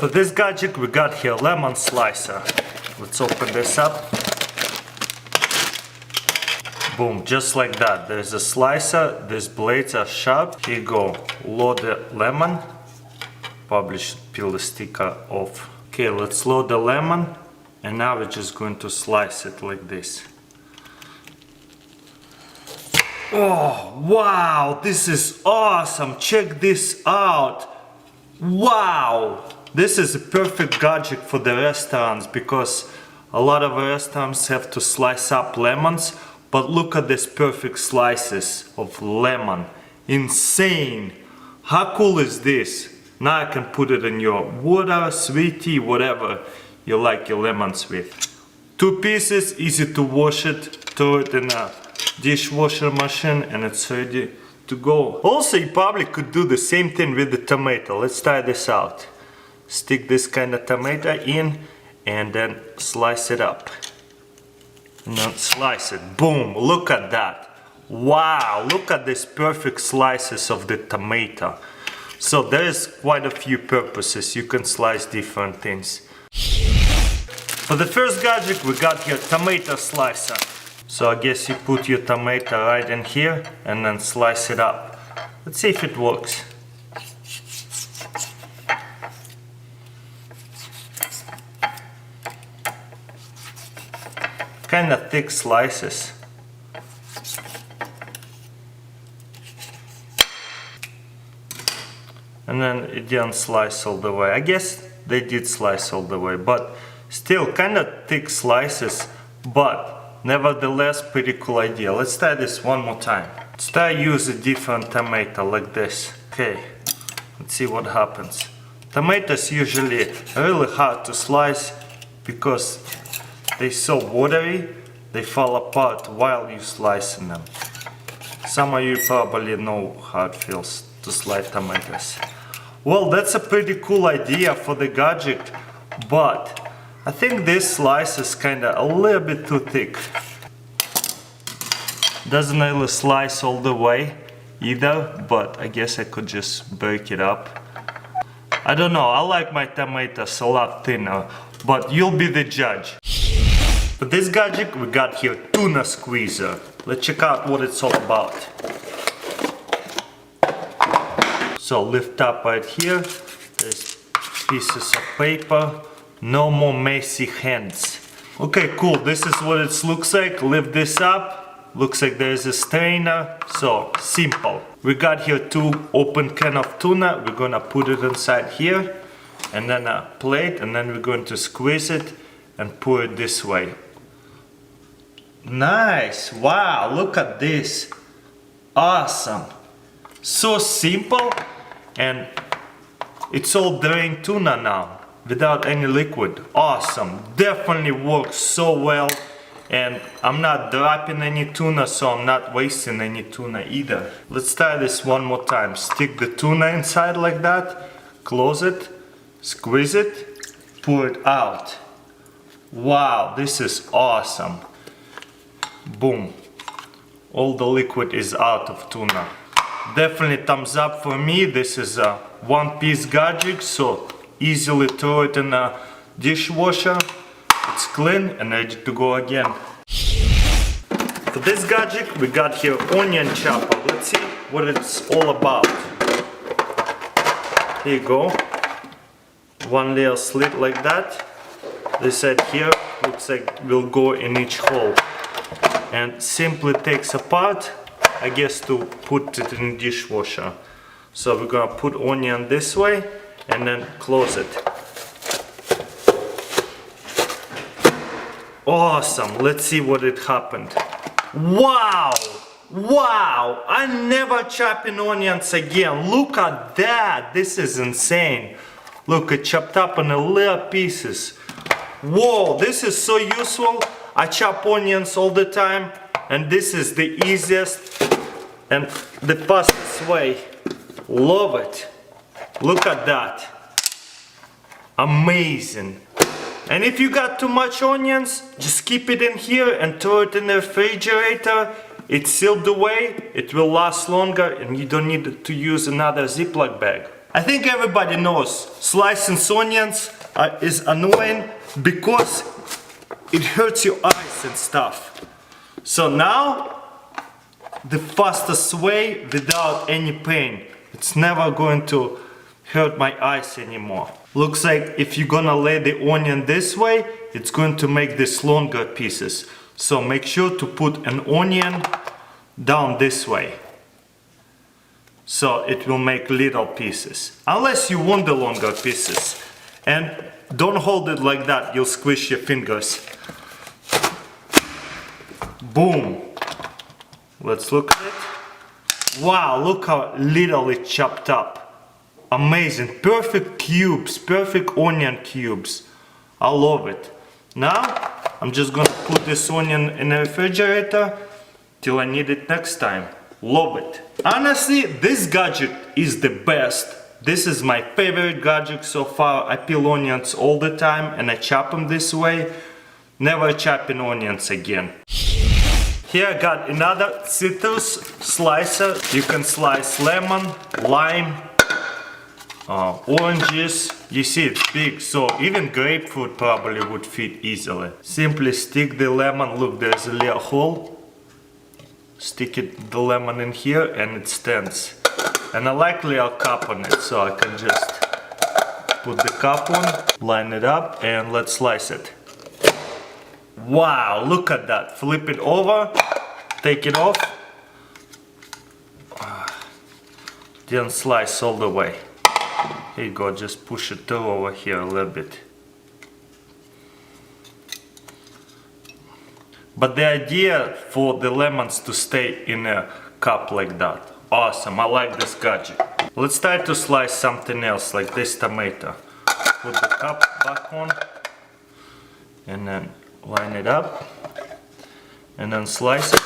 For this gadget we got here lemon slicer. Let's open this up. Boom, just like that. There's a slicer, these blades are sharp. Here you go, load the lemon. Probably should peel the sticker off. Okay, let's load the lemon. And now we're just going to slice it like this. Oh, wow, this is awesome. Check this out. Wow, this is a perfect gadget for the restaurants because a lot of restaurants have to slice up lemons. But look at these perfect slices of lemon. Insane. How cool is this? Now I can put it in your water, sweet tea, whatever you like your lemons with. 2 pieces, easy to wash it, throw it in a dishwasher machine and it's ready to go. Also, you probably could do the same thing with the tomato. Let's try this out. Stick this kind of tomato in and then slice it up. And then slice it. Boom, look at that. Wow, look at these perfect slices of the tomato. So there's quite a few purposes. You can slice different things. For the first gadget we got here tomato slicer. So I guess you put your tomato right in here and then slice it up. Let's see if it works. Kind of thick slices. And then it didn't slice all the way. I guess they did slice all the way, but still kind of thick slices, but nevertheless pretty cool idea. Let's try this one more time. Let's try use a different tomato like this. Okay, let's see what happens. Tomatoes usually really hard to slice because they're so watery, they fall apart while you're slicing them. Some of you probably know how it feels to slice tomatoes. Well, that's a pretty cool idea for the gadget, but I think this slice is kinda a little bit too thick. Doesn't really slice all the way either, but I guess I could just break it up. I don't know, I like my tomatoes a lot thinner, but you'll be the judge. For this gadget we got here tuna squeezer. Let's check out what it's all about. So lift up right here, there's pieces of paper, no more messy hands. Okay, cool, this is what it looks like. Lift this up, looks like there's a strainer, so simple. We got here 2 open can of tuna, we're gonna put it inside here, and then a plate, and then we're going to squeeze it and pour it this way. Nice, wow, look at this. Awesome. So simple, and it's all drained tuna now, without any liquid. Awesome, definitely works so well, and I'm not dropping any tuna, so I'm not wasting any tuna either. Let's try this one more time. Stick the tuna inside like that, close it, squeeze it, pour it out. Wow, this is awesome. Boom, all the liquid is out of tuna. Definitely thumbs up for me. This is a one-piece gadget, so easily throw it in a dishwasher. It's clean and ready to go again. For this gadget we got here onion chopper. Let's see what it's all about. Here you go. One little slit like that. This side here looks like will go in each hole. And simply takes apart, I guess, to put it in the dishwasher. So we're gonna put onion this way and then close it. Awesome, let's see what it happened. Wow, wow, I'm never chopping onions again. Look at that, this is insane. Look, it chopped up in little pieces. Whoa, this is so useful. I chop onions all the time, and this is the easiest and the fastest way. Love it. Look at that. Amazing. And if you got too much onions, just keep it in here and throw it in the refrigerator. It's sealed away, it will last longer, and you don't need to use another Ziploc bag. I think everybody knows slicing onions is annoying because it hurts your eyes and stuff. So now, the fastest way without any pain. It's never going to hurt my eyes anymore. Looks like if you're gonna lay the onion this way, it's going to make this longer pieces. So make sure to put an onion down this way. So it will make little pieces. Unless you want the longer pieces. And don't hold it like that, you'll squish your fingers. Boom. Let's look at it. Wow, look how little it chopped up. Amazing. Perfect cubes, perfect onion cubes. I love it. Now, I'm just gonna put this onion in the refrigerator till I need it next time. Love it. Honestly, this gadget is the best. This is my favorite gadget so far. I peel onions all the time and I chop them this way. Never chopping onions again. Here I got another citrus slicer. You can slice lemon, lime, oranges. You see it's big, so even grapefruit probably would fit easily. Simply stick the lemon. Look, there's a little hole. Stick the lemon in here and it stands. And I like little cup on it, so I can just put the cup on, line it up, and let's slice it. Wow, look at that. Flip it over, take it off. Then slice all the way. Here you go, just push it through over here a little bit. But the idea for the lemons to stay in a cup like that. Awesome, I like this gadget. Let's try to slice something else like this tomato. Put the cup back on and then line it up and then slice it.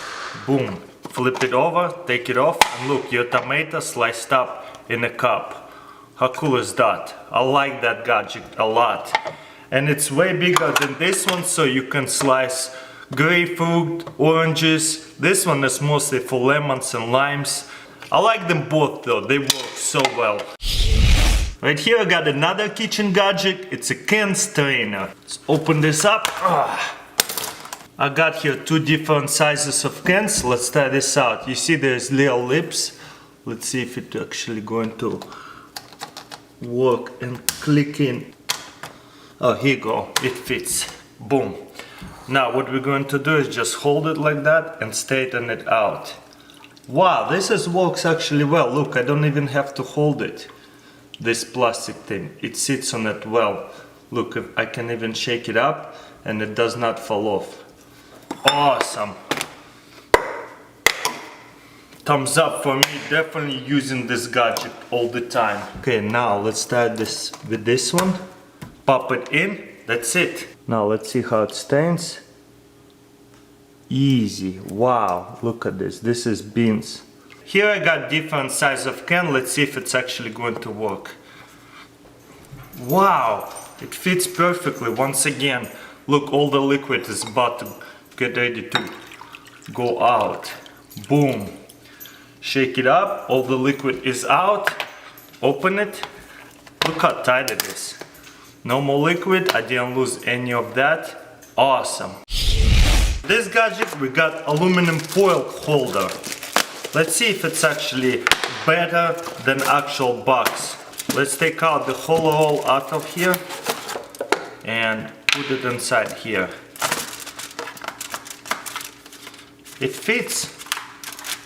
Boom. Flip it over, take it off, and look, your tomato sliced up in a cup. How cool is that? I like that gadget a lot. And it's way bigger than this one, so you can slice grapefruit, oranges. This one is mostly for lemons and limes. I like them both though, they work so well. Right here I got another kitchen gadget. It's a can strainer. Let's open this up. I got here two different sizes of cans. Let's try this out. You see there's little lips. Let's see if it's actually going to work and click in. Oh, here you go, it fits. Boom. Now what we're going to do is just hold it like that and straighten it out. Wow, this works actually well. Look, I don't even have to hold it. This plastic thing, it sits on it well. Look, I can even shake it up and it does not fall off. Awesome. Thumbs up for me, definitely using this gadget all the time. Okay, now let's start this with this one. Pop it in, that's it. Now let's see how it stains. Easy, wow, look at this, this is beans. Here I got different size of can, let's see if it's actually going to work. Wow, it fits perfectly once again. Look, all the liquid is about to get ready to go out. Boom. Shake it up, all the liquid is out. Open it. Look how tight it is. No more liquid, I didn't lose any of that. Awesome. This gadget we got aluminum foil holder. Let's see if it's actually better than actual box. Let's take out the whole roll out of here and put it inside here. It fits.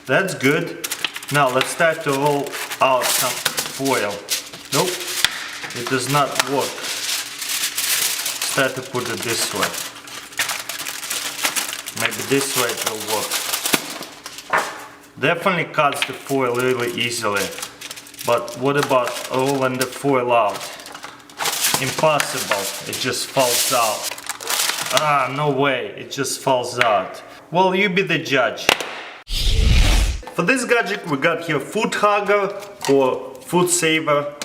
That's good. Now let's start to roll out some foil. Nope, it does not work. Start to put it this way. Maybe this way it will work. Definitely cuts the foil really easily. But what about rolling the foil out? Impossible, it just falls out. Ah, no way, it just falls out. Well, you be the judge. For this gadget we got here food hugger or food saver.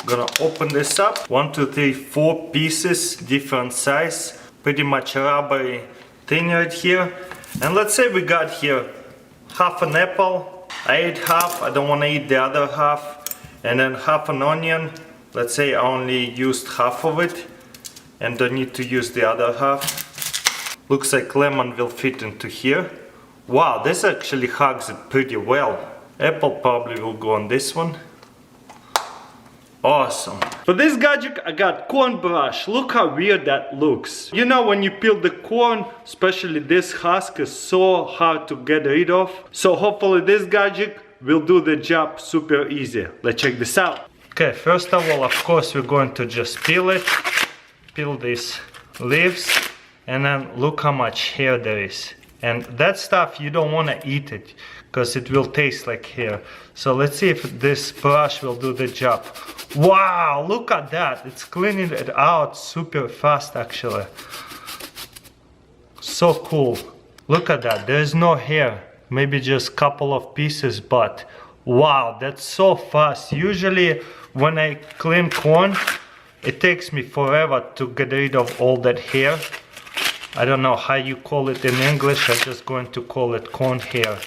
Gonna open this up. 1, 2, 3, 4 pieces, different size. Pretty much a rubbery thing right here. And let's say we got here half an apple. I ate half, I don't want to eat the other half. And then half an onion. Let's say I only used half of it and don't need to use the other half. Looks like lemon will fit into here. Wow, this actually hugs it pretty well. Apple probably will go on this one. Awesome. For this gadget I got corn brush. Look how weird that looks. You know, when you peel the corn, especially this husk is so hard to get rid of. So hopefully this gadget will do the job super easy. Let's check this out. Okay, first of all, of course, we're going to just peel it. Peel these leaves. And then look how much hair there is. And that stuff, you don't want to eat it, because it will taste like hair. So let's see if this brush will do the job. Wow, look at that. It's cleaning it out super fast actually. So cool. Look at that. There's no hair. Maybe just a couple of pieces, but wow, that's so fast. Usually when I clean corn, it takes me forever to get rid of all that hair. I don't know how you call it in English. I'm just going to call it corn hair.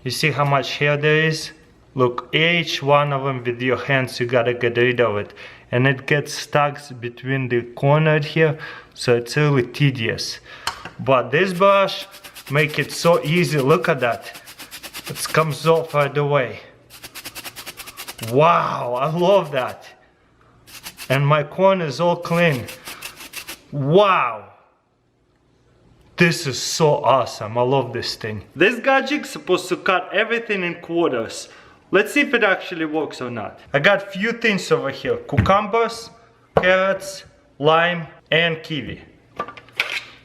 You see how much hair there is? Look, each one of them with your hands, you gotta get rid of it. And it gets stuck between the corner here, so it's really tedious. But this brush make it so easy. Look at that. It comes off right away. Wow, I love that. And my corn is all clean. Wow. This is so awesome. I love this thing. This gadget is supposed to cut everything in quarters. Let's see if it actually works or not. I got few things over here. Cucumbers, carrots, lime, and kiwi.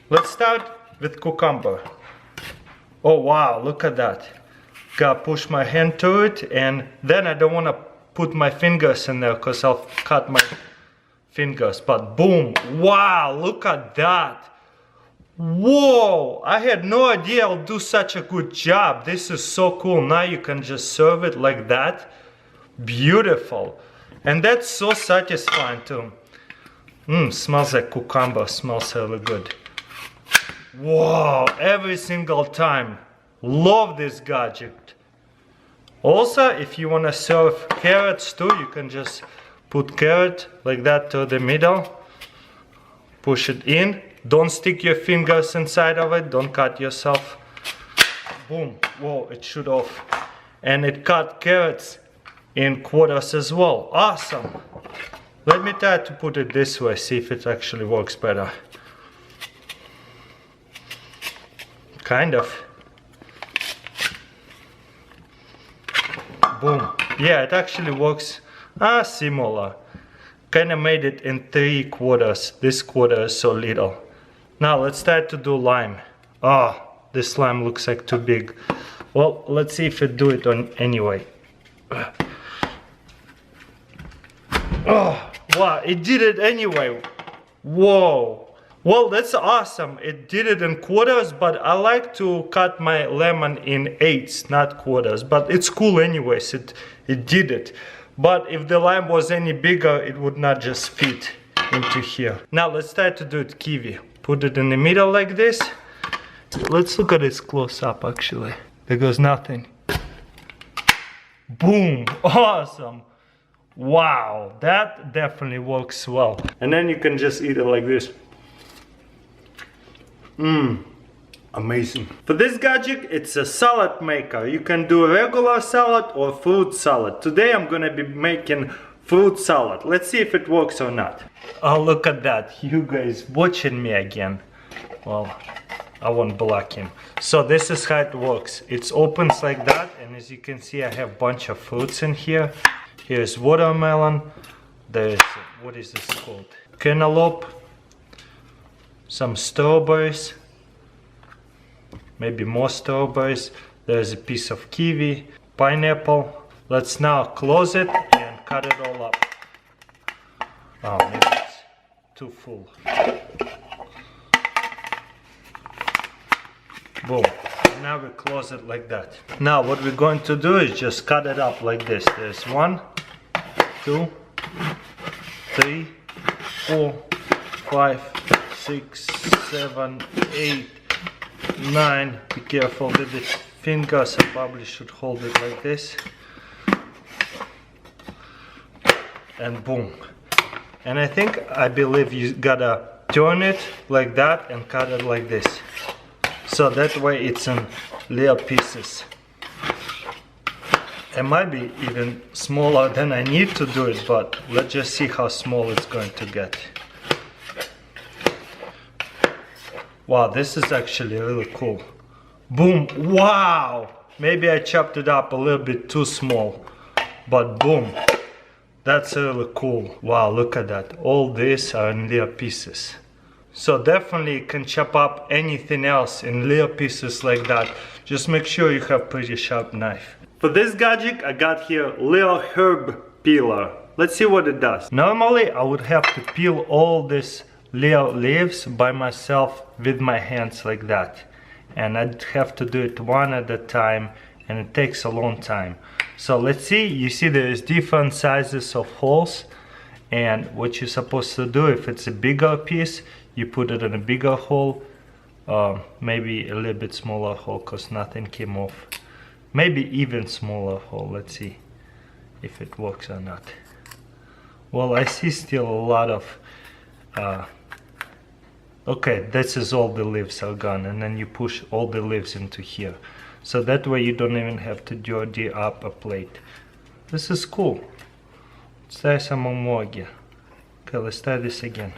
Let's start with cucumber. Oh wow, look at that. Gotta push my hand to it, and then I don't want to put my fingers in there because I'll cut my fingers. But boom, wow, look at that. Whoa, I had no idea I'll do such a good job. This is so cool. Now you can just serve it like that. Beautiful. And that's so satisfying too. Smells like cucumber. Smells really good. Whoa, every single time. Love this gadget. Also, if you want to serve carrots too, you can just put carrot like that to the middle. Push it in. Don't stick your fingers inside of it. Don't cut yourself. Boom. Whoa, it shoot off. And it cut carrots in quarters as well. Awesome. Let me try to put it this way. See if it actually works better. Kind of. Boom. Yeah, it actually works similar. Kind of made it in 3 quarters. This quarter is so little. Now let's try to do lime. Oh, this lime looks like too big. Well, let's see if it do it on anyway. Oh, wow, it did it anyway. Whoa. Well, that's awesome. It did it in quarters, but I like to cut my lemon in 8s, not quarters. But it's cool anyways, it did it. But if the lime was any bigger, it would not just fit into here. Now let's try to do it kiwi. Put it in the middle like this. Let's look at this close up actually. There goes nothing. Boom, awesome. Wow, that definitely works well. And then you can just eat it like this. Amazing. For this gadget, it's a salad maker. You can do a regular salad or fruit salad. Today I'm gonna be making fruit salad. Let's see if it works or not. Oh, look at that. You guys watching me again. Well, I won't block him. So this is how it works. It opens like that, and as you can see, I have a bunch of fruits in here. Here's watermelon. There's, what is this called? Cantaloupe. Some strawberries. Maybe more strawberries. There's a piece of kiwi, pineapple. Let's now close it and cut it all up. Oh, maybe it's too full. Boom. And now we close it like that. Now what we're going to do is just cut it up like this. There's 1, 2, 3, 4, 5, 6, 7, 8, 9. Be careful with the fingers. I probably should hold it like this. and boom. And I believe you gotta turn it like that and cut it like this. So that way it's in little pieces. It might be even smaller than I need to do it, but let's just see how small it's going to get. Wow, this is actually really cool. Boom, wow! Maybe I chopped it up a little bit too small, but boom. That's really cool. Wow, look at that. All these are in little pieces. So definitely you can chop up anything else in little pieces like that. Just make sure you have pretty sharp knife. For this gadget, I got here little herb peeler. Let's see what it does. Normally I would have to peel all these little leaves by myself with my hands like that. And I'd have to do it one at a time, and it takes a long time. So let's see, you see there is different sizes of holes, and what you're supposed to do, if it's a bigger piece, you put it in a bigger hole, maybe a little bit smaller hole because nothing came off. Maybe even smaller hole, let's see if it works or not. Well, I see still a lot of, okay, this is all the leaves are gone, and then you push all the leaves into here. So that way you don't even have to dirty up a plate. This is cool. Let's try some more again. Okay, let's try this again.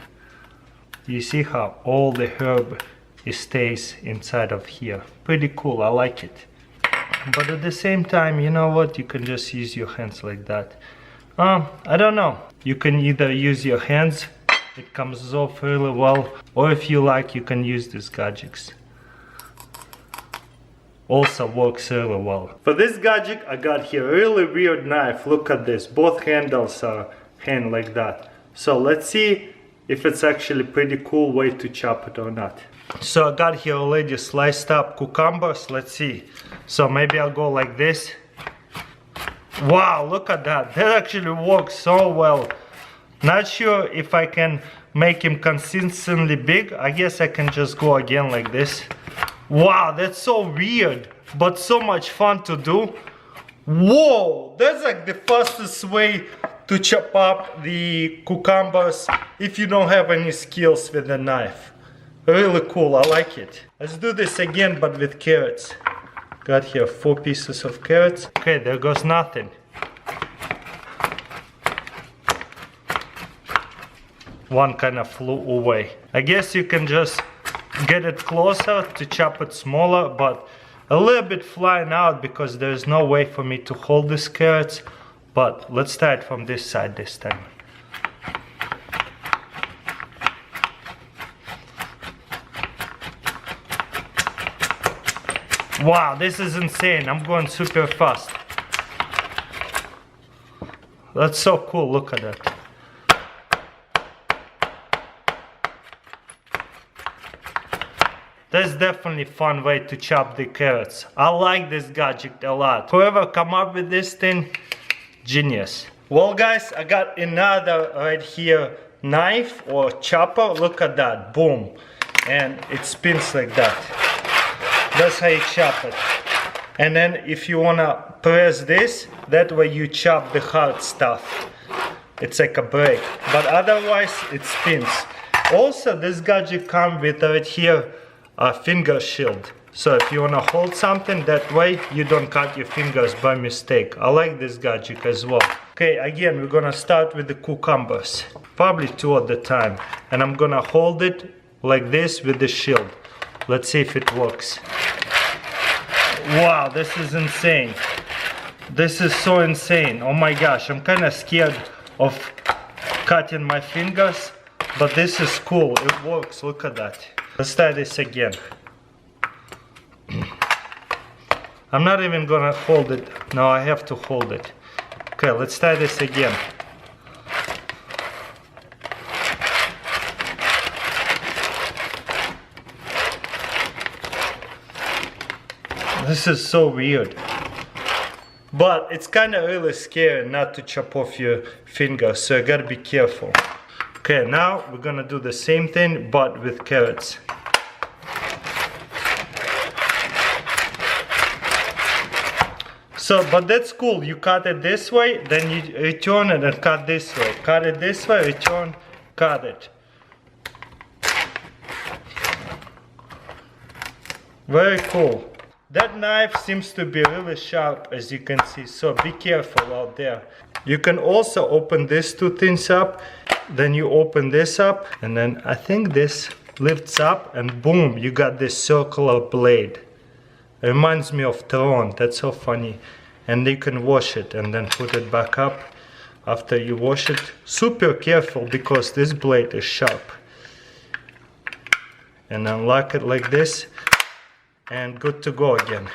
You see how all the herb stays inside of here. Pretty cool, I like it. But at the same time, you know what? You can just use your hands like that. I don't know. You can either use your hands, it comes off really well, or if you like, you can use these gadgets. Also works really well. For this gadget, I got here a really weird knife. Look at this, both handles are hand like that. So let's see if it's actually pretty cool way to chop it or not. So I got here already sliced up cucumbers. Let's see. So maybe I'll go like this. Wow, look at that. That actually works so well. Not sure if I can make him consistently big. I guess I can just go again like this. Wow, that's so weird, but so much fun to do. Whoa, that's like the fastest way to chop up the cucumbers if you don't have any skills with the knife. Really cool, I like it. Let's do this again, but with carrots. Got here 4 pieces of carrots. Okay, there goes nothing. One kind of flew away. I guess you can just get it closer to chop it smaller, but a little bit flying out because there's no way for me to hold these carrots. But let's try it from this side this time. Wow, this is insane. I'm going super fast. That's so cool, look at that. That's definitely a fun way to chop the carrots. I like this gadget a lot. Whoever come up with this thing, genius. Well guys, I got another right here knife or chopper. Look at that, boom. And it spins like that. That's how you chop it. And then if you wanna press this, that way you chop the hard stuff. It's like a brake, but otherwise it spins. Also, this gadget comes with right here a finger shield. So if you want to hold something that way, you don't cut your fingers by mistake. I like this gadget as well. Okay, again, we're gonna start with the cucumbers. Probably 2 at a time. And I'm gonna hold it like this with the shield. Let's see if it works. Wow, this is insane. This is so insane. Oh my gosh, I'm kind of scared of cutting my fingers, but this is cool. It works, look at that. Let's try this again. I'm not even gonna hold it. No, I have to hold it. Okay, let's try this again. This is so weird. But it's kind of really scary not to chop off your fingers, so you gotta be careful. Okay, now we're gonna do the same thing, but with carrots. So, but that's cool. You cut it this way, then you return it and cut this way. Cut it this way, return, cut it. Very cool. That knife seems to be really sharp, as you can see, so be careful out there. You can also open these two things up, then you open this up, and then I think this lifts up, and boom, you got this circular blade. It reminds me of Tron, that's so funny. And you can wash it and then put it back up after you wash it. Super careful because this blade is sharp. And unlock it like this. And good to go again.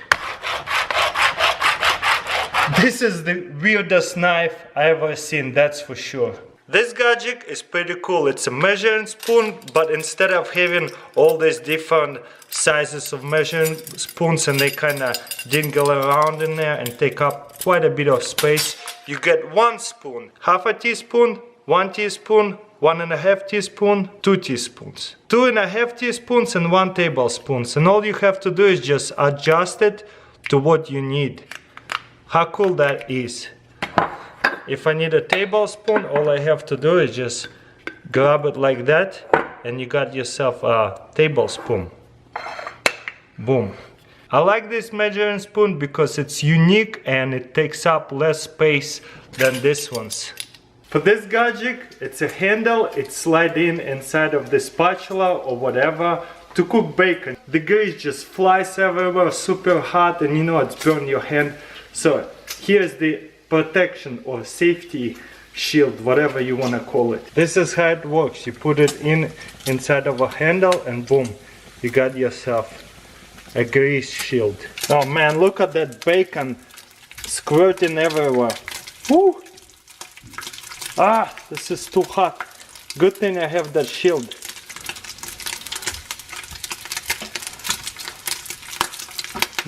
This is the weirdest knife I ever seen, that's for sure. This gadget is pretty cool. It's a measuring spoon, but instead of having all these different sizes of measuring spoons and they kind of dingle around in there and take up quite a bit of space, you get one spoon, half a teaspoon, 1 teaspoon, 1.5 teaspoon, 2 teaspoons. 2.5 teaspoons and 1 tablespoon. And all you have to do is just adjust it to what you need. How cool that is. If I need a tablespoon, all I have to do is just grab it like that and you got yourself a tablespoon. Boom. I like this measuring spoon because it's unique and it takes up less space than these ones. For this gadget, it's a handle, it slides in inside of the spatula or whatever to cook bacon. The grease just flies everywhere, super hot, and you know it's burn your hand. So here's the protection or safety shield, whatever you want to call it. This is how it works. You put it inside of a handle and boom, you got yourself a grease shield. Oh man, look at that bacon squirting everywhere. Woo! Ah, this is too hot. Good thing I have that shield.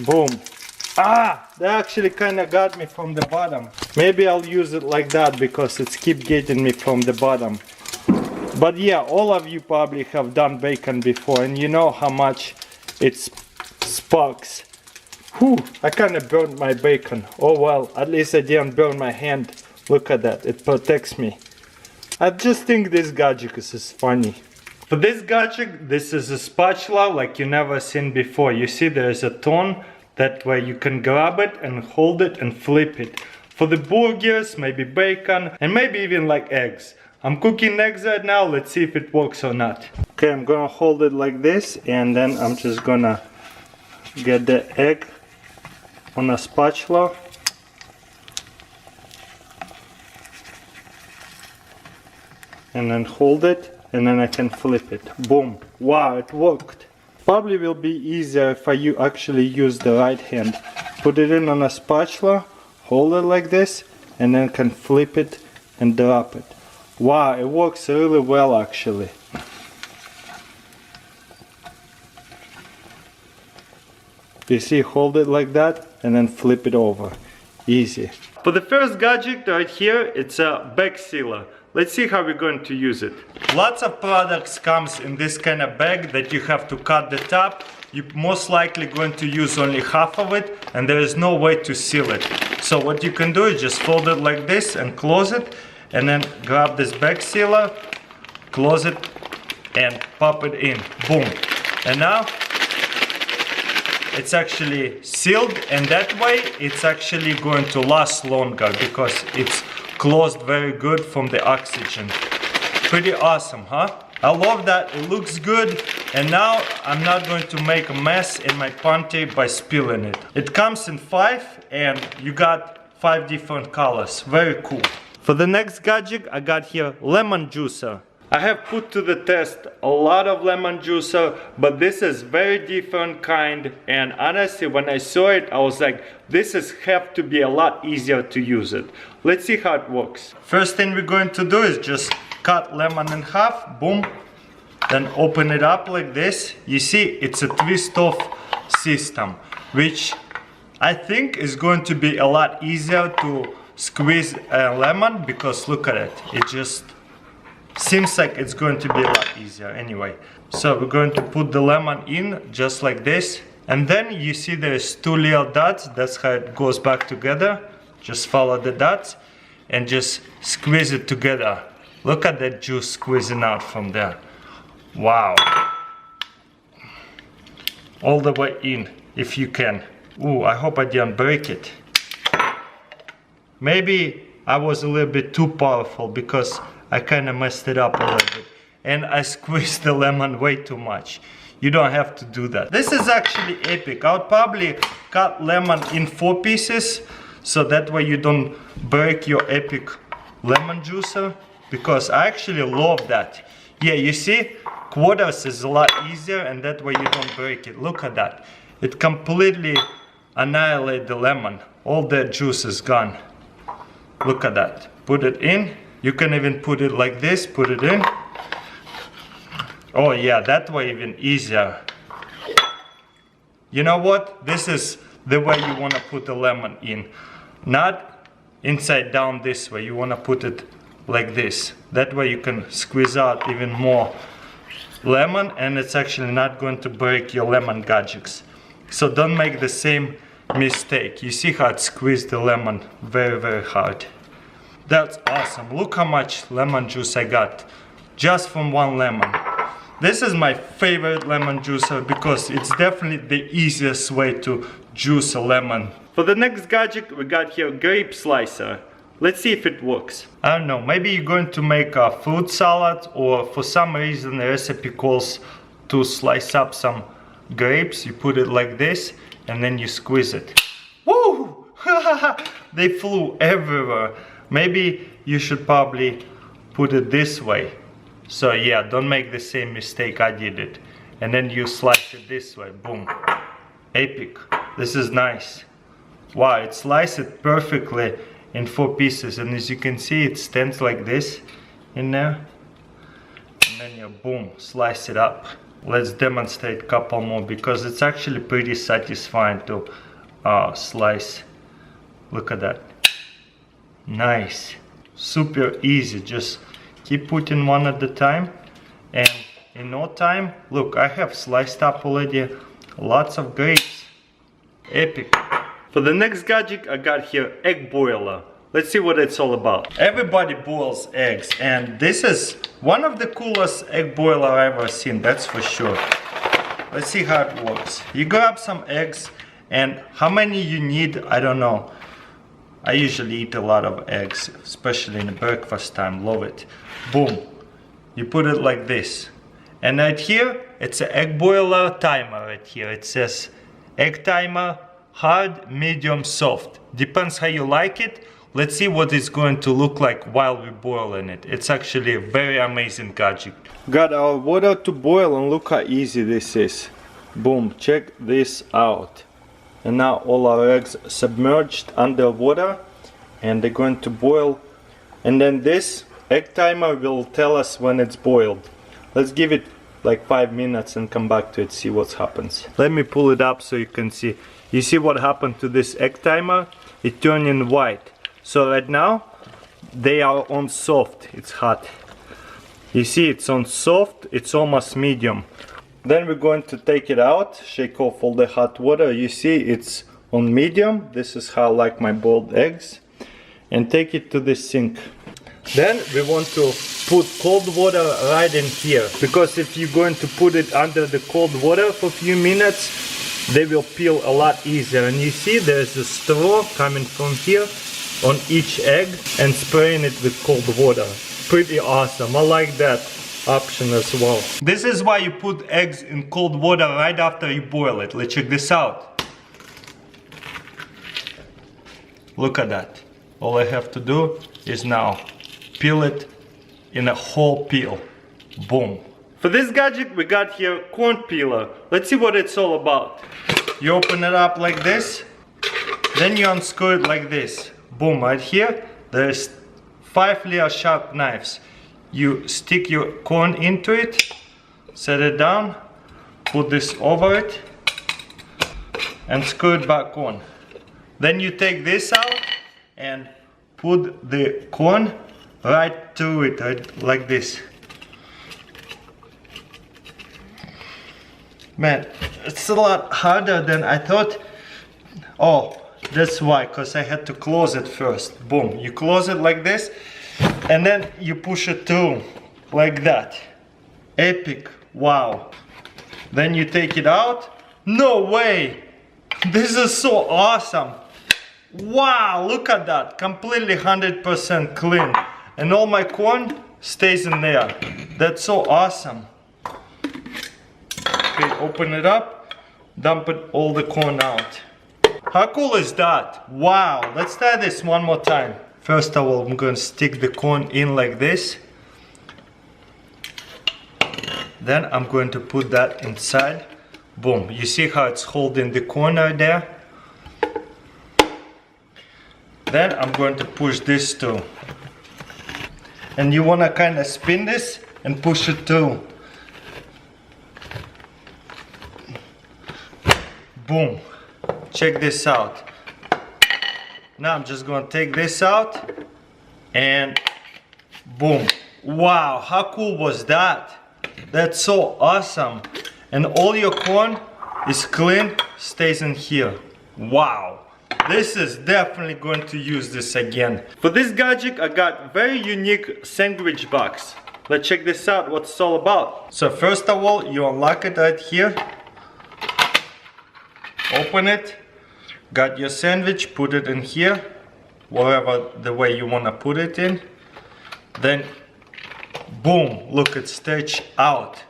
Boom. Ah, that actually kind of got me from the bottom. Maybe I'll use it like that because it's keep getting me from the bottom. But yeah, all of you probably have done bacon before and you know how much it sparks. Whew, I kind of burned my bacon. Oh well, at least I didn't burn my hand. Look at that, it protects me. I just think this gadget is funny. For this gadget, this is a spatula like you never seen before. You see there's a tone, that way you can grab it and hold it and flip it. For the burgers, maybe bacon, and maybe even like eggs. I'm cooking eggs right now, let's see if it works or not. Okay, I'm gonna hold it like this and then I'm just gonna get the egg on a spatula. And then hold it and then I can flip it. Boom. Wow, it worked. Probably will be easier if I actually use the right hand. Put it in on a spatula, hold it like this, and then can flip it and drop it. Wow, it works really well actually. You see, hold it like that and then flip it over. Easy. For the first gadget right here, it's a bag sealer. Let's see how we're going to use it. Lots of products comes in this kind of bag that you have to cut the top. You're most likely going to use only half of it and there is no way to seal it. So what you can do is just fold it like this and close it and then grab this bag sealer, close it and pop it in. Boom. And now it's actually sealed and that way it's actually going to last longer because it's closed very good from the oxygen. Pretty awesome, huh? I love that, it looks good and now I'm not going to make a mess in my panty by spilling it. It comes in 5 and you got 5 different colors, very cool. For the next gadget I got here lemon juicer. I have put to the test a lot of lemon juicer, but this is very different kind and honestly when I saw it I was like, this is have to be a lot easier to use it. Let's see how it works. First thing we're going to do is just cut lemon in half, boom, then open it up like this. You see it's a twist off system, which I think is going to be a lot easier to squeeze a lemon because look at it, it just seems like it's going to be a lot easier anyway. So we're going to put the lemon in just like this And then you see there's two little dots. That's how it goes back together. Just follow the dots and just squeeze it together. Look at that juice squeezing out from there. Wow. All the way in, if you can. Ooh, I hope I didn't break it. Maybe I was a little bit too powerful because I kind of messed it up a little bit. And I squeezed the lemon way too much. You don't have to do that. This is actually epic. I would probably cut lemon in 4 pieces so that way you don't break your epic lemon juicer, because I actually love that. Yeah, you see, quarters is a lot easier and that way you don't break it. Look at that. It completely annihilates the lemon. All the juice is gone. Look at that. Put it in. You can even put it like this, put it in. Oh yeah, that way even easier. You know what? This is the way you want to put the lemon in. Not inside down this way. You want to put it like this. That way you can squeeze out even more lemon and it's actually not going to break your lemon gajiks. So don't make the same mistake. You see how it squeezed the lemon very, very hard. That's awesome. Look how much lemon juice I got just from one lemon. This is my favorite lemon juicer because it's definitely the easiest way to juice a lemon. For the next gadget, we got here grape slicer. Let's see if it works. I don't know, maybe you're going to make a fruit salad, or for some reason the recipe calls to slice up some grapes. You put it like this and then you squeeze it. Woo! They flew everywhere. Maybe you should probably put it this way. So yeah, don't make the same mistake I did it. And then you slice it this way, boom. Epic. This is nice. Wow, it sliced it perfectly in 4 pieces. And as you can see, it stands like this in there. And then you boom, slice it up. Let's demonstrate a couple more because it's actually pretty satisfying to slice. Look at that. Nice. Super easy. Just keep putting one at a time, and in no time, look, I have sliced up already lots of grapes. Epic. For the next gadget, I got here egg boiler. Let's see what it's all about. Everybody boils eggs, and this is one of the coolest egg boiler I've ever seen, that's for sure. Let's see how it works. You grab some eggs, and how many you need, I don't know. I usually eat a lot of eggs, especially in the breakfast time, love it. Boom, you put it like this. And right here, it's an egg boiler timer right here. It says egg timer, hard, medium, soft. Depends how you like it. Let's see what it's going to look like while we're boiling it. It's actually a very amazing gadget. Got our water to boil and look how easy this is. Boom, check this out. And now all our eggs submerged under water and they're going to boil. And then this egg timer will tell us when it's boiled. Let's give it like 5 minutes and come back to it, see what happens. Let me pull it up so you can see. You see what happened to this egg timer? It turned in white. So right now they are on soft, it's hot. You see it's on soft, it's almost medium. Then we're going to take it out, shake off all the hot water. You see it's on medium. This is how I like my boiled eggs. And take it to the sink. Then we want to put cold water right in here. Because if you're going to put it under the cold water for a few minutes, they will peel a lot easier. And you see there's a straw coming from here on each egg and spraying it with cold water. Pretty awesome. I like that option as well. This is why you put eggs in cold water right after you boil it. Let's check this out. Look at that. All I have to do is now peel it in a whole peel. Boom. For this gadget we got here corn peeler. Let's see what it's all about. You open it up like this, then you unscrew it like this. Boom, right here there's 5 little sharp knives. You stick your corn into it, set it down, put this over it, and screw it back on. Then you take this out and put the corn right through it, right, like this. Man, it's a lot harder than I thought. Oh, that's why, because I had to close it first. Boom, you close it like this, and then you push it through, like that. Epic, wow. Then you take it out. No way! This is so awesome. Wow, look at that, completely 100% clean. And all my corn stays in there. That's so awesome. Okay, open it up, dump it all the corn out. How cool is that? Wow, let's try this one more time. First of all, I'm going to stick the corn in like this. Then I'm going to put that inside. Boom, you see how it's holding the corner there? Then I'm going to push this through. And you want to kind of spin this and push it through. Boom. Check this out. Now I'm just going to take this out and boom. Wow, how cool was that? That's so awesome. And all your corn is clean, stays in here. Wow. This is definitely going to use this again. For this gadget, I got very unique sandwich box. Let's check this out, what it's all about. So first of all, you unlock it right here. Open it. Got your sandwich, put it in here. Wherever the way you want to put it in. Then, boom, look, it's stretched out.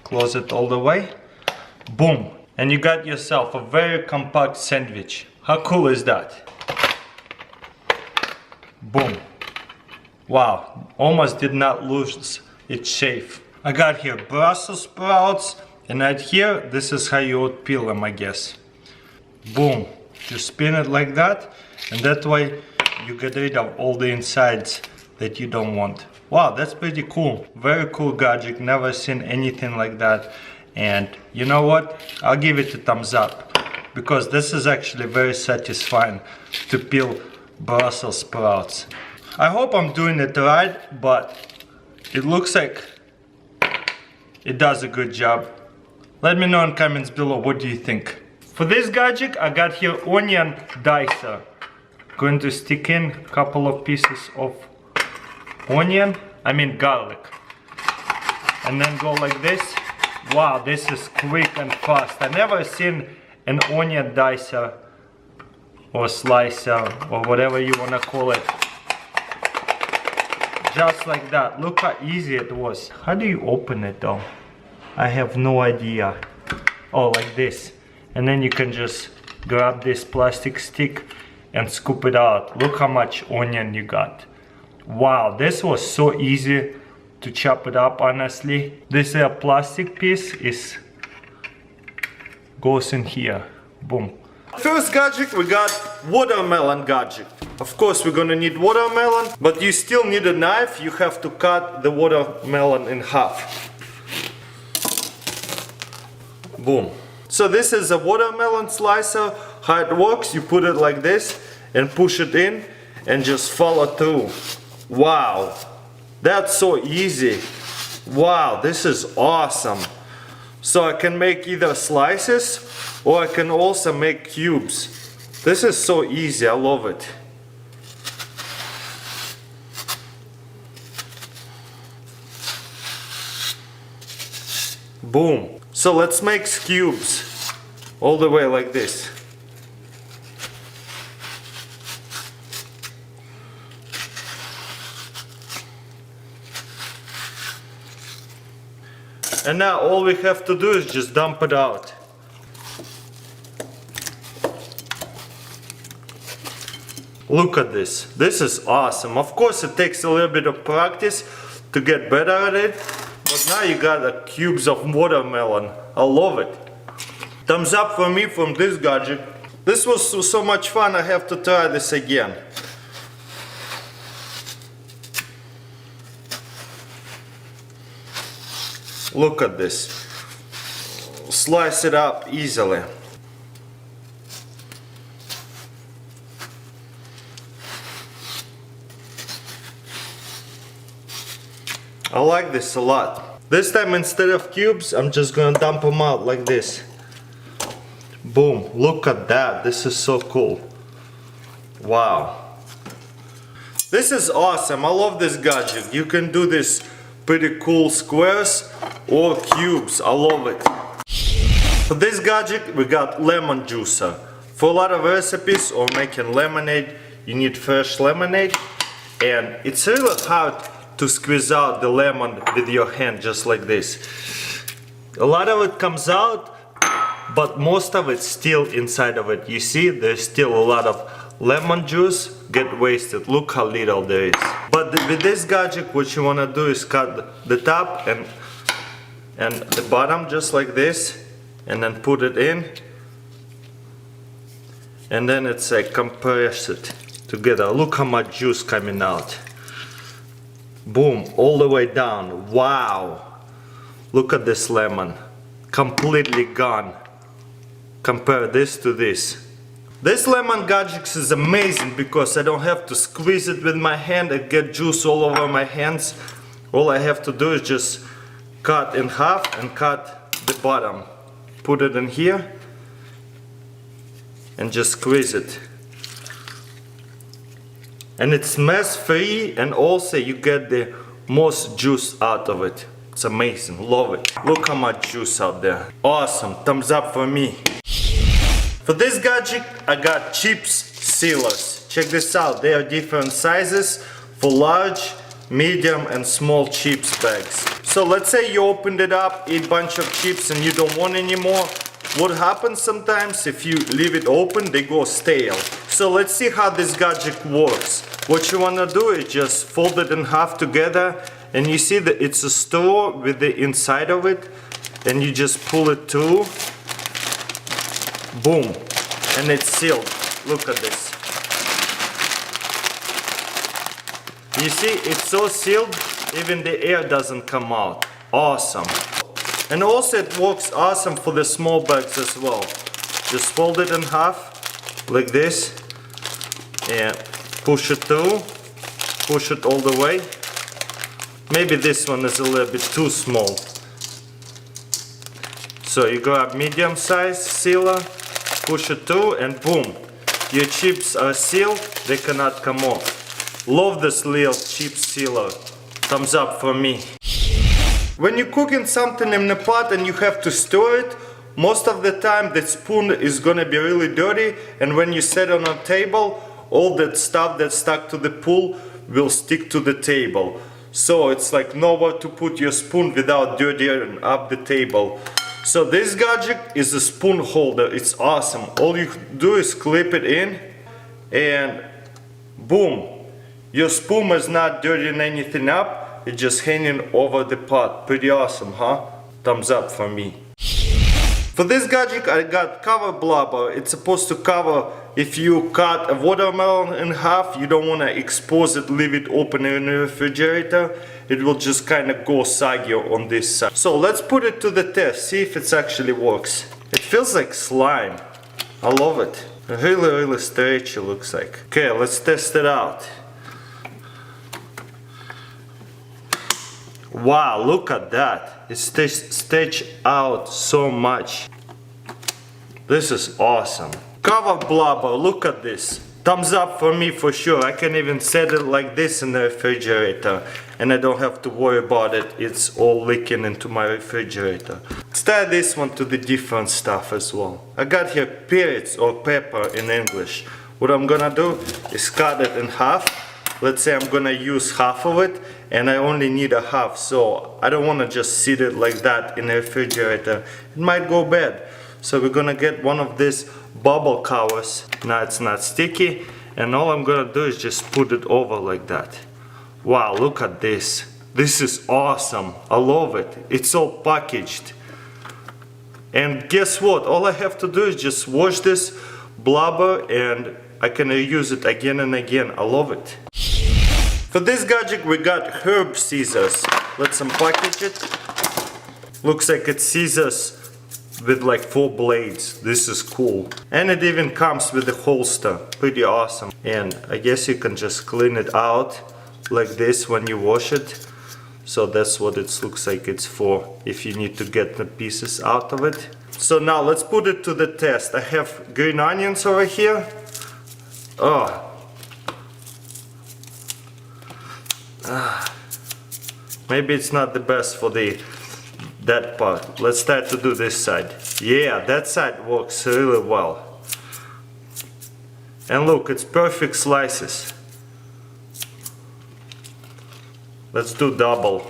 Close it all the way. Boom. And you got yourself a very compact sandwich. How cool is that? Boom. Wow, almost did not lose its shape. I got here Brussels sprouts, and right here, this is how you would peel them, I guess. Boom. Just spin it like that, and that way you get rid of all the insides that you don't want. Wow, that's pretty cool. Very cool gadget, never seen anything like that. And you know what? I'll give it a thumbs up because this is actually very satisfying to peel Brussels sprouts. I hope I'm doing it right, but it looks like it does a good job. Let me know in comments below, what do you think? For this gadget, I got here onion dicer. Going to stick in a couple of pieces of garlic. And then go like this. Wow, this is quick and fast. I never seen an onion dicer or slicer or whatever you wanna call it. Just like that. Look how easy it was. How do you open it though? I have no idea. Oh, like this. And then you can just grab this plastic stick and scoop it out. Look how much onion you got. Wow, this was so easy to chop it up, honestly. This plastic piece goes in here. Boom. First gadget, we got watermelon gadget. Of course, we're gonna need watermelon, but you still need a knife. You have to cut the watermelon in half. Boom. So this is a watermelon slicer. How it works, you put it like this and push it in and just follow through. Wow. That's so easy. Wow, this is awesome. So I can make either slices or I can also make cubes. This is so easy, I love it. Boom. So let's make cubes all the way like this. And now all we have to do is just dump it out. Look at this. This is awesome. Of course it takes a little bit of practice to get better at it. But now you got the cubes of watermelon. I love it. Thumbs up for me from this gadget. This was so much fun, I have to try this again. Look at this. Slice it up easily. I like this a lot. This time instead of cubes, I'm just gonna dump them out like this. Boom, look at that, this is so cool. Wow. This is awesome, I love this gadget. You can do this pretty cool squares or cubes, I love it. For this gadget, we got lemon juicer. For a lot of recipes or making lemonade, you need fresh lemonade. And it's really hard to squeeze out the lemon with your hand just like this. A lot of it comes out, but most of it's still inside of it. You see, there's still a lot of lemon juice get wasted. Look how little there is. But with this gadget, what you want to do is cut the top and the bottom just like this, and then put it in, and then it's like compress it together. Look how much juice coming out. Boom, all the way down. Wow, look at this lemon, completely gone. Compare this to this. This lemon gadget is amazing because I don't have to squeeze it with my hand and get juice all over my hands. All I have to do is just cut in half and cut the bottom. Put it in here and just squeeze it. And it's mess free, and also you get the most juice out of it. It's amazing, love it. Look how much juice out there. Awesome, thumbs up for me. For this gadget, I got chips sealers. Check this out, they are different sizes for large, medium and small chips bags. So let's say you opened it up, eat a bunch of chips and you don't want any more. What happens sometimes if you leave it open, they go stale. So let's see how this gadget works. What you want to do is just fold it in half together, and you see that it's a straw with the inside of it, and you just pull it through. Boom, and it's sealed. Look at this. You see, it's so sealed, even the air doesn't come out. Awesome. And also it works awesome for the small bags as well. Just fold it in half, like this, and push it through, push it all the way. Maybe this one is a little bit too small. So you grab medium size sealer, push it through, and boom, your chips are sealed, they cannot come off. Love this little chip sealer. Thumbs up for me. When you're cooking something in a pot and you have to stir it, most of the time the spoon is gonna be really dirty, and when you set it on a table, all that stuff that's stuck to the pool will stick to the table. So it's like nowhere to put your spoon without dirtying up the table. So this gadget is a spoon holder. It's awesome. All you do is clip it in and boom, your spoon is not dirtying anything up. It's just hanging over the pot. Pretty awesome, huh? Thumbs up for me. For this gadget, I got cover blobber. It's supposed to cover if you cut a watermelon in half, you don't want to expose it, leave it open in the refrigerator. It will just kind of go soggy on this side. So let's put it to the test, see if it actually works. It feels like slime. I love it. Really stretchy looks like. Okay, let's test it out. Wow, look at that. It stretched out so much. This is awesome. Cover blobber, look at this. Thumbs up for me for sure. I can even set it like this in the refrigerator and I don't have to worry about it. It's all leaking into my refrigerator. Let's tie this one to the different stuff as well. I got here perits or pepper in English. What I'm gonna do is cut it in half. Let's say I'm gonna use half of it and I only need a half, so I don't wanna just sit it like that in the refrigerator. It might go bad. So we're gonna get one of these bubble covers. Now it's not sticky, and all I'm gonna do is just put it over like that. Wow, look at this. This is awesome. I love it. It's all packaged. And guess what? All I have to do is just wash this blubber and I can reuse it again and again. I love it. For this gadget we got herb scissors. Let's unpackage it. Looks like it's scissors with like 4 blades. This is cool. And it even comes with a holster. Pretty awesome. And I guess you can just clean it out like this when you wash it. So that's what it looks like it's for, if you need to get the pieces out of it. So now let's put it to the test. I have green onions over here. Oh. Maybe it's not the best for that part. Let's try to do this side. Yeah, that side works really well. And look, it's perfect slices. Let's do double.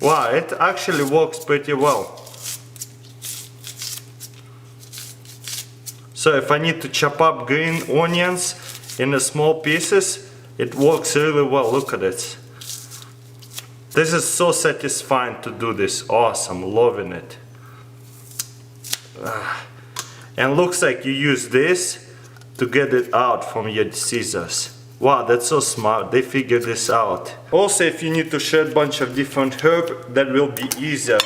Wow, it actually works pretty well. So if I need to chop up green onions in the small pieces, it works really well. Look at it. This is so satisfying to do this. Awesome, loving it. And looks like you use this to get it out from your scissors. Wow, that's so smart. They figured this out. Also, if you need to shred a bunch of different herbs, that will be easier.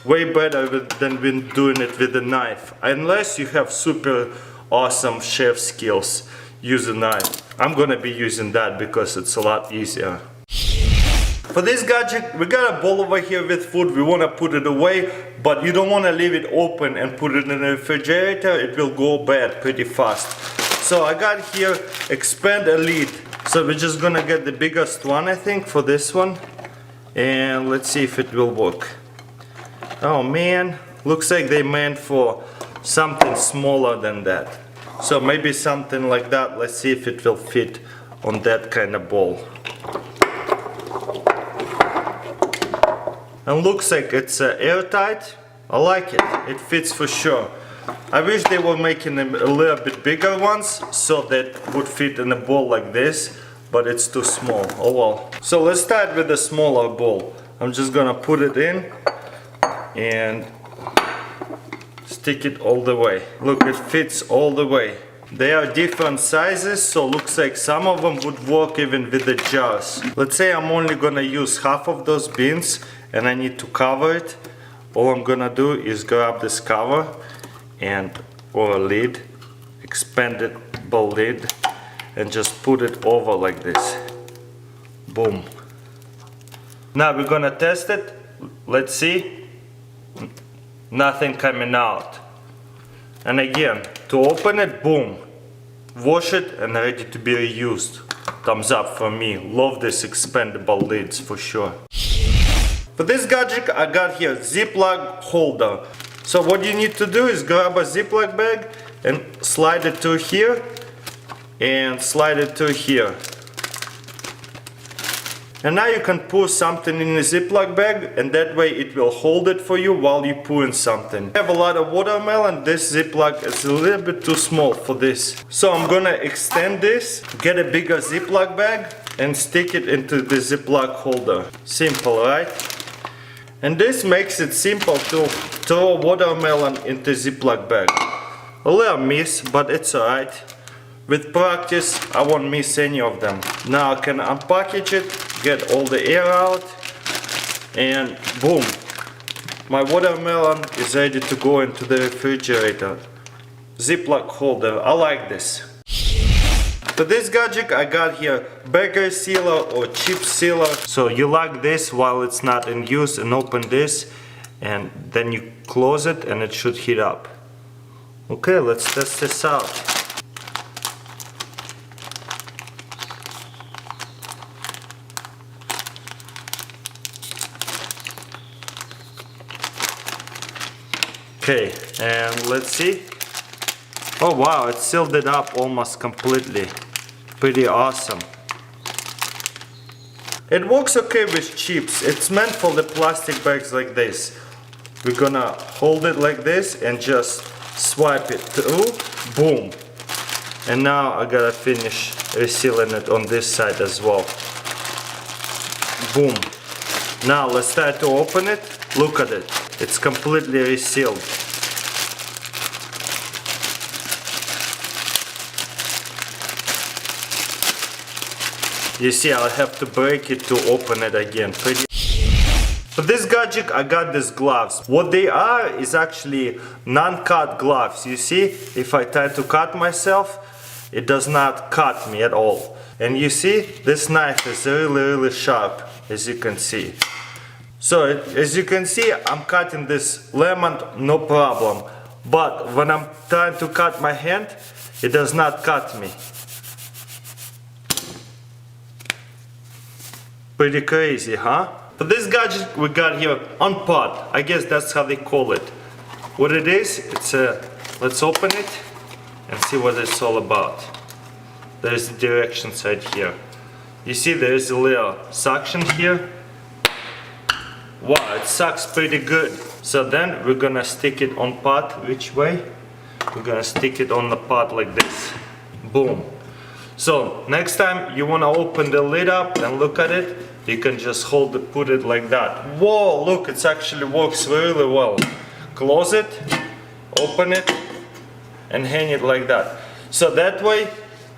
Way better than when doing it with a knife. Unless you have super awesome chef skills, use a knife. I'm gonna be using that because it's a lot easier. For this gadget, we got a bowl over here with food. We want to put it away, but you don't want to leave it open and put it in the refrigerator. It will go bad pretty fast. So I got here expand a lid. So we're just gonna get the biggest one, I think, for this one, and let's see if it will work. Oh man, looks like they meant for something smaller than that. So maybe something like that. Let's see if it will fit on that kind of bowl. And looks like it's airtight. I like it. It fits for sure. I wish they were making them a little bit bigger ones so that would fit in a bowl like this, but it's too small. Oh well. So let's start with the smaller bowl. I'm just gonna put it in and stick it all the way. Look, it fits all the way. They are different sizes, so looks like some of them would work even with the jars. Let's say I'm only gonna use half of those beans and I need to cover it. All I'm gonna do is grab this cover and or a lid, expandable lid, and just put it over like this. Boom. Now we're gonna test it. Let's see. Nothing coming out. And again, to open it, boom. Wash it and ready to be reused. Thumbs up for me. Love this expandable lids for sure. For this gadget, I got here Ziploc holder. So what you need to do is grab a Ziploc bag and slide it to here and slide it to here. And now you can pour something in the Ziploc bag, and that way it will hold it for you while you pour in something. I have a lot of watermelon. This Ziploc is a little bit too small for this. So I'm gonna extend this, get a bigger Ziploc bag and stick it into the Ziploc holder. Simple, right? And this makes it simple to throw watermelon into Ziploc bag. A little miss, but it's alright. With practice, I won't miss any of them. Now I can unpackage it, get all the air out, and boom. My watermelon is ready to go into the refrigerator. Ziploc holder, I like this. For this gadget, I got here burger sealer or chip sealer. So you lock this while it's not in use and open this, and then you close it and it should heat up. Okay, let's test this out. Okay, and let's see. Oh wow, it sealed it up almost completely. Pretty awesome. It works okay with chips. It's meant for the plastic bags like this. We're gonna hold it like this and just swipe it through. Boom. And now I gotta finish resealing it on this side as well. Boom. Now let's try to open it. Look at it. It's completely resealed. You see, I'll have to break it to open it again. For this gadget, I got these gloves. What they are is actually non-cut gloves. You see, if I try to cut myself, it does not cut me at all. And you see, this knife is really sharp, as you can see. So as you can see, I'm cutting this lemon, no problem. But when I'm trying to cut my hand, it does not cut me. Pretty crazy, huh? For this gadget we got here on pot. I guess that's how they call it. What it is, it's a, let's open it and see what it's all about. There's the direction side here. You see there is a little suction here. Wow, it sucks pretty good. So then we're gonna stick it on pot. Which way? We're gonna stick it on the pot like this. Boom. So next time you wanna open the lid up and look at it, you can just hold it, put it like that. Whoa, look, it actually works really well. Close it, open it, and hang it like that. So that way,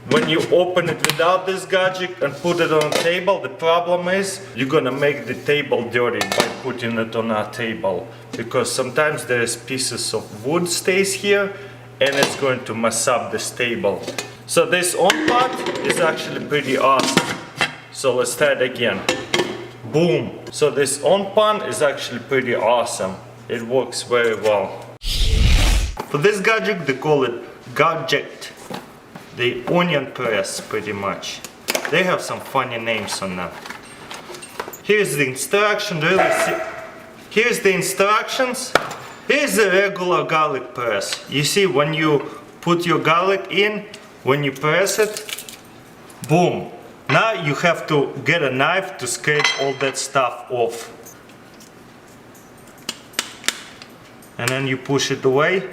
when you open it without this gadget and put it on a table, the problem is you're gonna make the table dirty by putting it on a table, because sometimes there's pieces of wood stays here and it's going to mess up this table. So this on pot is actually pretty awesome. So let's try it again. Boom. So this on pan is actually pretty awesome. It works very well. For this gadget they call it gadget. The onion press, pretty much. They have some funny names on them. Here's the instruction, here's the instructions. Here's the regular garlic press. You see, when you put your garlic in, when you press it, boom. Now you have to get a knife to scrape all that stuff off. And then you push it away,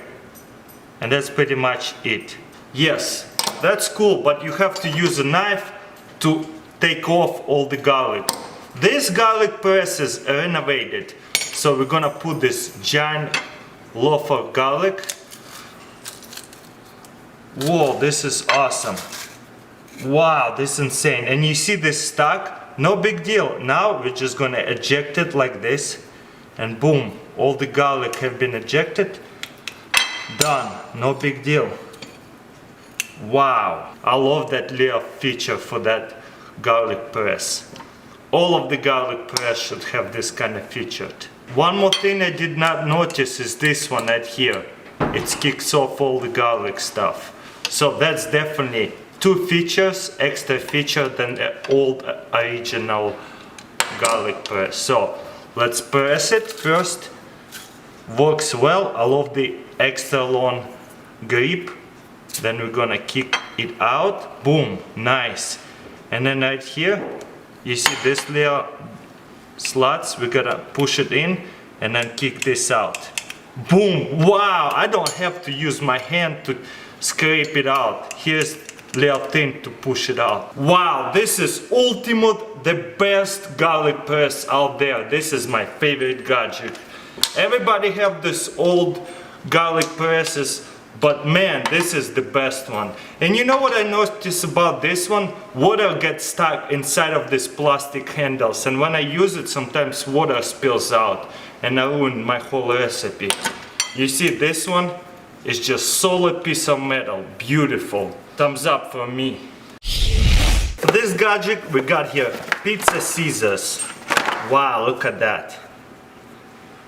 and that's pretty much it. Yes. That's cool, but you have to use a knife to take off all the garlic. This garlic press is renovated, so we're gonna put this giant loaf of garlic. Whoa, this is awesome. Wow, this is insane. And you see this stack? No big deal. Now we're just gonna eject it like this, and boom, all the garlic have been ejected. Done, no big deal. Wow, I love that little feature for that garlic press. All of the garlic press should have this kind of feature. One more thing I did not notice is this one right here. It kicks off all the garlic stuff. So that's definitely two features, extra feature than the old original garlic press. So let's press it first. Works well. I love the extra long grip. Then we're gonna kick it out. Boom, nice. And then right here, you see this little slots, we're gonna push it in and then kick this out. Boom, wow, I don't have to use my hand to scrape it out. Here's little thing to push it out. Wow, this is ultimate, the best garlic press out there. This is my favorite gadget. Everybody have this old garlic presses, but man, this is the best one. And you know what I noticed about this one? Water gets stuck inside of these plastic handles, and when I use it, sometimes water spills out and I ruin my whole recipe. You see, this one is just solid piece of metal. Beautiful. Thumbs up for me. For this gadget we got here pizza scissors. Wow, look at that.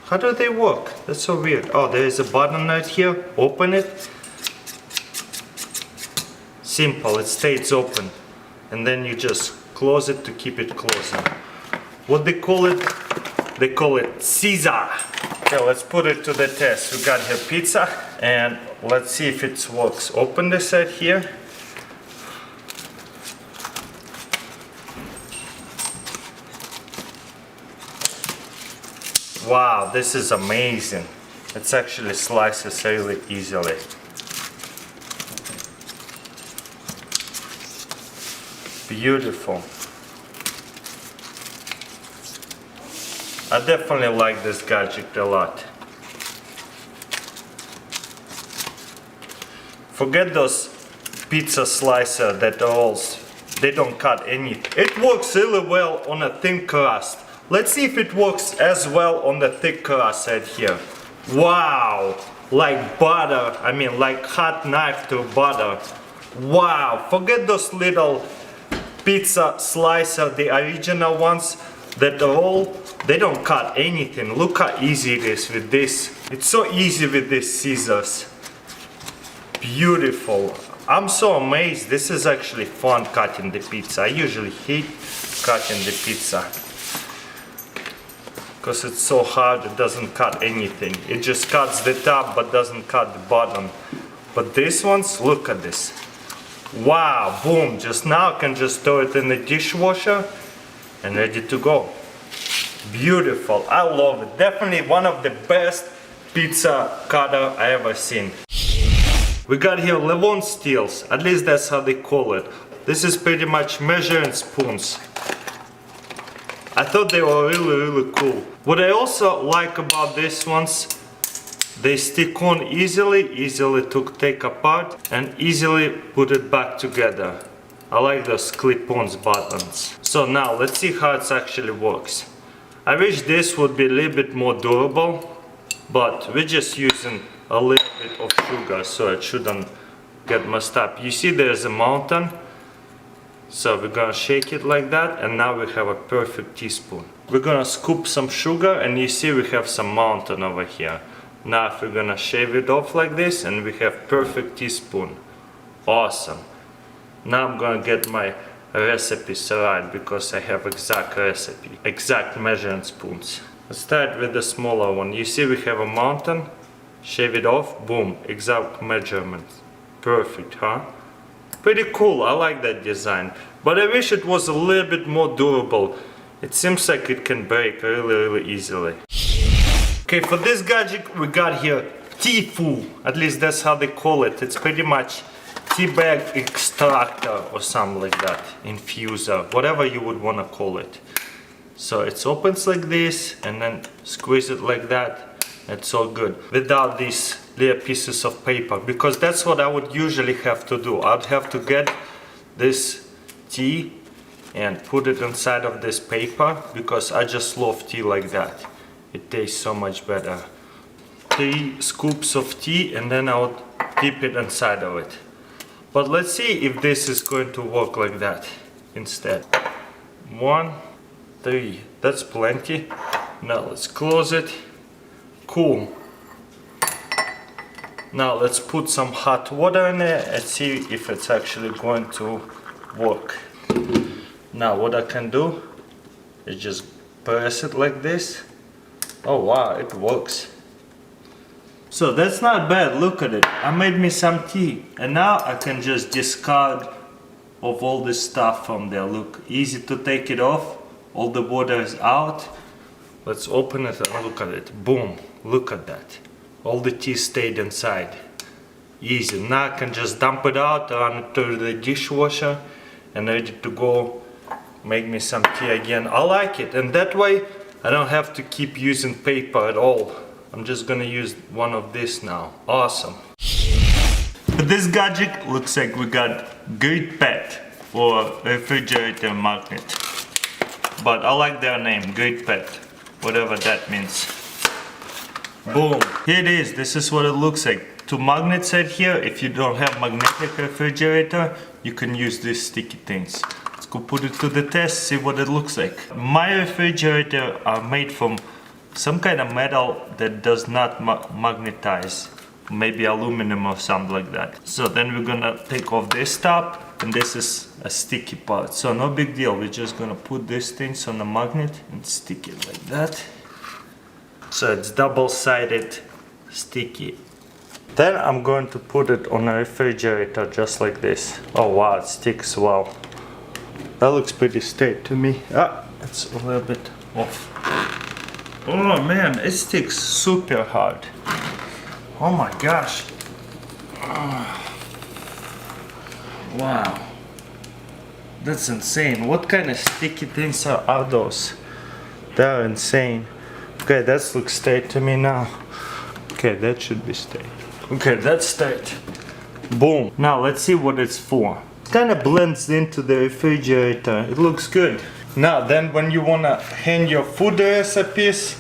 How do they work? That's so weird. Oh, there is a button right here. Open it. Simple, it stays open. And then you just close it to keep it closing. What they call it? They call it scissor. Okay, let's put it to the test. We got here pizza, and let's see if it works. Open this side here. Wow, this is amazing. It actually slices really easily. Beautiful. I definitely like this gadget a lot. Forget those pizza slicer that they don't cut any. It works really well on a thin crust. Let's see if it works as well on the thick crust right here. Wow, like butter, I mean like hot knife to butter. Wow, forget those little pizza slicer, the original ones that roll. They don't cut anything. Look how easy it is with this. It's so easy with these scissors. Beautiful. I'm so amazed. This is actually fun cutting the pizza. I usually hate cutting the pizza because it's so hard. It doesn't cut anything. It just cuts the top but doesn't cut the bottom. But these ones, look at this. Wow, boom. Just now I can just throw it in the dishwasher and ready to go. Beautiful. I love it. Definitely one of the best pizza cutter I ever seen. We got here Levon steels, at least that's how they call it. This is pretty much measuring spoons. I thought they were really cool. What I also like about these ones, they stick on easily to take apart and easily put it back together. I like those clip-ons buttons. So now let's see how it actually works. I wish this would be a little bit more durable, but we're just using a little bit of sugar so it shouldn't get messed up. You see there's a mountain, so we're gonna shake it like that, and now we have a perfect teaspoon. We're gonna scoop some sugar, and you see we have some mountain over here. Now if we're gonna shave it off like this, and we have perfect teaspoon. Awesome. Now I'm gonna get my recipes right because I have exact recipe, exact measuring spoons. Let's start with the smaller one. You see we have a mountain. Shave it off, boom, exact measurement. Perfect, huh? Pretty cool, I like that design. But I wish it was a little bit more durable. It seems like it can break really easily. Okay, for this gadget we got here Tea-Fu. At least that's how they call it. It's pretty much tea bag extractor or something like that. Infuser, whatever you would want to call it. So it opens like this and then squeeze it like that. It's all good without these little pieces of paper, because that's what I would usually have to do. I'd have to get this tea and put it inside of this paper because I just love tea like that. It tastes so much better. 3 scoops of tea and then I would dip it inside of it. But let's see if this is going to work like that instead. 1, 3, that's plenty. Now let's close it. Cool. Now let's put some hot water in there and see if it's actually going to work. Now what I can do is just press it like this. Oh wow, it works. So that's not bad, look at it. I made me some tea and now I can just discard of all this stuff from there. Look, easy to take it off. All the water is out. Let's open it and look at it. Boom, look at that. All the tea stayed inside. Easy. Now I can just dump it out, run it through the dishwasher and ready to go make me some tea again. I like it, and that way I don't have to keep using paper at all. I'm just gonna use one of this now. Awesome. But this gadget looks like we got Great Pet for refrigerator magnet. But I like their name, Great Pet, whatever that means. Boom, here it is. This is what it looks like. 2 magnets right here. If you don't have magnetic refrigerator, you can use these sticky things. Let's go put it to the test, see what it looks like. My refrigerator are made from some kind of metal that does not magnetize. Maybe aluminum or something like that. So then we're gonna take off this top, and this is a sticky part. So no big deal. We're just gonna put these things on the magnet and stick it like that. So it's double-sided sticky. Then I'm going to put it on a refrigerator just like this. Oh wow, it sticks well. That looks pretty straight to me. Ah, it's a little bit off. Oh man, it sticks super hard. Oh my gosh. Wow. That's insane. What kind of sticky things are those? They're insane. Okay, that looks straight to me now. Okay, that should be straight. Okay, that's straight. Boom. Now let's see what it's for. It kind of blends into the refrigerator. It looks good. Now then when you want to hang your food recipes,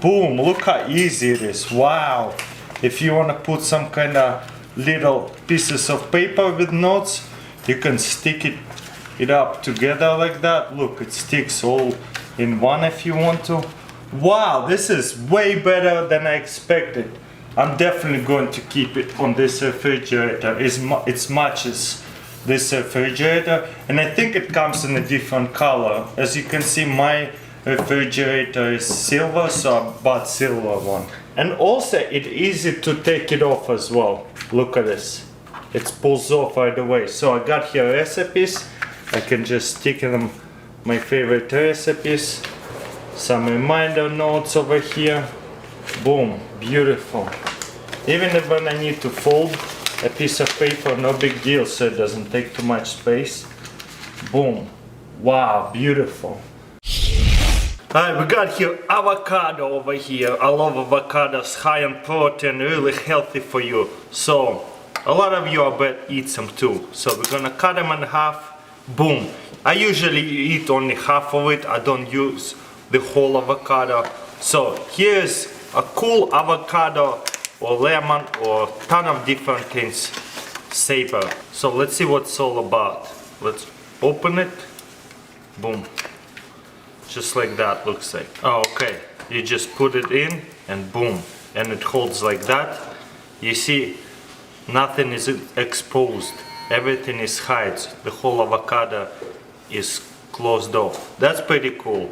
boom, look how easy it is. Wow. If you want to put some kind of little pieces of paper with notes. You can stick it up together like that. Look, it sticks all in one if you want to. Wow, this is way better than I expected. I'm definitely going to keep it on this refrigerator. It's matches this refrigerator, and I think it comes in a different color. As you can see, my refrigerator is silver, so I bought silver one. And also it's easy to take it off as well. Look at this. It pulls off right away. So I got here recipes. I can just stick in them my favorite recipes. Some reminder notes over here. Boom, beautiful. Even if when I need to fold a piece of paper, no big deal, so it doesn't take too much space. Boom. Wow, beautiful. Alright, we got here avocado over here. I love avocados, high in protein, really healthy for you. So, a lot of you I bet eat some too. So we're gonna cut them in half. Boom. I usually eat only half of it. I don't use the whole avocado. So here's a cool avocado or lemon or a ton of different things savor. So let's see what it's all about. Let's open it. Boom. Just like that looks like. Oh, okay. You just put it in and boom. And it holds like that. You see, nothing is exposed. Everything is hidden. The whole avocado is closed off. That's pretty cool.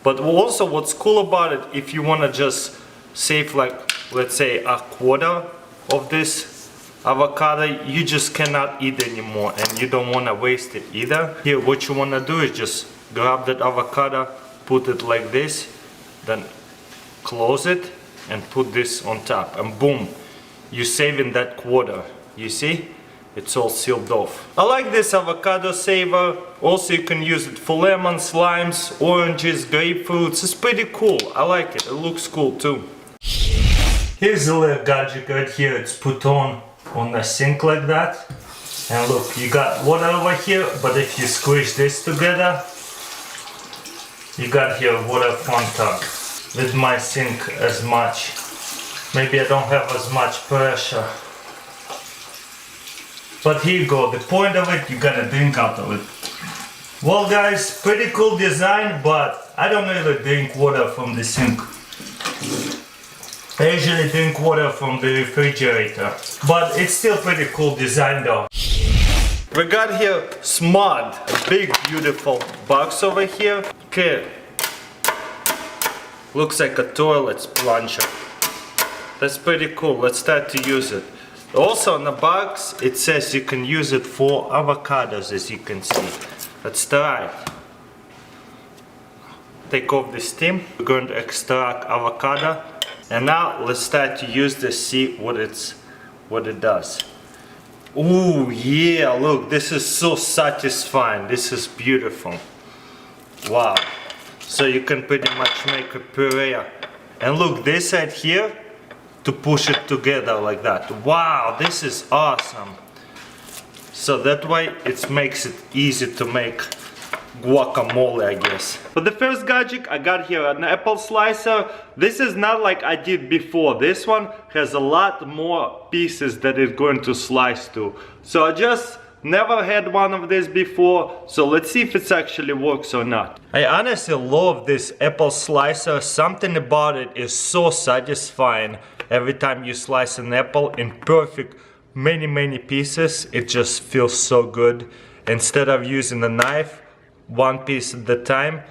But also what's cool about it, if you want to just save like, let's say a quarter of this avocado, you just cannot eat anymore and you don't want to waste it either. Here what you want to do is just grab that avocado, put it like this, then close it and put this on top, and boom, you're saving that quarter. You see? It's all sealed off. I like this avocado saver. Also you can use it for lemons, limes, oranges, grapefruits. It's pretty cool. I like it. It looks cool too. Here's a little gadget right here. It's put on the sink like that. And look, you got water over here, but if you squish this together, you got here water fountain. With my sink as much. Maybe I don't have as much pressure. But here you go, the point of it, you gotta drink out of it. Well guys, pretty cool design, but I don't really drink water from the sink. I usually drink water from the refrigerator. But it's still pretty cool design though. We got here Smart, a big beautiful box over here. Okay. Looks like a toilet plunger. That's pretty cool. Let's start to use it. Also on the box it says you can use it for avocados, as you can see. Let's try it. Take off the steam. We're going to extract avocado. And now let's start to use this, see what it does. Ooh yeah, look, this is so satisfying. This is beautiful. Wow. So you can pretty much make a puree. And look, this side here, to push it together like that. Wow, this is awesome. So that way it makes it easy to make guacamole, I guess. For the first gadget, I got here an apple slicer. This is not like I did before. This one has a lot more pieces that it's going to slice to. So I just never had one of these before, so let's see if it actually works or not. I honestly love this apple slicer. Something about it is so satisfying. Every time you slice an apple in perfect many pieces, it just feels so good. Instead of using a knife, one piece at a time,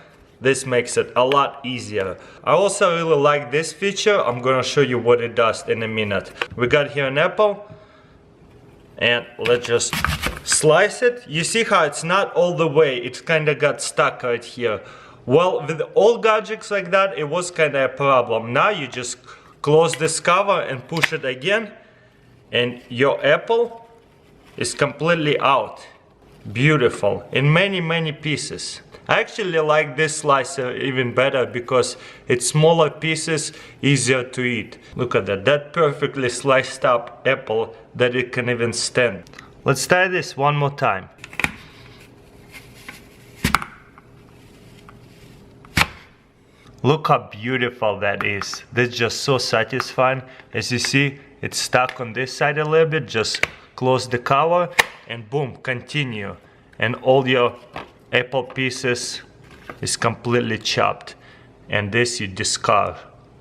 this makes it a lot easier. I also really like this feature. I'm gonna show you what it does in a minute. We got here an apple, and let's just slice it. You see how it's not all the way, it kinda got stuck right here. Well, with all gadgets like that, it was kinda a problem. Now you just close this cover and push it again, and your apple is completely out. Beautiful, in many pieces. I actually like this slicer even better because it's smaller pieces, easier to eat. Look at that, that perfectly sliced up apple that it can even stand. Let's try this one more time. Look how beautiful that is. That's just so satisfying. As you see, it's stuck on this side a little bit, just close the cover and boom, continue. And all your apple pieces is completely chopped. And this you discard.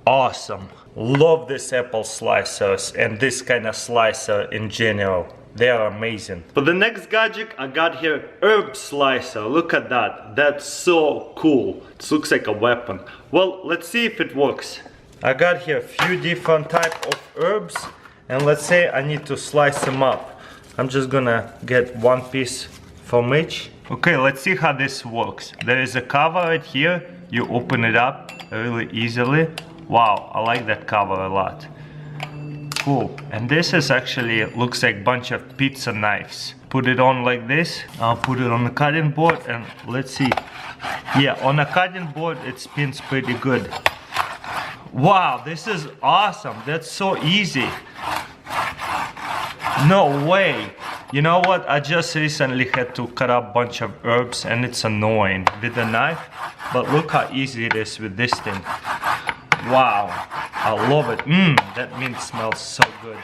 Awesome. Love this apple slicers and this kind of slicer in general. They are amazing. For the next gadget, I got here herb slicer. Look at that. That's so cool. It looks like a weapon. Well, let's see if it works. I got here a few different type of herbs, and let's say I need to slice them up. I'm just gonna get one piece from each. Okay, let's see how this works. There is a cover right here. You open it up really easily. Wow, I like that cover a lot. Cool. And this is actually looks like a bunch of pizza knives. Put it on like this. I'll put it on the cutting board and let's see. Yeah, on a cutting board it spins pretty good. Wow, this is awesome. That's so easy. No way. You know what? I just recently had to cut up a bunch of herbs and it's annoying with a knife. But look how easy it is with this thing. Wow, I love it. That meat smells so good.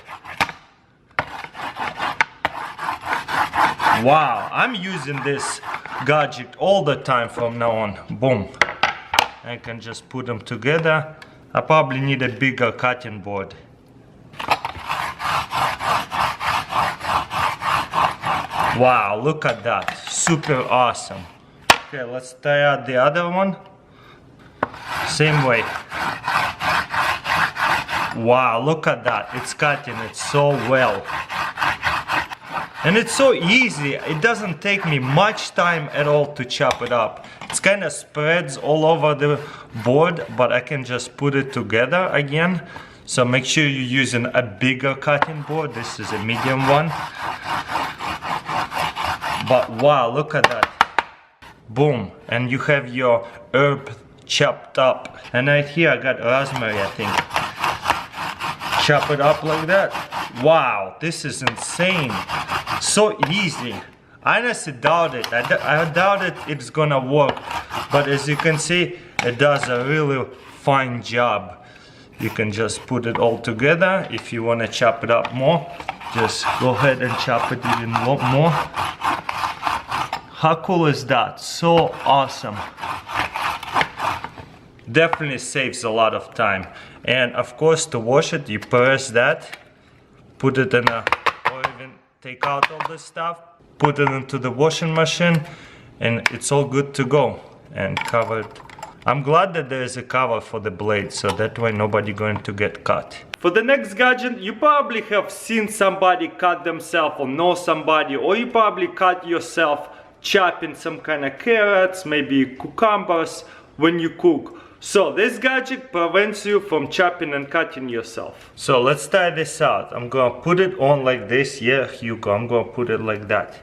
Wow, I'm using this gadget all the time from now on. Boom. I can just put them together. I probably need a bigger cutting board. Wow, look at that. Super awesome. Okay, let's try out the other one. Same way. Wow, look at that. It's cutting it so well. And it's so easy. It doesn't take me much time at all to chop it up. It's kind of spreads all over the board, but I can just put it together again. So make sure you're using a bigger cutting board. This is a medium one. But wow, look at that. Boom. And you have your herb chopped up. And right here I got rosemary, I think. Chop it up like that. Wow, this is insane. So easy. I honestly doubt it. I doubt it's gonna work. But as you can see, it does a really fine job. You can just put it all together. If you wanna chop it up more, just go ahead and chop it even more. How cool is that? So awesome. Definitely saves a lot of time. And of course, to wash it, you press that, put it in a, or even take out all this stuff, put it into the washing machine, and it's all good to go and covered. I'm glad that there is a cover for the blade, so that way nobody going to get cut. For the next gadget, you probably have seen somebody cut themselves or know somebody, or you probably cut yourself chopping some kind of carrots, maybe cucumbers when you cook. So this gadget prevents you from chopping and cutting yourself. So let's try this out. I'm gonna put it on like this. Yeah, Hugo, I'm gonna put it like that.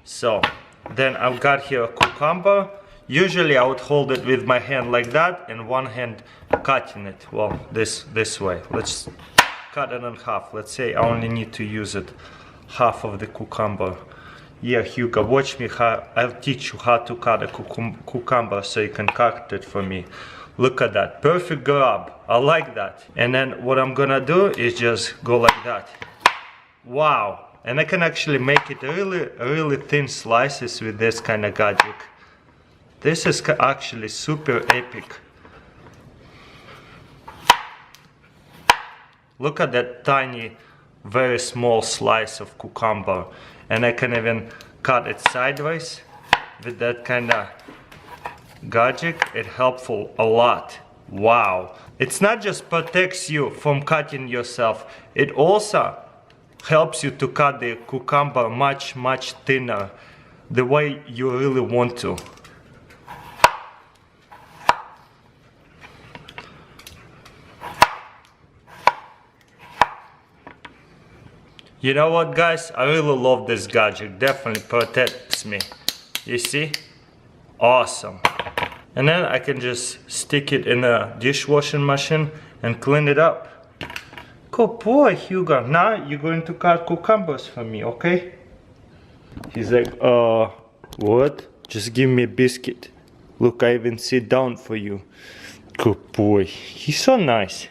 So then I've got here a cucumber. Usually I would hold it with my hand like that and one hand cutting it. Well, this way. Let's cut it in half. Let's say I only need to use it half of the cucumber. Yeah, Hugo, watch me how I'll teach you how to cut a cucumber so you can cut it for me. Look at that, perfect grab. I like that. And then what I'm gonna do is just go like that. Wow, and I can actually make it really thin slices with this kind of gadget. This is actually super epic. Look at that tiny, very small slice of cucumber. And I can even cut it sideways with that kind of gadget. It's helpful a lot. Wow. It's not just protects you from cutting yourself, it also helps you to cut the cucumber much thinner, the way you really want to. You know what, guys? I really love this gadget. Definitely protects me. You see? Awesome. And then I can just stick it in a dishwashing machine and clean it up. Good boy, Hugo. Now you're going to cut cucumbers for me, okay? He's like, what? Just give me a biscuit. Look, I even sit down for you. Good boy. He's so nice.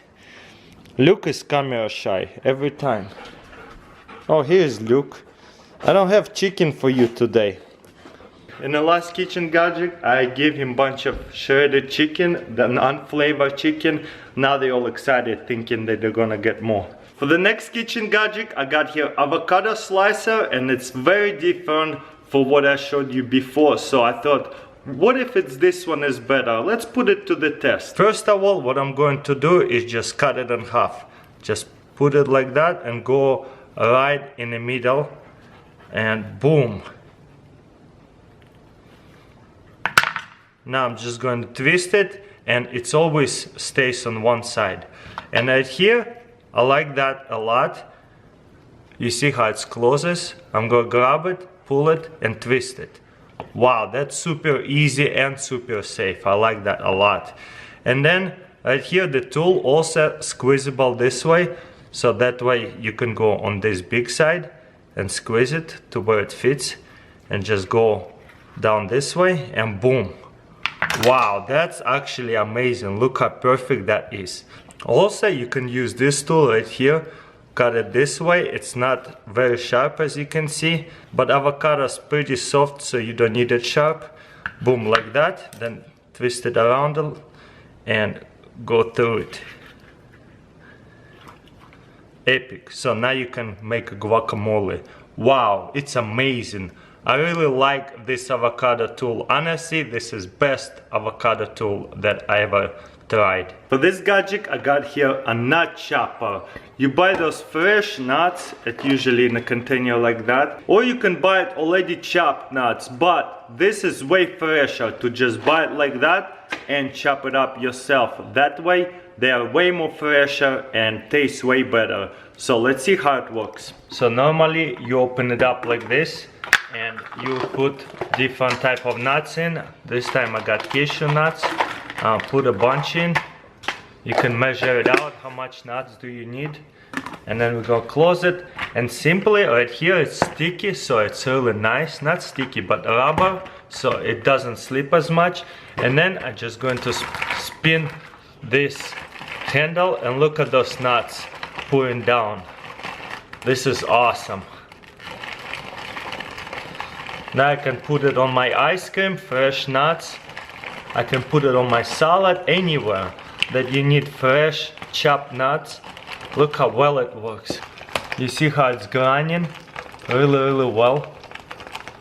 Luke is camera shy every time. Oh, here's Luke. I don't have chicken for you today. In the last kitchen gadget, I gave him a bunch of shredded chicken, the unflavored chicken. Now they're all excited thinking that they're gonna get more. For the next kitchen gadget, I got here avocado slicer, and it's very different for what I showed you before. So I thought, what if it's this one is better? Let's put it to the test. First of all, what I'm going to do is just cut it in half. Just put it like that and go right in the middle, and boom. Now I'm just going to twist it, and it always stays on one side. And right here, I like that a lot. You see how it closes? I'm going to grab it, pull it, and twist it. Wow, that's super easy and super safe. I like that a lot. And then right here, the tool also squeezable this way, so that way you can go on this big side and squeeze it to where it fits, and just go down this way, and boom. Wow, that's actually amazing. Look how perfect that is. Also, you can use this tool right here, cut it this way. It's not very sharp, as you can see, but avocado is pretty soft, so you don't need it sharp. Boom, like that. Then twist it around and go through it. Epic. So now you can make a guacamole. Wow, it's amazing. I really like this avocado tool. Honestly, this is best avocado tool that I ever tried. For this gadget, I got here a nut chopper. You buy those fresh nuts, it's usually in a container like that, or you can buy it already chopped nuts, but this is way fresher to just buy it like that and chop it up yourself. That way, they are way more fresher and taste way better. So let's see how it works. So normally you open it up like this, and you put different type of nuts in. This time I got cashew nuts. Put a bunch in. You can measure it out, how much nuts do you need, and then we go close it. And simply right here it's sticky, so it's really nice. Not sticky, but rubber, so it doesn't slip as much. And then I'm just going to spin this handle, and look at those nuts pouring down. This is awesome. Now I can put it on my ice cream, fresh nuts. I can put it on my salad, anywhere that you need fresh chopped nuts. Look how well it works. You see how it's grinding really well,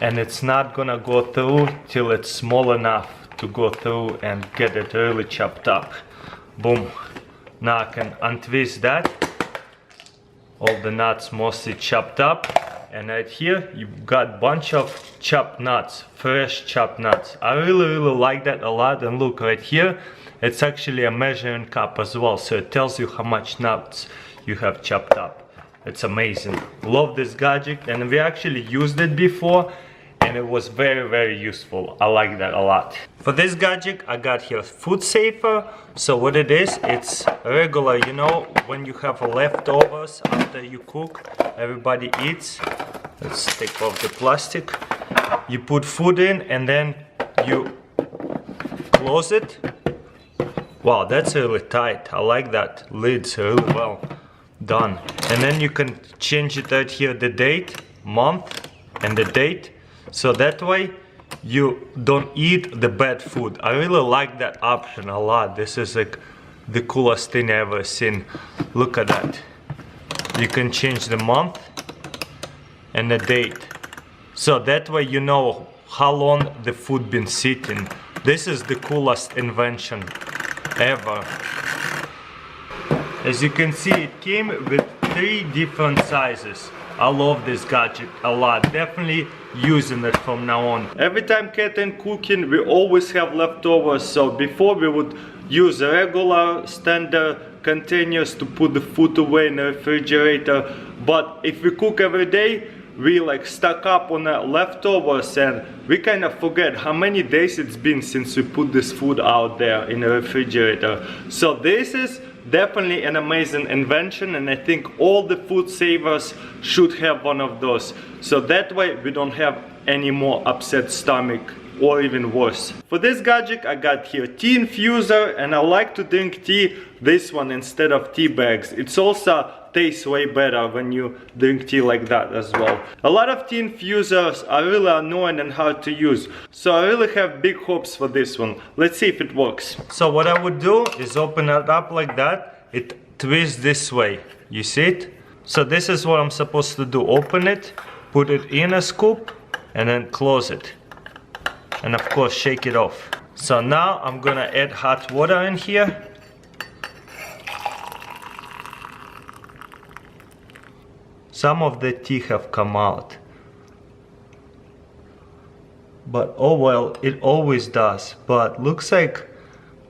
and it's not gonna go through till it's small enough to go through and get it really chopped up. Boom. Now I can untwist that. All the nuts mostly chopped up. And right here you've got bunch of chopped nuts, fresh chopped nuts. I really like that a lot. And look right here, it's actually a measuring cup as well, so it tells you how much nuts you have chopped up. It's amazing. Love this gadget, and we actually used it before, and it was very useful. I like that a lot. For this gadget I got here food saver. So what it is, it's regular, you know, when you have leftovers after you cook, everybody eats. Let's take off the plastic. You put food in, and then you close it. Wow, that's really tight. I like that. Lid's really well done. And then you can change it right here, the date, month, and the date. So that way you don't eat the bad food. I really like that option a lot. This is like the coolest thing I've ever seen. Look at that. You can change the month and the date. So that way you know how long the food been sitting. This is the coolest invention ever. As you can see, it came with 3 different sizes. I love this gadget a lot. Definitely using it from now on. Every time Caitlin cooking, we always have leftovers. So before we would use regular standard containers to put the food away in the refrigerator. But if we cook every day, we like stock up on the leftovers, and we kind of forget how many days it's been since we put this food out there in the refrigerator. So this is definitely an amazing invention, and I think all the food savers should have one of those. So that way we don't have any more upset stomach or even worse. For this gadget I got here tea infuser, and I like to drink tea this one instead of tea bags. It's also tastes way better when you drink tea like that as well. A lot of tea infusers are really annoying and hard to use, so I really have big hopes for this one. Let's see if it works. So what I would do is open it up like that. It twists this way, you see it? So this is what I'm supposed to do. Open it, put it in a scoop, and then close it, and of course shake it off. So now I'm gonna add hot water in here. Some of the tea have come out, but oh well, it always does. But looks like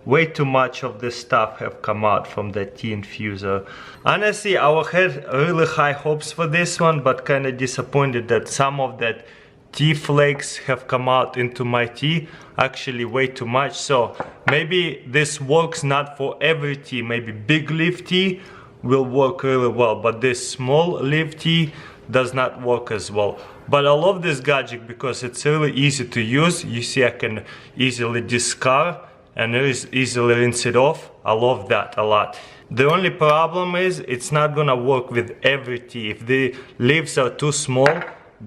way too much of this stuff have come out from the tea infuser. Honestly, I had really high hopes for this one, but kind of disappointed that some of that tea flakes have come out into my tea, actually way too much. So maybe this works not for every tea. Maybe big leaf tea will work really well, but this small leaf tea does not work as well. But I love this gadget because it's really easy to use. You see, I can easily discard and easily rinse it off. I love that a lot. The only problem is it's not gonna work with every tea. If the leaves are too small,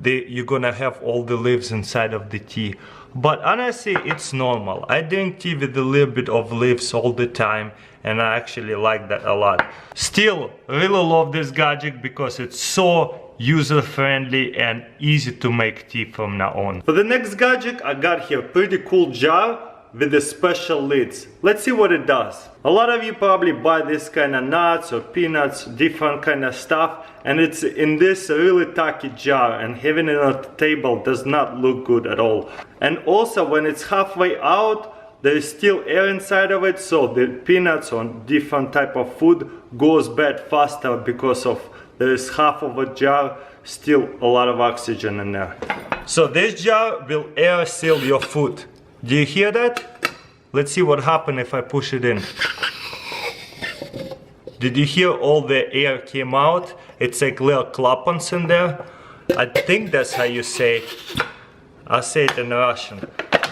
you're gonna have all the leaves inside of the tea. But honestly, it's normal. I drink tea with a little bit of leaves all the time, and I actually like that a lot. Still, really love this gadget because it's so user-friendly and easy to make tea from now on. For the next gadget, I got here a pretty cool jar with the special lids. Let's see what it does. A lot of you probably buy this kind of nuts or peanuts, different kind of stuff, and it's in this really tacky jar, and having it on the table does not look good at all. And also when it's halfway out, there is still air inside of it, so the peanuts or different type of food goes bad faster because of there is half of a jar, still a lot of oxygen in there. So this jar will air seal your food. Do you hear that? Let's see what happens if I push it in. Did you hear all the air came out? It's like little clappons in there. I think that's how you say it. I'll say it in Russian.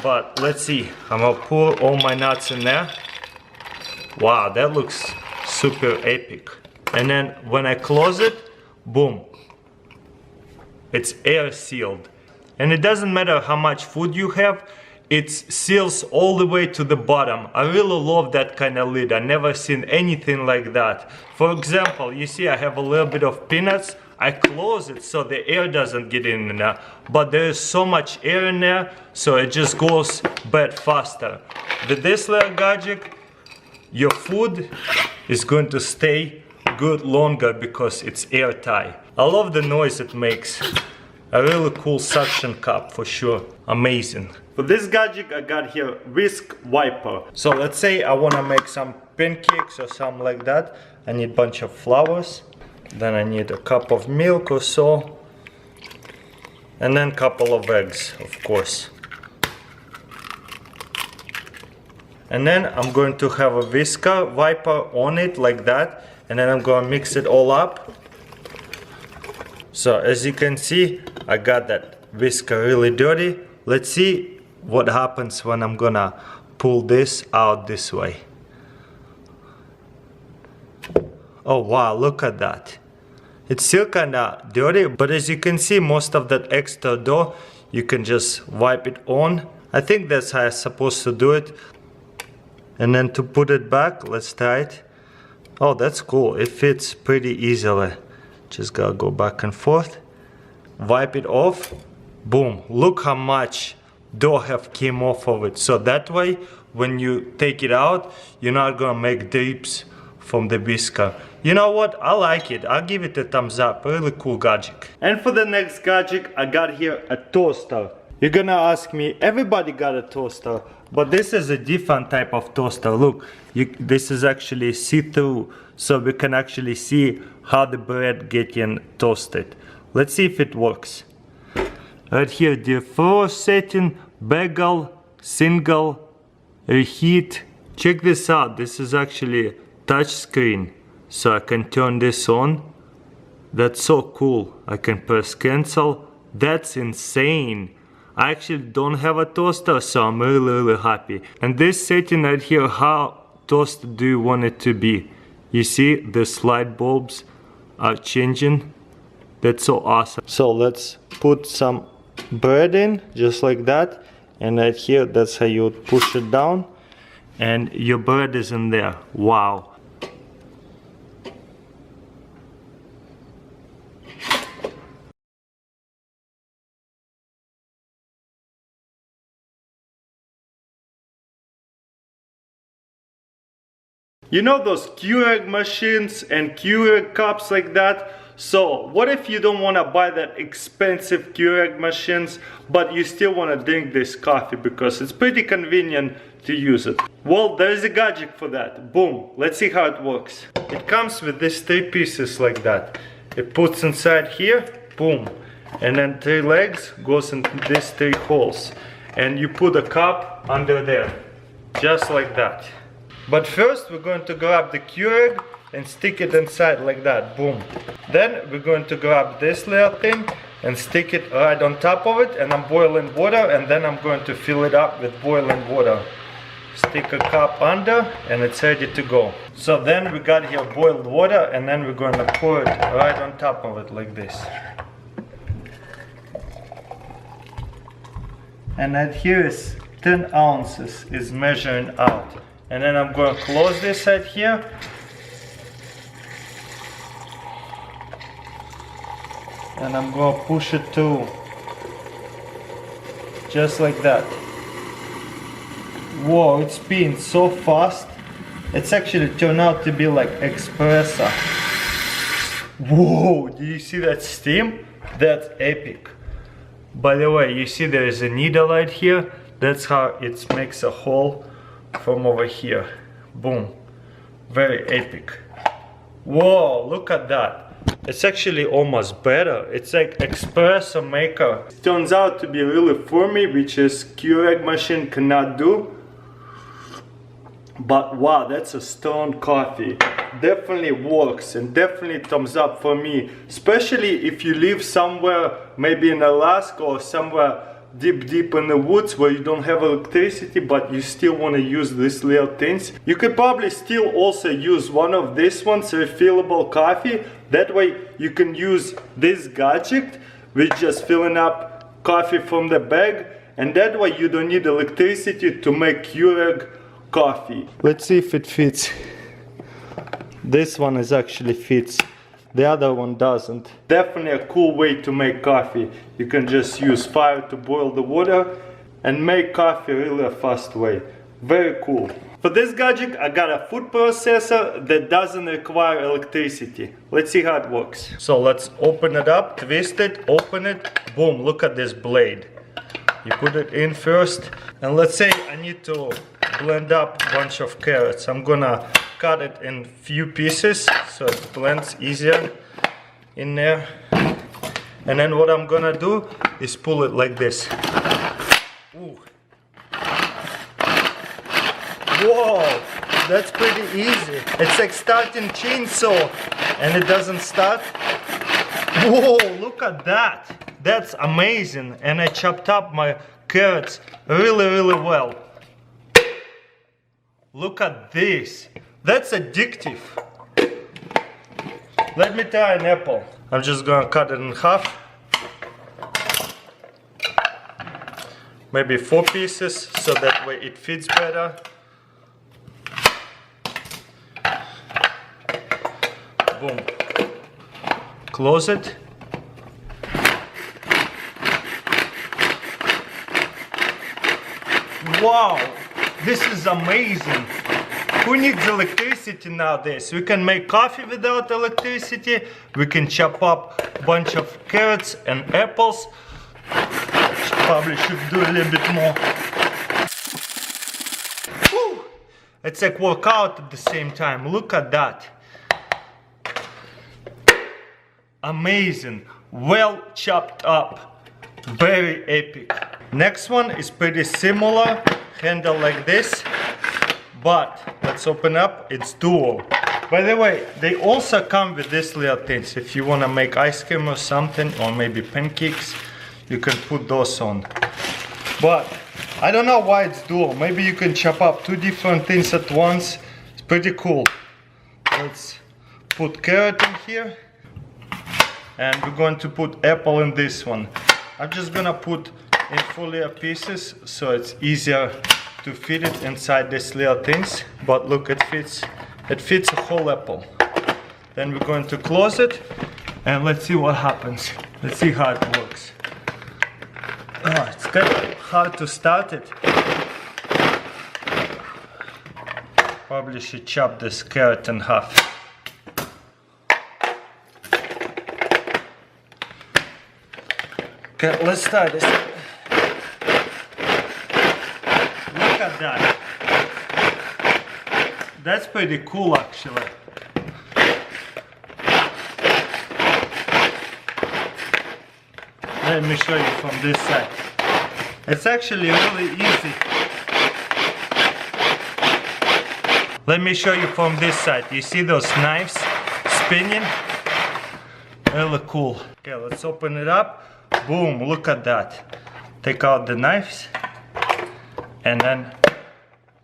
But let's see. I'm gonna pour all my nuts in there. Wow, that looks super epic. And then when I close it, boom. It's air sealed. And it doesn't matter how much food you have, it seals all the way to the bottom. I really love that kind of lid. I never seen anything like that. For example, you see I have a little bit of peanuts. I close it so the air doesn't get in there. But there is so much air in there, so it just goes bad faster. With this little gadget, your food is going to stay good longer because it's airtight. I love the noise it makes. A really cool suction cup for sure. Amazing. For this gadget I got here whisk wiper. So let's say I want to make some pancakes or something like that. I need a bunch of flours. Then I need a cup of milk or so. And then a couple of eggs, of course. And then I'm going to have a whisker wiper on it like that. And then I'm going to mix it all up. So as you can see, I got that whisker really dirty. Let's see what happens when I'm gonna pull this out this way. Oh wow, look at that. It's still kinda dirty, but as you can see, most of that extra dough, you can just wipe it on. I think that's how I'm supposed to do it. And then to put it back, let's try it. Oh, that's cool. It fits pretty easily. Just gotta go back and forth. Wipe it off. Boom. Look how much dough have came off of it. So that way, when you take it out, you're not gonna make drips from the whisker. You know what? I like it. I'll give it a thumbs up. Really cool gadget. And for the next gadget, I got here a toaster. You're gonna ask me, everybody got a toaster, but this is a different type of toaster. Look, this is actually see-through, so we can actually see how the bread getting toasted. Let's see if it works. Right here, default setting, bagel, single, reheat. Check this out. This is actually touch screen, so I can turn this on. That's so cool. I can press cancel. That's insane. I actually don't have a toaster, so I'm really happy. And this setting right here, how toasted do you want it to be? You see the light bulbs are changing. That's so awesome. So let's put some bread in, just like that. And right here, that's how you would push it down. And your bread is in there. Wow. You know those Keurig machines and Keurig cups like that? So what if you don't want to buy that expensive Keurig machines, but you still want to drink this coffee because it's pretty convenient to use it? Well, there is a gadget for that. Boom. Let's see how it works. It comes with these 3 pieces like that. It puts inside here, boom. And then 3 legs goes into these 3 holes. And you put a cup under there, just like that. But first we're going to grab the Keurig and stick it inside like that, boom. Then we're going to grab this little thing and stick it right on top of it, and I'm boiling water, and then I'm going to fill it up with boiling water. Stick a cup under and it's ready to go. So then we got here boiled water, and then we're going to pour it right on top of it like this. And that here is 10 ounces is measuring out. And then I'm going to close this right here. And I'm going to push it through. Just like that. Whoa, it's spinning so fast. It's actually turned out to be like espresso. Whoa, do you see that steam? That's epic. By the way, you see there is a needle right here. That's how it makes a hole from over here. Boom. Very epic. Whoa, look at that. It's actually almost better. It's like espresso maker. It turns out to be really foamy, which is Keurig machine cannot do. But wow, that's a stone coffee. Definitely works, and definitely thumbs up for me. Especially if you live somewhere, maybe in Alaska or somewhere deep in the woods where you don't have electricity, but you still want to use these little things. You could probably still also use one of these ones, refillable coffee. That way you can use this gadget with just filling up coffee from the bag, and that way you don't need electricity to make Keurig coffee. Let's see if it fits. This one is actually fits. The other one doesn't. Definitely a cool way to make coffee. You can just use fire to boil the water and make coffee really a fast way. Very cool. For this gadget, I got a food processor that doesn't require electricity. Let's see how it works. So let's open it up, twist it, open it. Boom, look at this blade. You put it in first, and let's say I need to blend up a bunch of carrots. I'm gonna cut it in few pieces so it blends easier in there. And then what I'm gonna do is pull it like this. Ooh. Whoa, that's pretty easy. It's like starting chainsaw and it doesn't start. Whoa, look at that. That's amazing. And I chopped up my carrots really well. Look at this. That's addictive. Let me try an apple. I'm just gonna cut it in half. Maybe 4 pieces, so that way it fits better. Boom. Close it. Wow, this is amazing. Who needs electricity nowadays? We can make coffee without electricity. We can chop up a bunch of carrots and apples. Probably should do a little bit more. Whew. It's like workout at the same time. Look at that. Amazing. Well chopped up. Very epic. Next one is pretty similar. Handle like this. But let's open up, it's dual. By the way, they also come with these little things. If you want to make ice cream or something, or maybe pancakes, you can put those on. But I don't know why it's dual. Maybe you can chop up two different things at once. It's pretty cool. Let's put carrot in here. And we're going to put apple in this one. I'm just gonna put in full layer pieces so it's easier to fit it inside these little things. But look, it fits a whole apple. Then we're going to close it and let's see what happens. Let's see how it works. Oh, it's kind of hard to start it. Probably should chop this carrot in half. Okay, let's start this. Look at that. That's pretty cool actually. Let me show you from this side. It's actually really easy. Let me show you from this side. You see those knives spinning? Really cool. Okay, let's open it up. Boom, look at that. Take out the knives. And then,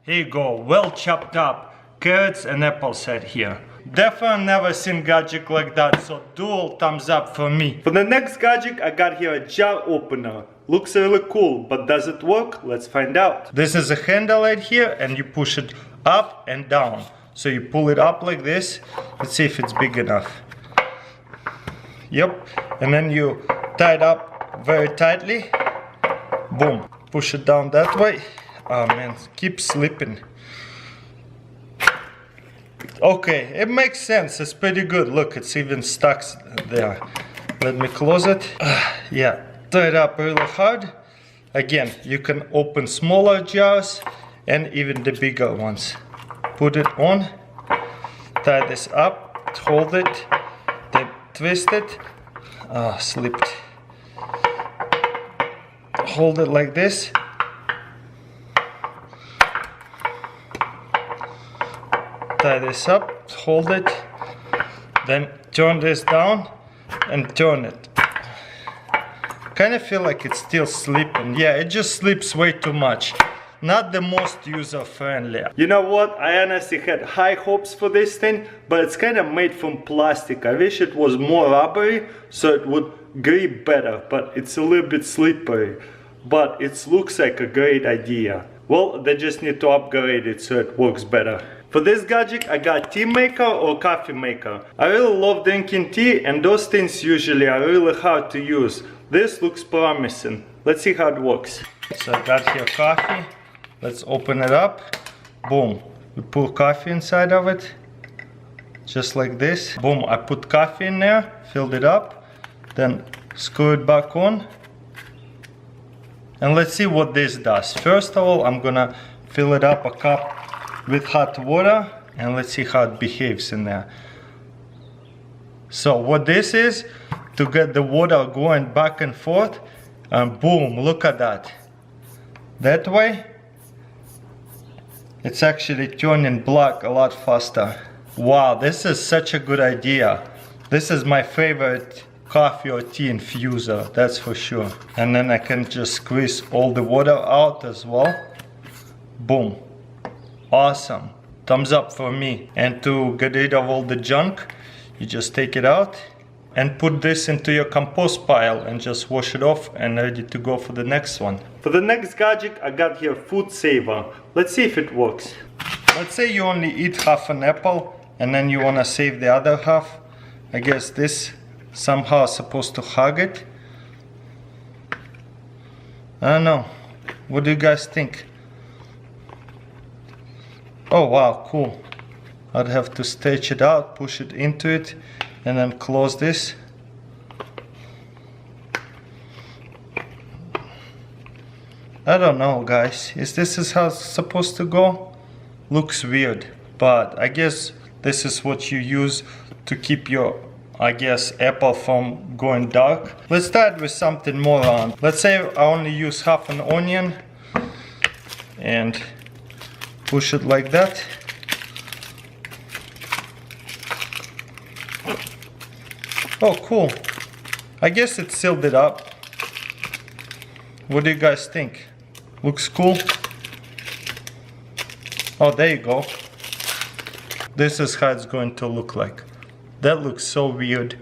here you go, well chopped up carrots and apples right here. Definitely never seen gadget like that, so dual thumbs up for me. For the next gadget, I got here a jar opener. Looks really cool, but does it work? Let's find out. This is a handle right here, and you push it up and down. So you pull it up like this. Let's see if it's big enough. Yep, and then you tie it up very tightly. Boom, push it down that way. Oh man, keep slipping. Okay, it makes sense, it's pretty good. Look, it's even stuck there. Let me close it. Yeah, tie it up really hard. Again, you can open smaller jars and even the bigger ones. Put it on, tie this up, hold it, then twist it. Ah, slipped. Hold it like this. Tie this up, hold it, then turn this down and turn it. Kind of feel like it's still slipping. Yeah, it just slips way too much. Not the most user-friendly. You know what? I honestly had high hopes for this thing, but it's kind of made from plastic. I wish it was more rubbery so it would grip better, but it's a little bit slippery. But it looks like a great idea. Well, they just need to upgrade it so it works better. For this gadget, I got tea maker or coffee maker. I really love drinking tea, and those things usually are really hard to use. This looks promising. Let's see how it works. So I got here coffee. Let's open it up. Boom. We pour coffee inside of it. Just like this. Boom. I put coffee in there, filled it up, then screw it back on. And let's see what this does. First of all, I'm gonna fill it up a cup with hot water, and let's see how it behaves in there. So what this is, to get the water going back and forth, and boom, look at that. That way, it's actually turning black a lot faster. Wow, this is such a good idea. This is my favorite coffee or tea infuser, that's for sure. And then I can just squeeze all the water out as well. Boom. Awesome. Thumbs up for me. And to get rid of all the junk, you just take it out and put this into your compost pile and just wash it off and ready to go for the next one. For the next gadget, I got here food saver. Let's see if it works. Let's say you only eat half an apple and then you want to save the other half. I guess this somehow is supposed to hug it. I don't know. What do you guys think? Oh wow, cool. I'd have to stretch it out, push it into it, and then close this. I don't know, guys. Is this how it's supposed to go? Looks weird, but I guess this is what you use to keep your, I guess, apple from going dark. Let's start with something more round. Let's say I only use half an onion and push it like that. Oh, cool. I guess it sealed it up. What do you guys think? Looks cool. Oh, there you go. This is how it's going to look like. That looks so weird,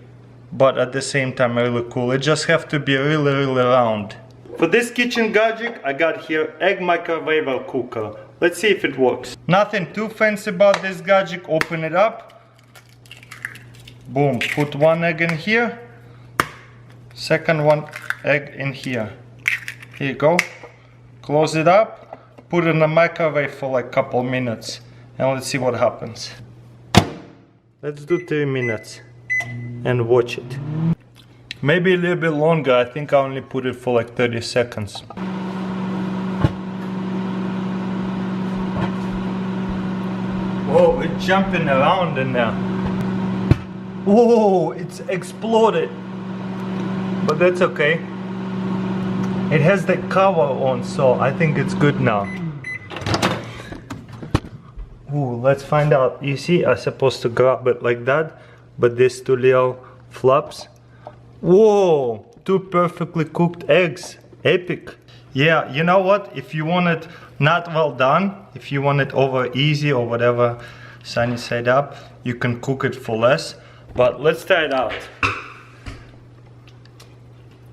but at the same time really cool. It just have to be really round. For this kitchen gadget, I got here egg microwave cooker. Let's see if it works. Nothing too fancy about this gadget. Open it up. Boom, put one egg in here. Second one egg in here. Here you go. Close it up. Put it in the microwave for like a couple minutes. And let's see what happens. Let's do 3 minutes and watch it. Maybe a little bit longer. I think I only put it for like 30 seconds. Whoa, it's jumping around in there. Whoa, it's exploded. But that's okay. It has the cover on, so I think it's good now. Ooh, let's find out. You see, I'm supposed to grab it like that, but these two little flaps. Whoa, 2 perfectly cooked eggs. Epic. Yeah, you know what? If you want it not well done, if you want it over easy or whatever, sunny side up, you can cook it for less. But let's try it out.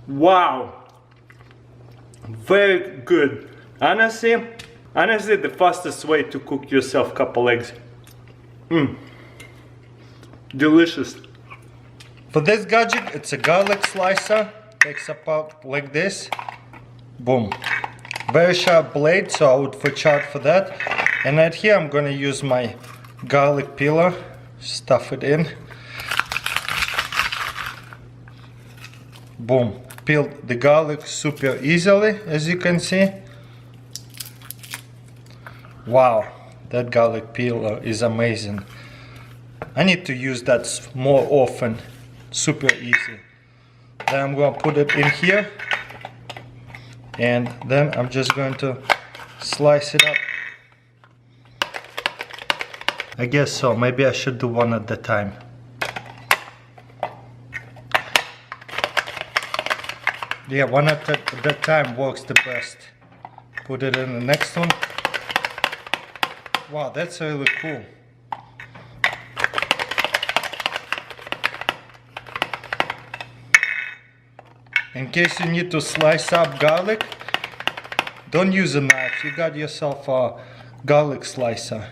Wow. Very good. Honestly, the fastest way to cook yourself couple eggs. Delicious. For this gadget, it's a garlic slicer. Takes about like this. Boom. Very sharp blade, so I would watch out for that. And right here, I'm gonna use my garlic peeler. Stuff it in. Boom. Peeled the garlic super easily, as you can see. Wow, that garlic peeler is amazing. I need to use that more often. Super easy. Then I'm going to put it in here. And then I'm just going to slice it up. I guess so. Maybe I should do one at a time. Yeah, one at a time works the best. Put it in the next one. Wow, that's really cool. In case you need to slice up garlic, don't use a knife. You got yourself a garlic slicer.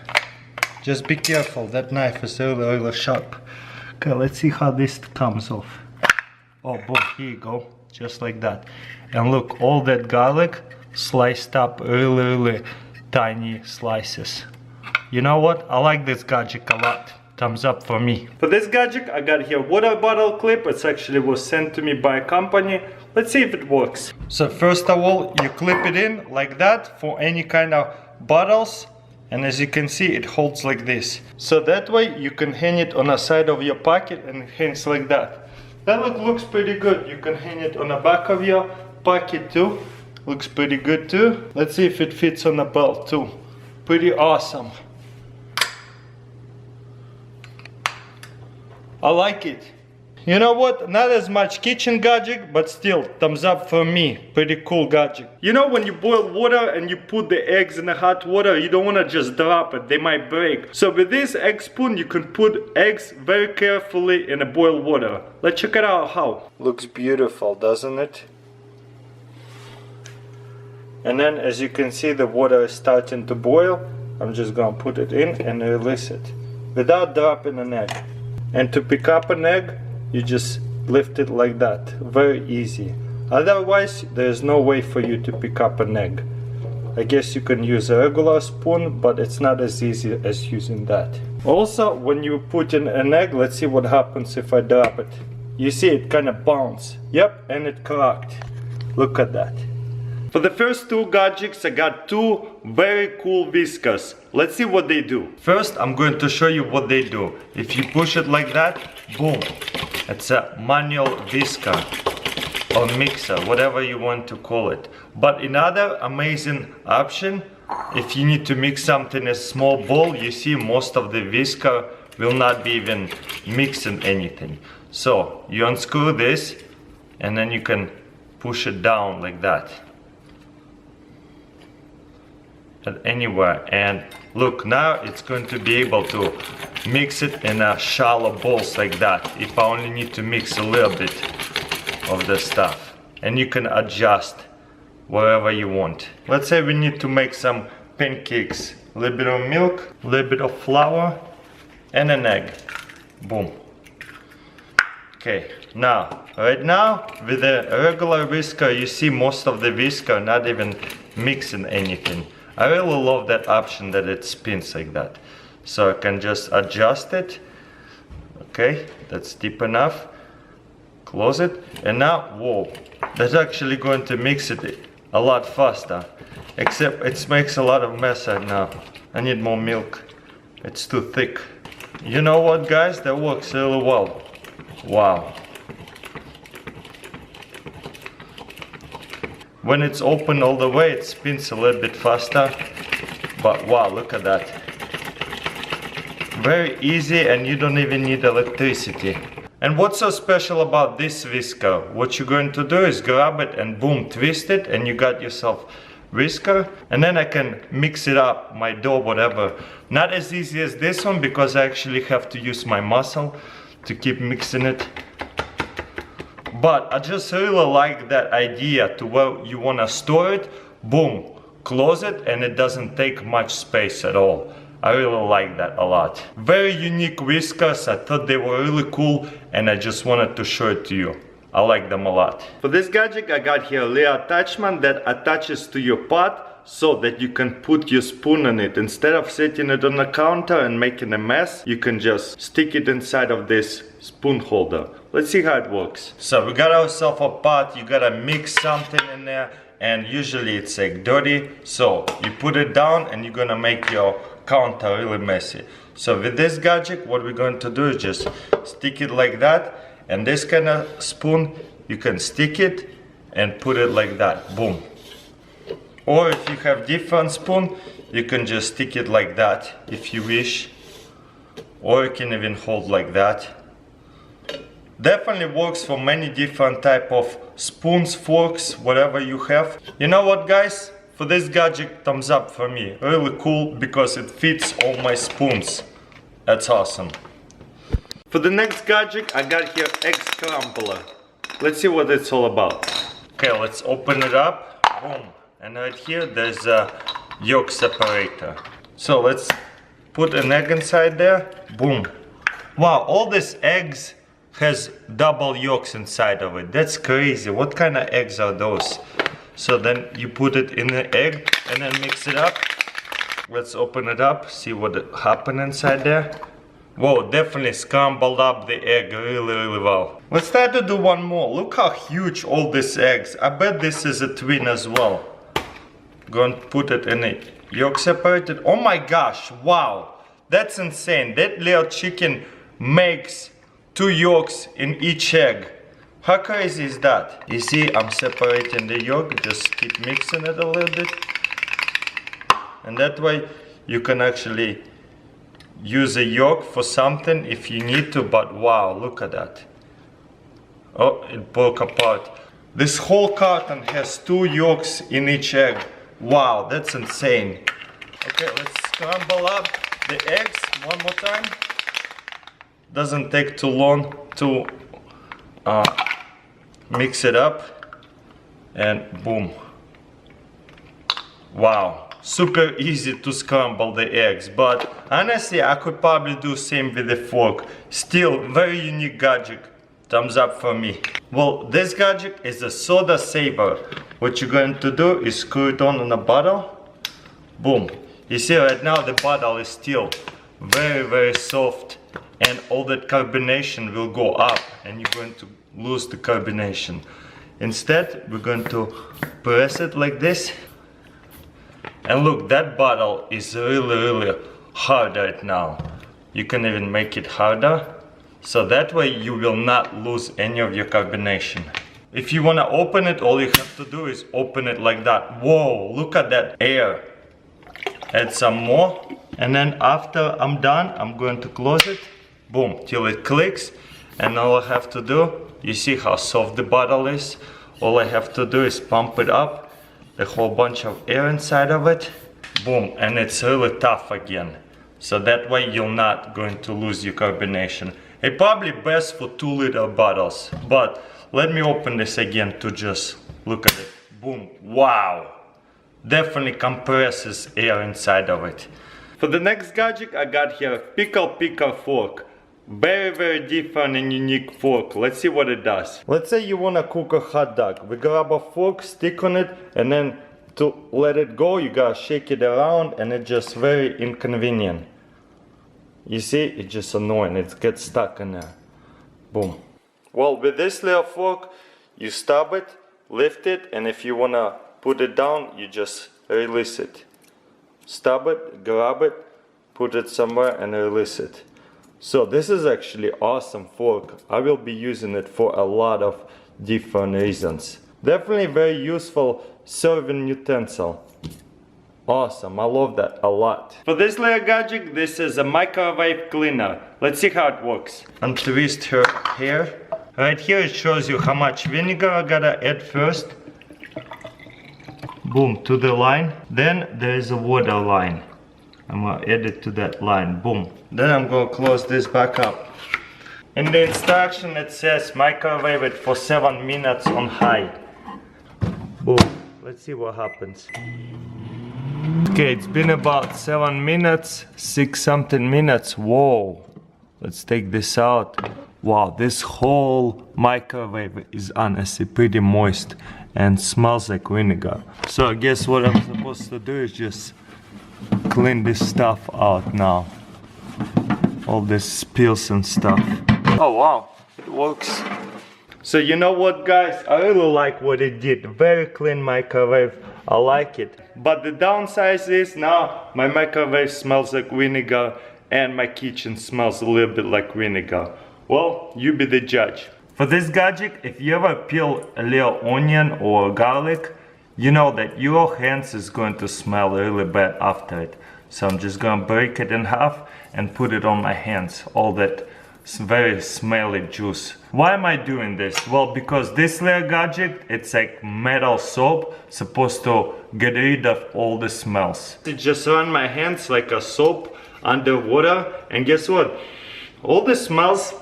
Just be careful, that knife is really sharp. Okay, let's see how this comes off. Oh, boom, here you go. Just like that. And look, all that garlic sliced up really tiny slices. You know what? I like this gadget a lot. Thumbs up for me. For this gadget, I got here water bottle clip. It actually was sent to me by a company. Let's see if it works. So first of all, you clip it in like that for any kind of bottles. And as you can see, it holds like this. So that way you can hang it on the side of your pocket and it hangs like that. That looks pretty good. You can hang it on the back of your pocket too. Looks pretty good too. Let's see if it fits on the belt too. Pretty awesome. I like it. You know what? Not as much kitchen gadget, but still, thumbs up for me. Pretty cool gadget. You know when you boil water and you put the eggs in the hot water, you don't want to just drop it. They might break. So with this egg spoon, you can put eggs very carefully in the boiled water. Let's check it out how. Looks beautiful, doesn't it? And then as you can see, the water is starting to boil. I'm just gonna put it in and release it without dropping an egg. And to pick up an egg, you just lift it like that. Very easy. Otherwise, there's no way for you to pick up an egg. I guess you can use a regular spoon, but it's not as easy as using that. Also, when you put in an egg, let's see what happens if I drop it. You see it kind of bounce. Yep, and it cracked. Look at that. For the first two gadgets, I got two very cool whiskers. Let's see what they do. First, I'm going to show you what they do. If you push it like that, boom. It's a manual whisker or mixer, whatever you want to call it. But another amazing option, if you need to mix something in a small bowl, you see most of the whisker will not be even mixing anything. So you unscrew this and then you can push it down like that. at anywhere. And look, now it's going to be able to mix it in a shallow bowls like that. If I only need to mix a little bit of the stuff. And you can adjust wherever you want. Let's say we need to make some pancakes. A little bit of milk, a little bit of flour, and an egg. Boom. Okay, now, right now, with a regular whisker, you see most of the whisker not even mixing anything. I really love that option that it spins like that. So I can just adjust it. Okay, that's deep enough. Close it. And now, whoa, that's actually going to mix it a lot faster. Except it makes a lot of mess right now. I need more milk. It's too thick. You know what, guys? That works really well. Wow. When it's open all the way, it spins a little bit faster. But wow, look at that. Very easy, and you don't even need electricity. And what's so special about this whisker? What you're going to do is grab it and boom, twist it, and you got yourself whisker. And then I can mix it up, my dough, whatever. Not as easy as this one, because I actually have to use my muscle to keep mixing it. But I just really like that idea to where you want to store it, boom, close it, and it doesn't take much space at all. I really like that a lot. Very unique whiskers. I thought they were really cool, and I just wanted to show it to you. I like them a lot. For this gadget, I got here a little attachment that attaches to your pot so that you can put your spoon in it. Instead of setting it on the counter and making a mess, you can just stick it inside of this spoon holder. Let's see how it works. So we got ourselves a pot. You gotta mix something in there, and usually it's like dirty. So you put it down and you're gonna make your counter really messy. So with this gadget, what we're going to do is just stick it like that. And this kind of spoon, you can stick it and put it like that, boom. Or if you have different spoon, you can just stick it like that if you wish. Or you can even hold like that. Definitely works for many different type of spoons, forks, whatever you have. You know what, guys? For this gadget, thumbs up for me. Really cool because it fits all my spoons. That's awesome. For the next gadget, I got here egg scrambler. Let's see what it's all about. Okay, let's open it up. Boom. And right here, there's a yolk separator. So let's put an egg inside there. Boom. Wow, all these eggs has double yolks inside of it. That's crazy. What kind of eggs are those? So then you put it in the egg and then mix it up. Let's open it up, see what happened inside there. Whoa, definitely scrambled up the egg really well. Let's try to do one more. Look how huge all these eggs. I bet this is a twin as well. Going to put it in a yolk separated. Oh my gosh, wow. That's insane. That little chicken makes 2 yolks in each egg. How crazy is that? You see, I'm separating the yolk. Just keep mixing it a little bit. And that way you can actually use a yolk for something if you need to, but wow, look at that. Oh, it broke apart. This whole carton has 2 yolks in each egg. Wow, that's insane. Okay, let's scramble up the eggs one more time. Doesn't take too long to mix it up. And boom. Wow. Super easy to scramble the eggs, but honestly I could probably do same with the fork. Still, very unique gadget. Thumbs up for me. Well, this gadget is a soda saver. What you're going to do is screw it on a bottle. Boom. You see right now the bottle is still very soft, and all that carbonation will go up and you're going to lose the carbonation. Instead, we're going to press it like this. And look, that bottle is really hard right now. You can even make it harder. So that way you will not lose any of your carbonation. If you want to open it, all you have to do is open it like that. Whoa, look at that air. Add some more. And then after I'm done, I'm going to close it. Boom, till it clicks. And all I have to do, you see how soft the bottle is? All I have to do is pump it up. A whole bunch of air inside of it. Boom, and it's really tough again. So that way you're not going to lose your carbonation. It's probably best for 2-liter bottles, but let me open this again to just look at it. Boom, wow. Definitely compresses air inside of it. For the next gadget I got here, pickle fork. Very different and unique fork. Let's see what it does. Let's say you want to cook a hot dog. We grab a fork, stick on it, and then to let it go you gotta shake it around, and it's just very inconvenient. You see, it's just annoying, it gets stuck in there. Boom. Well, with this little fork, you stab it, lift it, and if you wanna put it down, you just release it. Stab it, grab it, put it somewhere and release it. So this is actually awesome fork. I will be using it for a lot of different reasons. Definitely very useful serving utensil. Awesome, I love that a lot. For this little gadget, this is a microwave cleaner. Let's see how it works. Untwist her hair. Right here it shows you how much vinegar I gotta add first. Boom, to the line. Then there is a water line. I'm gonna add it to that line, boom. Then I'm gonna close this back up. In the instruction it says microwave it for 7 minutes on high. Boom, let's see what happens. Okay, it's been about 7 minutes, 6 something minutes. Whoa, let's take this out. Wow, this whole microwave is honestly pretty moist and smells like vinegar. So I guess what I'm supposed to do is just clean this stuff out now. All this spills and stuff. Oh wow, it works. So you know what guys, I really like what it did. Very clean microwave, I like it. But the downside is now my microwave smells like vinegar and my kitchen smells a little bit like vinegar. Well, you be the judge. For this gadget, if you ever peel a little onion or garlic, you know that your hands is going to smell really bad after it. So I'm just gonna break it in half and put it on my hands, all that very smelly juice. Why am I doing this? Well, because this little gadget, it's like metal soap, supposed to get rid of all the smells. I just run my hands like a soap under water, and guess what? All the smells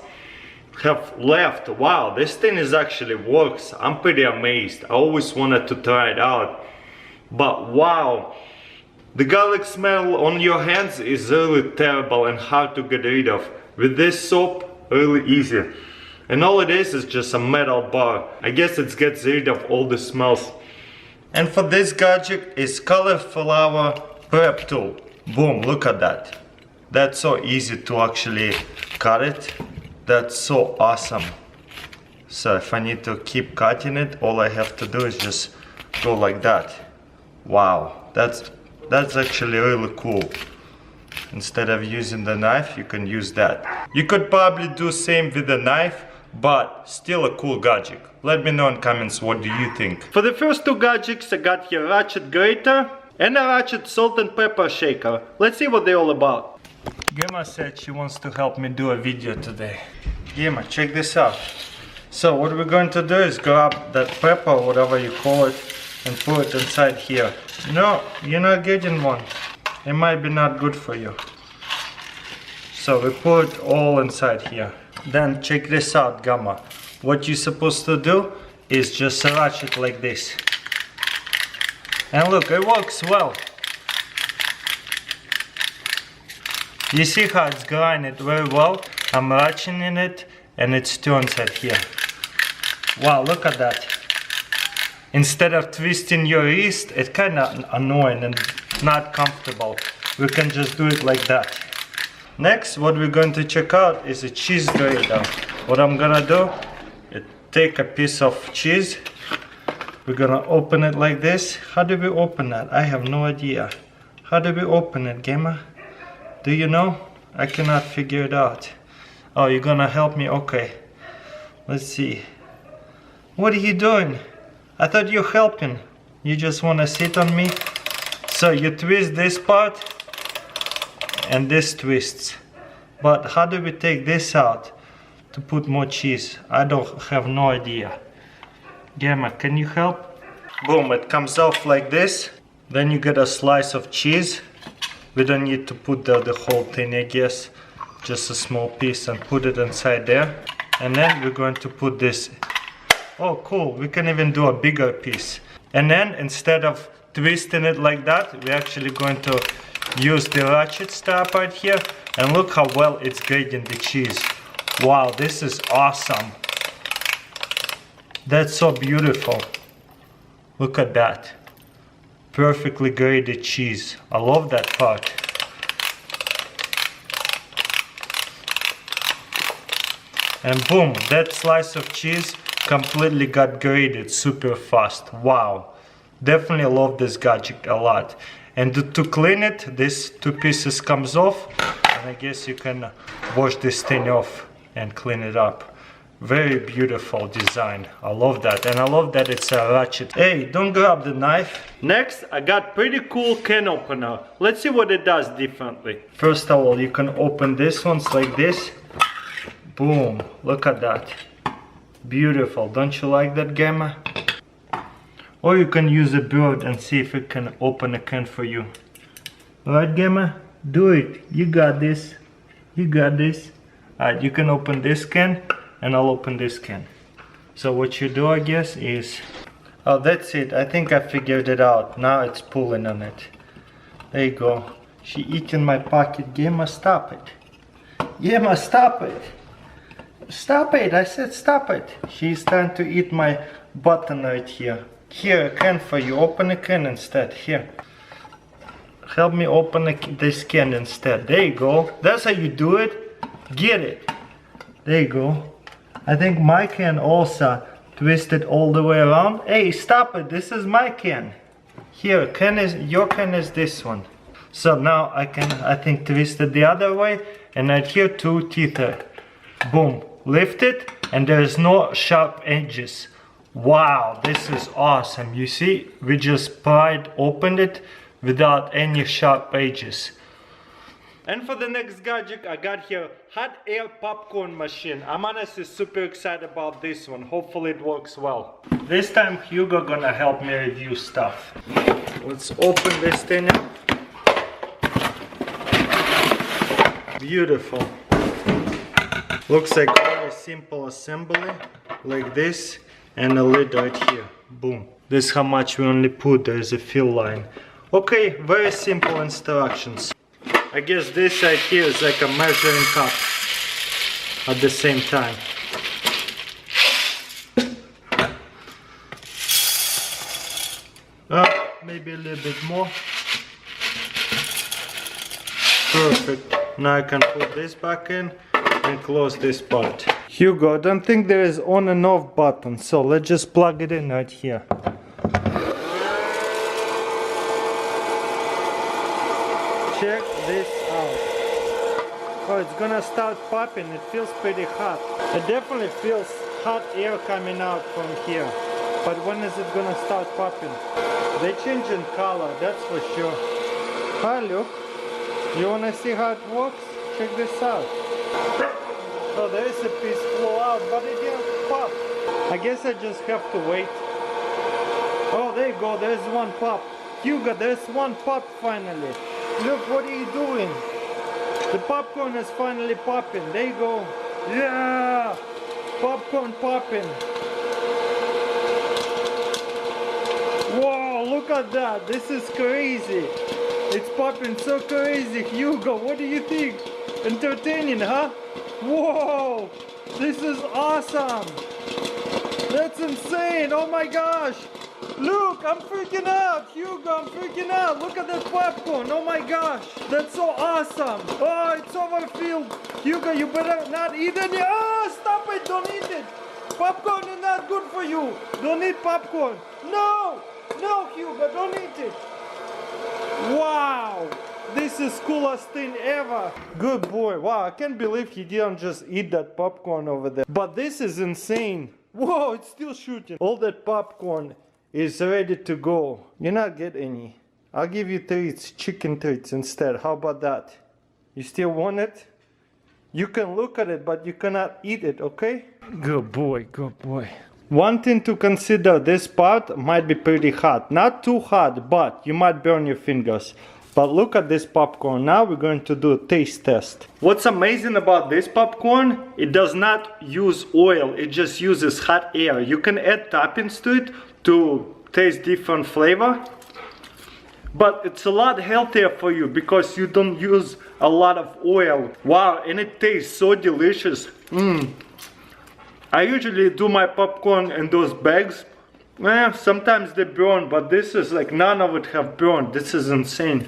have left. Wow, this thing is actually works. I'm pretty amazed. I always wanted to try it out, but wow, the garlic smell on your hands is really terrible and hard to get rid of. With this soap, really easy. And all it is just a metal bar. I guess it gets rid of all the smells. And for this gadget is cauliflower prep tool. Boom, look at that. That's so easy to actually cut it. That's so awesome. So if I need to keep cutting it, all I have to do is just go like that. Wow, that's actually really cool. Instead of using the knife, you can use that. You could probably do same with the knife, but still a cool gadget. Let me know in comments, what do you think? For the first two gadgets, I got here ratchet grater and a ratchet salt and pepper shaker. Let's see what they're all about. Gemma said she wants to help me do a video today. Gemma, check this out. So what we're going to do is grab that pepper, whatever you call it, and put it inside here. No, you're not getting one. It might be not good for you. So we put it all inside here. Then check this out, Gamma. What you're supposed to do is just ratchet like this. And look, it works well. You see how it's grinding very well? I'm ratcheting it and it's still inside here. Wow, look at that. Instead of twisting your wrist, it's kind of annoying and not comfortable. We can just do it like that. Next, what we're going to check out is a cheese grater. What I'm gonna do is take a piece of cheese. We're gonna open it like this. How do we open that? I have no idea. How do we open it, Gemma? Do you know? I cannot figure it out. Oh, you're gonna help me? Okay. Let's see. What are you doing? I thought you're helping. You just wanna sit on me? So you twist this part and this twists. But how do we take this out to put more cheese? I don't have no idea. Gemma, can you help? Boom, it comes off like this. Then you get a slice of cheese. We don't need to put the whole thing, I guess. Just a small piece, and put it inside there. And then we're going to put this. Oh, cool. We can even do a bigger piece. And then instead of twisting it like that, we're actually going to use the ratchet strap right here. And look how well it's grating the cheese. Wow, this is awesome. That's so beautiful. Look at that. Perfectly grated cheese. I love that part. And boom, that slice of cheese completely got grated super fast. Wow. Definitely love this gadget a lot. And to clean it, this two pieces comes off. And I guess you can wash this thing off and clean it up. Very beautiful design. I love that. And I love that it's a ratchet. Hey, don't grab the knife. Next, I got pretty cool can opener. Let's see what it does differently. First of all, you can open this ones like this. Boom, look at that. Beautiful. Don't you like that, Gamma? Or you can use a bird and see if it can open a can for you. Alright, Gamma? Do it. You got this. You got this. Alright, you can open this can. And I'll open this can. So what you do, I guess, is... Oh, that's it. I think I figured it out. Now it's pulling on it. There you go. She eating my pocket. Gemma, stop it. Gemma, stop it. Stop it. I said stop it. She's trying to eat my button right here. Here, a can for you. Open a can instead. Here. Help me open this can instead. There you go. That's how you do it. Get it. There you go. I think my can also twisted all the way around. Hey, stop it. This is my can. Here, your can is this one. So now I think twist it the other way. And right here, two teeth. Boom. Lift it. And there's no sharp edges. Wow, this is awesome. You see, we just opened it without any sharp edges. And for the next gadget, I got here hot air popcorn machine. I'm honestly super excited about this one. Hopefully it works well. This time Hugo gonna help me review stuff. Let's open this thing up. Beautiful. Looks like a very simple assembly, like this, and a lid right here. Boom. This is how much we only put. There is a fill line. Okay, very simple instructions. I guess this right here is like a measuring cup at the same time. Maybe a little bit more. Perfect. Now I can put this back in and close this part. Hugo, I don't think there is on and off button, so let's just plug it in right here. Check this out. Oh, it's gonna start popping. It feels pretty hot. It definitely feels hot air coming out from here. But when is it gonna start popping? They're changing color, that's for sure. Hi, look. You wanna see how it works? Check this out. Oh, there is a piece flow out, but it didn't pop. I guess I just have to wait. Oh, there you go. There's one pop. Hugo, there's one pop finally. Look, what are you doing? The popcorn is finally popping. There you go. Yeah! Popcorn popping. Whoa, look at that. This is crazy. It's popping so crazy. Hugo, what do you think? Entertaining, huh? Whoa! This is awesome. That's insane. Oh my gosh. Look, I'm freaking out. Hugo, I'm freaking out. Look at that popcorn. Oh my gosh. That's so awesome. Oh, it's overfilled. Hugo, you better not eat it. Oh, stop it. Don't eat it. Popcorn is not good for you. Don't eat popcorn. No. No, Hugo, don't eat it. Wow. This is coolest thing ever. Good boy. Wow, I can't believe he didn't just eat that popcorn over there. But this is insane. Whoa, it's still shooting. All that popcorn is ready to go. You're not get any. I'll give you treats, chicken treats instead. How about that? You still want it? You can look at it, but you cannot eat it, okay? Good boy, good boy. One thing to consider, this part might be pretty hot. Not too hot, but you might burn your fingers. But look at this popcorn. Now we're going to do a taste test. What's amazing about this popcorn, it does not use oil, it just uses hot air. You can add toppings to it to taste different flavor. But it's a lot healthier for you because you don't use a lot of oil. Wow, and it tastes so delicious. I usually do my popcorn in those bags. Sometimes they burn, but this is like none of it have burned. This is insane.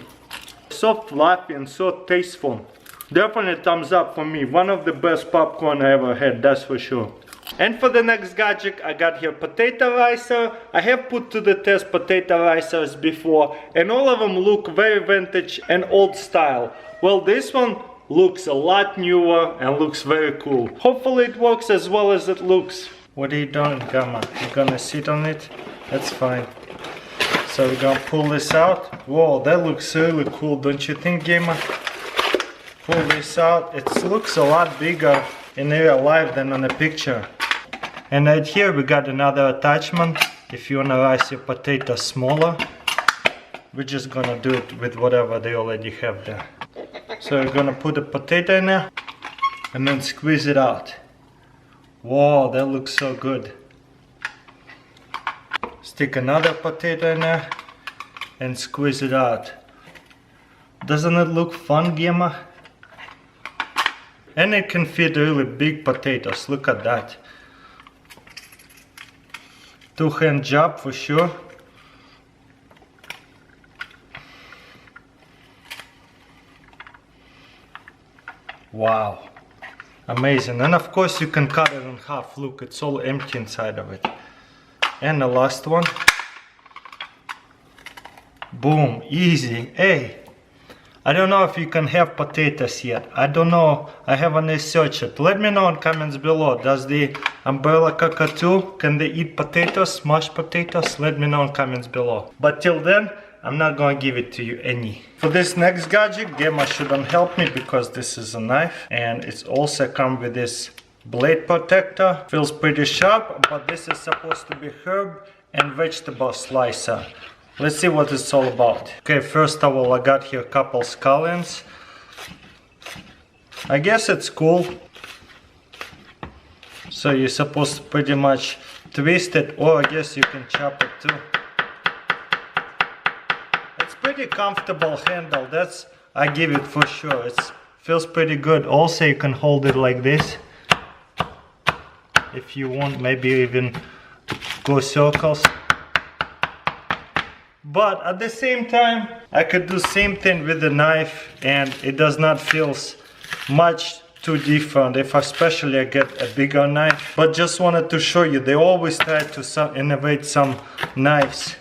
So fluffy and so tasteful. Definitely thumbs up for me. One of the best popcorn I ever had, that's for sure. And for the next gadget, I got here potato ricer. I have put to the test potato ricers before, and all of them look very vintage and old style. Well, this one looks a lot newer and looks very cool. Hopefully it works as well as it looks. What are you doing, Gamma? You're gonna sit on it? That's fine. So we're gonna pull this out. Whoa, that looks really cool, don't you think, Gamma? Pull this out. It looks a lot bigger in real life than on the picture. And right here we got another attachment. If you wanna rice your potatoes smaller, we're just gonna do it with whatever they already have there. So we're gonna put a potato in there and then squeeze it out. Whoa, that looks so good. Stick another potato in there and squeeze it out. Doesn't it look fun, Gemma? And it can fit really big potatoes, look at that. Two-hand job for sure. Wow, amazing. And of course you can cut it in half. Look, it's all empty inside of it. And the last one. Boom, easy. Hey, I don't know if you can have potatoes yet. I don't know, I haven't researched it. Let me know in comments below. Does the umbrella cockatoo, can they eat potatoes, mashed potatoes? Let me know in comments below. But till then, I'm not gonna give it to you any. For this next gadget, Gemma shouldn't help me because this is a knife and it's also come with this blade protector. Feels pretty sharp, but this is supposed to be herb and vegetable slicer. Let's see what it's all about. Okay, first of all, I got here a couple scallions. I guess it's cool. So you're supposed to pretty much twist it, or I guess you can chop it too. Pretty comfortable handle, that's I give it for sure. It feels pretty good. Also you can hold it like this if you want, maybe even go circles. But at the same time I could do same thing with the knife and it does not feel much too different if especially I get a bigger knife. But just wanted to show you, they always try to innovate some knives.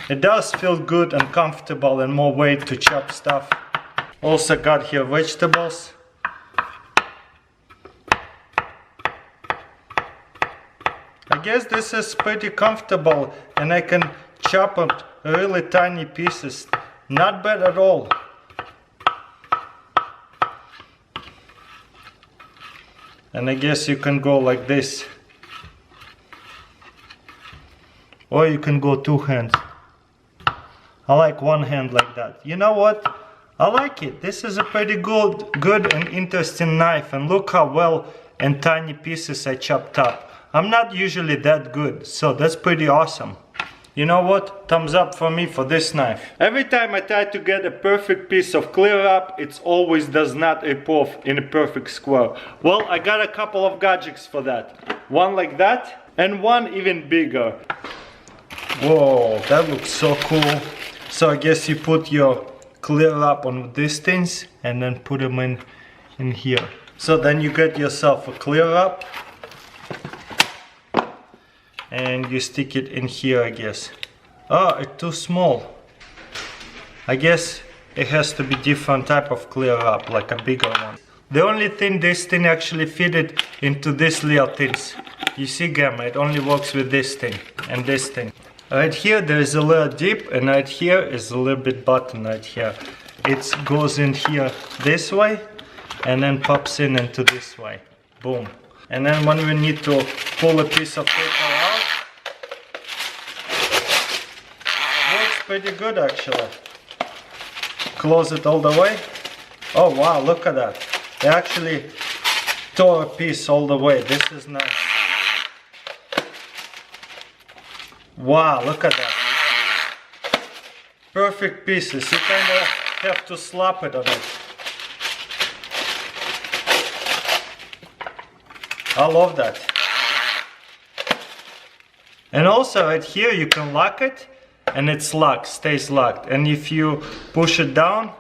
It does feel good and comfortable and more weight to chop stuff. Also got here vegetables. I guess this is pretty comfortable and I can chop it really tiny pieces. Not bad at all. And I guess you can go like this. Or you can go two hands. I like one hand like that. You know what? I like it. This is a pretty good and interesting knife. And look how well and tiny pieces I chopped up. I'm not usually that good, so that's pretty awesome. You know what? Thumbs up for me for this knife. Every time I try to get a perfect piece of clear wrap, it always does not rip off in a perfect square. Well, I got a couple of gadgets for that. One like that and one even bigger. Whoa, that looks so cool. So I guess you put your clear wrap on these things and then put them in here. So then you get yourself a clear wrap and you stick it in here, I guess. Oh, it's too small. I guess it has to be different type of clear wrap, like a bigger one. The only thing this thing actually fitted into this little things. You see, Gamma, it only works with this thing and this thing. Right here there is a little dip and right here is a little bit button right here. It goes in here this way and then pops in into this way. Boom. And then when we need to pull a piece of paper out, pretty good actually. Close it all the way. Oh wow, look at that. They actually tore a piece all the way. This is nice. Wow, look at that. Perfect pieces. You kind of have to slap it on it. I love that. And also right here you can lock it and it's locked, stays locked. And if you push it down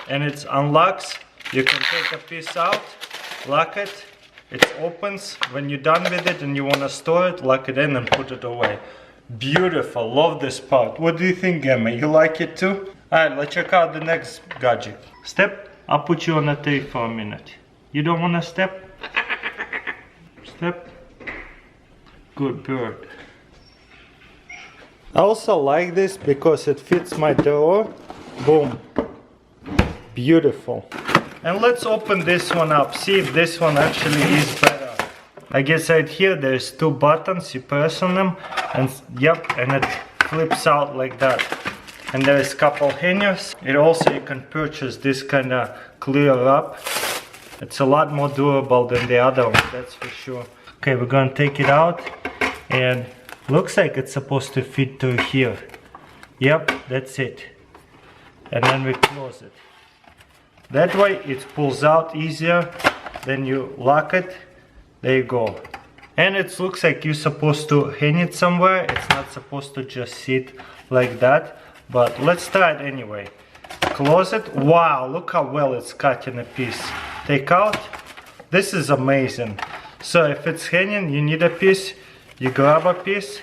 and it unlocks, you can take a piece out, lock it, it opens. When you're done with it and you want to store it, lock it in and put it away. Beautiful, love this part. What do you think, Gemma? You like it too? Alright, let's check out the next gadget. Step, I'll put you on a tree for a minute. You don't want to step? Step. Good bird. I also like this because it fits my drawer. Boom. Beautiful. And let's open this one up. See if this one actually is better. I guess right here there's two buttons. You press on them and yep, and it flips out like that. And there is a couple hangers. It also, you can purchase this kind of clear wrap. It's a lot more durable than the other one, that's for sure. Okay, we're gonna take it out, and looks like it's supposed to fit through here. Yep, that's it. And then we close it. That way it pulls out easier. Then you lock it. There you go. And it looks like you're supposed to hang it somewhere. It's not supposed to just sit like that. But let's try it anyway. Close it. Wow, look how well it's cut in a piece. Take out. This is amazing. So if it's hanging, you need a piece. You grab a piece.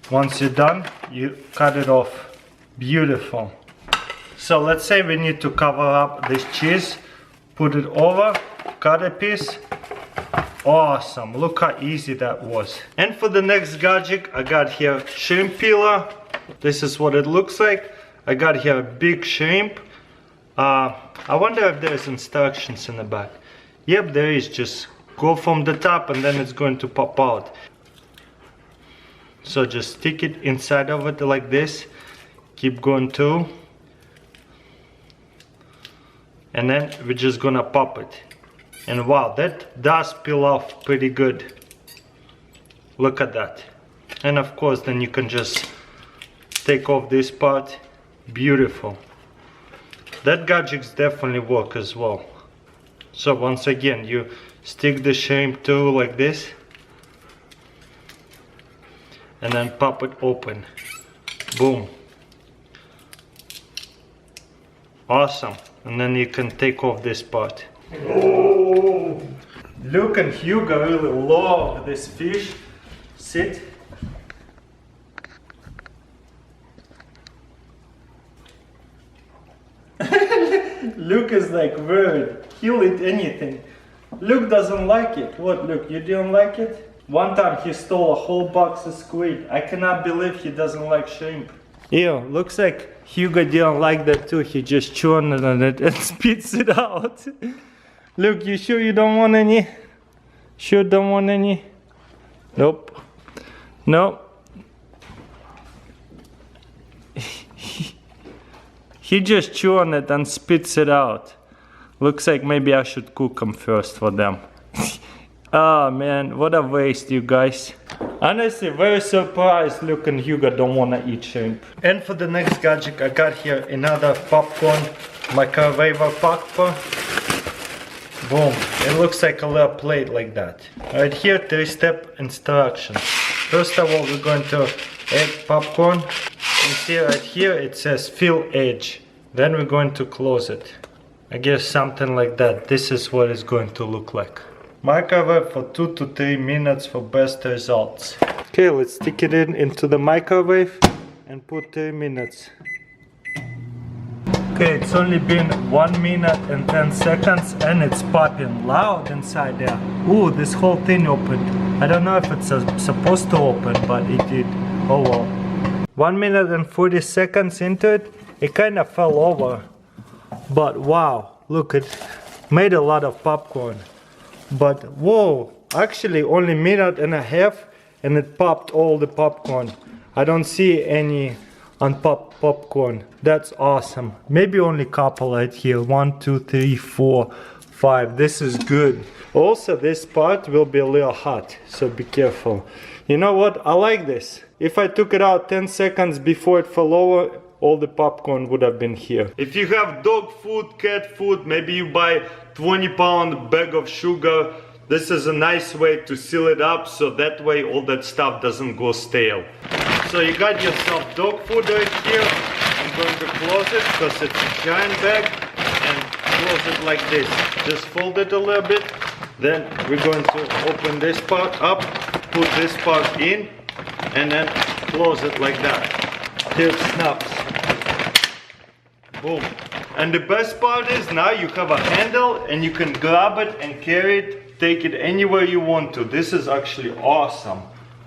Once you're done, you cut it off. Beautiful. So let's say we need to cover up this cheese. Put it over. Cut a piece. Awesome. Look how easy that was. And for the next gadget, I got here shrimp peeler. This is what it looks like. I got here a big shrimp. I wonder if there's instructions in the back. Yep, there is. Just go from the top and then it's going to pop out. So just stick it inside of it like this. Keep going too. And then we're just gonna pop it. And wow, that does peel off pretty good. Look at that. And of course then you can just take off this part. Beautiful. That gadgets definitely work as well. So once again, you stick the shrimp too like this. And then pop it open. Boom. Awesome. And then you can take off this part. Oh, Luke and Hugo really love this fish. Sit. Luke is like weird. He'll eat anything. Luke doesn't like it. What, Luke, you didn't like it? One time he stole a whole box of squid. I cannot believe he doesn't like shrimp. Ew, looks like Hugo didn't like that too. He just chewed on it and spits it out. Luke, you sure you don't want any? Sure don't want any? Nope. No. He just chews on it and spits it out. Looks like maybe I should cook them first for them. Oh man, what a waste, you guys. Honestly, very surprised Luke and Hugo don't want to eat shrimp. And for the next gadget, I got here another popcorn microwave popcorn. Boom, it looks like a little plate like that. Right here, 3-step instructions. First of all, we're going to add popcorn. You see right here, it says fill edge. Then we're going to close it. I guess something like that. This is what it's going to look like. Microwave for 2 to 3 minutes for best results. Okay, let's stick it into the microwave and put 3 minutes. Okay, it's only been 1 minute and 10 seconds and it's popping loud inside there. Ooh, this whole thing opened. I don't know if it's supposed to open, but it did. Oh well. 1 minute and 40 seconds into it, it kind of fell over. But wow, look, it made a lot of popcorn. But whoa, actually only minute and a half and it popped all the popcorn. I don't see any and pop popcorn. That's awesome. Maybe only couple right here. 1, 2, 3, 4, 5. This is good. Also, this part will be a little hot, so be careful. You know what? I like this. If I took it out 10 seconds before it fell over, all the popcorn would have been here. If you have dog food, cat food, maybe you buy 20-pound bag of sugar, this is a nice way to seal it up, so that way all that stuff doesn't go stale. So you got yourself dog food right here. I'm going to close it because it's a giant bag, and close it like this. Just fold it a little bit. Then we're going to open this part up, put this part in, and then close it like that. Till it snaps. Boom. And the best part is now you have a handle and you can grab it and carry it, take it anywhere you want to. This is actually awesome.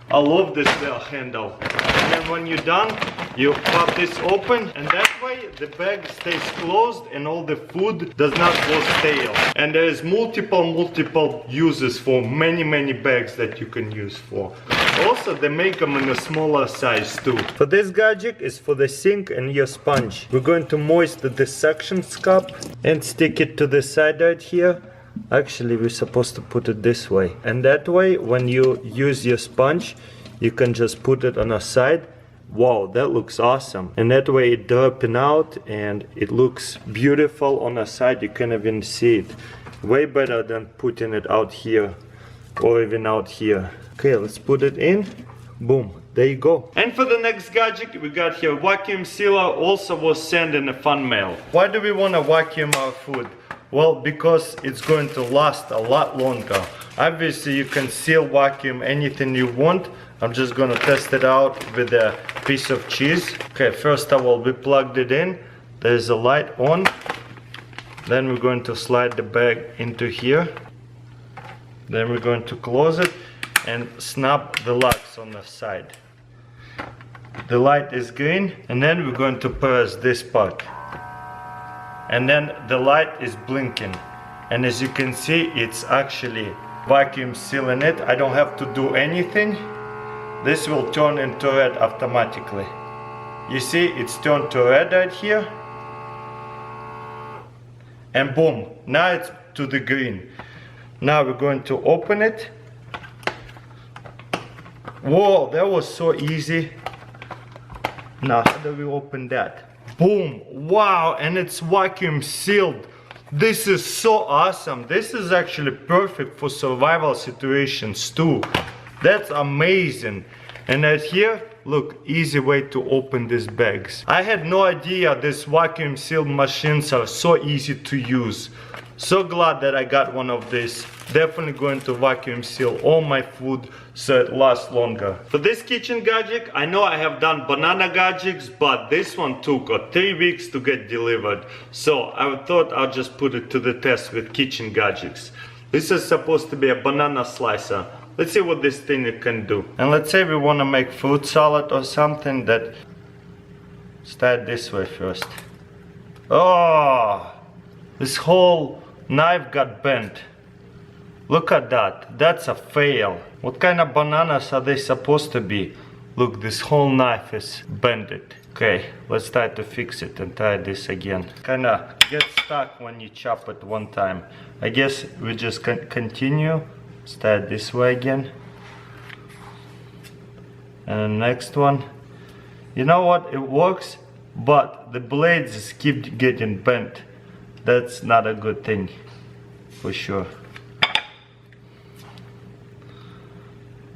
I love this little handle. And then when you're done, you pop this open, and that way the bag stays closed and all the food does not go stale. And there is multiple uses for many bags that you can use for. Also, they make them in a smaller size too. For this gadget is for the sink and your sponge. We're going to moisten the suction cup and stick it to the side right here. Actually, we're supposed to put it this way. And that way, when you use your sponge, you can just put it on a side. Wow, that looks awesome. And that way it dropping out and it looks beautiful on a side. You can even see it. Way better than putting it out here or even out here. Okay, let's put it in. Boom, there you go. And for the next gadget, we got here vacuum sealer. Also was sent in a fan mail. Why do we want to vacuum our food? Well, because it's going to last a lot longer. Obviously, you can seal vacuum anything you want. I'm just going to test it out with a piece of cheese. Okay, first of all, we plugged it in. There's a light on. Then we're going to slide the bag into here. Then we're going to close it and snap the locks on the side. The light is green, and then we're going to press this part. And then the light is blinking, and as you can see, it's actually vacuum sealing it. I don't have to do anything. This will turn into red automatically. You see, it's turned to red right here, and boom, now it's to the green. Now we're going to open it. Whoa, that was so easy. Now how do we open that? Boom, wow, and it's vacuum sealed. This is so awesome. This is actually perfect for survival situations too. That's amazing. And right here, look, easy way to open these bags. I had no idea these vacuum sealed machines are so easy to use. So glad that I got one of these. Definitely going to vacuum seal all my food so it lasts longer. For this kitchen gadget, I know I have done banana gadgets, but this one took 3 weeks to get delivered. So I thought I'll just put it to the test with kitchen gadgets. This is supposed to be a banana slicer. Let's see what this thing can do. And let's say we want to make fruit salad or something. That start this way first. Oh, this whole knife got bent. Look at that. That's a fail. What kind of bananas are they supposed to be? Look, this whole knife is bended. Okay, let's try to fix it and try this again. Kinda gets stuck when you chop it one time. I guess we just continue. Start this way again. And the next one. You know what? It works, but the blades keep getting bent. That's not a good thing, for sure.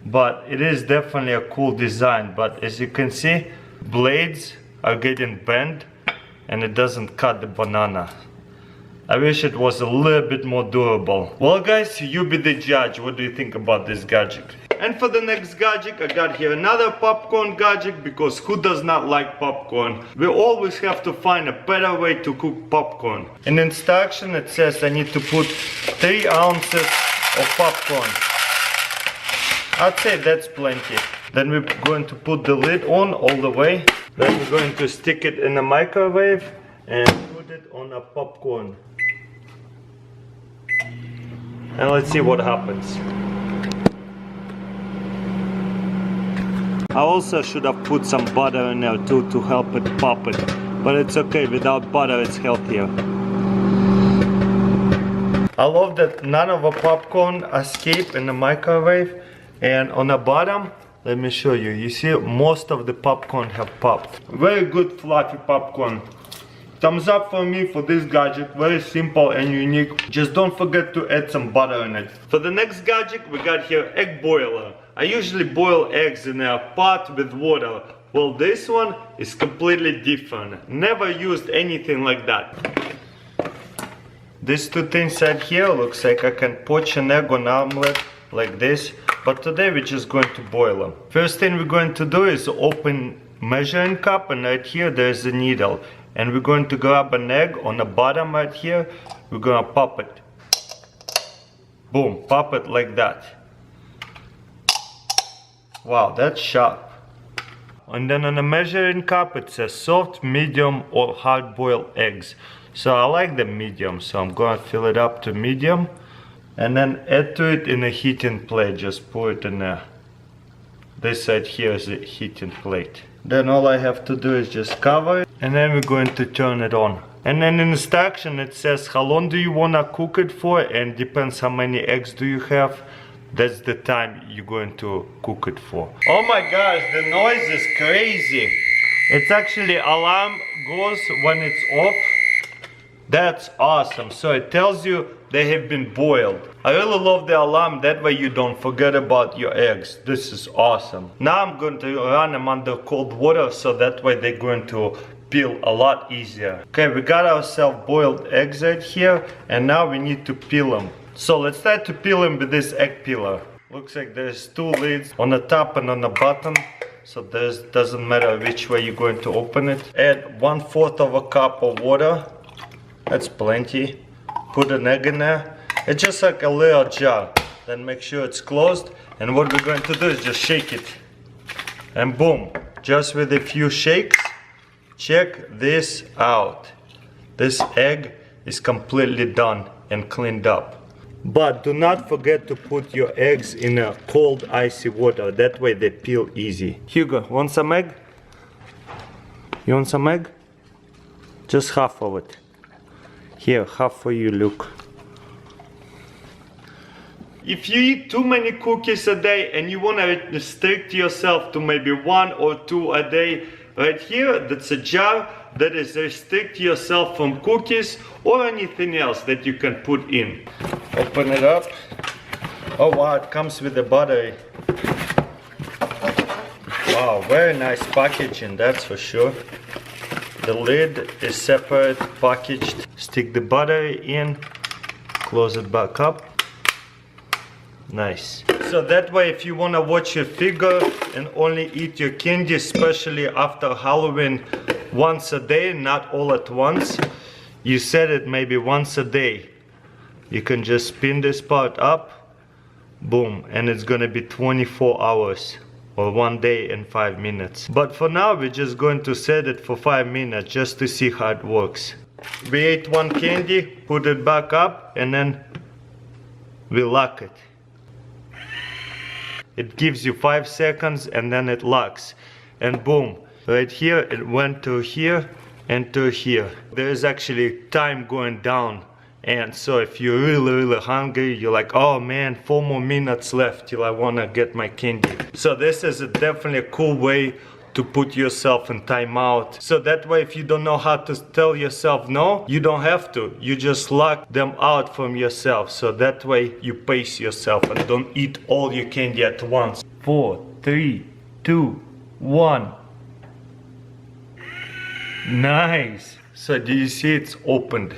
But it is definitely a cool design. But as you can see, blades are getting bent and it doesn't cut the banana. I wish it was a little bit more durable. Well guys, you be the judge. What do you think about this gadget? And for the next gadget, I got here another popcorn gadget, because who does not like popcorn? We always have to find a better way to cook popcorn. In the instruction it says I need to put 3 ounces of popcorn. I'd say that's plenty. Then we're going to put the lid on all the way. Then we're going to stick it in the microwave and put it on a popcorn. And let's see what happens. I also should have put some butter in there too to help it pop it. But it's okay, without butter it's healthier. I love that none of the popcorn escape in the microwave. And on the bottom, let me show you. You see, most of the popcorn have popped. Very good fluffy popcorn. Thumbs up for me for this gadget. Very simple and unique. Just don't forget to add some butter in it. For the next gadget, we got here egg boiler. I usually boil eggs in a pot with water. Well, this one is completely different. Never used anything like that. These two things right here looks like I can poach an egg on omelet like this. But today we're just going to boil them. First thing we're going to do is open measuring cup, and right here there's a needle. And we're going to grab an egg on the bottom right here. We're gonna pop it. Boom, pop it like that. Wow, that's sharp. And then on the measuring cup it says soft, medium or hard boiled eggs. So I like the medium, so I'm gonna fill it up to medium. And then add to it in a heating plate, just pour it in there. This side here is a heating plate. Then all I have to do is just cover it, and then we're going to turn it on. And then in the instruction it says how long do you wanna cook it for, and depends how many eggs do you have. That's the time you're going to cook it for. Oh my gosh, the noise is crazy. It's actually alarm goes when it's off. That's awesome. So it tells you they have been boiled. I really love the alarm, that way you don't forget about your eggs. This is awesome. Now I'm going to run them under cold water, so that way they're going to peel a lot easier. Okay, we got ourselves boiled eggs right here, and now we need to peel them. So let's start to peel them with this egg peeler. Looks like there's two lids on the top and on the bottom. So this doesn't matter which way you're going to open it. Add 1/4 of a cup of water. That's plenty. Put an egg in there. It's just like a little jar. Then make sure it's closed. And what we're going to do is just shake it. And boom. Just with a few shakes. Check this out. This egg is completely done and cleaned up. But do not forget to put your eggs in a cold icy water. That way they peel easy. Hugo, want some egg? You want some egg? Just half of it. Here, half for you, Luke. If you eat too many cookies a day and you want to restrict yourself to maybe 1 or 2 a day, right here, that's a jar that is restrict yourself from cookies or anything else that you can put in. Open it up. Oh wow, it comes with a battery. Wow, very nice packaging, that's for sure. The lid is separate, packaged. Stick the battery in, close it back up. Nice. So that way, if you want to watch your figure and only eat your candy, especially after Halloween, once a day, not all at once, you set it maybe once a day. You can just spin this part up, boom, and it's gonna be 24 hours or 1 day and 5 minutes. But for now, we're just going to set it for 5 minutes just to see how it works. We ate one candy, put it back up, and then we lock it. It gives you 5 seconds and then it locks. And boom, right here, it went to here and to here. There is actually time going down. And so if you're really hungry, you're like, oh man, 4 more minutes left till I wanna get my candy. So this is definitely a cool way to put yourself in timeout. So that way, if you don't know how to tell yourself no, you don't have to. You just lock them out from yourself. So that way you pace yourself and don't eat all your candy at once. 4, 3, 2, 1. Nice. So do you see it's opened?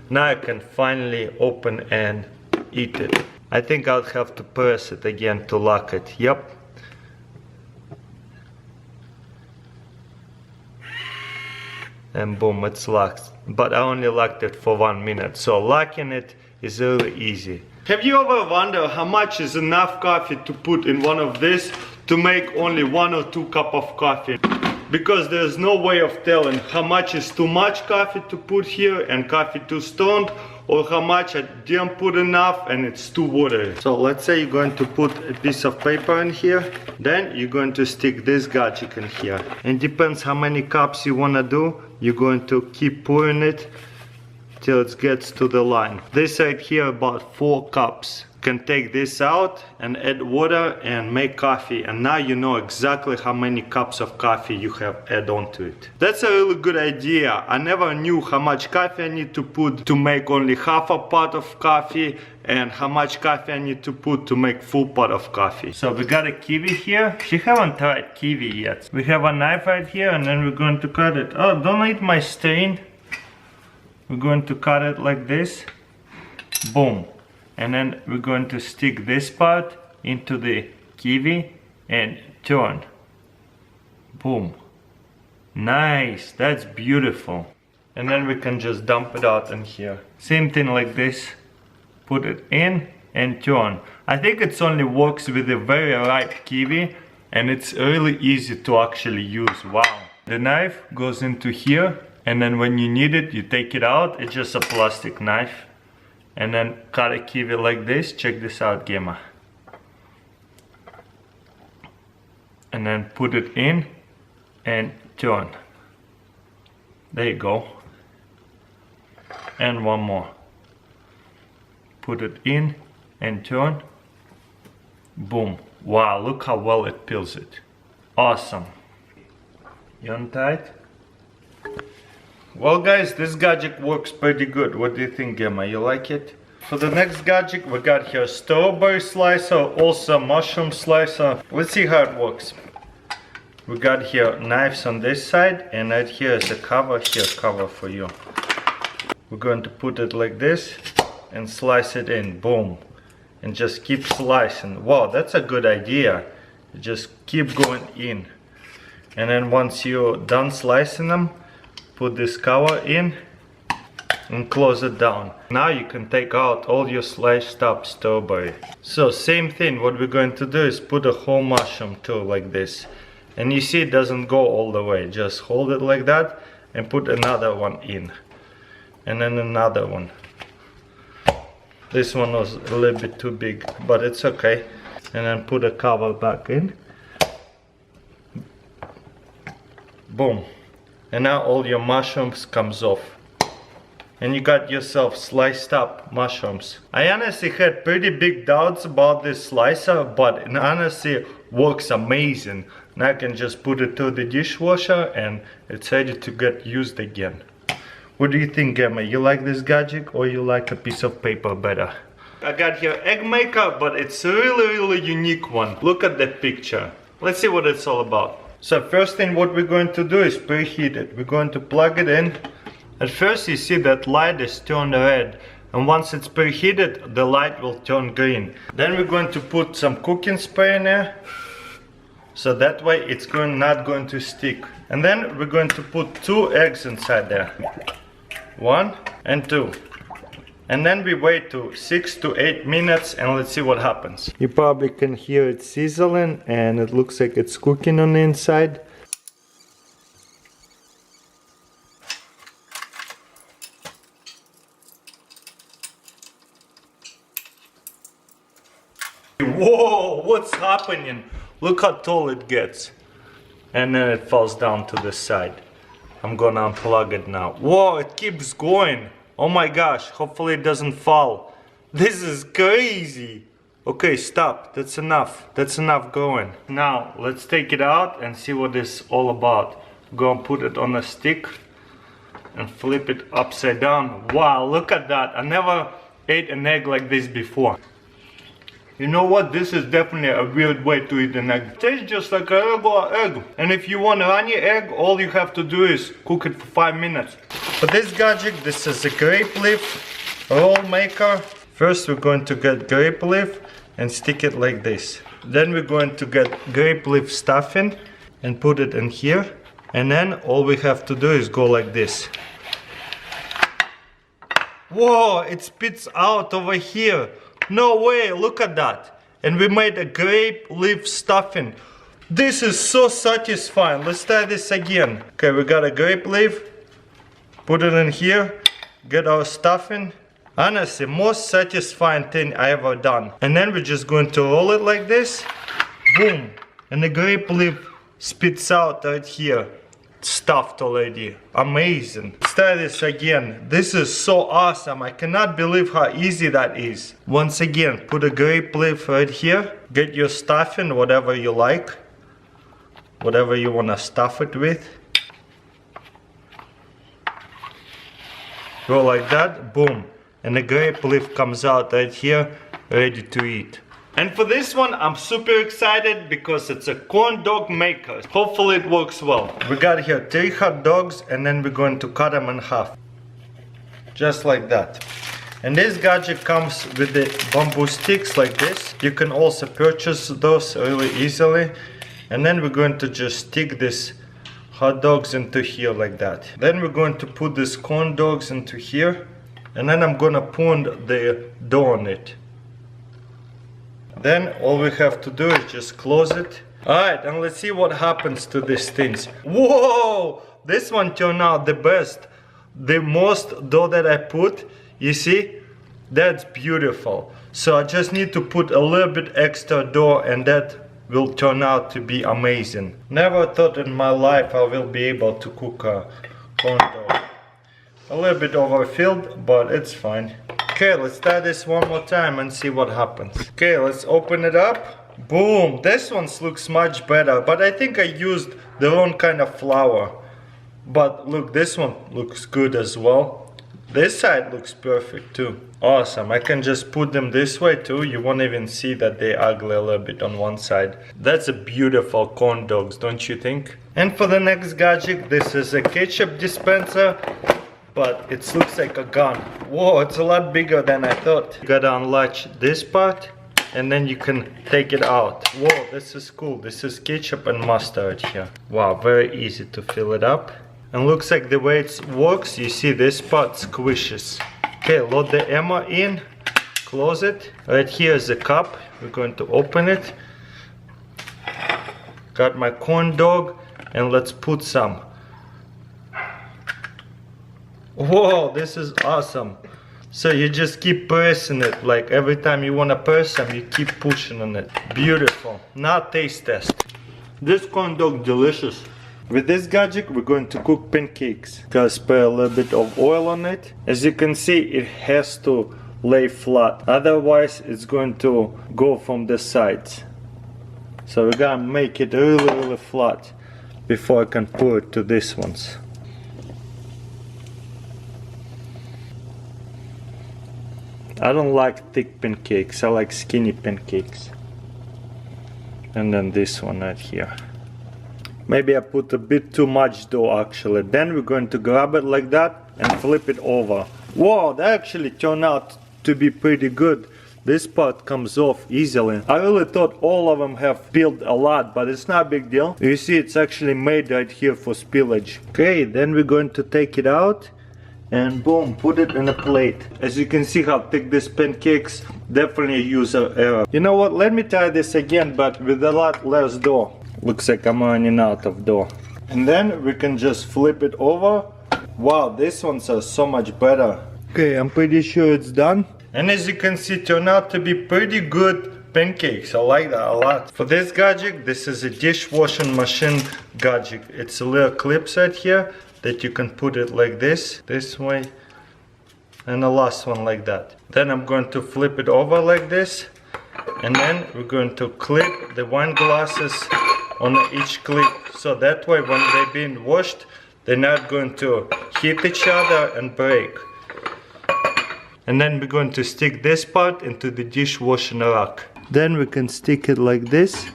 Now I can finally open and eat it. I think I'll have to press it again to lock it. Yep. And boom, it's locked. But I only locked it for 1 minute. So locking it is really easy. Have you ever wondered how much is enough coffee to put in one of this to make only 1 or 2 cups of coffee? because there's no way of telling how much is too much coffee to put here and coffee too strong, or how much I didn't put enough and it's too watery. So let's say you're going to put a piece of paper in here, then you're going to stick this gadget in here. And depends how many cups you want to do, you're going to keep pouring it till it gets to the line. This right here about 4 cups. Can take this out and add water and make coffee, and now you know exactly how many cups of coffee you have add on to it. That's a really good idea. I never knew how much coffee I need to put to make only half a pot of coffee and how much coffee I need to put to make full pot of coffee. So we got a kiwi here. She haven't tried kiwi yet. We have a knife right here and then we're going to cut it. Oh, don't eat my stain. We're going to cut it like this. Boom. And then we're going to stick this part into the kiwi and turn. Boom. Nice, that's beautiful. And then we can just dump it out in here. Same thing like this. Put it in and turn. I think it only works with a very ripe kiwi and it's really easy to actually use. Wow. The knife goes into here and then when you need it, you take it out. It's just a plastic knife. And then cut a kiwi like this. Check this out, Gemma. And then put it in and turn. There you go. And one more. Put it in and turn. Boom. Wow, look how well it peels it. Awesome. You untie it? Well guys, this gadget works pretty good. What do you think, Gemma? You like it? For the next gadget, we got here strawberry slicer, also mushroom slicer. Let's see how it works. We got here knives on this side, and right here is a cover. Here, cover for you. We're going to put it like this and slice it in. Boom. And just keep slicing. Wow, that's a good idea. Just keep going in. And then once you're done slicing them, put this cover in and close it down. Now you can take out all your sliced up strawberry. So same thing, what we're going to do is put a whole mushroom too, like this. And you see it doesn't go all the way. Just hold it like that and put another one in. And then another one. This one was a little bit too big, but it's okay. And then put a cover back in. Boom. And now all your mushrooms comes off. And you got yourself sliced up mushrooms. I honestly had pretty big doubts about this slicer, but it honestly works amazing. Now I can just put it to the dishwasher and it's ready to get used again. What do you think, Gemma? You like this gadget or you like a piece of paper better? I got here egg maker, but it's a really unique one. Look at that picture. Let's see what it's all about. So first thing what we're going to do is preheat it. We're going to plug it in. At first you see that light is turned red, and once it's preheated the light will turn green. Then we're going to put some cooking spray in there, so that way it's not going to stick. And then we're going to put 2 eggs inside there. 1 and 2. And then we wait to 6 to 8 minutes and let's see what happens. You probably can hear it sizzling and it looks like it's cooking on the inside. Whoa, what's happening? Look how tall it gets. And then it falls down to the side. I'm gonna unplug it now. Whoa, it keeps going. Oh my gosh, hopefully it doesn't fall. This is crazy. Okay, stop. That's enough. That's enough going. Now, let's take it out and see what it's all about. Go and put it on a stick and flip it upside down. Wow, look at that. I never ate an egg like this before. You know what? This is definitely a weird way to eat an egg. It tastes just like a regular egg. And if you want a runny egg, all you have to do is cook it for 5 minutes. For this gadget, this is a grape leaf roll maker. First we're going to get grape leaf and stick it like this. Then we're going to get grape leaf stuffing and put it in here. And then all we have to do is go like this. Whoa, it spits out over here. No way, look at that. And we made a grape leaf stuffing. This is so satisfying. Let's try this again. Okay, we got a grape leaf. Put it in here. Get our stuffing. Honestly, most satisfying thing I ever done. And then we're just going to roll it like this. Boom. And the grape leaf spits out right here. Stuffed already. Amazing. Let's try this again. This is so awesome. I cannot believe how easy that is. Once again, put a grape leaf right here. Get your stuffing, whatever you like. Whatever you want to stuff it with. Go like that. Boom. And the grape leaf comes out right here, ready to eat. And for this one, I'm super excited because it's a corn dog maker. Hopefully it works well. We got here 3 hot dogs and then we're going to cut them in half. Just like that. And this gadget comes with the bamboo sticks like this. You can also purchase those really easily. And then we're going to just stick this hot dogs into here like that. Then we're going to put these corn dogs into here. And then I'm gonna pound the dough on it. Then all we have to do is just close it. Alright, and let's see what happens to these things. Whoa! This one turned out the best. The most dough that I put, you see? That's beautiful. So I just need to put a little bit extra dough and that will turn out to be amazing. Never thought in my life I will be able to cook a corn dog. A little bit overfilled, but it's fine. Okay, let's try this one more time and see what happens. Okay, let's open it up. Boom, this one looks much better, but I think I used the wrong kind of flour. But look, this one looks good as well. This side looks perfect too. Awesome, I can just put them this way too. You won't even see that they're ugly a little bit on one side. That's a beautiful corn dogs, don't you think? And for the next gadget, this is a ketchup dispenser. But it looks like a gun. Whoa, it's a lot bigger than I thought. You gotta unlatch this part and then you can take it out. Whoa, this is cool. This is ketchup and mustard here. Wow, very easy to fill it up. And looks like the way it works, you see this part squishes. Okay, load the ammo in, close it. Right here is the cup. We're going to open it. Got my corn dog and let's put some. Whoa, this is awesome. So you just keep pressing it, like every time you want to press them, you keep pushing on it. Beautiful. Now taste test. This corn dog delicious. With this gadget we're going to cook pancakes. Gotta spray a little bit of oil on it. As you can see, it has to lay flat, otherwise it's going to go from the sides. So we gotta make it really flat before I can pour it to these ones. I don't like thick pancakes, I like skinny pancakes. And then this one right here. Maybe I put a bit too much dough actually. Then we're going to grab it like that and flip it over. Whoa, that actually turned out to be pretty good. This part comes off easily. I really thought all of them have peeled a lot, but it's not a big deal. You see, it's actually made right here for spillage. Okay, then we're going to take it out. And boom, put it in a plate. As you can see how thick this pancakes, definitely user error. You know what, let me try this again, but with a lot less dough. Looks like I'm running out of dough. And then we can just flip it over. Wow, these ones are so much better. Okay, I'm pretty sure it's done. And as you can see, turned out to be pretty good pancakes. I like that a lot. For this gadget, this is a dishwashing machine gadget. It's a little clip right here that you can put it like this way, and the last one like that. Then I'm going to flip it over like this, and then we're going to clip the wine glasses on each clip, so that way when they're being washed, they're not going to hit each other and break. And then we're going to stick this part into the dishwashing rack. Then we can stick it like this,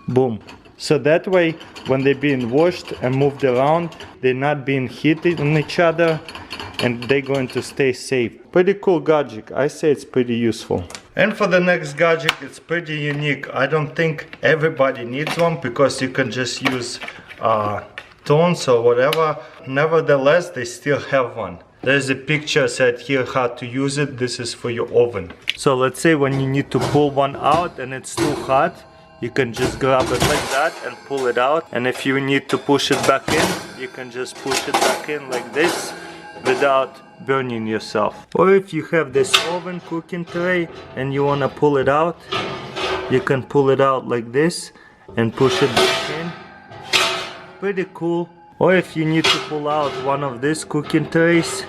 boom. So that way, when they're being washed and moved around, they're not being hit on each other and they're going to stay safe. Pretty cool gadget. I say it's pretty useful. And for the next gadget, it's pretty unique. I don't think everybody needs one because you can just use tones or whatever. Nevertheless, they still have one. There's a picture set here how to use it. This is for your oven. So let's say when you need to pull one out and it's too hot, you can just grab it like that and pull it out. And if you need to push it back in, you can just push it back in like this without burning yourself. Or if you have this oven cooking tray and you want to pull it out, you can pull it out like this and push it back in. Pretty cool. Or if you need to pull out one of these cooking trays,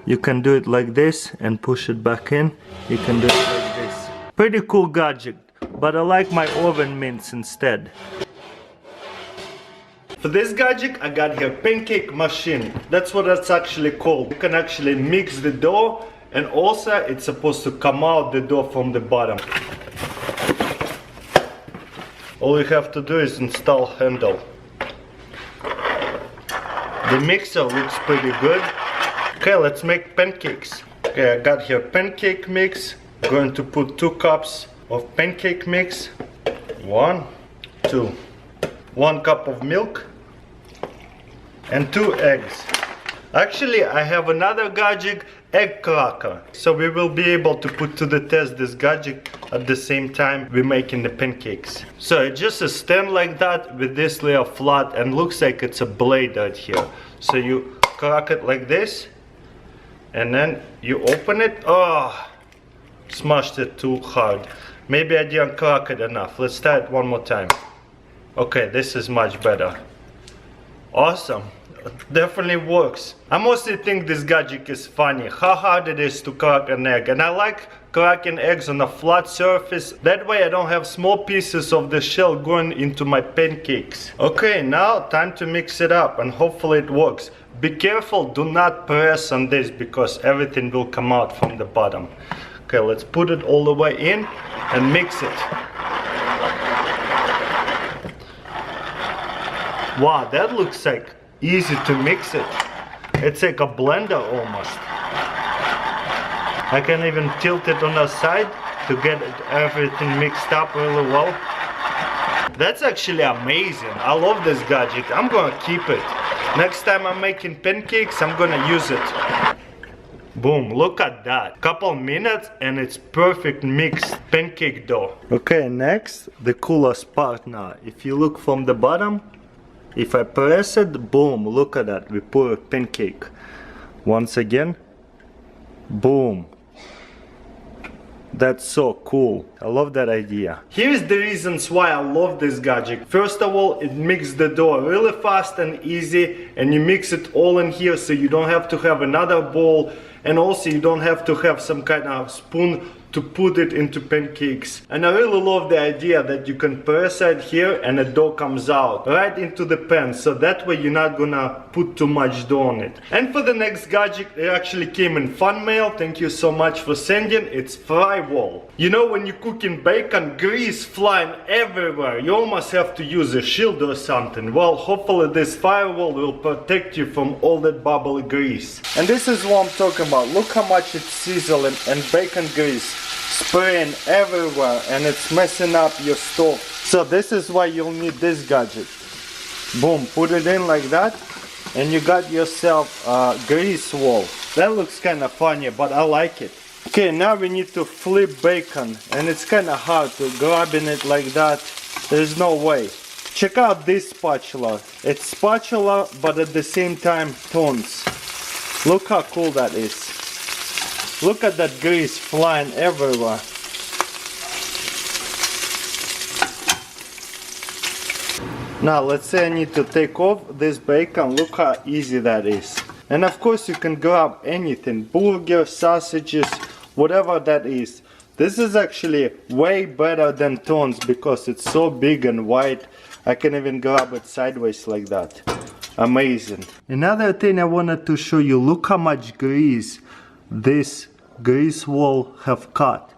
you can do it like this and push it back in. You can do it like this. Pretty cool gadget, but I like my oven mitts instead. For this gadget, I got here pancake machine. That's what it's actually called. You can actually mix the dough, and also it's supposed to come out the dough from the bottom. All you have to do is install handle. The mixer looks pretty good. Okay, let's make pancakes. Okay, I got here pancake mix. Going to put 2 cups of pancake mix. 1, 2. 1 cup of milk. And 2 eggs. Actually, I have another gadget, egg cracker. So we will be able to put to the test this gadget at the same time we're making the pancakes. So it's just a stand like that with this layer flat, and looks like it's a blade right here. So you crack it like this, and then you open it. Oh, smashed it too hard. Maybe I didn't crack it enough. Let's try it one more time. Okay, this is much better. Awesome. Definitely works. I mostly think this gadget is funny, how hard it is to crack an egg, and I like cracking eggs on a flat surface. That way I don't have small pieces of the shell going into my pancakes. Okay, now time to mix it up, and hopefully it works. Be careful, do not press on this because everything will come out from the bottom. Okay, let's put it all the way in and mix it. Wow, that looks like easy to mix it. It's like a blender almost. I can even tilt it on the side to get everything mixed up really well. That's actually amazing. I love this gadget. I'm gonna keep it. Next time I'm making pancakes, I'm gonna use it. Boom, look at that. Couple minutes and it's perfect mixed pancake dough. Okay, next, the coolest part now. If you look from the bottom, if I press it, boom, look at that, we pour a pancake. Once again, boom. That's so cool. I love that idea. Here's the reasons why I love this gadget. First of all, it mixes the dough really fast and easy, and you mix it all in here so you don't have to have another bowl, and also you don't have to have some kind of spoon to put it into pancakes. And I really love the idea that you can press it here and the dough comes out right into the pan, so that way you're not gonna put too much dough on it. And for the next gadget, it actually came in fan mail. Thank you so much for sending. It's Firewall. You know, when you're cooking bacon, grease flying everywhere, you almost have to use a shield or something. Well, hopefully this Firewall will protect you from all that bubbly grease. And this is what I'm talking about. Look how much it's sizzling and bacon grease spraying everywhere, and it's messing up your stove. So this is why you'll need this gadget. Boom, put it in like that, and you got yourself a grease wall. That looks kind of funny, but I like it. Okay, now we need to flip bacon, and it's kind of hard to grabbing it like that. There's no way. Check out this spatula. It's spatula, but at the same time tongs. Look how cool that is. Look at that grease flying everywhere. Now let's say I need to take off this bacon. Look how easy that is. And of course you can grab anything, burgers, sausages, whatever that is. This is actually way better than tongs because it's so big and wide. I can even grab it sideways like that. Amazing. Another thing I wanted to show you, look how much grease this grease wall have cut.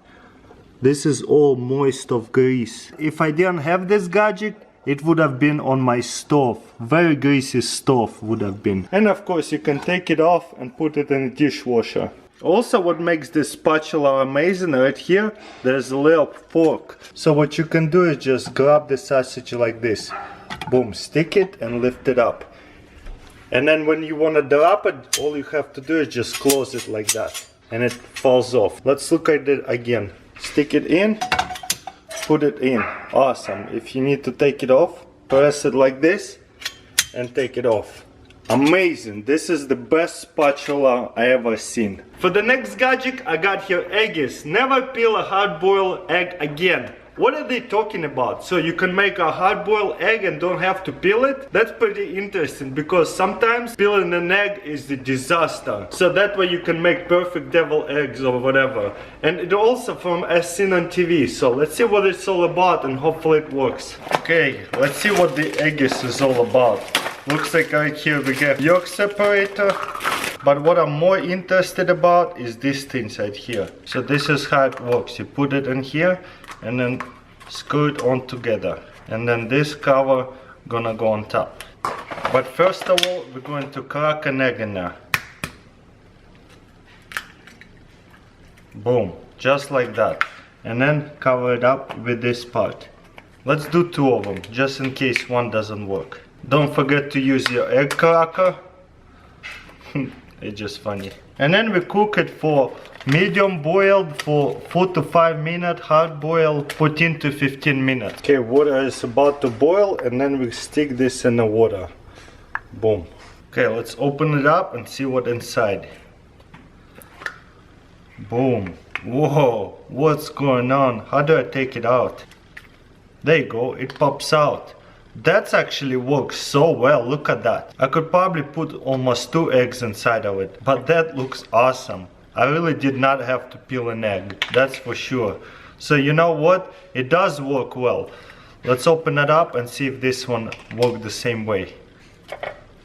This is all moist of grease. If I didn't have this gadget, it would have been on my stove. Very greasy stove would have been. And of course you can take it off and put it in a dishwasher. Also, what makes this spatula amazing, right here, there's a little fork. So what you can do is just grab the sausage like this. Boom, stick it and lift it up. And then when you want to drop it, all you have to do is just close it like that. And it falls off. Let's look at it again. Stick it in, put it in. Awesome. If you need to take it off, press it like this and take it off. Amazing. This is the best spatula I ever seen. For the next gadget, I got here eggs. Never peel a hard-boiled egg again. What are they talking about? So you can make a hard-boiled egg and don't have to peel it? That's pretty interesting, because sometimes peeling an egg is the disaster. So that way you can make perfect deviled eggs or whatever. And it also from as seen on TV. So let's see what it's all about and hopefully it works. Okay, let's see what the egg is all about. Looks like right here we have yolk separator. But what I'm more interested about is this thing right here. So this is how it works. You put it in here and then screw it on together. And then this cover gonna go on top. But first of all, we're going to crack an egg in there. Boom, just like that. And then cover it up with this part. Let's do 2 of them, just in case one doesn't work. Don't forget to use your egg cracker. It's just funny. And then we cook it for medium boiled for 4 to 5 minutes, hard boiled 14 to 15 minutes. Okay, water is about to boil and then we stick this in the water. Boom. Okay, let's open it up and see what's inside. Boom. Whoa, what's going on? How do I take it out? There you go, it pops out. That's actually works so well, look at that. I could probably put almost 2 eggs inside of it, but that looks awesome. I really did not have to peel an egg, that's for sure. So you know what? It does work well. Let's open it up and see if this one works the same way.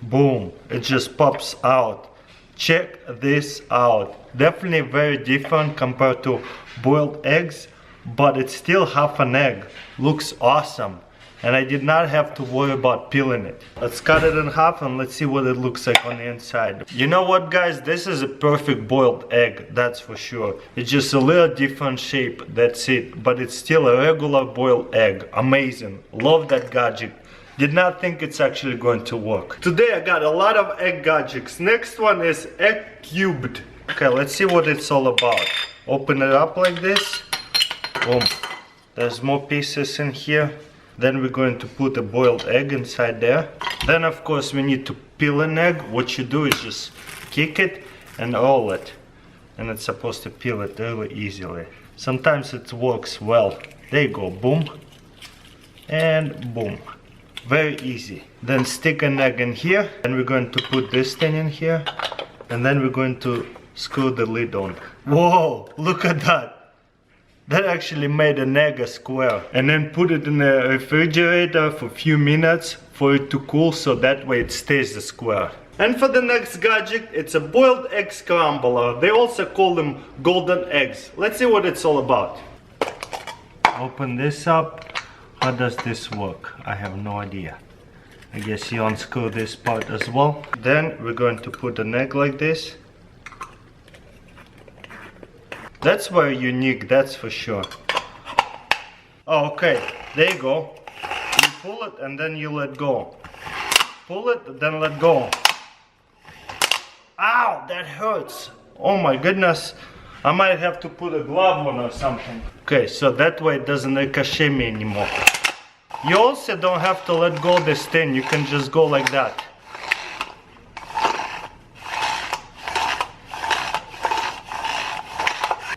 Boom, it just pops out. Check this out. Definitely very different compared to boiled eggs, but it's still half an egg. Looks awesome. And I did not have to worry about peeling it. Let's cut it in half and let's see what it looks like on the inside. You know what, guys? This is a perfect boiled egg, that's for sure. It's just a little different shape, that's it. But it's still a regular boiled egg. Amazing. Love that gadget. Did not think it's actually going to work. Today I got a lot of egg gadgets. Next one is egg cubed. Okay, let's see what it's all about. Open it up like this. Boom. There's more pieces in here. Then we're going to put a boiled egg inside there. Then of course we need to peel an egg. What you do is just kick it and roll it. And it's supposed to peel it really easily. Sometimes it works well. There you go, boom. And boom. Very easy. Then stick an egg in here. And we're going to put this thing in here. And then we're going to screw the lid on. Whoa, look at that. That actually made an egg a square. And then put it in the refrigerator for a few minutes for it to cool, so that way it stays a square. And for the next gadget, it's a boiled egg scrambler. They also call them golden eggs. Let's see what it's all about. Open this up. How does this work? I have no idea. I guess you unscrew this part as well. Then we're going to put an egg like this. That's very unique, that's for sure. Oh, okay, there you go. You pull it and then you let go. Pull it, then let go. Ow, that hurts. Oh my goodness. I might have to put a glove on or something. Okay, so that way it doesn't ricochet me anymore. You also don't have to let go of this thing, you can just go like that.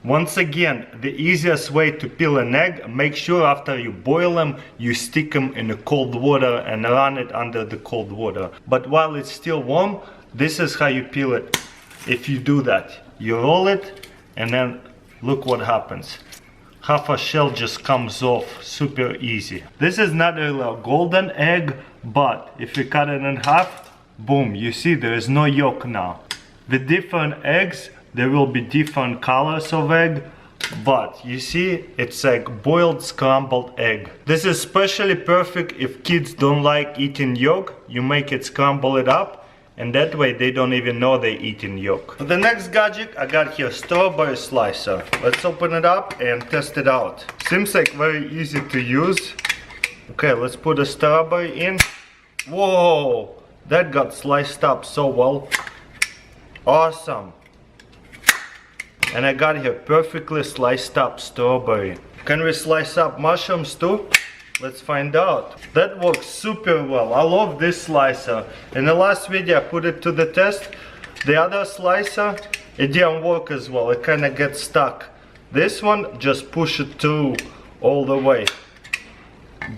Once again, the easiest way to peel an egg, make sure after you boil them, you stick them in the cold water and run it under the cold water. But while it's still warm, this is how you peel it. If you do that, you roll it and then look what happens. Half a shell just comes off, super easy. This is not really a golden egg, but if you cut it in half, boom, you see there is no yolk now. With different eggs, there will be different colors of egg, but you see, it's like boiled scrambled egg. This is especially perfect if kids don't like eating yolk. You make it, scramble it up, and that way they don't even know they're eating yolk. For the next gadget, I got here strawberry slicer. Let's open it up and test it out. Seems like very easy to use. Okay, let's put a strawberry in. Whoa, that got sliced up so well. Awesome. And I got here perfectly sliced up strawberry. Can we slice up mushrooms too? Let's find out. That works super well. I love this slicer. In the last video I put it to the test. The other slicer, it didn't work as well. It kind of gets stuck. This one, just push it through all the way.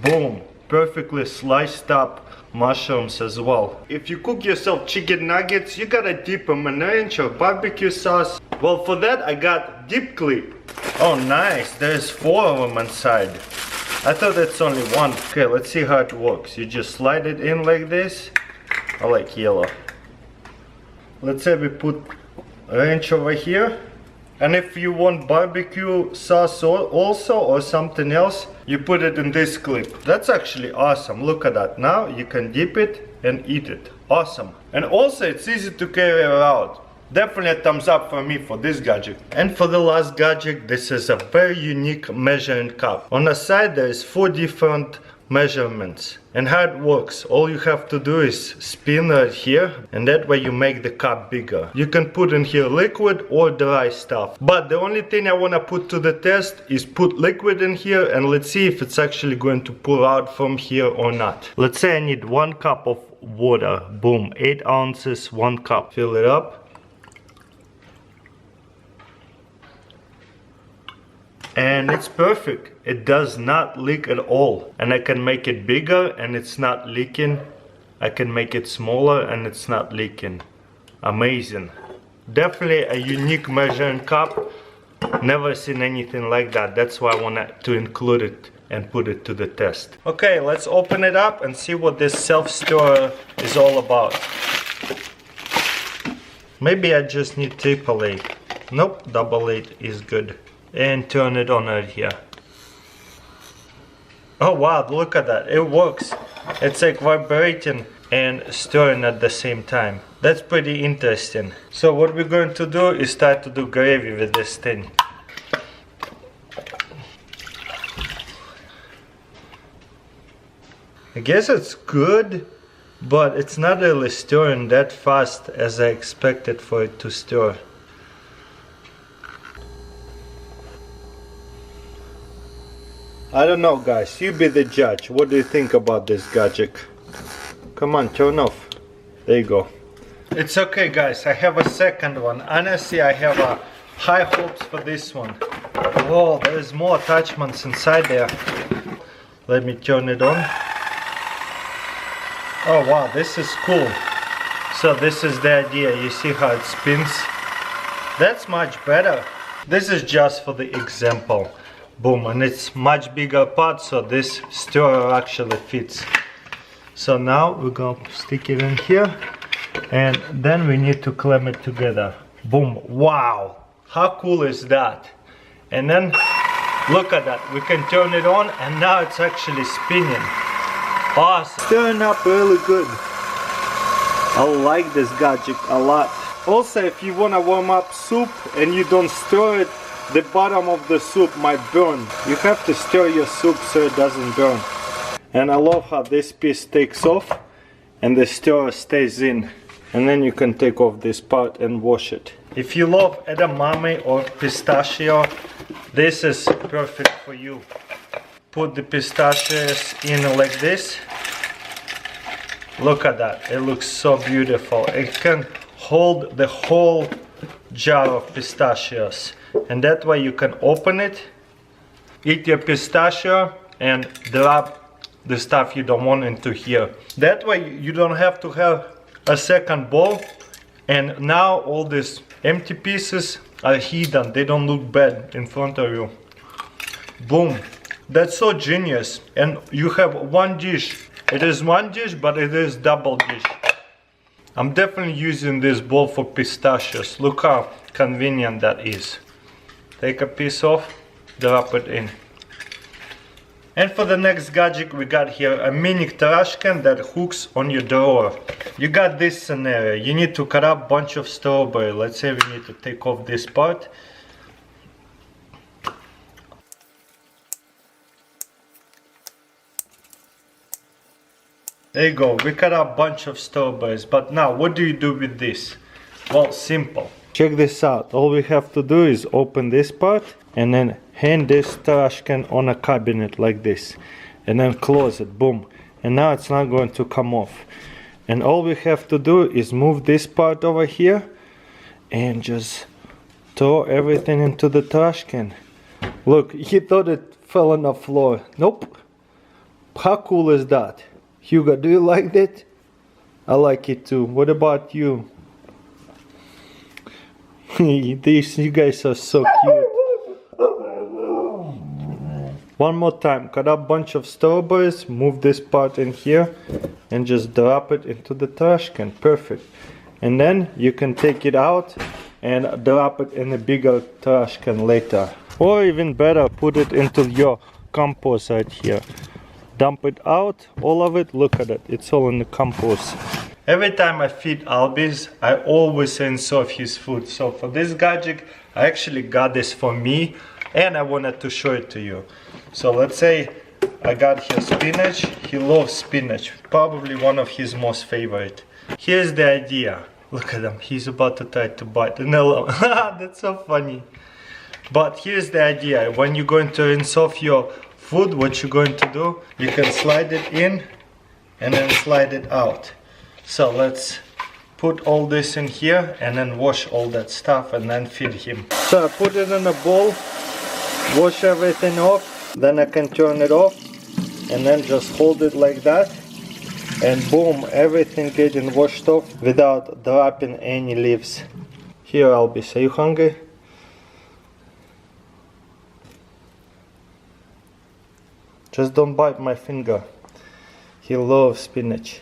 Boom. Perfectly sliced up mushrooms as well. If you cook yourself chicken nuggets, you gotta dip them in ranch or barbecue sauce. Well, for that I got dip clip. Oh nice, there's 4 of them inside. I thought it's only one. Okay, let's see how it works. You just slide it in like this. I like yellow. Let's say we put ranch over here. And if you want barbecue sauce also or something else, you put it in this clip. That's actually awesome. Look at that. Now you can dip it and eat it. Awesome. And also it's easy to carry around. Definitely a thumbs up for me for this gadget. And for the last gadget, this is a very unique measuring cup. On the side there is 4 different measurements. And how it works, all you have to do is spin right here, and that way you make the cup bigger. You can put in here liquid or dry stuff. But the only thing I want to put to the test is put liquid in here, and let's see if it's actually going to pour out from here or not. Let's say I need 1 cup of water. Boom, 8 ounces, 1 cup. Fill it up. And it's perfect. It does not leak at all. And I can make it bigger and it's not leaking. I can make it smaller and it's not leaking. Amazing. Definitely a unique measuring cup. Never seen anything like that. That's why I wanted to include it and put it to the test. Okay, let's open it up and see what this self-stirrer is all about. Maybe I just need AAA. Nope, AA is good. And turn it on right here. Oh wow, look at that, it works. It's like vibrating and stirring at the same time. That's pretty interesting. So what we're going to do is start to do gravy with this thing. I guess it's good, but it's not really stirring that fast as I expected for it to stir. I don't know guys, you be the judge. What do you think about this gadget? Come on, turn off. There you go. It's okay guys, I have a second one. Honestly, I have high hopes for this one. Oh, there's more attachments inside there. Let me turn it on. Oh wow, this is cool. So this is the idea, you see how it spins? That's much better. This is just for the example. Boom, and it's much bigger pot, so this stirrer actually fits. So now we're gonna stick it in here, and then we need to clamp it together. Boom, wow, how cool is that? And then look at that, we can turn it on and now it's actually spinning. Awesome, stirring up really good. I like this gadget a lot. Also, if you want to warm up soup and you don't stir it, the bottom of the soup might burn. You have to stir your soup so it doesn't burn. And I love how this piece takes off and the stirrer stays in. And then you can take off this part and wash it. If you love edamame or pistachio, this is perfect for you. Put the pistachios in like this. Look at that, it looks so beautiful. It can hold the whole jar of pistachios. And that way you can open it, eat your pistachio and drop the stuff you don't want into here. That way you don't have to have a second bowl, and now all these empty pieces are hidden, they don't look bad in front of you. Boom, that's so genius. And you have one dish. It is one dish, but it is double dish. I'm definitely using this bowl for pistachios. Look how convenient that is. Take a piece off, drop it in. And for the next gadget we got here a mini trash can that hooks on your drawer. You got this scenario, you need to cut up a bunch of strawberry. Let's say we need to take off this part. There you go, we cut up a bunch of strawberries. But now what do you do with this? Well, simple. Check this out. All we have to do is open this part and then hang this trash can on a cabinet like this. And then close it. Boom. And now it's not going to come off. And all we have to do is move this part over here and just throw everything into the trash can. Look, he thought it fell on the floor. Nope. How cool is that? Hugo, do you like that? I like it too. What about you? You guys are so cute. One more time, cut up a bunch of strawberries, move this part in here and just drop it into the trash can. Perfect. And then you can take it out and drop it in a bigger trash can later. Or even better, put it into your compost right here. Dump it out, all of it, look at it, it's all in the compost. Every time I feed Albis, I always rinse off his food. So for this gadget, I actually got this for me and I wanted to show it to you. So let's say I got here spinach. He loves spinach, probably one of his most favorite. Here's the idea. Look at him, he's about to try to bite an lemon. That's so funny. But here's the idea. When you're going to rinse off your food, what you're going to do, you can slide it in and then slide it out. So let's put all this in here and then wash all that stuff and then feed him. So I put it in a bowl, wash everything off, then I can turn it off and then just hold it like that and boom, everything getting washed off without dropping any leaves. Here Albis, are you hungry? Just don't bite my finger. He loves spinach.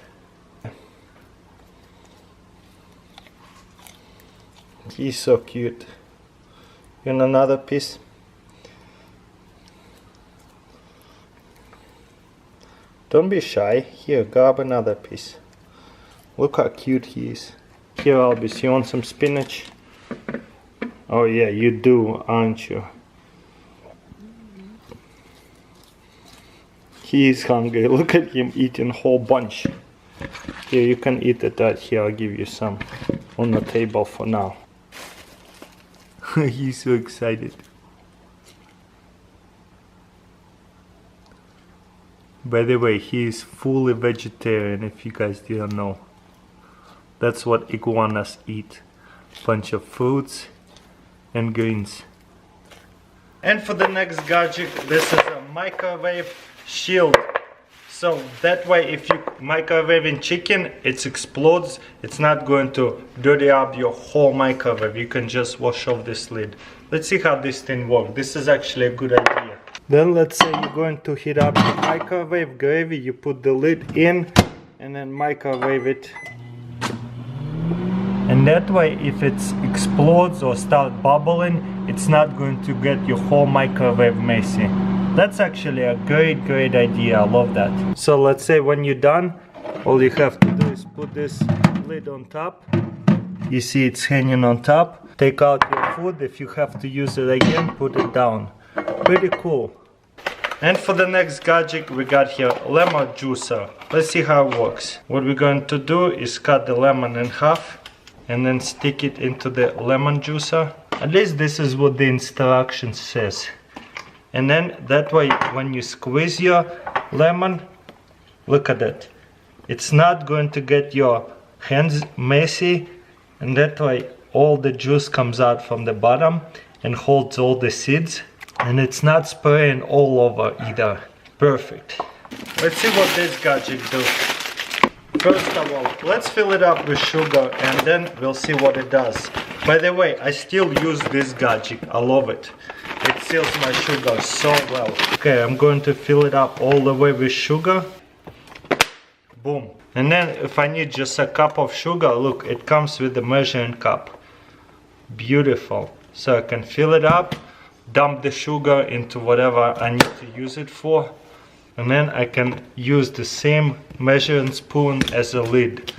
He's so cute. You want another piece? Don't be shy. Here, grab another piece. Look how cute he is. Here, Albis, you want some spinach? Oh yeah, you do, aren't you? He is hungry. Look at him eating a whole bunch. Here, you can eat it right here. I'll give you some on the table for now. He's so excited. By the way, he is fully vegetarian, if you guys didn't know. That's what iguanas eat. Bunch of fruits and greens. And for the next gadget, this is a microwave shield. So that way if you microwave in chicken, it explodes. It's not going to dirty up your whole microwave. You can just wash off this lid. Let's see how this thing works. This is actually a good idea. Then let's say you're going to heat up the microwave gravy. You put the lid in and then microwave it. And that way if it explodes or start bubbling, it's not going to get your whole microwave messy. That's actually a great idea. I love that. So let's say when you're done, all you have to do is put this lid on top. You see it's hanging on top. Take out your food. If you have to use it again, put it down. Pretty cool. And for the next gadget, we got here lemon juicer. Let's see how it works. What we're going to do is cut the lemon in half and then stick it into the lemon juicer. At least this is what the instruction says. And then that way when you squeeze your lemon, look at it. It's not going to get your hands messy, and that way all the juice comes out from the bottom and holds all the seeds, and it's not spraying all over either. Perfect. Let's see what this gadget does. First of all, let's fill it up with sugar and then we'll see what it does. By the way, I still use this gadget. I love it. It seals my sugar so well. Okay, I'm going to fill it up all the way with sugar. Boom. And then if I need just a cup of sugar, look, it comes with the measuring cup. Beautiful. So I can fill it up, dump the sugar into whatever I need to use it for, and then I can use the same measuring spoon as a lid.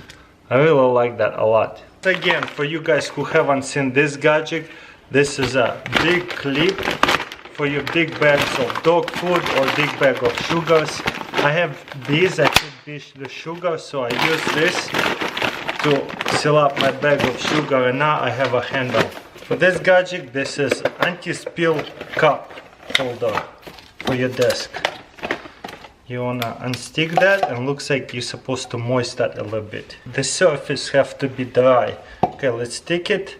I really like that a lot. Again, for you guys who haven't seen this gadget, this is a big clip for your big bags of dog food or big bag of sugars. I have these, I could dish the sugar, so I use this to seal up my bag of sugar, and now I have a handle. For this gadget, this is anti-spill cup holder for your desk. You wanna unstick that, and looks like you're supposed to moist that a little bit. The surface have to be dry. Okay, let's stick it.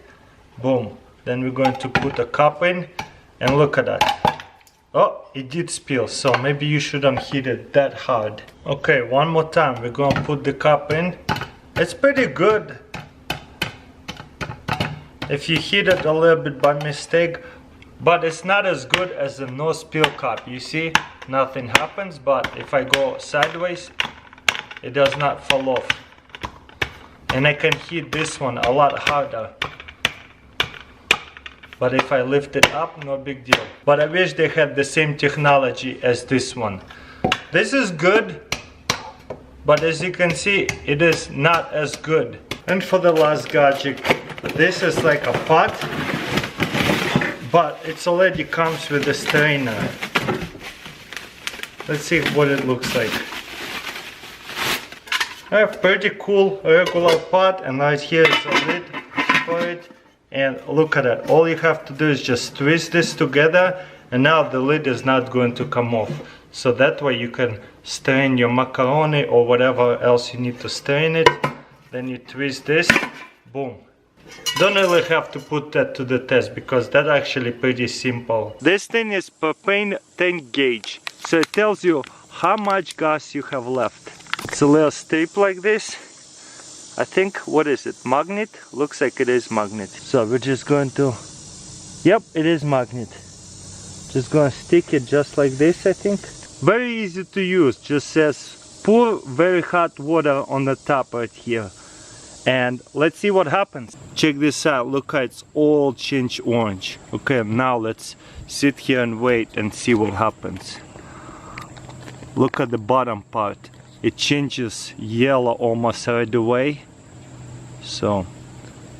Boom. Then we're going to put a cup in, and look at that. Oh, it did spill, so maybe you shouldn't heat it that hard. Okay, one more time. We're gonna put the cup in. It's pretty good. If you heat it a little bit by mistake, but it's not as good as the no spill cup. You see, nothing happens, but if I go sideways, it does not fall off. And I can heat this one a lot harder. But if I lift it up, no big deal. But I wish they had the same technology as this one. This is good, but as you can see, it is not as good. And for the last gadget, this is like a pot, but it already comes with a strainer. Let's see what it looks like. A pretty cool regular pot, and right here is a lid for it. And look at it, all you have to do is just twist this together, and now the lid is not going to come off. So that way you can strain your macaroni or whatever else you need to strain it. Then you twist this, boom. Don't really have to put that to the test because that's actually pretty simple. This thing is propane tank gauge, so it tells you how much gas you have left. It's a little strip like this. I think, what is it, magnet? Looks like it is magnet. So we're just going to, yep, it is magnet. Just gonna stick it just like this, I think. Very easy to use, just says pour very hot water on the top right here. And let's see what happens. Check this out, look how it's all changed orange. Okay, now let's sit here and wait and see what happens. Look at the bottom part. It changes yellow almost right away. So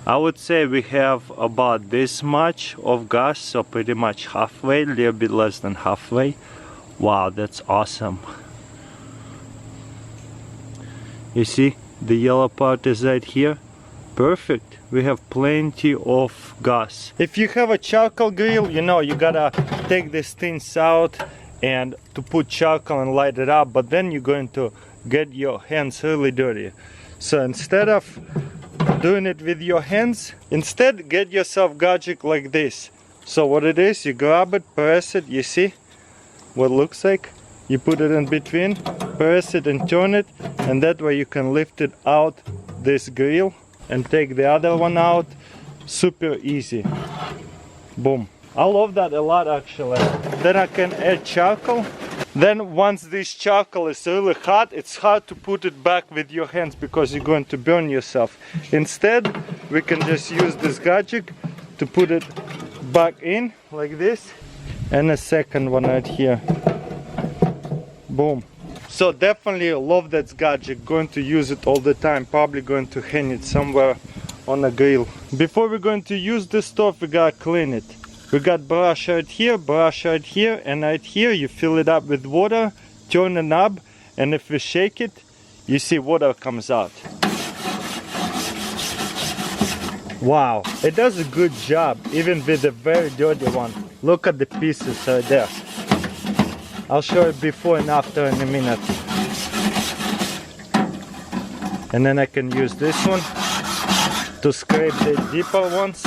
I would say we have about this much of gas, so pretty much halfway, a little bit less than halfway. Wow, that's awesome. You see, the yellow part is right here. Perfect. We have plenty of gas. If you have a charcoal grill, you know, you gotta take these things out and to put charcoal and light it up, but then you're going to get your hands really dirty. So instead of doing it with your hands, instead get yourself gadget like this. So what it is, you grab it, press it, you see what it looks like? You put it in between, press it and turn it, and that way you can lift it out this grill and take the other one out. Super easy. Boom. I love that a lot actually. Then I can add charcoal. Then once this charcoal is really hot, it's hard to put it back with your hands because you're going to burn yourself. Instead, we can just use this gadget to put it back in like this, and a second one right here. Boom. So definitely love that gadget, going to use it all the time, probably going to hang it somewhere on a grill. Before we're going to use the stove, we gotta clean it. We got brush right here, and right here you fill it up with water, turn the knob, and if we shake it, you see water comes out. Wow, it does a good job, even with the very dirty one. Look at the pieces right there. I'll show you before and after in a minute. And then I can use this one to scrape the deeper ones.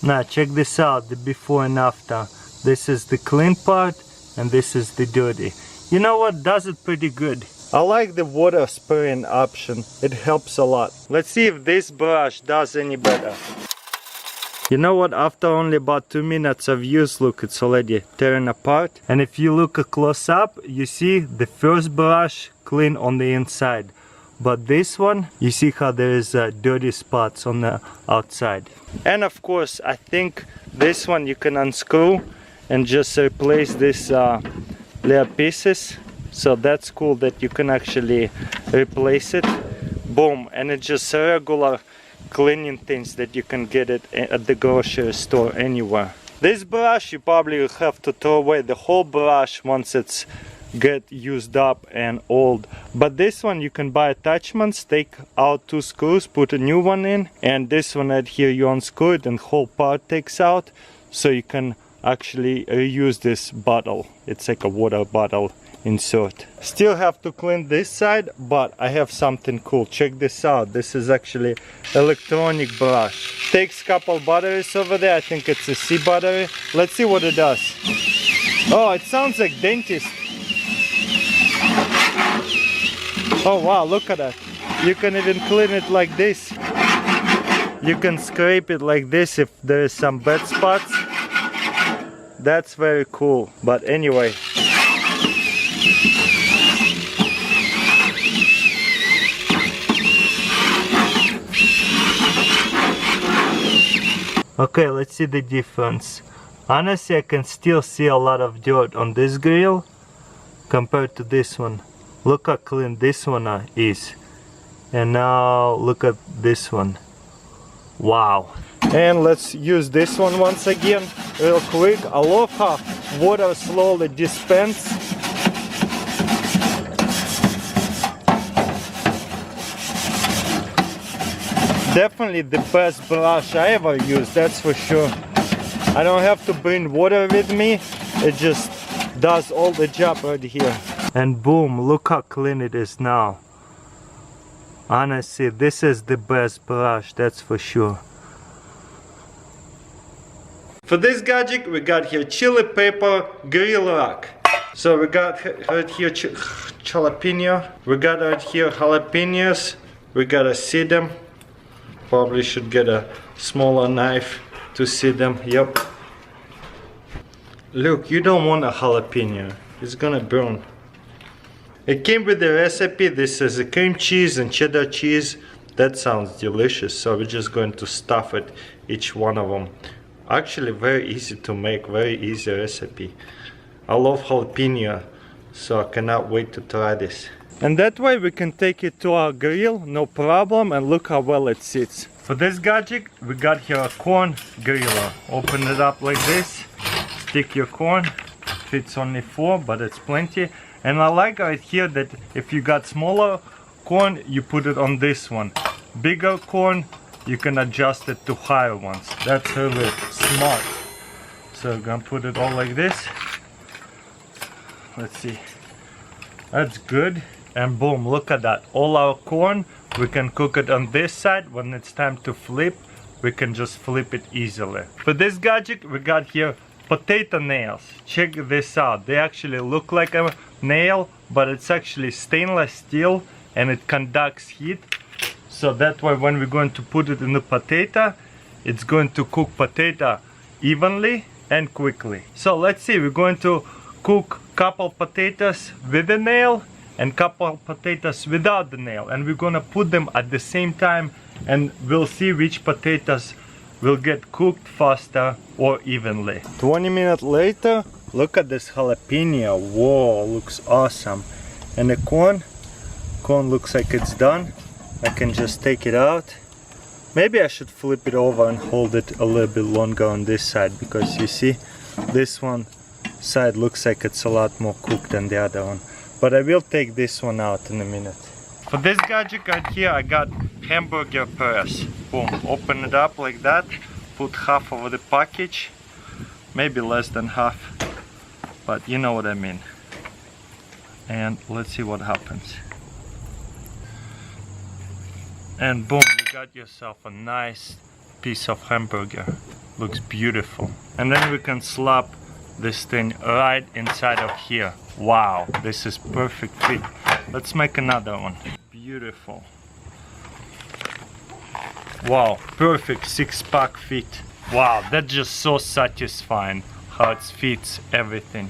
Now check this out, the before and after. This is the clean part and this is the dirty. You know what, does it pretty good. I like the water spraying option, it helps a lot. Let's see if this brush does any better. You know what, after only about 2 minutes of use, look, it's already tearing apart. And if you look close up, you see the first brush clean on the inside. But this one, you see how there is dirty spots on the outside. And of course, I think this one you can unscrew and just replace these little pieces. So that's cool that you can actually replace it. Boom, and it's just regular cleaning things that you can get it at the grocery store anywhere. This brush, you probably have to throw away the whole brush once it's get used up and old. But this one you can buy attachments, take out 2 screws, put a new one in, and this one right here you unscrew it and whole part takes out, so you can actually reuse this bottle. It's like a water bottle insert. Still have to clean this side, but I have something cool. Check this out. This is actually electronic brush. Takes couple batteries over there. I think it's a C battery. Let's see what it does. Oh, it sounds like dentist. Oh wow, look at that. You can even clean it like this. You can scrape it like this if there is some bad spots. That's very cool. But anyway, okay, let's see the difference. Honestly, I can still see a lot of dirt on this grill compared to this one. Look how clean this one is. And now look at this one. Wow. And let's use this one once again real quick. I love how water slowly dispenses. Definitely the best brush I ever used, that's for sure. I don't have to bring water with me, it just does all the job right here. And boom, look how clean it is now. Honestly, this is the best brush, that's for sure. For this gadget, we got here chili pepper grill rack. So we got right here jalapeno. We got right here jalapenos. We gotta see them. Probably should get a smaller knife to see them. Yep. Look, you don't want a jalapeno. It's gonna burn. It came with the recipe. This is a cream cheese and cheddar cheese. That sounds delicious. So we're just going to stuff it, each one of them. Actually very easy to make, very easy recipe. I love jalapeno, so I cannot wait to try this. And that way we can take it to our grill, no problem, and look how well it sits. For this gadget, we got here a corn griller. Open it up like this, stick your corn, fits only 4, but it's plenty. And I like right here that if you got smaller corn, you put it on this one. Bigger corn, you can adjust it to higher ones. That's really smart. So I'm gonna put it all like this. Let's see. That's good. And boom, look at that. All our corn, we can cook it on this side. When it's time to flip, we can just flip it easily. For this gadget, we got here potato nails. Check this out. They actually look like a nail, but it's actually stainless steel and it conducts heat. So that way when we're going to put it in the potato, it's going to cook potato evenly and quickly. So let's see, we're going to cook couple potatoes with the nail and couple potatoes without the nail, and we're gonna put them at the same time and we'll see which potatoes will get cooked faster or evenly. 20 minutes later, look at this jalapeno. Whoa, looks awesome. And the corn looks like it's done. I can just take it out. Maybe I should flip it over and hold it a little bit longer on this side, because you see this one side looks like it's a lot more cooked than the other one. But I will take this one out in a minute. For this gadget right here, I got hamburger press. Boom, open it up like that, put half over the package, maybe less than half, but you know what I mean. And let's see what happens. And boom, you got yourself a nice piece of hamburger. Looks beautiful. And then we can slap this thing right inside of here. Wow, this is perfect fit. Let's make another one. Beautiful. Wow, perfect 6-pack fit. Wow, that's just so satisfying how it fits everything.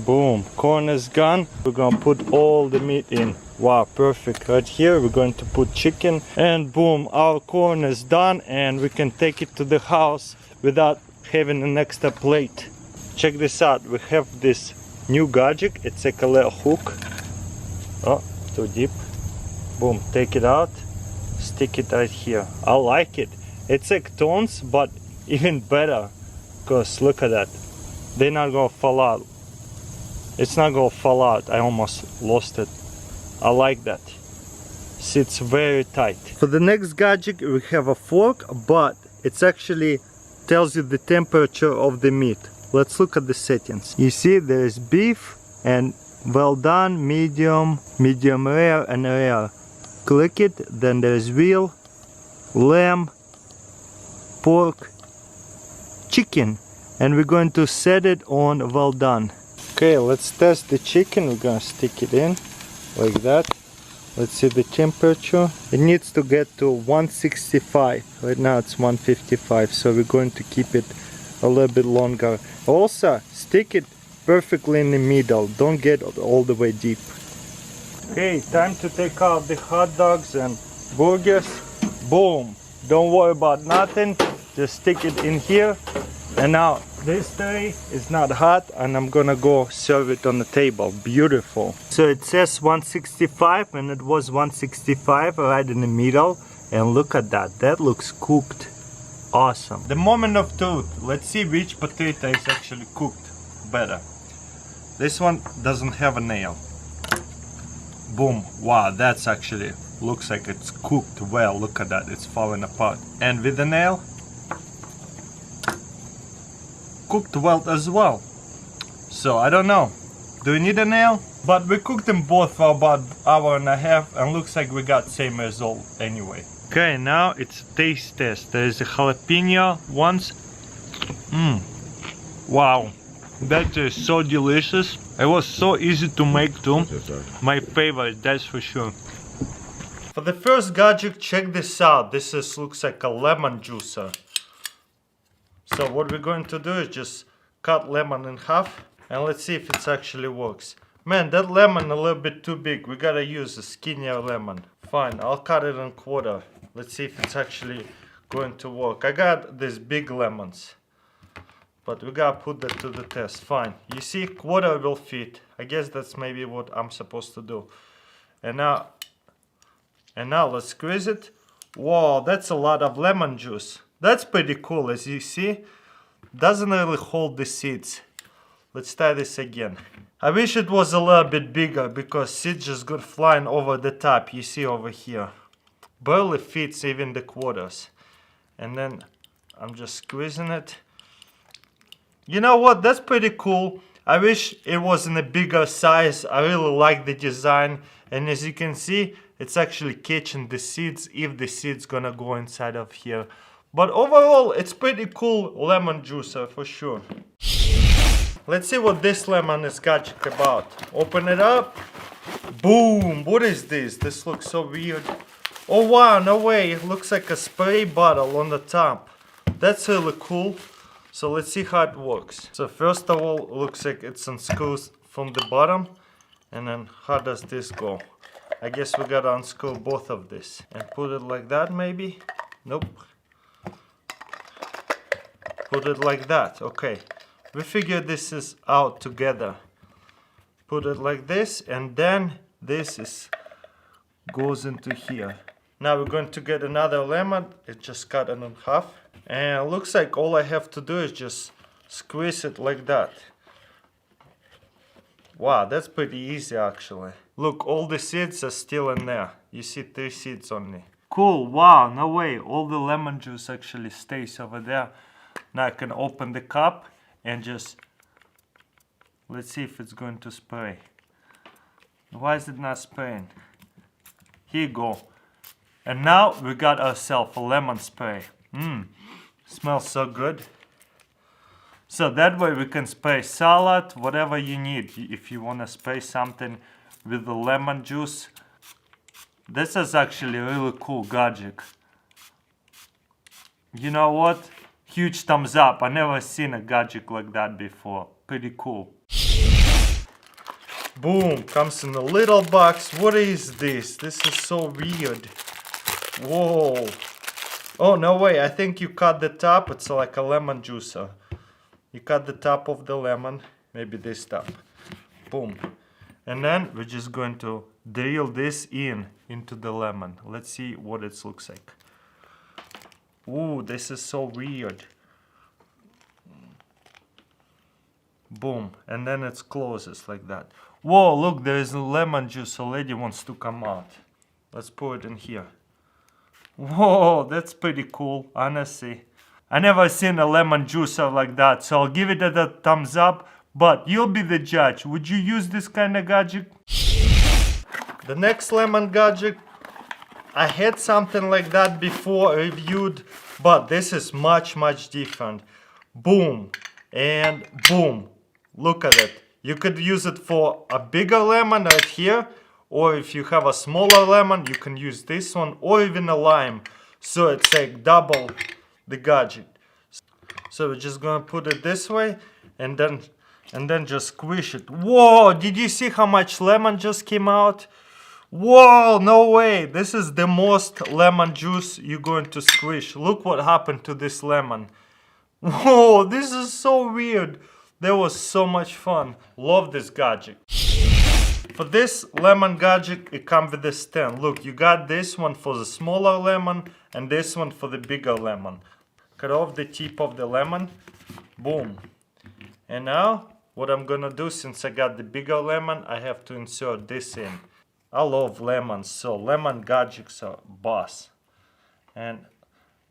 Boom, corn is gone. We're gonna put all the meat in. Wow, perfect. Right here we're going to put chicken, and boom, our corn is done, and we can take it to the house without having an extra plate. Check this out. We have this new gadget. It's like a little hook. Oh, too deep. Boom, take it out, stick it right here. I like it. It's like tongs, but even better, because look at that. They're not gonna fall out. It's not gonna fall out. I almost lost it. I like that. Sits very tight. For the next gadget we have a fork, but it's actually tells you the temperature of the meat. Let's look at the settings. You see there is beef and well done, medium, medium rare and rare. Click it, then there is veal, lamb, pork, chicken, and we're going to set it on well done. Okay, let's test the chicken. We're gonna stick it in like that. Let's see the temperature. It needs to get to 165. Right now it's 155, so we're going to keep it a little bit longer. Also, stick it perfectly in the middle. Don't get all the way deep. Okay, time to take out the hot dogs and burgers. Boom. Don't worry about nothing. Just stick it in here. And now this tray is not hot and I'm gonna go serve it on the table. Beautiful. So it says 165 and it was 165 right in the middle. And look at that. That looks cooked. Awesome. The moment of truth. Let's see which potato is actually cooked better. This one doesn't have a nail. Boom. Wow, that's actually looks like it's cooked well. Look at that. It's falling apart. And with the nail, cooked well as well. So I don't know, do we need a nail? But we cooked them both for about an hour and a half and looks like we got same result anyway. Okay, now it's taste test. There is a jalapeno ones. Wow, that is so delicious. It was so easy to make too. My favorite, that's for sure. For the first gadget, check this out. This looks like a lemon juicer. So what we're going to do is just cut lemon in half and let's see if it actually works. Man, that lemon a little bit too big. We gotta use a skinnier lemon. Fine, I'll cut it in quarter. Let's see if it's actually going to work. I got these big lemons, but we gotta put that to the test. Fine, you see, quarter will fit. I guess that's maybe what I'm supposed to do. And now let's squeeze it. Wow, that's a lot of lemon juice. That's pretty cool, as you see. Doesn't really hold the seeds. Let's try this again. I wish it was a little bit bigger because seeds just got flying over the top. You see over here. Barely fits even the quarters. And then I'm just squeezing it. You know what? That's pretty cool. I wish it was in a bigger size. I really like the design. And as you can see, it's actually catching the seeds if the seeds gonna go inside of here. But overall, it's pretty cool lemon juicer for sure. Let's see what this lemon is gadget about. Open it up. Boom! What is this? This looks so weird. Oh wow, no way. It looks like a spray bottle on the top. That's really cool. So let's see how it works. So first of all, it looks like it's unscrews from the bottom. And then how does this go? I guess we gotta unscrew both of this. And put it like that maybe? Nope. Put it like that, okay. We figure this is out together. Put it like this, and then this goes into here. Now we're going to get another lemon. It just cut it in half. And it looks like all I have to do is just squeeze it like that. Wow, that's pretty easy actually. Look, all the seeds are still in there. You see 3 seeds only. Cool, wow, no way. All the lemon juice actually stays over there. Now I can open the cup and just, let's see if it's going to spray. Why is it not spraying? Here you go. And now we got ourselves a lemon spray. Smells so good. So that way we can spray salad, whatever you need. If you want to spray something with the lemon juice. This is actually a really cool gadget. You know what? Huge thumbs up. I never seen a gadget like that before. Pretty cool. Boom, comes in a little box. What is this? This is so weird. Whoa. Oh, no way. I think you cut the top. It's like a lemon juicer. You cut the top of the lemon. Maybe this top. Boom. And then we're just going to drill this into the lemon. Let's see what it looks like. Ooh, this is so weird. Boom. And then it closes like that. Whoa, look, there is lemon juice already wants to come out. Let's pour it in here. Whoa, that's pretty cool, honestly. I never seen a lemon juicer like that, so I'll give it a thumbs up. But you'll be the judge. Would you use this kind of gadget? The next lemon gadget, I had something like that before reviewed, but this is much different. Boom and boom. Look at it. You could use it for a bigger lemon right here, or if you have a smaller lemon, you can use this one, or even a lime. So it's like double the gadget. So we're just gonna put it this way, and then just squish it. Whoa, did you see how much lemon just came out? Whoa, no way. This is the most lemon juice you're going to squish. Look what happened to this lemon. Whoa, this is so weird. That was so much fun. Love this gadget. For this lemon gadget, it comes with a stand. Look, you got this one for the smaller lemon and this one for the bigger lemon. Cut off the tip of the lemon. Boom. And now, what I'm gonna do, since I got the bigger lemon, I have to insert this in. I love lemons, so lemon gadgets are boss. And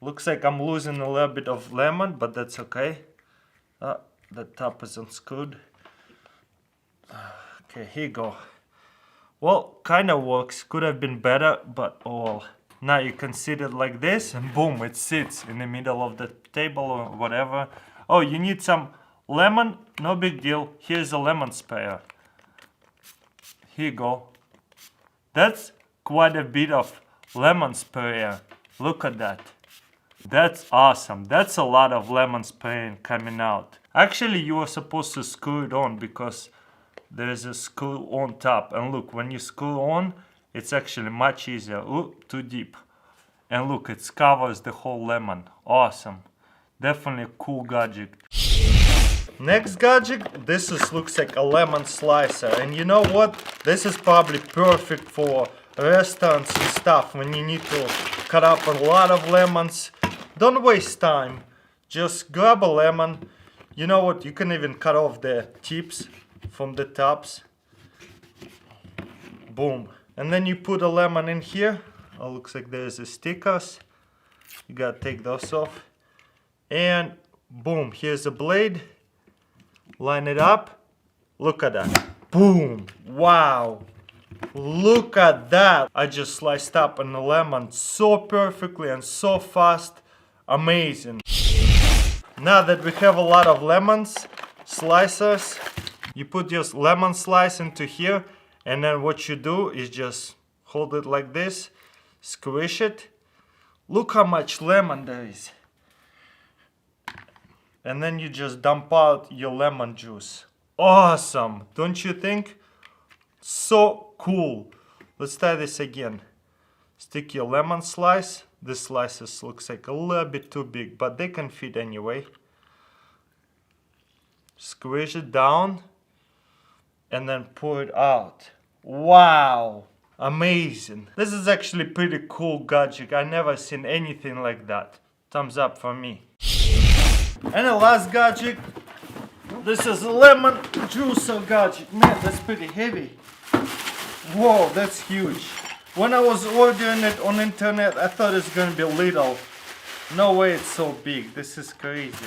looks like I'm losing a little bit of lemon, but that's okay. The top is unscrewed. Okay, here you go. Well, kinda works. Could have been better, but oh well. Now you can sit it like this, and boom, it sits in the middle of the table or whatever. Oh, you need some lemon? No big deal. Here's a lemon spare. Here you go. That's quite a bit of lemon spare. Look at that. That's awesome. That's a lot of lemon spray coming out. Actually, you are supposed to screw it on because there's a screw on top. And look, when you screw on, it's actually much easier. Ooh, too deep. And look, it covers the whole lemon. Awesome. Definitely a cool gadget. Next gadget, looks like a lemon slicer. And you know what? This is probably perfect for restaurants and stuff when you need to cut up a lot of lemons. Don't waste time. Just grab a lemon. You know what? You can even cut off the tips from the tops. Boom. And then you put a lemon in here. Oh, looks like there's a stickers. You gotta take those off. And boom, here's a blade. Line it up. Look at that. Boom. Wow. Look at that. I just sliced up a lemon so perfectly and so fast. Amazing. Now that we have a lot of lemons, slicers, you put your lemon slice into here, and then what you do is just hold it like this, squish it. Look how much lemon there is. And then you just dump out your lemon juice. Awesome, don't you think? So cool. Let's try this again. Stick your lemon slice. This slices looks like a little bit too big, but they can fit anyway. Squish it down and then pour it out. Wow, amazing. This is actually pretty cool gadget. I never seen anything like that. Thumbs up for me. And the last gadget, this is a lemon juicer gadget. Man, that's pretty heavy. Whoa, that's huge. When I was ordering it on internet, I thought it's gonna be little. No way it's so big. This is crazy.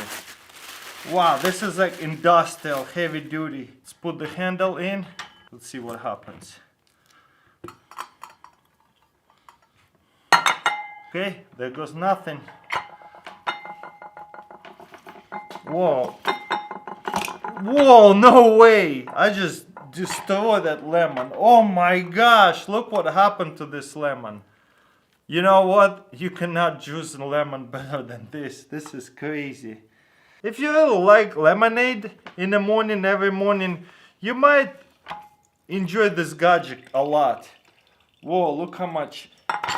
Wow, this is like industrial, heavy duty. Let's put the handle in. Let's see what happens. Okay, there goes nothing. Whoa. Whoa, no way. I just destroyed that lemon. Oh my gosh, look what happened to this lemon. You know what? You cannot juice a lemon better than this. This is crazy. If you really like lemonade in the morning, every morning, you might enjoy this gadget a lot. Whoa, look how much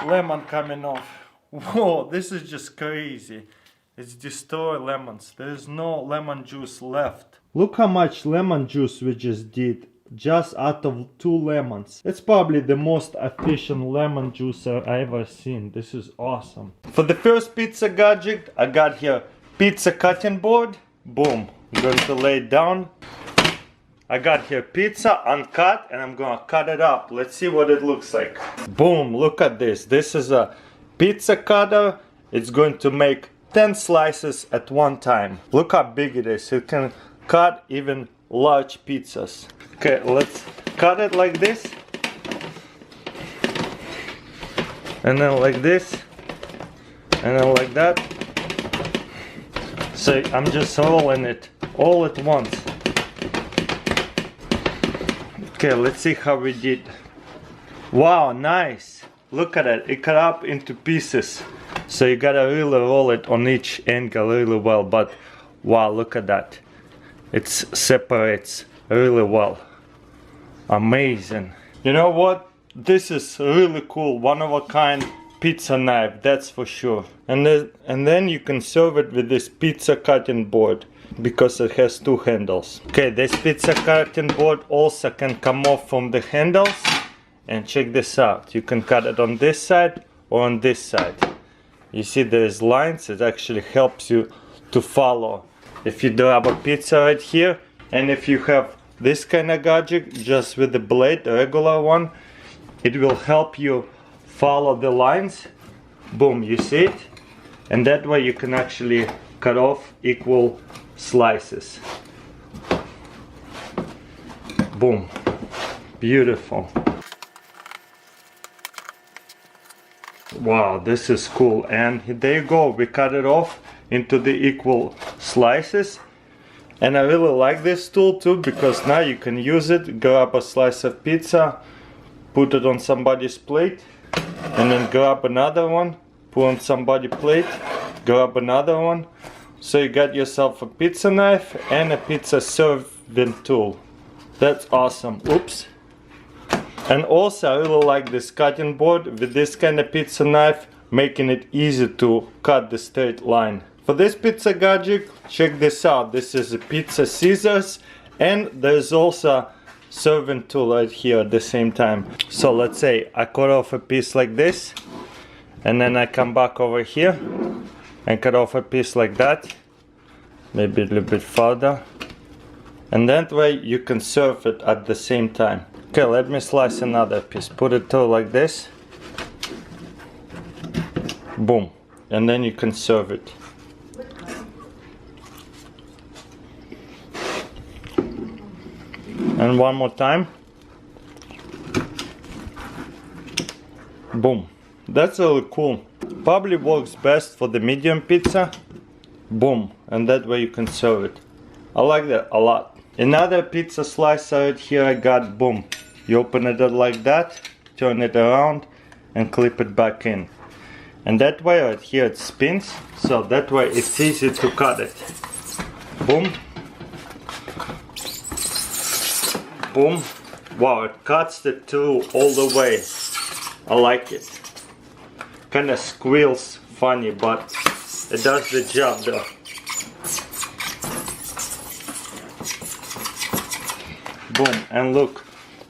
lemon coming off. Whoa, this is just crazy. It's destroy lemons. There is no lemon juice left. Look how much lemon juice we just did. Just out of 2 lemons. It's probably the most efficient lemon juicer I ever seen. This is awesome. For the first pizza gadget, I got here pizza cutting board. Boom. I'm going to lay it down. I got here pizza uncut and I'm gonna cut it up. Let's see what it looks like. Boom, look at this. This is a pizza cutter. It's going to make 10 slices at one time. Look how big it is. It can cut even large pizzas. Okay, let's cut it like this. And then like this. And then like that. So I'm just rolling it all at once. Okay, let's see how we did. Wow, nice. Look at it. It cut up into pieces. So you gotta really roll it on each angle really well. But wow, look at that. It separates really well. Amazing. You know what? This is really cool. One of a kind pizza knife, that's for sure. And then you can serve it with this pizza cutting board because it has two handles. Okay, this pizza cutting board also can come off from the handles. And check this out. You can cut it on this side or on this side. You see there's lines. It actually helps you to follow. If you do have a pizza right here, and if you have this kind of gadget just with the blade, the regular one, it will help you follow the lines. Boom, you see it? And that way you can actually cut off equal slices. Boom. Beautiful. Wow, this is cool. And there you go. We cut it off into the equal slices. And I really like this tool too, because now you can use it, grab a slice of pizza, put it on somebody's plate, and then grab another one, put on somebody's plate, grab another one. So you got yourself a pizza knife and a pizza serving tool. That's awesome. Oops. And also I really like this cutting board with this kind of pizza knife, making it easy to cut the straight line. For this pizza gadget, check this out. This is a pizza scissors, and there's also serving tool right here at the same time. So let's say I cut off a piece like this, and then I come back over here and cut off a piece like that, maybe a little bit further, and that way you can serve it at the same time. Okay, let me slice another piece. Put it through like this. Boom. And then you can serve it. And one more time. Boom. That's really cool. Probably works best for the medium pizza. Boom. And that way you can serve it. I like that a lot. Another pizza slicer right here I got. Boom. You open it like that, turn it around, and clip it back in. And that way right here it spins, so that way it's easy to cut it. Boom. Boom. Wow, it cuts the through all the way. I like it. Kinda squeals funny, but it does the job though. Boom, and look,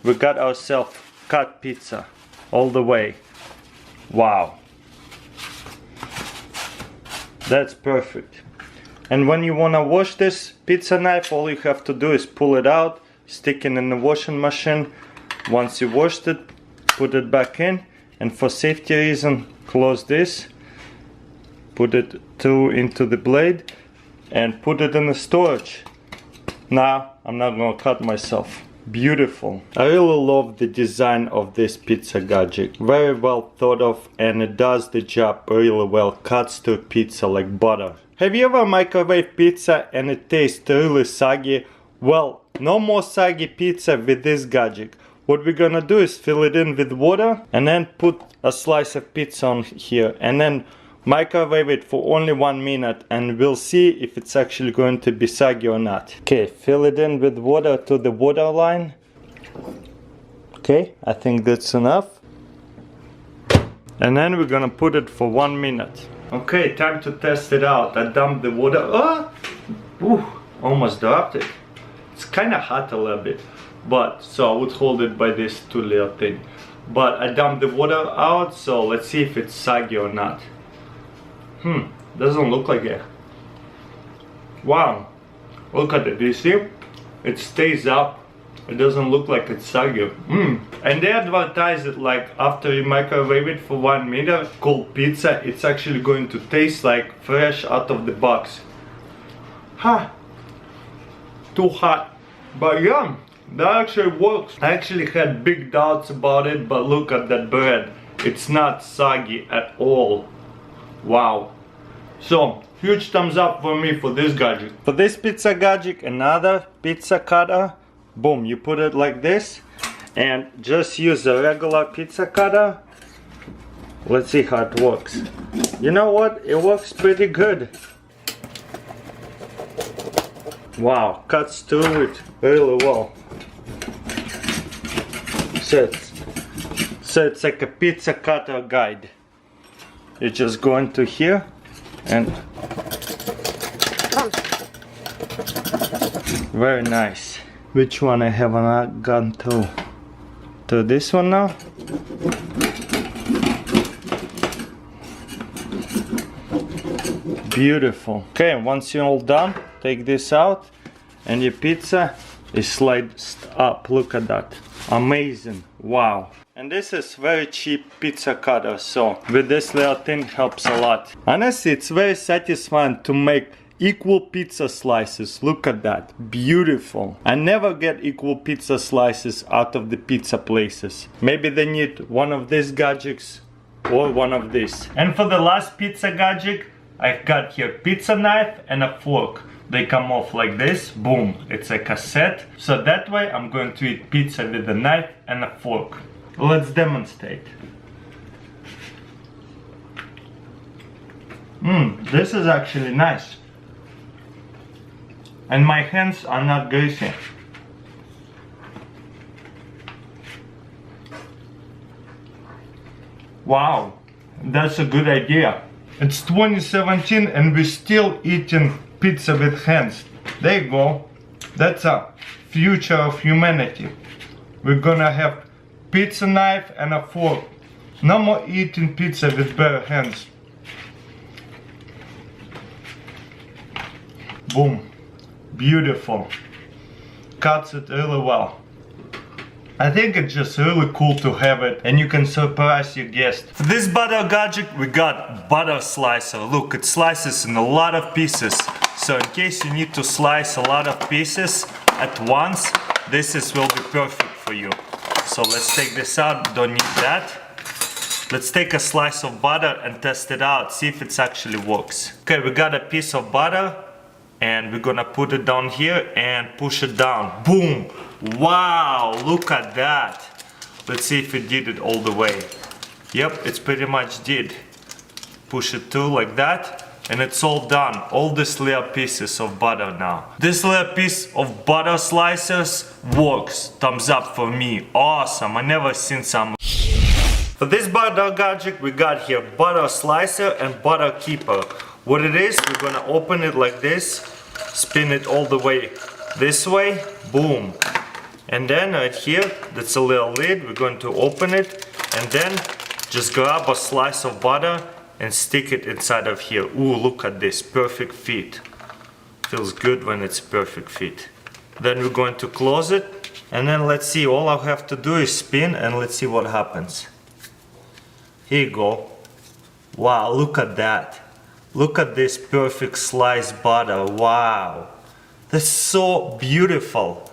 we got ourselves cut pizza all the way. Wow. That's perfect. And when you want to wash this pizza knife, all you have to do is pull it out, stick it in the washing machine. Once you washed it, put it back in, and for safety reason, close this, put it through into the blade, and put it in the storage. Now, I'm not gonna cut myself. Beautiful. I really love the design of this pizza gadget. Very well thought of, and it does the job really well. Cuts to pizza like butter. Have you ever microwaved pizza and it tastes really soggy? Well, no more soggy pizza with this gadget. What we're gonna do is fill it in with water and then put a slice of pizza on here and then microwave it for only 1 minute, and we'll see if it's actually going to be soggy or not. Okay, fill it in with water to the water line. Okay, I think that's enough. And then we're gonna put it for 1 minute. Okay, time to test it out. I dumped the water. Oh! Ooh, almost dropped it. It's kind of hot a little bit, but so I would hold it by this 2-liter thing. But I dumped the water out, so let's see if it's soggy or not. Doesn't look like it. Wow, look at it. Do you see? It stays up It doesn't look like it's soggy. And they advertise it like after you microwave it for 1 minute, cold pizza, it's actually going to taste like fresh out of the box. Too hot. But yeah, that actually works. I actually had big doubts about it, but look at that bread. It's not soggy at all. Wow. So, huge thumbs up for me for this gadget. For this pizza gadget, another pizza cutter. Boom, you put it like this. And just use a regular pizza cutter. Let's see how it works. You know what? It works pretty good. Wow, cuts through it really well. So it's like a pizza cutter guide. You just go into here and very nice. Which one I haven't gone to? To this one now? Beautiful. Okay, once you're all done, take this out and your pizza is sliced up. Look at that. Amazing. Wow. And this is very cheap pizza cutter, so with this little thing helps a lot. Honestly, it's very satisfying to make equal pizza slices. Look at that. Beautiful. I never get equal pizza slices out of the pizza places. Maybe they need one of these gadgets or one of these. And for the last pizza gadget, I got here pizza knife and a fork. They come off like this. Boom. It's like a set. So that way I'm going to eat pizza with a knife and a fork. Let's demonstrate. This is actually nice. And my hands are not greasy. Wow, that's a good idea. It's 2017 and we're still eating pizza with hands. There you go. That's a future of humanity. We're gonna have pizza knife and a fork. No more eating pizza with bare hands. Boom. Beautiful. Cuts it really well. I think it's just really cool to have it and you can surprise your guest. For this butter gadget we got butter slicer. Look, it slices in a lot of pieces. So in case you need to slice a lot of pieces at once, this will be perfect for you. So let's take this out, don't need that. Let's take a slice of butter and test it out, see if it actually works. Okay, we got a piece of butter and we're gonna put it down here and push it down. Boom! Wow, look at that. Let's see if it did it all the way. Yep, it's pretty much did. Push it through like that. And it's all done. All these little pieces of butter now. This little piece of butter slicers works. Thumbs up for me. Awesome. I never seen some. For this butter gadget we got here butter slicer and butter keeper. What it is, we're gonna open it like this, spin it all the way this way, boom. And then right here, that's a little lid, we're going to open it and then just grab a slice of butter and stick it inside of here. Ooh, look at this, perfect fit. Feels good when it's perfect fit. Then we're going to close it and then let's see, all I have to do is spin and let's see what happens. Here you go. Wow, look at that. Look at this perfect sliced butter, wow. That's so beautiful.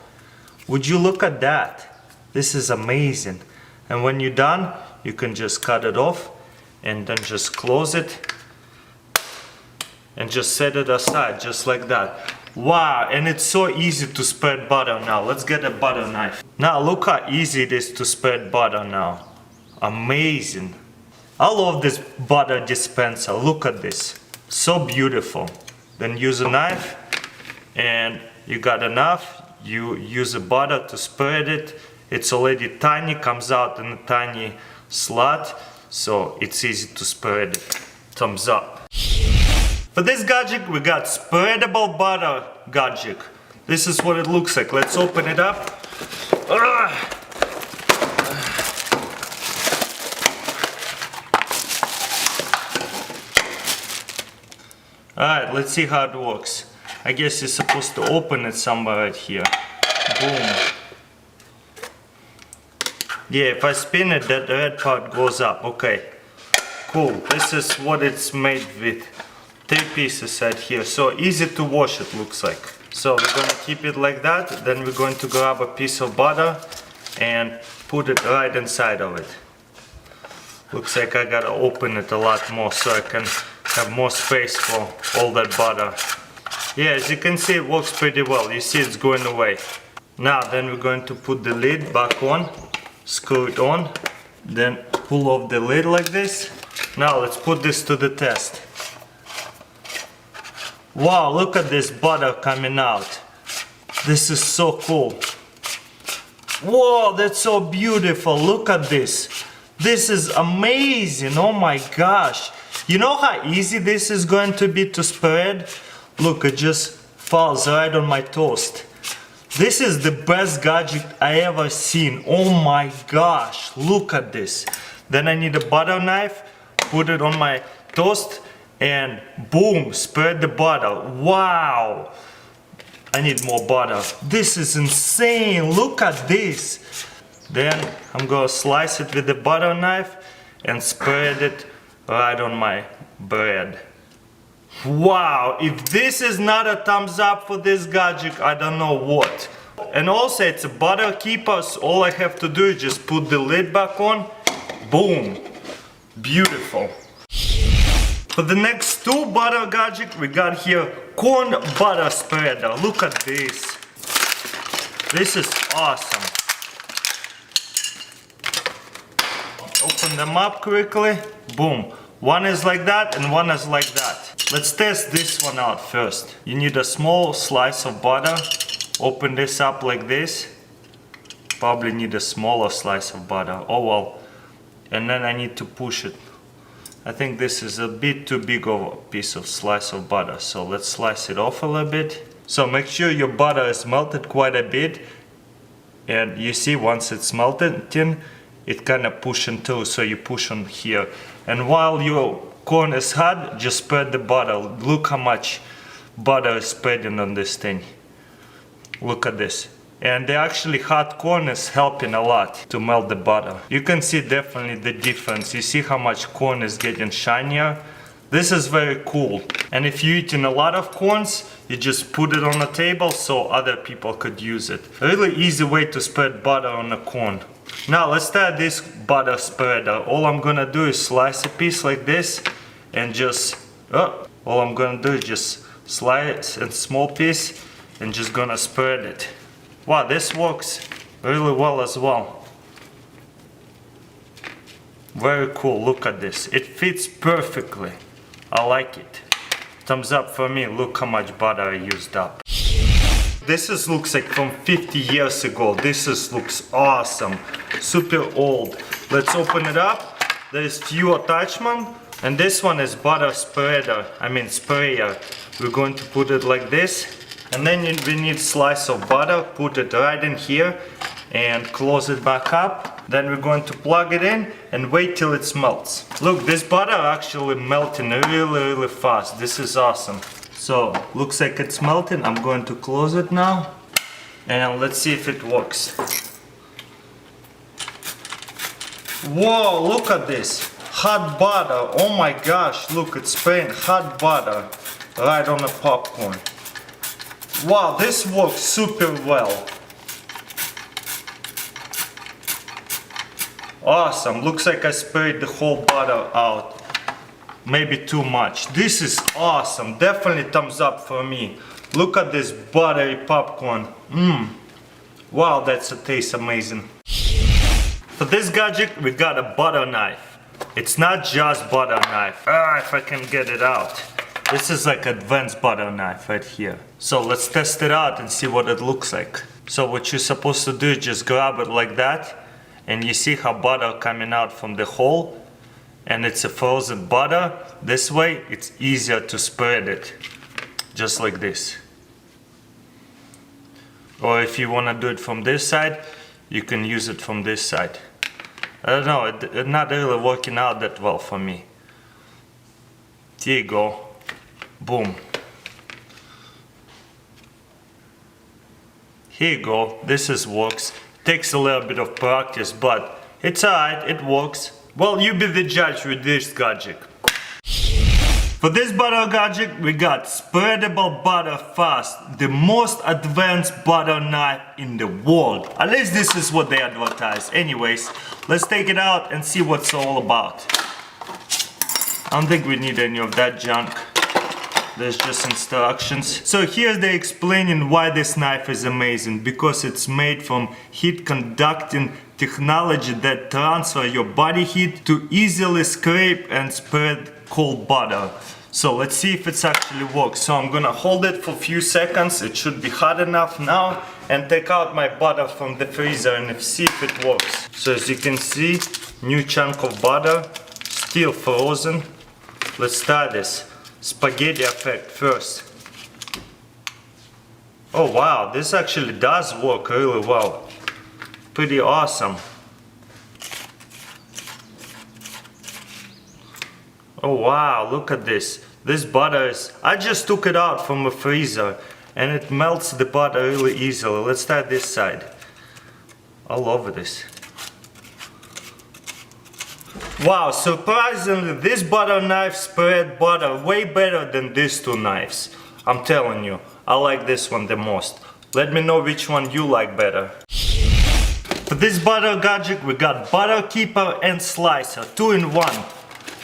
Would you look at that? This is amazing. And when you're done, you can just cut it off and then just close it and just set it aside just like that. Wow, and it's so easy to spread butter now. Let's get a butter knife. Now look how easy it is to spread butter now. Amazing. I love this butter dispenser. Look at this. So beautiful. Then use a knife and you got enough. You use a butter to spread it. It's already tiny, comes out in a tiny slot, so it's easy to spread it. Thumbs up. For this gadget we got spreadable butter gadget. This is what it looks like. Let's open it up. Alright, let's see how it works. I guess you're supposed to open it somewhere right here. Boom. Yeah, if I spin it, that red part goes up. Okay, cool. This is what it's made with. 3 pieces right here. So easy to wash, it looks like. So we're gonna keep it like that. Then we're going to grab a piece of butter and put it right inside of it. Looks like I gotta open it a lot more so I can have more space for all that butter. Yeah, as you can see, it works pretty well. You see it's going away. Now then we're going to put the lid back on, screw it on, then pull off the lid like this. Now let's put this to the test. Wow, look at this butter coming out. This is so cool. Whoa, that's so beautiful. Look at this. This is amazing. Oh my gosh. You know how easy this is going to be to spread? Look, it just falls right on my toast. This is the best gadget I ever seen. Oh my gosh, look at this. Then I need a butter knife, put it on my toast, and boom, spread the butter. Wow. I need more butter. This is insane. Look at this. Then I'm gonna slice it with the butter knife and spread it right on my bread. Wow, if this is not a thumbs up for this gadget, I don't know what. And also it's a butter keeper, so all I have to do is just put the lid back on. Boom. Beautiful. For the next 2 butter gadget, we got here corn butter spreader. Look at this. This is awesome. Open them up quickly. Boom. One is like that and one is like that. Let's test this one out first. You need a small slice of butter. Open this up like this. Probably need a smaller slice of butter. Oh well. And then I need to push it. I think this is a bit too big of a piece of slice of butter. So let's slice it off a little bit. So make sure your butter is melted quite a bit. And you see once it's melted in, it kind of pushing through, so you push on here. And while your corn is hot, just spread the butter. Look how much butter is spreading on this thing. Look at this. And the actually hot corn is helping a lot to melt the butter. You can see definitely the difference. You see how much corn is getting shinier? This is very cool. And if you're eating a lot of corns, you just put it on the table so other people could use it. A really easy way to spread butter on the corn. Now let's try this butter spreader. All I'm gonna do is slice a piece like this and just, all I'm gonna do is just slice a small piece and just gonna spread it. Wow, this works really well as well. Very cool, look at this. It fits perfectly. I like it. Thumbs up for me, look how much butter I used up. This looks like from 50 years ago. This looks awesome. Super old. Let's open it up. There's few attachments. And this one is butter sprayer. We're going to put it like this. And then we need slice of butter. Put it right in here. And close it back up. Then we're going to plug it in and wait till it melts. Look, this butter actually melting really fast. This is awesome. So, looks like it's melting. I'm going to close it now. And let's see if it works. Whoa, look at this. Hot butter. Oh my gosh, look, it's spraying hot butter right on the popcorn. Wow, this works super well. Awesome, looks like I sprayed the whole butter out. Maybe too much. This is awesome. Definitely thumbs up for me. Look at this buttery popcorn. Wow, that's a taste amazing. For this gadget, we got a butter knife. It's not just butter knife. If I can get it out. This is like advanced butter knife right here. So let's test it out and see what it looks like. So what you're supposed to do is just grab it like that. And you see how butter coming out from the hole. And it's a frozen butter. This way it's easier to spread it, just like this. Or if you want to do it from this side, you can use it from this side. I don't know, it's not really working out that well for me. Here you go. Boom. Here you go. This works. Takes a little bit of practice, but It's alright, it works. Well, you be the judge with this gadget. For this butter gadget, we got spreadable butter fast, the most advanced butter knife in the world. At least this is what they advertise. Anyways, let's take it out and see what's all about. I don't think we need any of that junk. There's just instructions. So here's they explaining why this knife is amazing. Because it's made from heat conducting technology that transfer your body heat to easily scrape and spread cold butter. So let's see if it actually works. So I'm gonna hold it for a few seconds. It should be hot enough now. And take out my butter from the freezer and see if it works. So as you can see, new chunk of butter, still frozen. Let's try this. Spaghetti effect first. Oh wow, this actually does work really well. Pretty awesome. Oh wow, look at this. This butter is... I just took it out from the freezer and it melts the butter really easily. Let's try this side. I love this. Wow, surprisingly, this butter knife spread butter way better than these two knives. I'm telling you, I like this one the most. Let me know which one you like better. For this butter gadget, we got butter keeper and slicer, 2 in 1.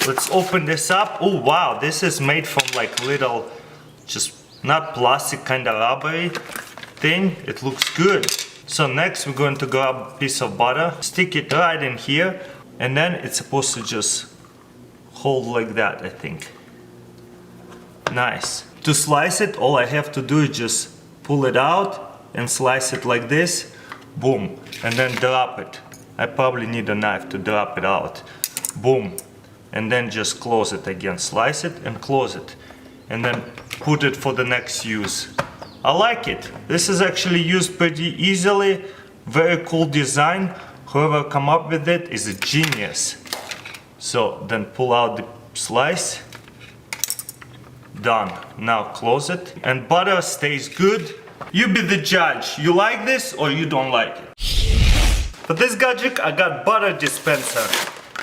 Let's open this up. Oh wow, this is made from like little, just not plastic, kind of rubbery thing. It looks good. So next we're going to grab a piece of butter, stick it right in here. And then it's supposed to just hold like that, I think. Nice. To slice it, all I have to do is just pull it out and slice it like this. Boom. And then drop it. I probably need a knife to drop it out. Boom. And then just close it again. Slice it and close it. And then put it for the next use. I like it. This is actually used pretty easily. Very cool design. Whoever come up with it is a genius. So then pull out the slice. Done. Now close it. And butter stays good. You be the judge. You like this or you don't like it? For this gadget I got butter dispenser.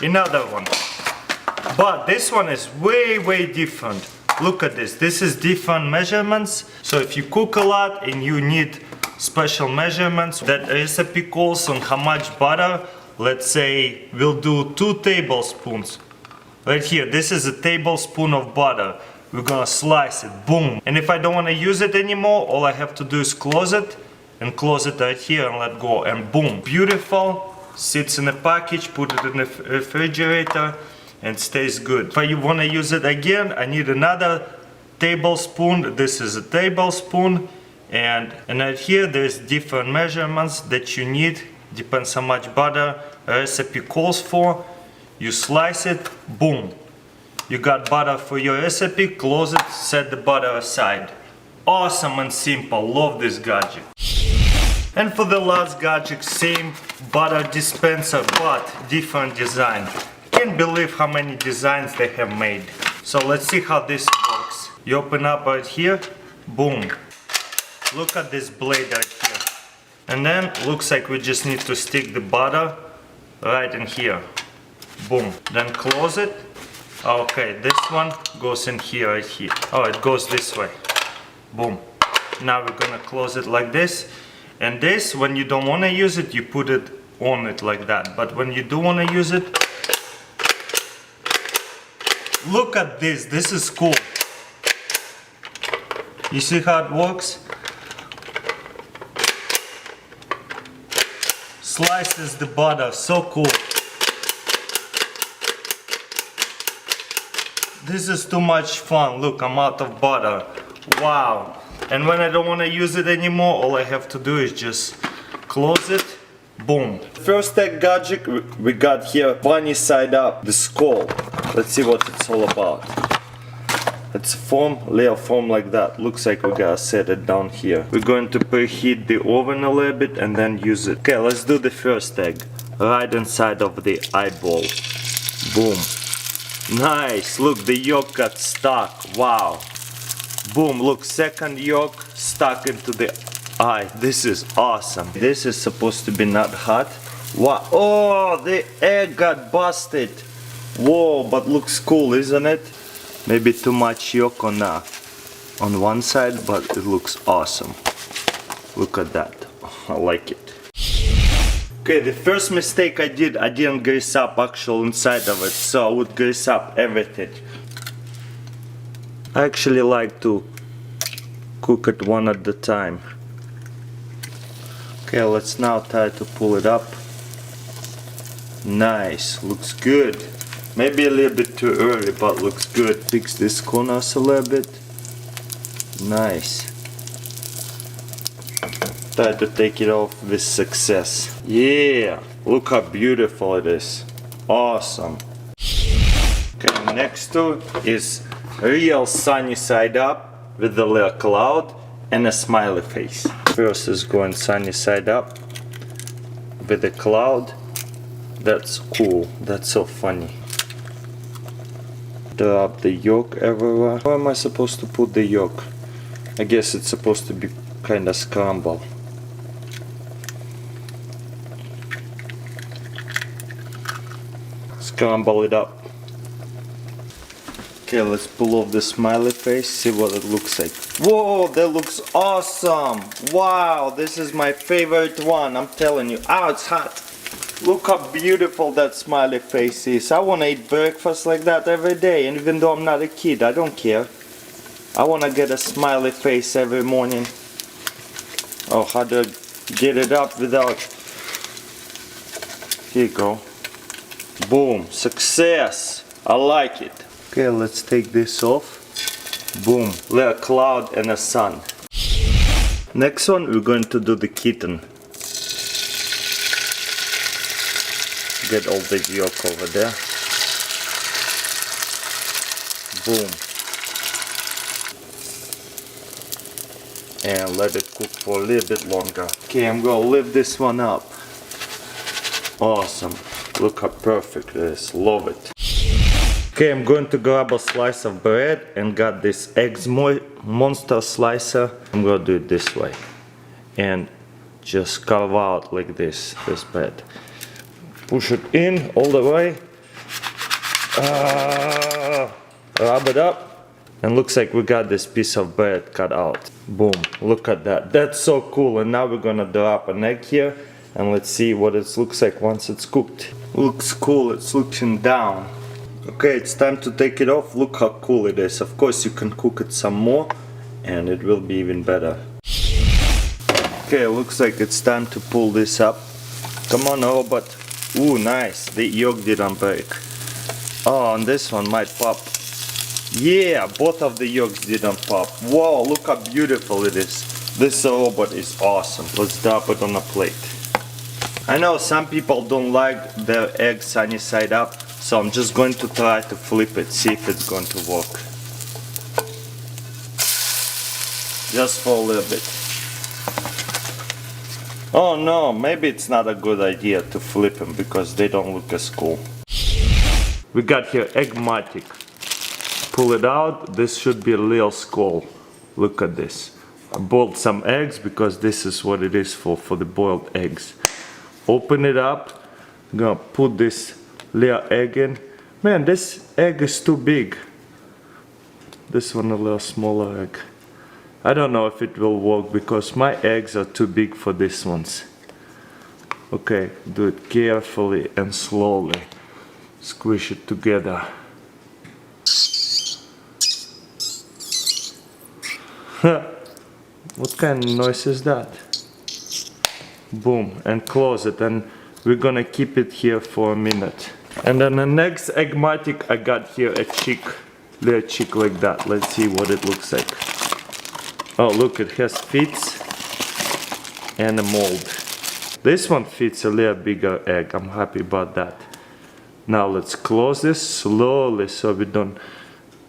Another one. But this one is way different. Look at this. This is different measurements. So if you cook a lot and you need special measurements, that recipe calls on how much butter. Let's say we'll do 2 tablespoons. Right here, this is a tablespoon of butter. We're gonna slice it, boom. And if I don't wanna use it anymore, all I have to do is close it and close it right here and let go, and boom. Beautiful, sits in a package, put it in the refrigerator and stays good. If I wanna use it again, I need another tablespoon. This is a tablespoon. And right here there's different measurements that you need, depends how much butter a recipe calls for. You slice it, boom. You got butter for your recipe, close it, set the butter aside. Awesome and simple, love this gadget. And for the last gadget, same butter dispenser but different design. Can't believe how many designs they have made. So let's see how this works. You open up right here, boom. Look at this blade right here. And then looks like we just need to stick the butter right in here. Boom. Then close it. Okay, this one goes in here, right here. Oh, it goes this way. Boom. Now we're gonna close it like this. And this, when you don't wanna use it, you put it on it like that. But when you do wanna use it, look at this. This is cool. You see how it works? Slices the butter, so cool. This is too much fun. Look, I'm out of butter. Wow. And when I don't want to use it anymore, all I have to do is just close it. Boom. First tech gadget we got here, bunny side up, the skull. Let's see what it's all about. It's foam, layer foam like that. Looks like we gotta set it down here. We're going to preheat the oven a little bit and then use it. Okay, let's do the first egg. Right inside of the eyeball. Boom. Nice, look, the yolk got stuck. Wow. Boom, look, second yolk stuck into the eye. This is awesome. This is supposed to be not hot, Wow, oh, the egg got busted. Whoa, but looks cool, isn't it? Maybe too much yolk on one side, but it looks awesome. Look at that, I like it. Okay, the first mistake I didn't grease up actual inside of it, so I would grease up everything. I actually like to cook it one at a time. Okay, let's now try to pull it up. Nice, looks good. Maybe a little bit too early, but looks good. Fix this corners a little bit. Nice. Try to take it off with success. Yeah, look how beautiful it is. Awesome. Okay, next to is real sunny side up with a little cloud and a smiley face. First is going sunny side up with a cloud. That's cool. That's so funny. Drop the yolk everywhere. Where am I supposed to put the yolk? I guess it's supposed to be kind of scrambled. Scramble it up. Okay, let's pull off the smiley face, see what it looks like. Whoa, that looks awesome! Wow, this is my favorite one, I'm telling you. Ow, it's hot! Look how beautiful that smiley face is. I wanna eat breakfast like that every day, and even though I'm not a kid, I don't care. I wanna get a smiley face every morning. Oh, how do I get it up without... Here you go. Boom, success! I like it. Okay, let's take this off. Boom, little cloud and a sun. Next one, we're going to do the kitten. Get all the yolk over there. Boom. And let it cook for a little bit longer. Okay, I'm gonna lift this one up. Awesome. Look how perfect it is. Love it. Okay, I'm going to grab a slice of bread and got this eggs monster slicer. I'm gonna do it this way. And just carve out like this bread. Push it in all the way. Rub it up. And looks like we got this piece of bread cut out. Boom, look at that. That's so cool. And now we're gonna drop an egg here. And let's see what it looks like once it's cooked. Looks cool, it's looking down. Okay, it's time to take it off. Look how cool it is. Of course you can cook it some more and it will be even better. Okay, looks like it's time to pull this up. Come on, robot. Ooh, nice. The yolk didn't break. Oh, and this one might pop. Yeah, both of the yolks didn't pop. Wow, look how beautiful it is. This robot is awesome. Let's drop it on a plate. I know some people don't like their egg sunny side up, so I'm just going to try to flip it, see if it's going to work. Just for a little bit. Oh no, maybe it's not a good idea to flip them because they don't look as cool. We got here Eggmatic. Pull it out, this should be a little skull. Look at this. I boiled some eggs because this is what it is for the boiled eggs. Open it up. I'm gonna put this little egg in. Man, this egg is too big. This one a little smaller egg. I don't know if it will work because my eggs are too big for these ones. Okay, do it carefully and slowly. Squish it together. What kind of noise is that? Boom, and close it, and we're gonna keep it here for a minute. And then the next Eggmatic, I got here a chick, little chick like that. Let's see what it looks like. Oh look, it has feet and a mold. This one fits a little bigger egg, I'm happy about that. Now let's close this slowly so we don't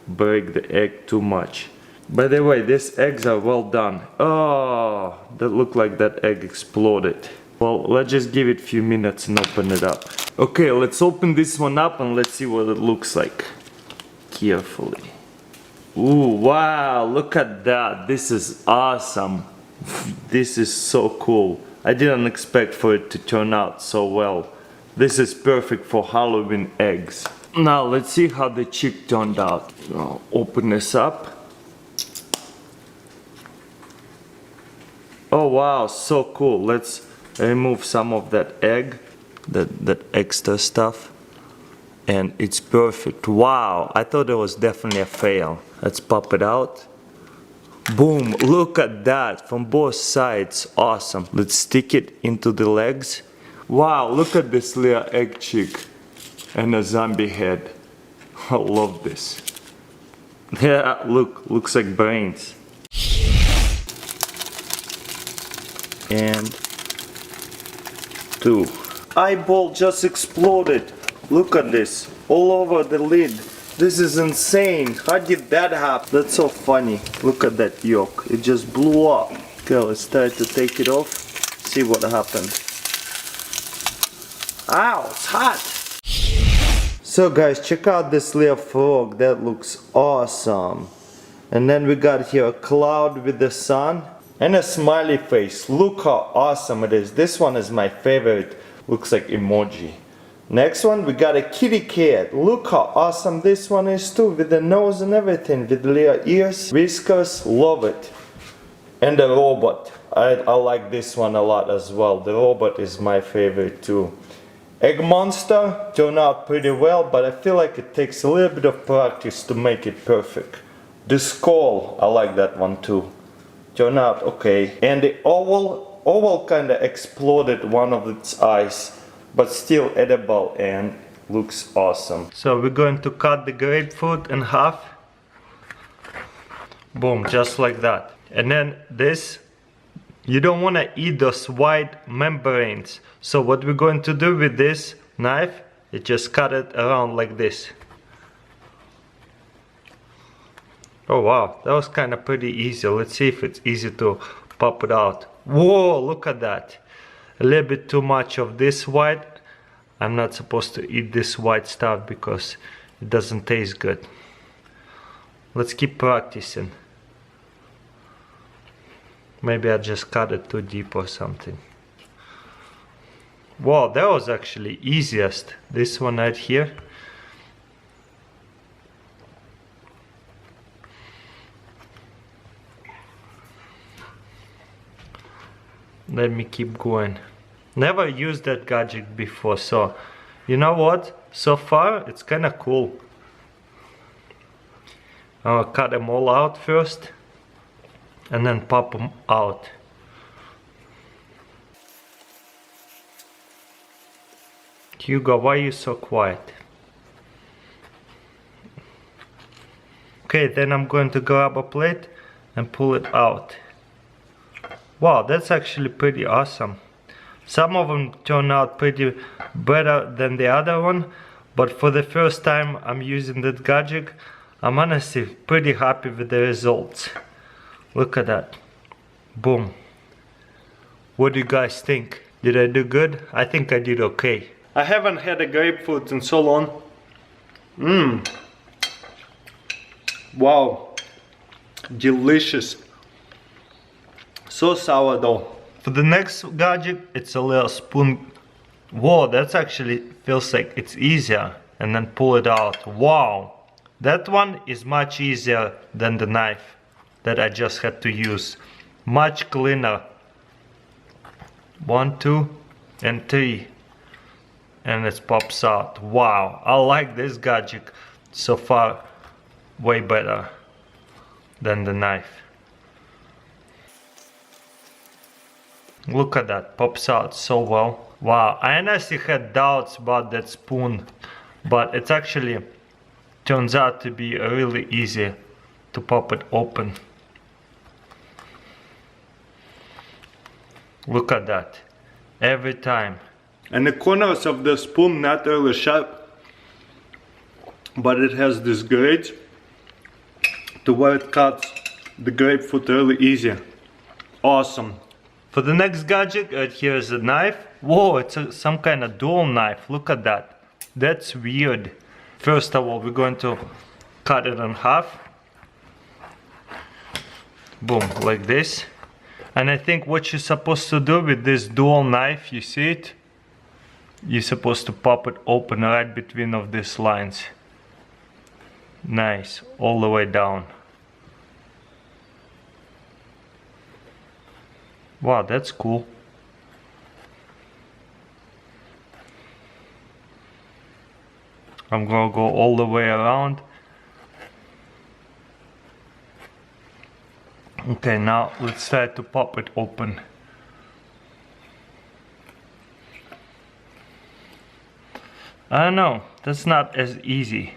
break the egg too much. By the way, these eggs are well done. Oh, that looked like that egg exploded. Well, let's just give it a few minutes and open it up. Okay, let's open this one up and let's see what it looks like. Carefully. Ooh, wow, look at that. This is awesome. This is so cool. I didn't expect for it to turn out so well. This is perfect for Halloween eggs. Now let's see how the chick turned out. I'll open this up. Oh wow, so cool. Let's remove some of that egg, that extra stuff. And it's perfect. Wow, I thought it was definitely a fail. Let's pop it out. Boom, look at that from both sides. Awesome. Let's stick it into the legs. Wow, look at this little egg chick and a zombie head. I love this. Yeah, looks like brains. And 2. Eyeball just exploded. Look at this, all over the lid. This is insane. How did that happen? That's so funny. Look at that yolk. It just blew up. Okay, let's try to take it off. See what happened. Ow, it's hot. So guys, check out this little frog. That looks awesome. And then we got here a cloud with the sun and a smiley face. Look how awesome it is. This one is my favorite. Looks like emoji. Next one, we got a kitty cat. Look how awesome this one is too, with the nose and everything, with the little ears, whiskers, love it. And the robot. I like this one a lot as well. The robot is my favorite too. Egg monster turned out pretty well, but I feel like it takes a little bit of practice to make it perfect. The skull, I like that one too. Turned out okay. And the oval kinda exploded one of its eyes. But still edible and looks awesome. So we're going to cut the grapefruit in half. Boom, just like that. And then this, you don't want to eat those white membranes. So what we're going to do with this knife is just cut it around like this. Oh wow, that was kind of pretty easy. Let's see if it's easy to pop it out. Whoa, look at that. A little bit too much of this white. I'm not supposed to eat this white stuff because it doesn't taste good. Let's keep practicing. Maybe I just cut it too deep or something. Wow, that was actually easiest. This one right here. Let me keep going. Never used that gadget before, so you know what? So far it's kinda cool. I'll cut them all out first and then pop them out. Hugo, why are you so quiet? Okay, then I'm going to grab a plate and pull it out. Wow, that's actually pretty awesome. Some of them turn out pretty better than the other one, but for the first time I'm using that gadget, I'm honestly pretty happy with the results. Look at that. Boom. What do you guys think? Did I do good? I think I did okay. I haven't had a grapefruit in so long. Wow. Delicious. So sour though. For the next gadget, it's a little spoon. Whoa, that's actually feels like it's easier. And then pull it out. Wow. That one is much easier than the knife that I just had to use. Much cleaner. 1, 2, and 3. And it pops out. Wow, I like this gadget so far way better than the knife. Look at that, pops out so well. Wow, I honestly had doubts about that spoon, but it actually turns out to be really easy to pop it open. Look at that, every time. And the corners of the spoon not really sharp, but it has this grade to where it cuts the grapefruit really easy. Awesome. For the next gadget, right here is a knife. Whoa, it's some kind of dual knife. Look at that. That's weird. First of all, we're going to cut it in half. Boom, like this. And I think what you're supposed to do with this dual knife, you see it? You're supposed to pop it open right between of these lines. Nice, all the way down. Wow, that's cool. I'm gonna go all the way around. Okay, now let's try to pop it open. I don't know, that's not as easy.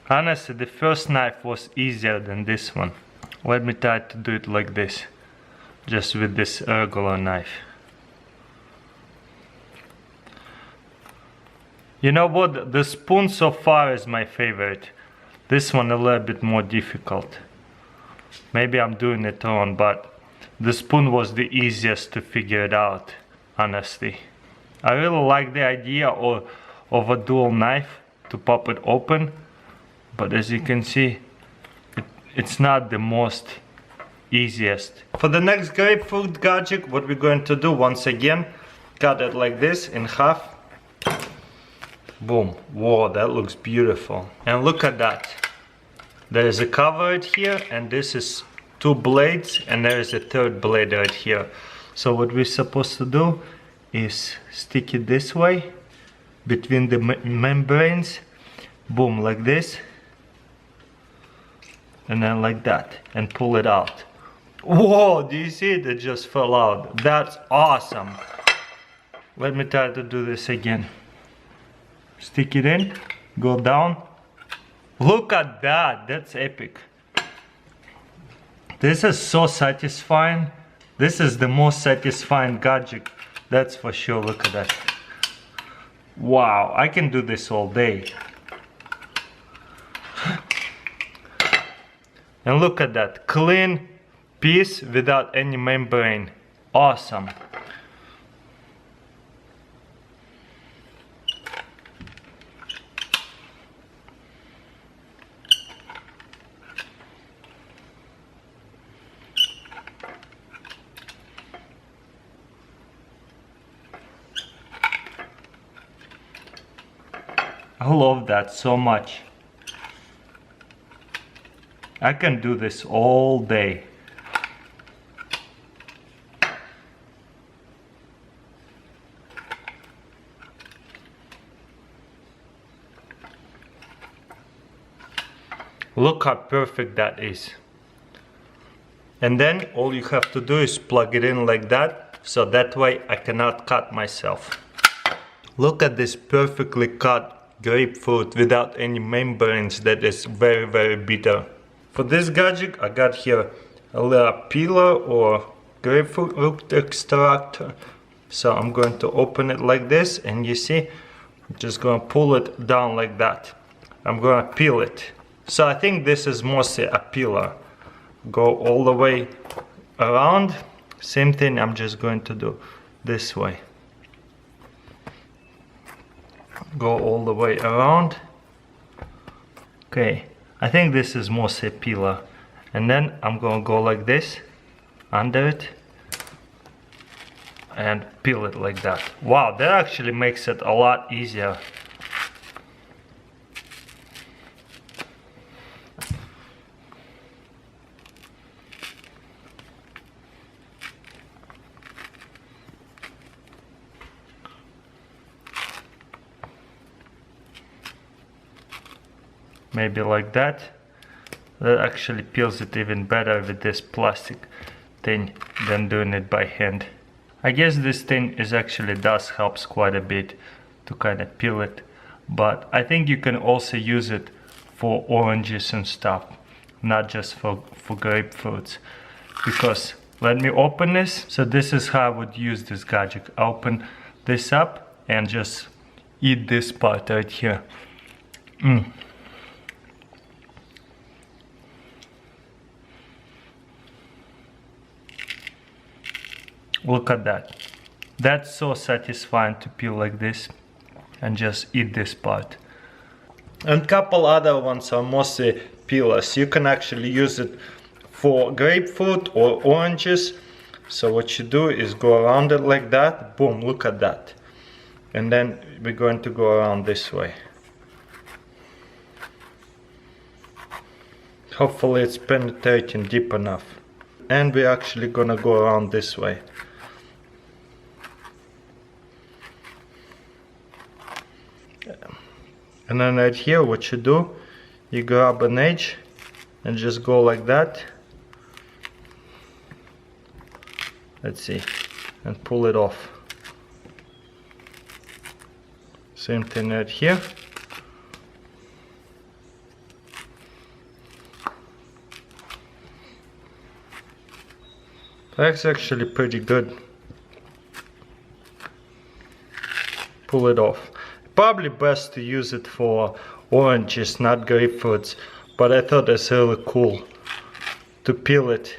Honestly, the first knife was easier than this one. Let me try to do it like this, just with this regular knife. You know what, the spoon so far is my favorite. This one a little bit more difficult. Maybe I'm doing it wrong, but the spoon was the easiest to figure it out, honestly. I really like the idea of a dual knife to pop it open, but as you can see, it's not the most easiest. For the next grapefruit gadget, what we're going to do, once again, cut it like this in half. Boom. Whoa, that looks beautiful. And look at that. There is a cover right here, and this is 2 blades, and there is a 3rd blade right here. So what we're supposed to do is stick it this way between the membranes. Boom, like this. And then like that, and pull it out. Whoa, do you see it? It just fell out. That's awesome. Let me try to do this again. Stick it in, go down. Look at that, that's epic. This is so satisfying. This is the most satisfying gadget, that's for sure. Look at that. Wow, I can do this all day. And look at that, clean piece without any membrane. Awesome. I love that so much. I can do this all day. Look how perfect that is. And then all you have to do is plug it in like that, so that way I cannot cut myself. Look at this perfectly cut grapefruit without any membranes that is very, very bitter. For this gadget I got here a little peeler or grapefruit root extractor. So I'm going to open it like this, and you see, I'm just going to pull it down like that. I'm going to peel it. So I think this is mostly a peeler. Go all the way around. Same thing I'm just going to do this way. Go all the way around. Okay, I think this is mostly a peeler. And then I'm going to go like this, under it, and peel it like that. Wow, that actually makes it a lot easier. Maybe like that. That actually peels it even better with this plastic thing than doing it by hand. I guess this thing is actually does helps quite a bit to kind of peel it, but I think you can also use it for oranges and stuff, not just for grapefruits. Because let me open this. So this is how I would use this gadget. Open this up and just eat this part right here. Look at that. That's so satisfying to peel like this. and just eat this part. And couple other ones are mostly peelers. You can actually use it for grapefruit or oranges. So what you do is go around it like that. Boom, look at that. And then we're going to go around this way. Hopefully it's penetrating deep enough. And we're actually gonna go around this way. And then right here, what you do, you grab an edge and just go like that. Let's see, and pull it off. Same thing right here. That's actually pretty good. Pull it off. Probably best to use it for oranges, not grapefruits, but I thought it's really cool to peel it.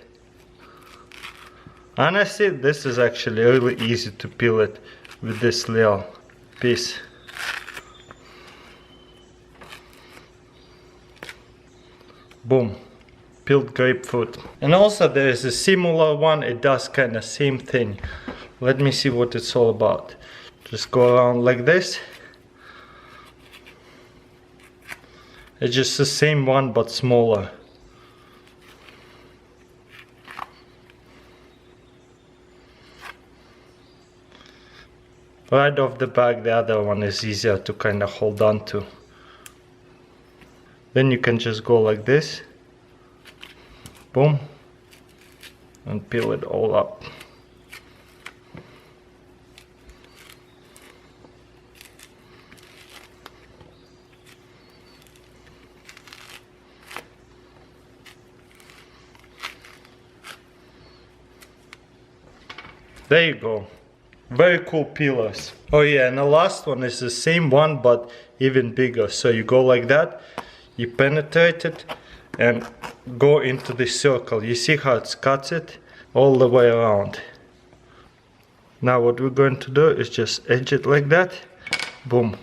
Honestly, this is actually really easy to peel it with this little piece. Boom, peeled grapefruit. And also there is a similar one, it does kind of same thing. Let me see what it's all about. Just go around like this. It's just the same one but smaller. Right off the back, the other one is easier to kind of hold on to. Then you can just go like this. Boom. And peel it all up. There you go. Very cool peelers. Oh yeah, and the last one is the same one but even bigger. So you go like that, you penetrate it and go into the circle. You see how it cuts it all the way around. Now what we're going to do is just edge it like that. Boom.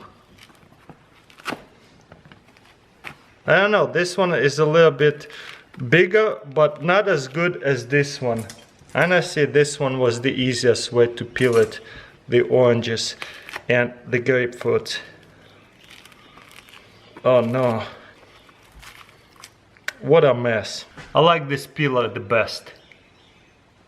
I don't know, this one is a little bit bigger but not as good as this one. Honestly, this one was the easiest way to peel it, the oranges and the grapefruit. Oh no. What a mess. I like this peeler the best.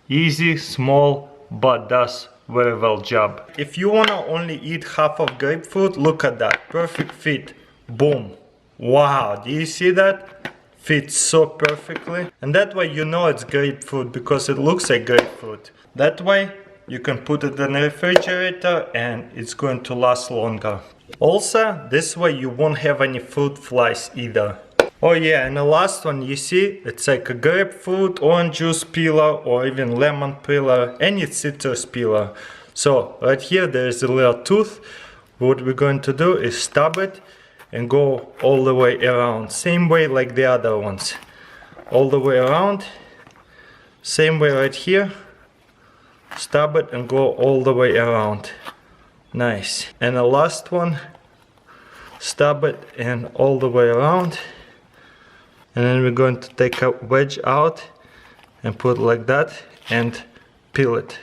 Easy, small, but does very well job. If you wanna only eat half of grapefruit, look at that. Perfect fit. Boom. Wow, do you see that? Fits so perfectly. And that way you know it's grapefruit because it looks like grapefruit. That way you can put it in the refrigerator and it's going to last longer. Also, this way you won't have any fruit flies either. Oh yeah, and the last one, you see, it's like a grapefruit, orange juice peeler or even lemon peeler, any citrus peeler. So right here there's a little tooth. What we're going to do is stab it and go all the way around, same way like the other ones, all the way around, same way right here, stab it and go all the way around. Nice. And the last one, stab it and all the way around, and then we're going to take a wedge out and put it like that and peel it.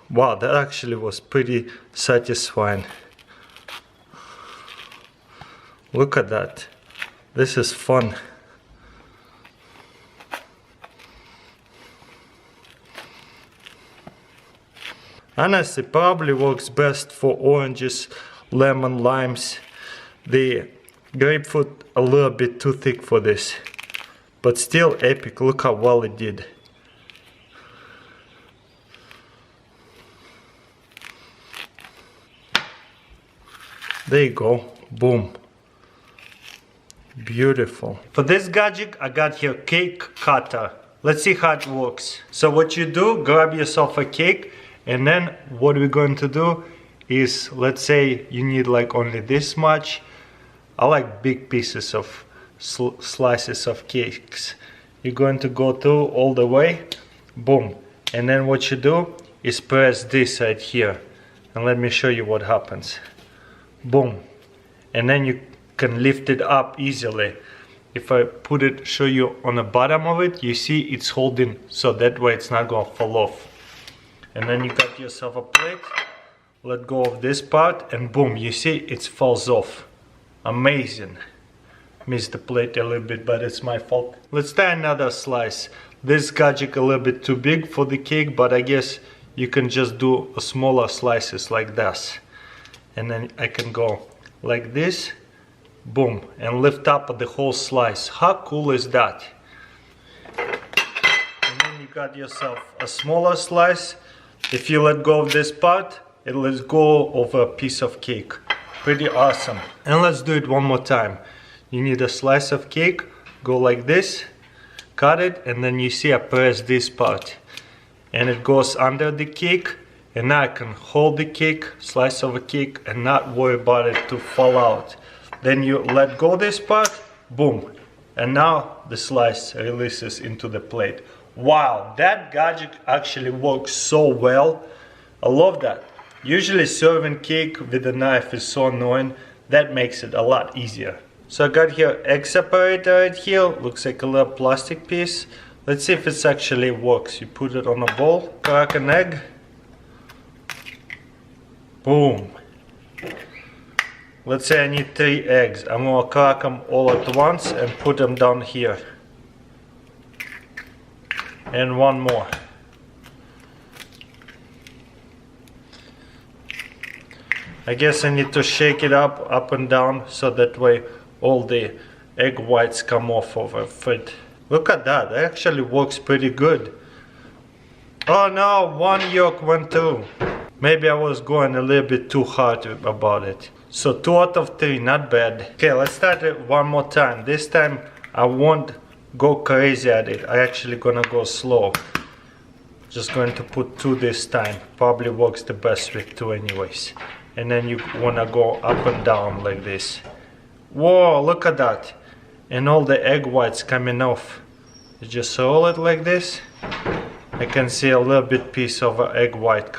Wow, that actually was pretty satisfying. Look at that. This is fun. Honestly, probably works best for oranges, lemon, limes. The grapefruit a little bit too thick for this. But still epic. Look how well it did. There you go. Boom. Beautiful. For this gadget, I got here cake cutter. Let's see how it works. So what you do, grab yourself a cake, and then what we're going to do is, let's say you need like only this much. I like big pieces of slices of cakes. You're going to go through all the way, boom. And then what you do is press this right here. And let me show you what happens. Boom. And then you can lift it up easily. If I put it, show you on the bottom of it, you see it's holding, so that way it's not gonna fall off. And then you got yourself a plate, let go of this part, and boom, you see it falls off. Amazing. Missed the plate a little bit, but it's my fault. Let's try another slice. This gadget a little bit too big for the cake, but I guess you can just do smaller slices like this. And then I can go like this, boom, and lift up the whole slice. How cool is that? And then you got yourself a smaller slice. If you let go of this part, it lets go of a piece of cake. Pretty awesome. And let's do it one more time. You need a slice of cake, go like this, cut it, and then you see I press this part. And it goes under the cake, and now I can hold the cake, slice of a cake, and not worry about it to fall out. Then you let go this part, boom, and now the slice releases into the plate. Wow, that gadget actually works so well. I love that. Usually serving cake with a knife is so annoying. That makes it a lot easier. So I got here egg separator right here, looks like a little plastic piece. Let's see if it actually works. You put it on a bowl, crack an egg. Boom. Let's say I need 3 eggs. I'm gonna crack them all at once and put them down here. And one more. I guess I need to shake it up and down, so that way all the egg whites come off of it. Look at that, it actually works pretty good. Oh no, one yolk went through. Maybe I was going a little bit too hard about it. So 2 out of 3, not bad. Okay, let's start it one more time. This time I won't go crazy at it. I actually gonna go slow. Just going to put 2 this time. Probably works the best with 2 anyways. And then you wanna go up and down like this. Whoa, look at that. And all the egg whites coming off. You just roll it like this. I can see a little bit piece of egg white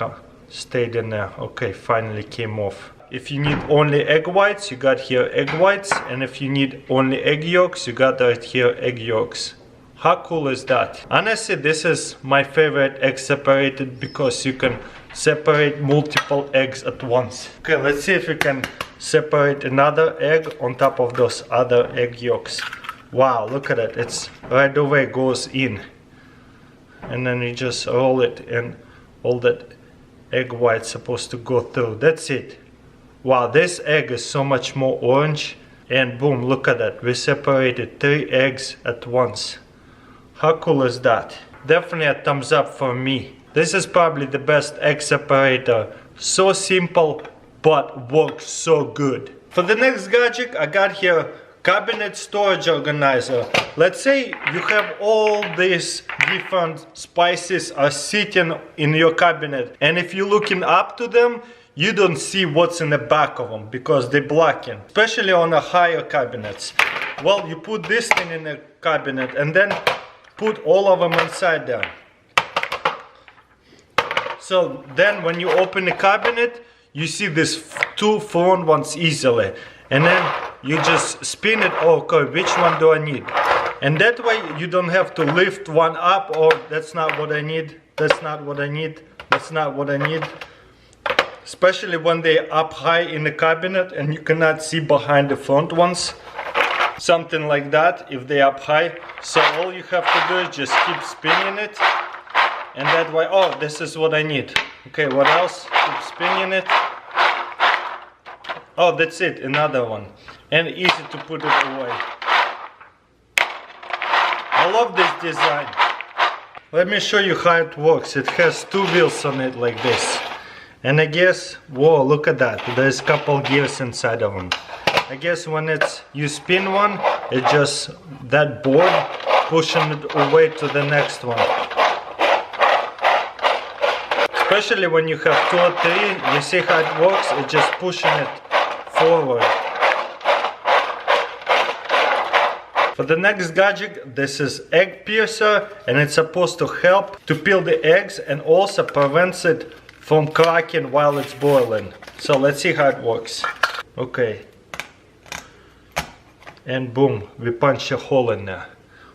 stayed in there. Okay, finally came off. If you need only egg whites, you got here egg whites. And if you need only egg yolks, you got right here egg yolks. How cool is that? Honestly, this is my favorite egg separated because you can separate multiple eggs at once. Okay, let's see if we can separate another egg on top of those other egg yolks. Wow, look at it. It's right away goes in. And then you just roll it and all that egg white supposed to go through. That's it. Wow, this egg is so much more orange. And boom, look at that. We separated 3 eggs at once. How cool is that? Definitely a thumbs up for me. This is probably the best egg separator. So simple, but works so good. For the next gadget, I got here cabinet storage organizer. Let's say you have all these different spices are sitting in your cabinet, and if you're looking up to them, you don't see what's in the back of them because they blacken, especially on the higher cabinets. Well, you put this thing in the cabinet and then put all of them inside there. So then when you open the cabinet, you see these 2 front ones easily. And then you just spin it, okay, which one do I need? And that way you don't have to lift one up, or that's not what I need, that's not what I need, that's not what I need. Especially when they're up high in the cabinet and you cannot see behind the front ones. Something like that, if they're up high. So all you have to do is just keep spinning it. And that way, oh, this is what I need. Okay, what else? Keep spinning it. Oh, that's it, another one. And easy to put it away. I love this design. Let me show you how it works. It has 2 wheels on it like this. And I guess, whoa, look at that. There's a couple gears inside of them. I guess when you spin one, it just, that board pushing it away to the next one. Especially when you have 2 or 3, you see how it works? It's just pushing it forward. For the next gadget, this is egg piercer, and it's supposed to help to peel the eggs and also prevents it from cracking while it's boiling. So let's see how it works. Okay. And boom, we punch a hole in there.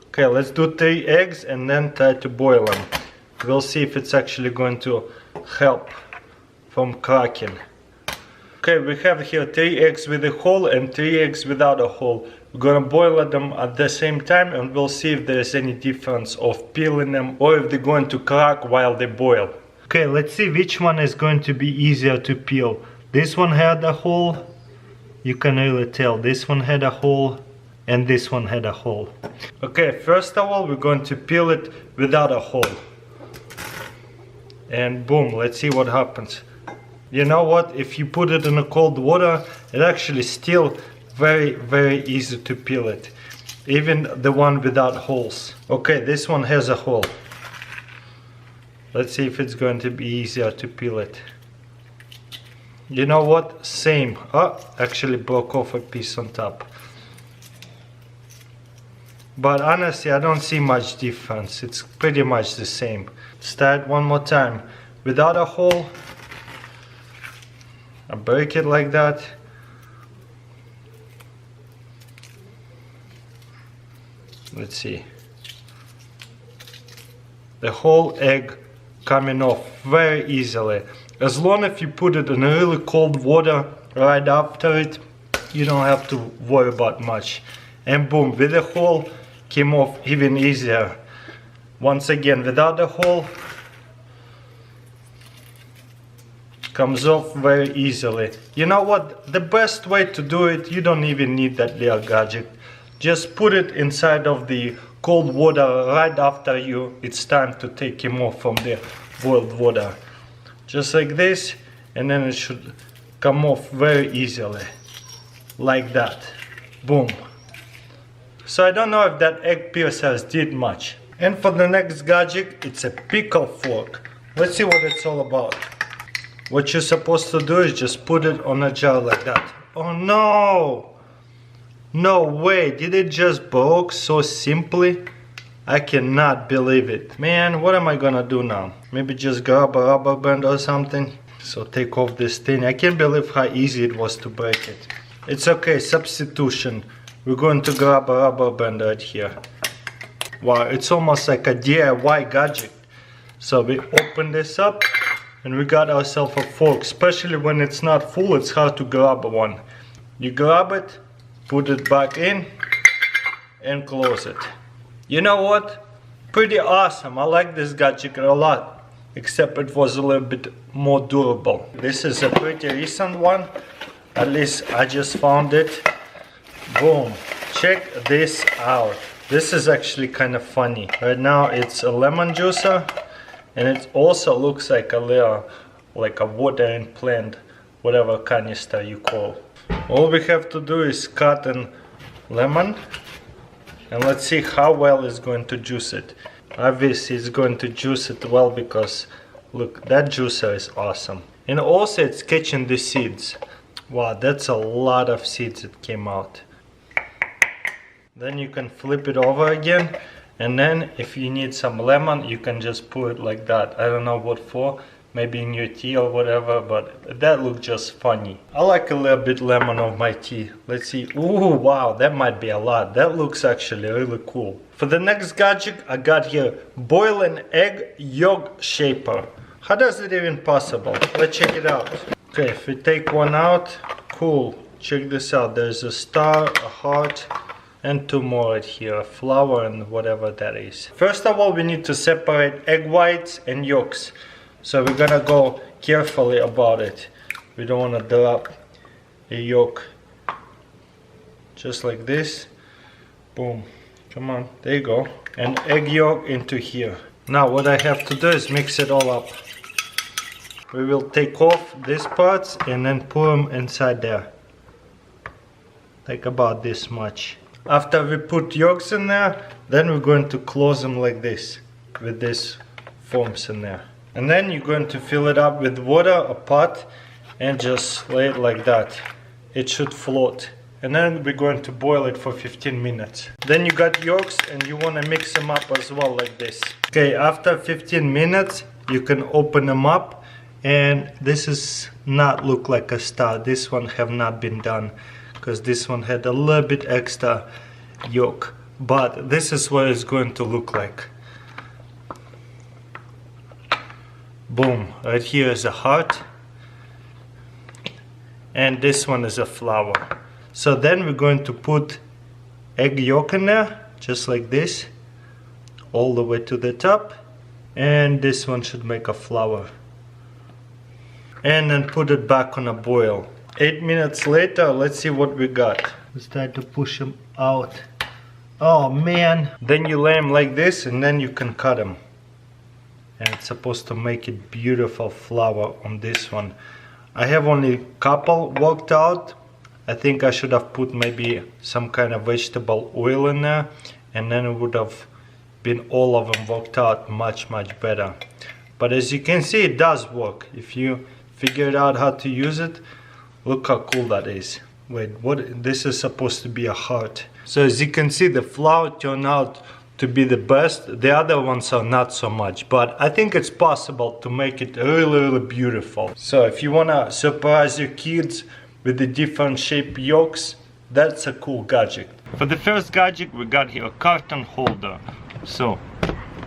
Okay, let's do 3 eggs and then try to boil them. We'll see if it's actually going to help from cracking. Okay, we have here 3 eggs with a hole and 3 eggs without a hole. We're gonna boil them at the same time and we'll see if there's any difference of peeling them or if they're going to crack while they boil. Okay, let's see which one is going to be easier to peel. This one had a hole. You can really tell this one had a hole and this one had a hole. Okay, first of all we're going to peel it without a hole. And boom, let's see what happens. You know what, if you put it in a cold water, it actually still very easy to peel it. Even the one without holes. Okay, this one has a hole. Let's see if it's going to be easier to peel it. You know what, same. Oh, actually broke off a piece on top. But honestly, I don't see much difference. It's pretty much the same. Start one more time. Without a hole, I break it like that. Let's see. The whole egg coming off very easily. As long as you put it in really cold water right after it, you don't have to worry about much. And boom, with the hole, came off even easier. Once again, without the hole, comes off very easily. You know what, the best way to do it, you don't even need that little gadget. Just put it inside of the cold water right after it's time to take him off from the boiled water. Just like this, and then it should come off very easily. Like that. Boom. So I don't know if that egg piercers did much. And for the next gadget, it's a pickle fork. Let's see what it's all about. What you're supposed to do is just put it on a jar like that. Oh no! No way, did it just broke so simply? I cannot believe it. Man, what am I gonna do now? Maybe just grab a rubber band or something? So take off this thing. I can't believe how easy it was to break it. It's okay, substitution. We're going to grab a rubber band right here. Wow, it's almost like a DIY gadget. So we open this up and we got ourselves a fork. Especially when it's not full, it's hard to grab one. You grab it, put it back in and close it. You know what? Pretty awesome. I like this gadget a lot. Except it was a little bit more durable. This is a pretty recent one. At least I just found it. Boom. Check this out. This is actually kind of funny. Right now it's a lemon juicer. And it also looks like a little, like a watering plant, whatever canister you call. All we have to do is cut a lemon. And let's see how well it's going to juice it. Obviously it's going to juice it well because look, that juicer is awesome. And also it's catching the seeds. Wow, that's a lot of seeds that came out. Then you can flip it over again. And then if you need some lemon, you can just pour it like that. I don't know what for. Maybe in your tea or whatever, but that looks just funny. I like a little bit lemon of my tea. Let's see. Ooh, wow, that might be a lot. That looks actually really cool. For the next gadget, I got here boil an egg yolk shaper. How does it even possible? Let's check it out. Okay, if we take one out, cool. Check this out. There's a star, a heart, and 2 more right here, a flower and whatever that is. First of all, we need to separate egg whites and yolks. So we're gonna go carefully about it. We don't wanna drop a yolk. Just like this. Boom. Come on, there you go. And egg yolk into here. Now what I have to do is mix it all up. We will take off these parts and then put them inside there. Like about this much. After we put yolks in there, then we're going to close them like this. With these foams in there. And then you're going to fill it up with water, a pot, and just lay it like that. It should float. And then we're going to boil it for 15 minutes. Then you got yolks and you want to mix them up as well like this. Okay, after 15 minutes, you can open them up And this is not look like a star. This one have not been done because this one had a little bit extra yolk. But this is what it's going to look like. Boom, right here is a heart. And this one is a flower. So then we're going to put egg yolk in there, just like this, all the way to the top. And this one should make a flower. And then put it back on a boil. 8 minutes later, let's see what we got. Let's try to push them out. Oh man. Then you lay them like this and then you can cut them. And it's supposed to make it beautiful flower on this one. I have only a couple worked out. I think I should have put maybe some kind of vegetable oil in there, and then it would have been all of them worked out much better. But as you can see, it does work. If you figure out how to use it, look how cool that is. Wait, what? This is supposed to be a heart. So as you can see, the flower turned out to be the best. The other ones are not so much, but I think it's possible to make it really beautiful. So if you wanna surprise your kids with the different shape yolks, that's a cool gadget. For the first gadget, we got here a carton holder. So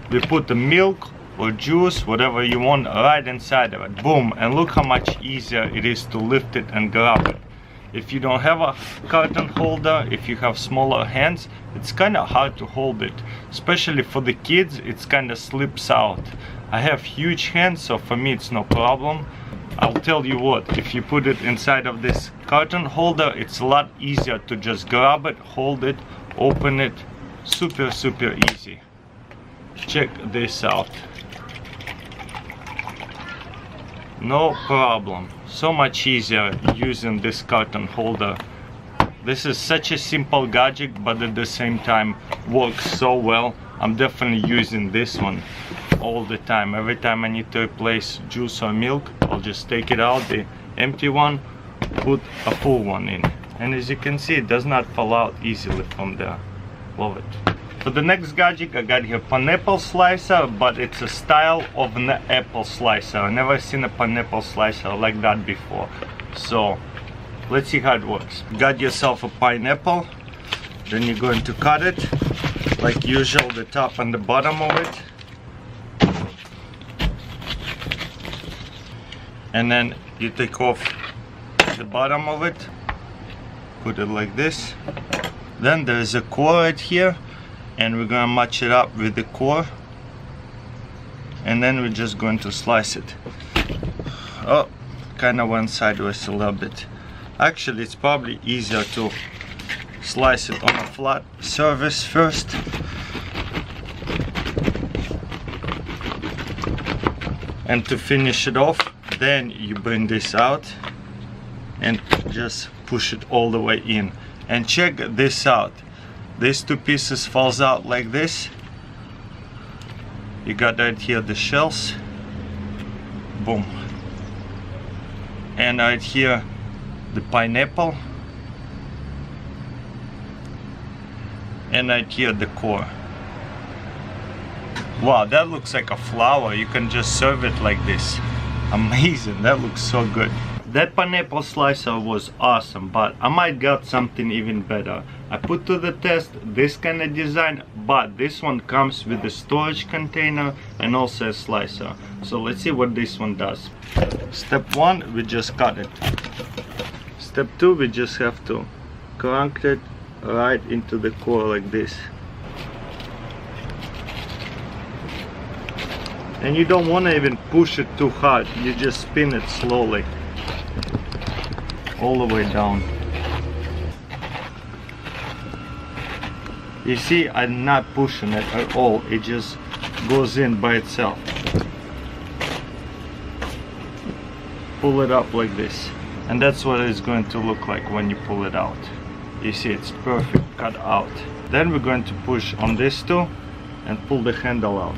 we put the milk or juice, whatever you want, right inside of it. Boom, and look how much easier it is to lift it and grab it. If you don't have a carton holder, if you have smaller hands, it's kind of hard to hold it. Especially for the kids, it's kind of slips out. I have huge hands, so for me it's no problem. I'll tell you what, if you put it inside of this carton holder, it's a lot easier to just grab it, hold it, open it. Super easy. Check this out. No problem. So much easier using this carton holder. This is such a simple gadget, but at the same time works so well. I'm definitely using this one all the time. Every time I need to replace juice or milk, I'll just take it out, the empty one, put a full one in. And as you can see, it does not fall out easily from there. Love it. For the next gadget, I got here pineapple slicer, but it's a style of an apple slicer. I've never seen a pineapple slicer like that before. So let's see how it works. Got yourself a pineapple, then you're going to cut it like usual, the top and the bottom of it. And then you take off the bottom of it, put it like this. Then there's a core right here, and we're gonna match it up with the core, and then we're just going to slice it. Oh, kind of went sideways a little bit. Actually, it's probably easier to slice it on a flat surface first. And to finish it off, then you bring this out and just push it all the way in. And check this out. These two pieces falls out like this. You got right here the shells. Boom. And right here the pineapple. And right here the core. Wow, that looks like a flower. You can just serve it like this. Amazing, that looks so good. That pineapple slicer was awesome, but I might got something even better. I put to the test this kind of design, but this one comes with a storage container and also a slicer. So let's see what this one does. Step 1, we just cut it. Step 2, we just have to crank it right into the core like this. And you don't want to even push it too hard, you just spin it slowly all the way down. You see, I'm not pushing it at all, it just goes in by itself. Pull it up like this, and that's what it's going to look like when you pull it out. You see, it's perfect cut out. Then we're going to push on this too and pull the handle out.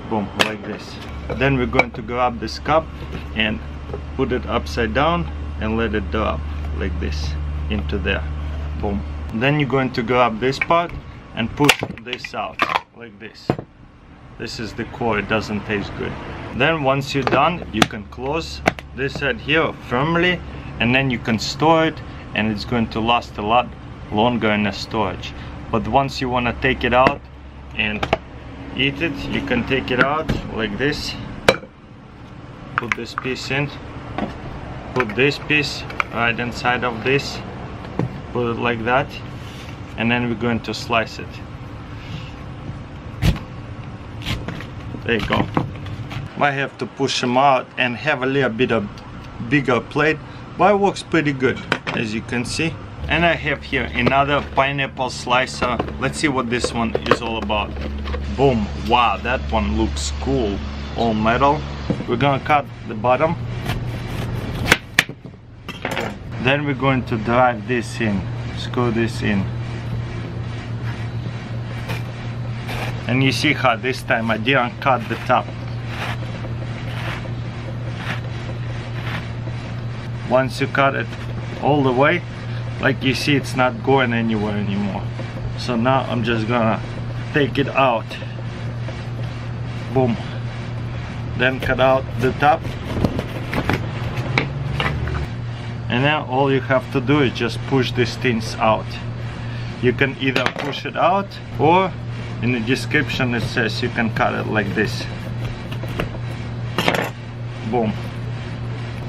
Boom, like this. Then we're going to grab this cup and put it upside down and let it drop like this into there. Boom. Then you're going to grab this part and push this out like this. This is the core, it doesn't taste good. Then once you're done, you can close this side here firmly, and then you can store it, and it's going to last a lot longer in the storage. But once you want to take it out and eat it, you can take it out like this. Put this piece in, put this piece right inside of this, put it like that, and then we're going to slice it. There you go. I have to push them out and have a little bit of bigger plate, but it works pretty good, as you can see. And I have here another pineapple slicer. Let's see what this one is all about. Boom. Wow, that one looks cool. All metal. We're gonna cut the bottom. Then we're going to drive this in, screw this in. And you see how this time I didn't cut the top. Once you cut it all the way, like you see, it's not going anywhere anymore. So now I'm just gonna take it out. Boom. Then cut out the top. And now all you have to do is just push these things out. You can either push it out, or in the description it says you can cut it like this. Boom.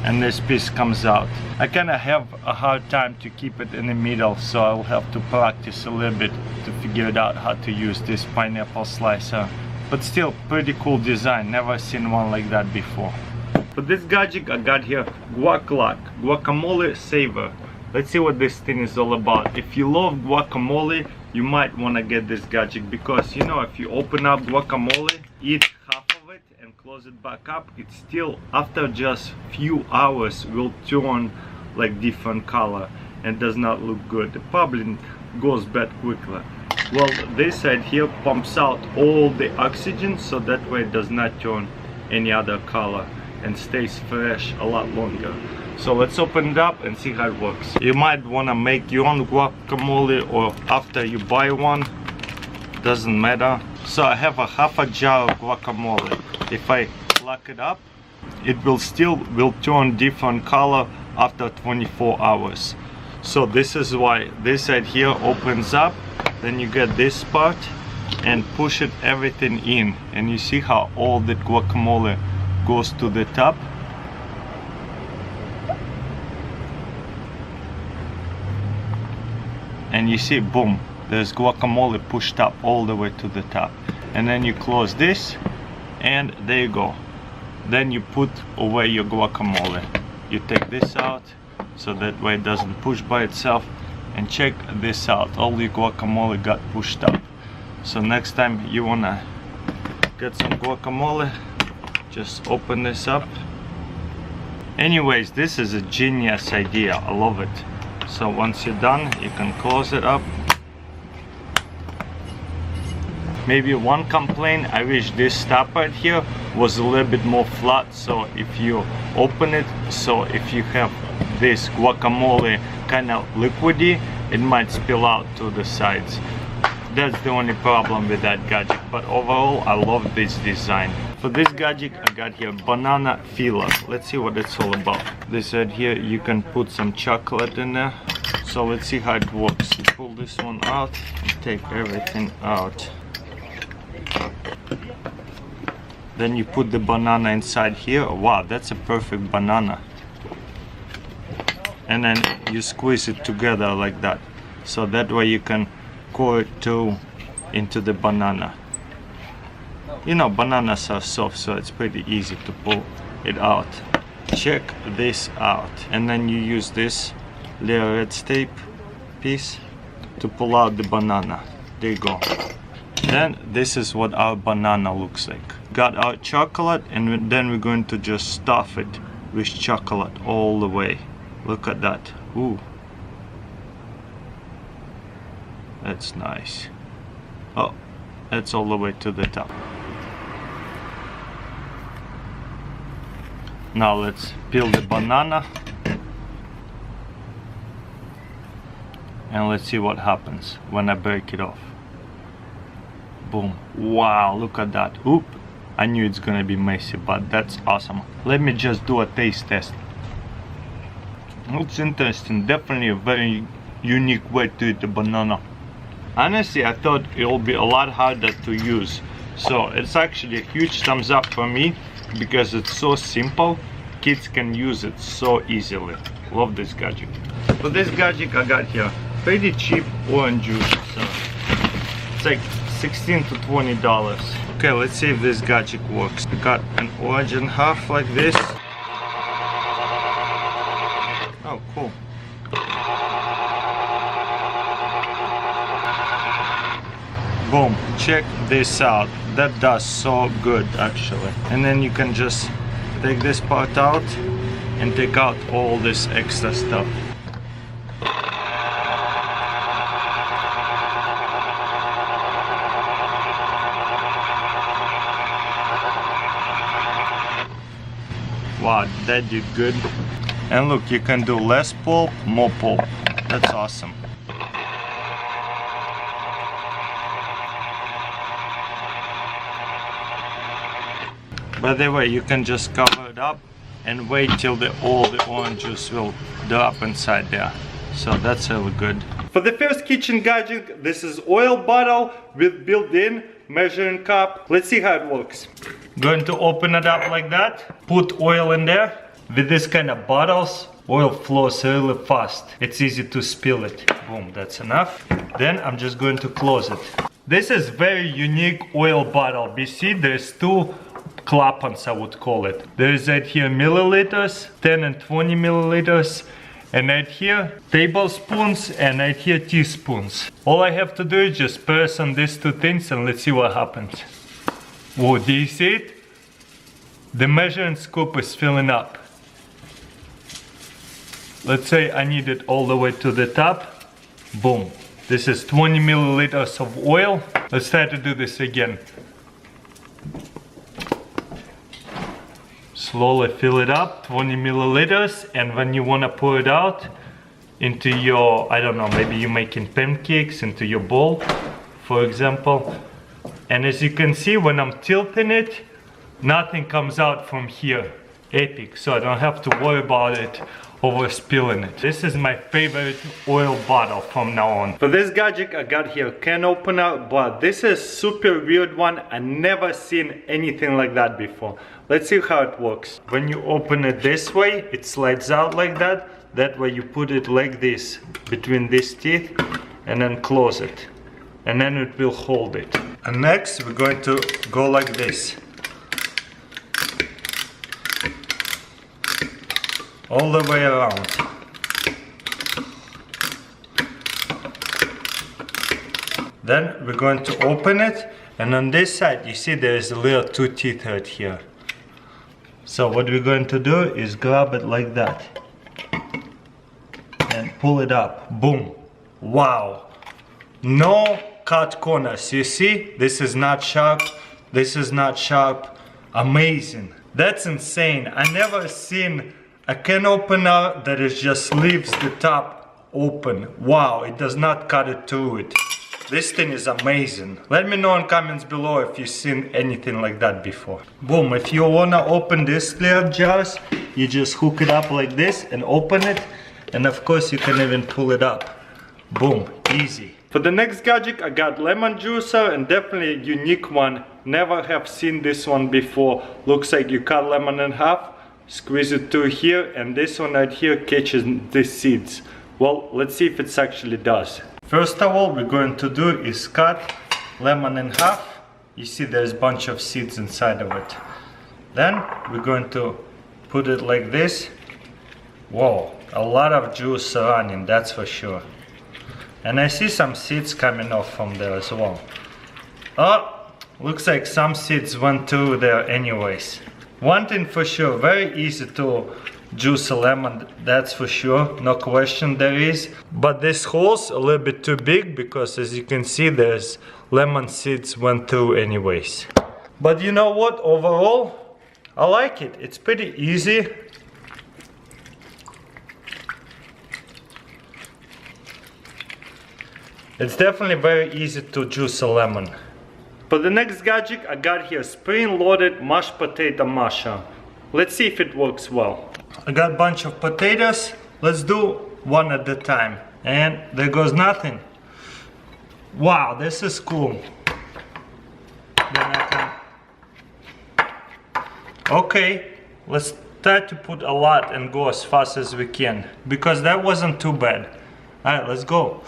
And this piece comes out. I kind of have a hard time to keep it in the middle, so I'll have to practice a little bit to figure it out how to use this pineapple slicer. But still, pretty cool design. Never seen one like that before. For this gadget I got here Guac-Lock, guacamole saver. Let's see what this thing is all about. If you love guacamole, you might want to get this gadget, because you know, if you open up guacamole, eat half of it and close it back up, it still after just few hours will turn like different color and does not look good. It probably goes bad quickly. Well, this side here pumps out all the oxygen, so that way it does not turn any other color and stays fresh a lot longer. So let's open it up and see how it works. You might want to make your own guacamole, or after you buy one, doesn't matter. So I have a half a jar of guacamole. If I lock it up, it will turn different color after 24 hours. So this is why this side here opens up. Then you get this part and push it everything in, and you see how all the guacamole goes to the top. And you see, boom, there's guacamole pushed up all the way to the top. And then you close this, and there you go. Then you put away your guacamole. You take this out, so that way it doesn't push by itself. And check this out, all the guacamole got pushed up. So next time you wanna get some guacamole, just open this up. Anyways, this is a genius idea, I love it. So once you're done, you can close it up. Maybe one complaint, I wish this top right here was a little bit more flat, so if you open it, so if you have this guacamole kind of liquidy, it might spill out to the sides. That's the only problem with that gadget, but overall I love this design. For this gadget I got here banana filler. Let's see what it's all about. This right here, you can put some chocolate in there. So let's see how it works. You pull this one out and take everything out. Then you put the banana inside here. Wow, that's a perfect banana. And then you squeeze it together like that. So that way you can pour it too into the banana. You know, bananas are soft, so it's pretty easy to pull it out. Check this out. And then you use this little red tape piece to pull out the banana. There you go. Then this is what our banana looks like. Got our chocolate, and then we're going to just stuff it with chocolate all the way. Look at that. Ooh. That's nice. Oh, that's all the way to the top. Now let's peel the banana. And let's see what happens when I break it off. Boom. Wow, look at that. Oop. I knew it's gonna be messy, but that's awesome. Let me just do a taste test. Looks interesting. Definitely a very unique way to eat a banana. Honestly, I thought it will be a lot harder to use. So it's actually a huge thumbs up for me because it's so simple. Kids can use it so easily. Love this gadget. For this gadget I got here pretty cheap orange juice. So it's like $16 to $20. Okay, let's see if this gadget works. We got an orange in half like this. Oh, cool. Boom, check this out. That does so good actually. And then you can just take this part out and take out all this extra stuff. Wow, that did good. And look, you can do less pulp, more pulp. That's awesome. By the way, you can just cover it up and wait till all the orange juice will drop inside there. So that's really good. For the first kitchen gadget, this is oil bottle with built-in measuring cup. Let's see how it works. Going to open it up like that, put oil in there. With this kind of bottles, oil flows really fast. It's easy to spill it. Boom, that's enough. Then I'm just going to close it. This is very unique oil bottle. You see, there's two clapons, I would call it. There is right here milliliters, 10 and 20 milliliters, and right here tablespoons, and right here teaspoons. All I have to do is just press on these two things and let's see what happens. Whoa, do you see it? The measuring scoop is filling up. Let's say I need it all the way to the top. Boom. This is 20 milliliters of oil. Let's try to do this again. Slowly fill it up, 20 milliliters, and when you want to pour it out into your, I don't know, maybe you're making pancakes, into your bowl, for example. And as you can see, when I'm tilting it, nothing comes out from here. Epic, so I don't have to worry about it over spilling it. This is my favorite oil bottle from now on. For this gadget I got here can opener, but this is super weird one. I never seen anything like that before. Let's see how it works. When you open it this way, it slides out like that. That way you put it like this between these teeth and then close it. And then it will hold it. And next we're going to go like this. All the way around. Then we're going to open it, and on this side you see there is a little two teeth right here. So what we're going to do is grab it like that and pull it up. Boom. Wow. No cut corners. You see, this is not sharp, this is not sharp. Amazing. That's insane. I never seen a can opener that is just leaves the top open. Wow, it does not cut it through it. This thing is amazing. Let me know in comments below if you've seen anything like that before. Boom, if you wanna open these clear jars, you just hook it up like this and open it. And of course you can even pull it up. Boom, easy. For the next gadget I got lemon juicer, and definitely a unique one. Never have seen this one before. Looks like you cut lemon in half, squeeze it through here, and this one right here catches the seeds. Well, let's see if it actually does. First of all, we're going to do is cut lemon in half. You see there's a bunch of seeds inside of it. Then we're going to put it like this. Whoa, a lot of juice running, that's for sure. And I see some seeds coming off from there as well. Oh, looks like some seeds went through there anyways. One thing for sure, very easy to juice a lemon, that's for sure, no question there is. But this hole's a little bit too big because as you can see there's lemon seeds went through anyways. But you know what, overall, I like it. It's pretty easy. It's definitely very easy to juice a lemon. For the next gadget, I got here spring-loaded mashed potato masher. Let's see if it works well. I got a bunch of potatoes. Let's do one at a time. And there goes nothing. Wow, this is cool. Then I can... Okay, let's try to put a lot and go as fast as we can, because that wasn't too bad. Alright, let's go.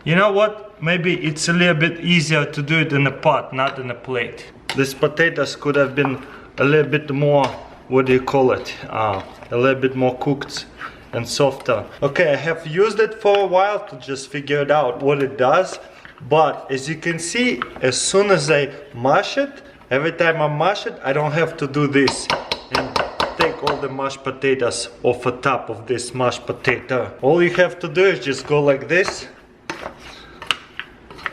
You know what? Maybe it's a little bit easier to do it in a pot, not in a plate. These potatoes could have been a little bit more, what do you call it? A little bit more cooked and softer. Okay, I have used it for a while to just figure it out what it does. But as you can see, as soon as I mash it, every time I mash it, I don't have to do this and take all the mashed potatoes off the top of this mashed potato. All you have to do is just go like this.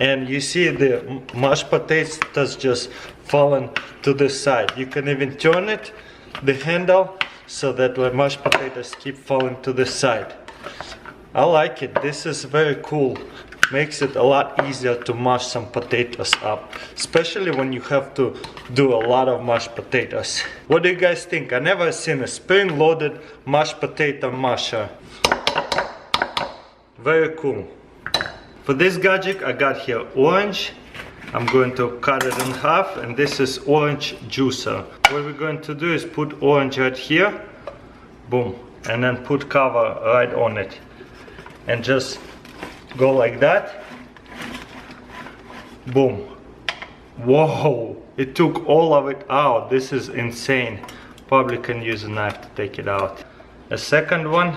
And you see the mashed potatoes just falling to the side. You can even turn it, the handle, so that the mashed potatoes keep falling to the side. I like it. This is very cool. Makes it a lot easier to mash some potatoes up, especially when you have to do a lot of mashed potatoes. What do you guys think? I never seen a spring-loaded mashed potato masher. Very cool. For this gadget, I got here orange. I'm going to cut it in half, and this is orange juicer. What we're going to do is put orange right here, boom, and then put cover right on it, and just go like that, boom. Whoa, it took all of it out. This is insane. Probably can use a knife to take it out. A second one.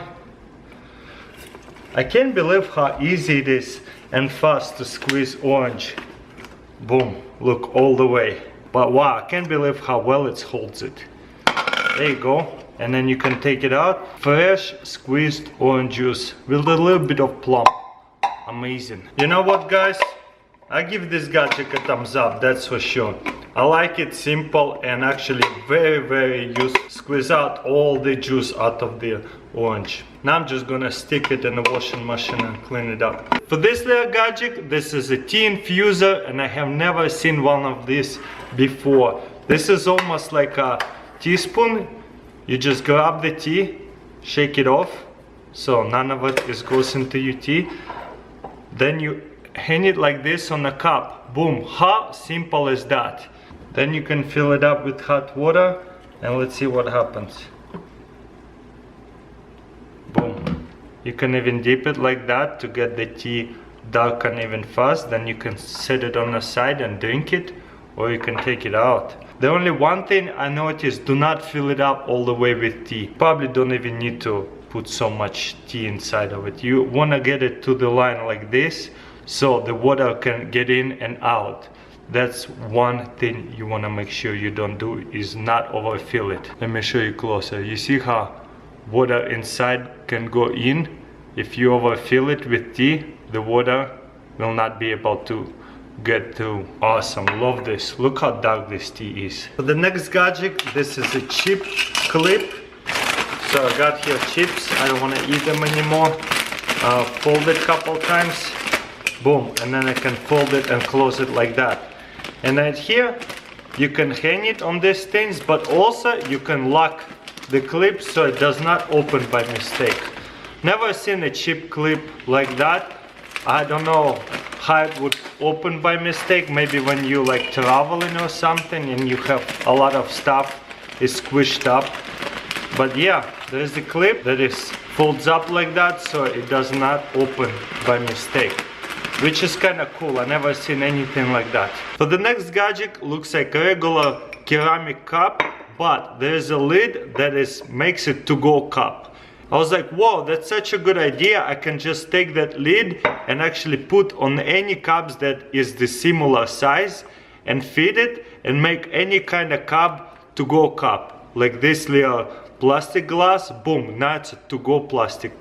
I can't believe how easy it is and fast to squeeze orange. Boom, look, all the way. But wow, I can't believe how well it holds it. There you go. And then you can take it out. Fresh squeezed orange juice with a little bit of plum. Amazing. You know what, guys? I give this gadget a thumbs up, that's for sure. I like it, simple and actually very useful. Squeeze out all the juice out of the orange. Now I'm just gonna stick it in the washing machine and clean it up. For this little gadget, this is a tea infuser, and I have never seen one of these before. This is almost like a teaspoon. You just grab the tea, shake it off, so none of it goes into your tea. Then you hang it like this on a cup. Boom, how simple is that? Then you can fill it up with hot water, and let's see what happens. Boom. You can even dip it like that to get the tea dark and even fast. Then you can set it on the side and drink it, or you can take it out. The only one thing I noticed, do not fill it up all the way with tea. Probably don't even need to put so much tea inside of it. You want to get it to the line like this, so the water can get in and out. That's one thing you want to make sure you don't do, is not overfill it. Let me show you closer. You see how water inside can go in? If you overfill it with tea, the water will not be able to get through. Awesome, love this. Look how dark this tea is. For the next gadget, this is a chip clip. So I got here chips. I don't want to eat them anymore. Fold it a couple times. Boom, and then I can fold it and close it like that. And right here, you can hang it on these things, but also you can lock the clip so it does not open by mistake. Never seen a chip clip like that. I don't know how it would open by mistake. Maybe when you like traveling or something and you have a lot of stuff is squished up. But yeah, there is a clip that is folds up like that so it does not open by mistake, which is kind of cool. I never seen anything like that. For the next gadget, looks like a regular ceramic cup, but there is a lid that makes it to-go cup. I was like, whoa, that's such a good idea. I can just take that lid and actually put on any cups that is the similar size and feed it and make any kind of cup to-go cup. Like this little plastic glass, boom, now it's a to-go plastic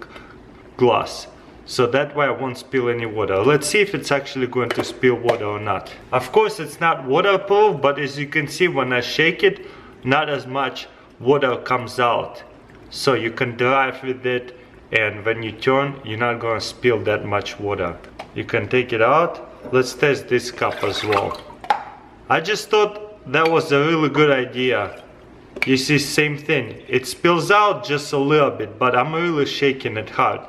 glass. So that way I won't spill any water. Let's see if it's actually going to spill water or not. Of course it's not waterproof, but as you can see when I shake it, not as much water comes out. So you can drive with it and when you turn, you're not gonna spill that much water. You can take it out. Let's test this cup as well. I just thought that was a really good idea. You see, same thing. It spills out just a little bit, but I'm really shaking it hard.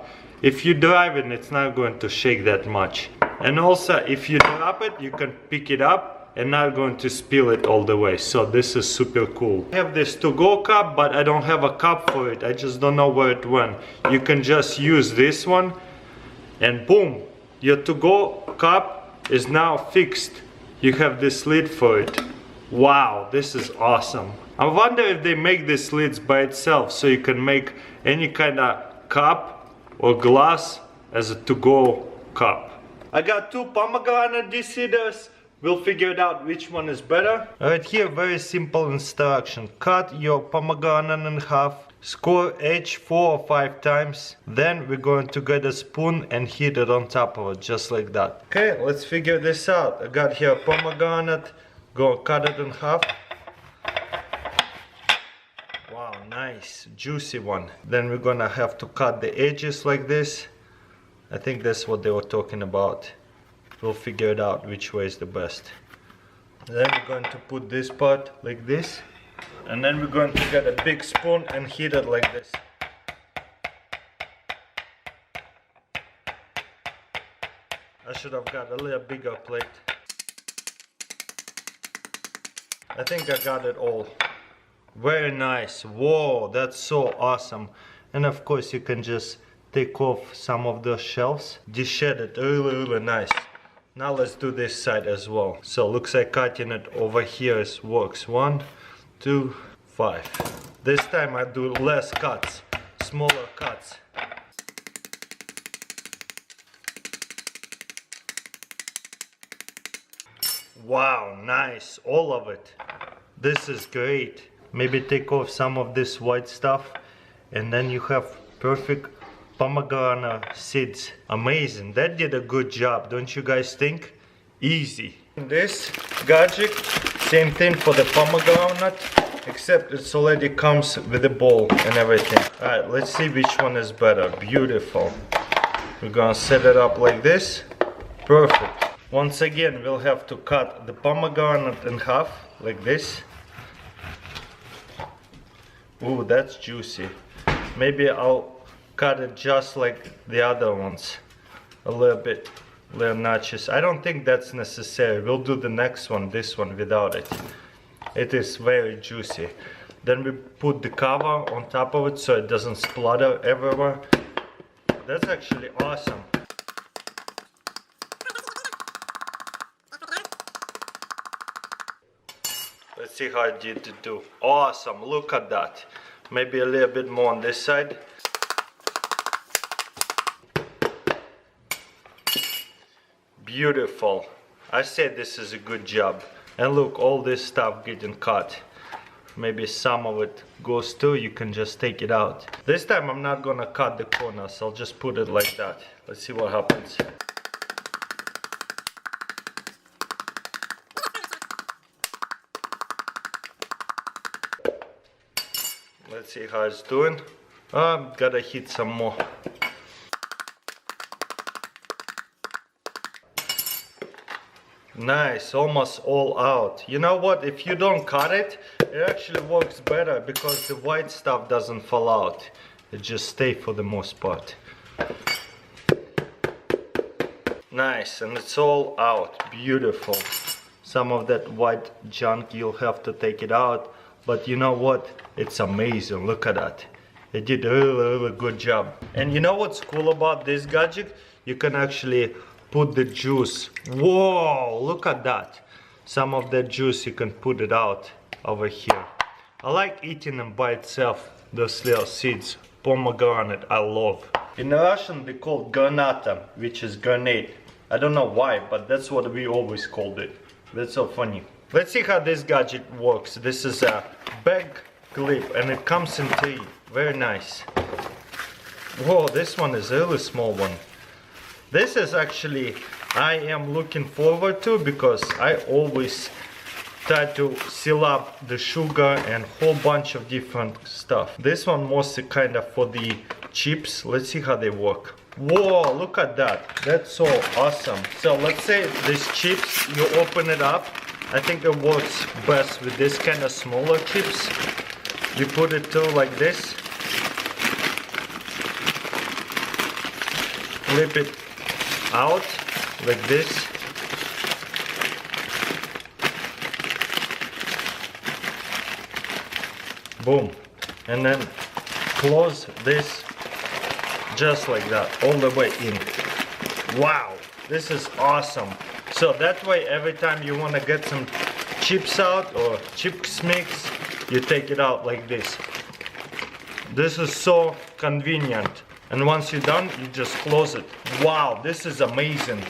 If you drive it, it's not going to shake that much. And also, if you drop it, you can pick it up and not going to spill it all the way. So this is super cool. I have this to-go cup, but I don't have a cup for it. I just don't know where it went. You can just use this one, and boom, your to-go cup is now fixed. You have this lid for it. Wow, this is awesome. I wonder if they make these lids by itself, so you can make any kind of cup or glass as a to-go cup. I got two pomegranate deciders. We'll figure it out which one is better. Right here, very simple instruction. Cut your pomegranate in half. Score edge 4 or 5 times. Then we're going to get a spoon and hit it on top of it, just like that. Okay, let's figure this out. I got here pomegranate. Go cut it in half. Wow, nice, juicy one. Then we're gonna have to cut the edges like this. I think that's what they were talking about. We'll figure it out which way is the best. Then we're going to put this part like this. And then we're going to get a big spoon and hit it like this. I should have got a little bigger plate. I think I got it all. Very nice. Whoa, that's so awesome. And of course you can just take off some of the shells. Deshed it really nice. Now let's do this side as well. So looks like cutting it over here works. 1, 2, 5. This time I do less cuts, smaller cuts. Wow, nice, all of it. This is great. Maybe take off some of this white stuff and then you have perfect pomegranate seeds. Amazing. That did a good job, don't you guys think? Easy. This gadget, same thing for the pomegranate, except it already comes with a bowl and everything. Alright, let's see which one is better. Beautiful. We're gonna set it up like this. Perfect. Once again, we'll have to cut the pomegranate in half like this. Ooh, that's juicy. Maybe I'll cut it just like the other ones, a little bit, little notches. I don't think that's necessary. We'll do the next one, this one, without it. It is very juicy. Then we put the cover on top of it so it doesn't splatter everywhere. That's actually awesome. Let's see how I did to do. Awesome, look at that. Maybe a little bit more on this side. Beautiful. I said this is a good job. And look, all this stuff getting cut. Maybe some of it goes too, you can just take it out. This time I'm not gonna cut the corners, I'll just put it like that. Let's see what happens. Let's see how it's doing. Gotta hit some more. Nice, almost all out. You know what, if you don't cut it, it actually works better because the white stuff doesn't fall out. It just stays for the most part. Nice, and it's all out. Beautiful. Some of that white junk, you'll have to take it out. But you know what? It's amazing. Look at that. It did a really good job. And you know what's cool about this gadget? You can actually put the juice. Whoa, look at that. Some of that juice you can put it out over here. I like eating them by itself, those little seeds. Pomegranate, I love. In Russian they call granata, which is grenade. I don't know why, but that's what we always called it. That's so funny. Let's see how this gadget works. This is a bag clip and it comes in 3. Very nice. Whoa, this one is a really small one. This is actually, I am looking forward to because I always try to seal up the sugar and whole bunch of different stuff. This one mostly kind of for the chips. Let's see how they work. Whoa, look at that. That's so awesome. So let's say these chips, you open it up. I think it works best with this kind of smaller chips. You put it through like this. Flip it out like this. Boom. And then close this just like that, all the way in. Wow, this is awesome. So that way, every time you want to get some chips out or chips mix, you take it out like this. This is so convenient. And once you're done, you just close it. Wow, this is amazing.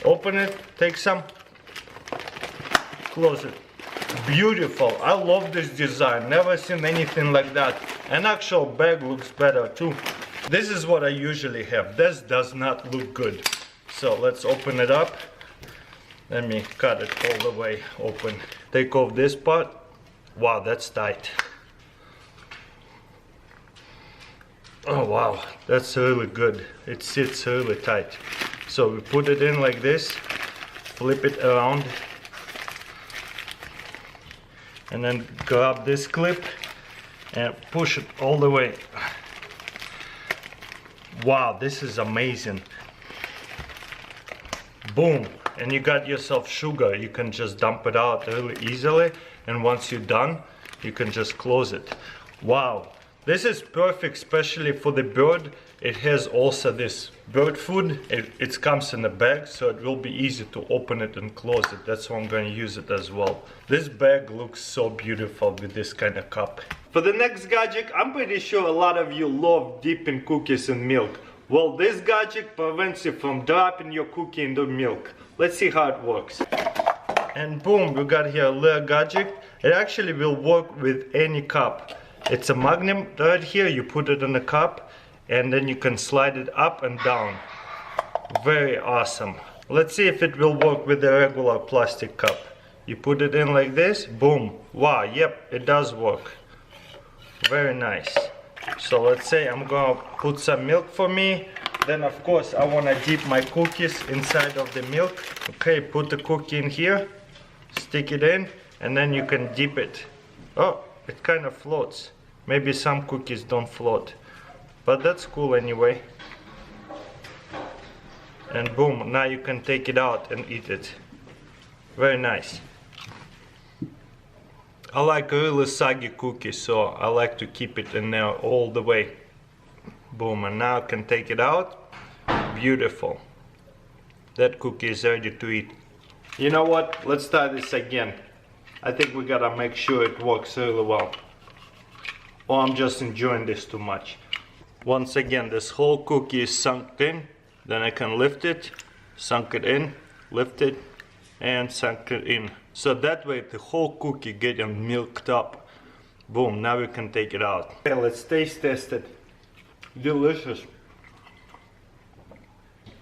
Open it, take some, close it. Beautiful. I love this design. Never seen anything like that. An actual bag looks better too. This is what I usually have. This does not look good. So let's open it up. Let me cut it all the way open. Take off this part. Wow, that's tight. Oh wow, that's really good. It sits really tight. So we put it in like this, flip it around, and then grab this clip and push it all the way. Wow, this is amazing. Boom, and you got yourself sugar. You can just dump it out really easily, and once you're done, you can just close it. Wow, this is perfect, especially for the bird. It has also this bird food. It comes in a bag, so it will be easy to open it and close it. That's why I'm going to use it as well. This bag looks so beautiful with this kind of cup. For the next gadget, I'm pretty sure a lot of you love dipping cookies in milk. Well, this gadget prevents you from dropping your cookie in the milk. Let's see how it works. And boom, we got here a little gadget. It actually will work with any cup. It's a magnet right here. You put it in a cup and then you can slide it up and down. Very awesome. Let's see if it will work with the regular plastic cup. You put it in like this, boom. Wow, yep, it does work. Very nice. So let's say I'm gonna put some milk for me. Then of course I wanna dip my cookies inside of the milk. Okay, put the cookie in here, stick it in, and then you can dip it. Oh, it kind of floats. Maybe some cookies don't float, but that's cool anyway. And boom, now you can take it out and eat it. Very nice. I like really soggy cookies, so I like to keep it in there all the way. Boom, and now I can take it out. Beautiful. That cookie is ready to eat. You know what? Let's try this again. I think we gotta make sure it works really well. Or I'm just enjoying this too much. Once again, this whole cookie is sunk in. Then I can lift it, sunk it in, lift it, and sunk it in. So that way the whole cookie getting milked up. Boom, now we can take it out. Okay, let's taste test it. Delicious.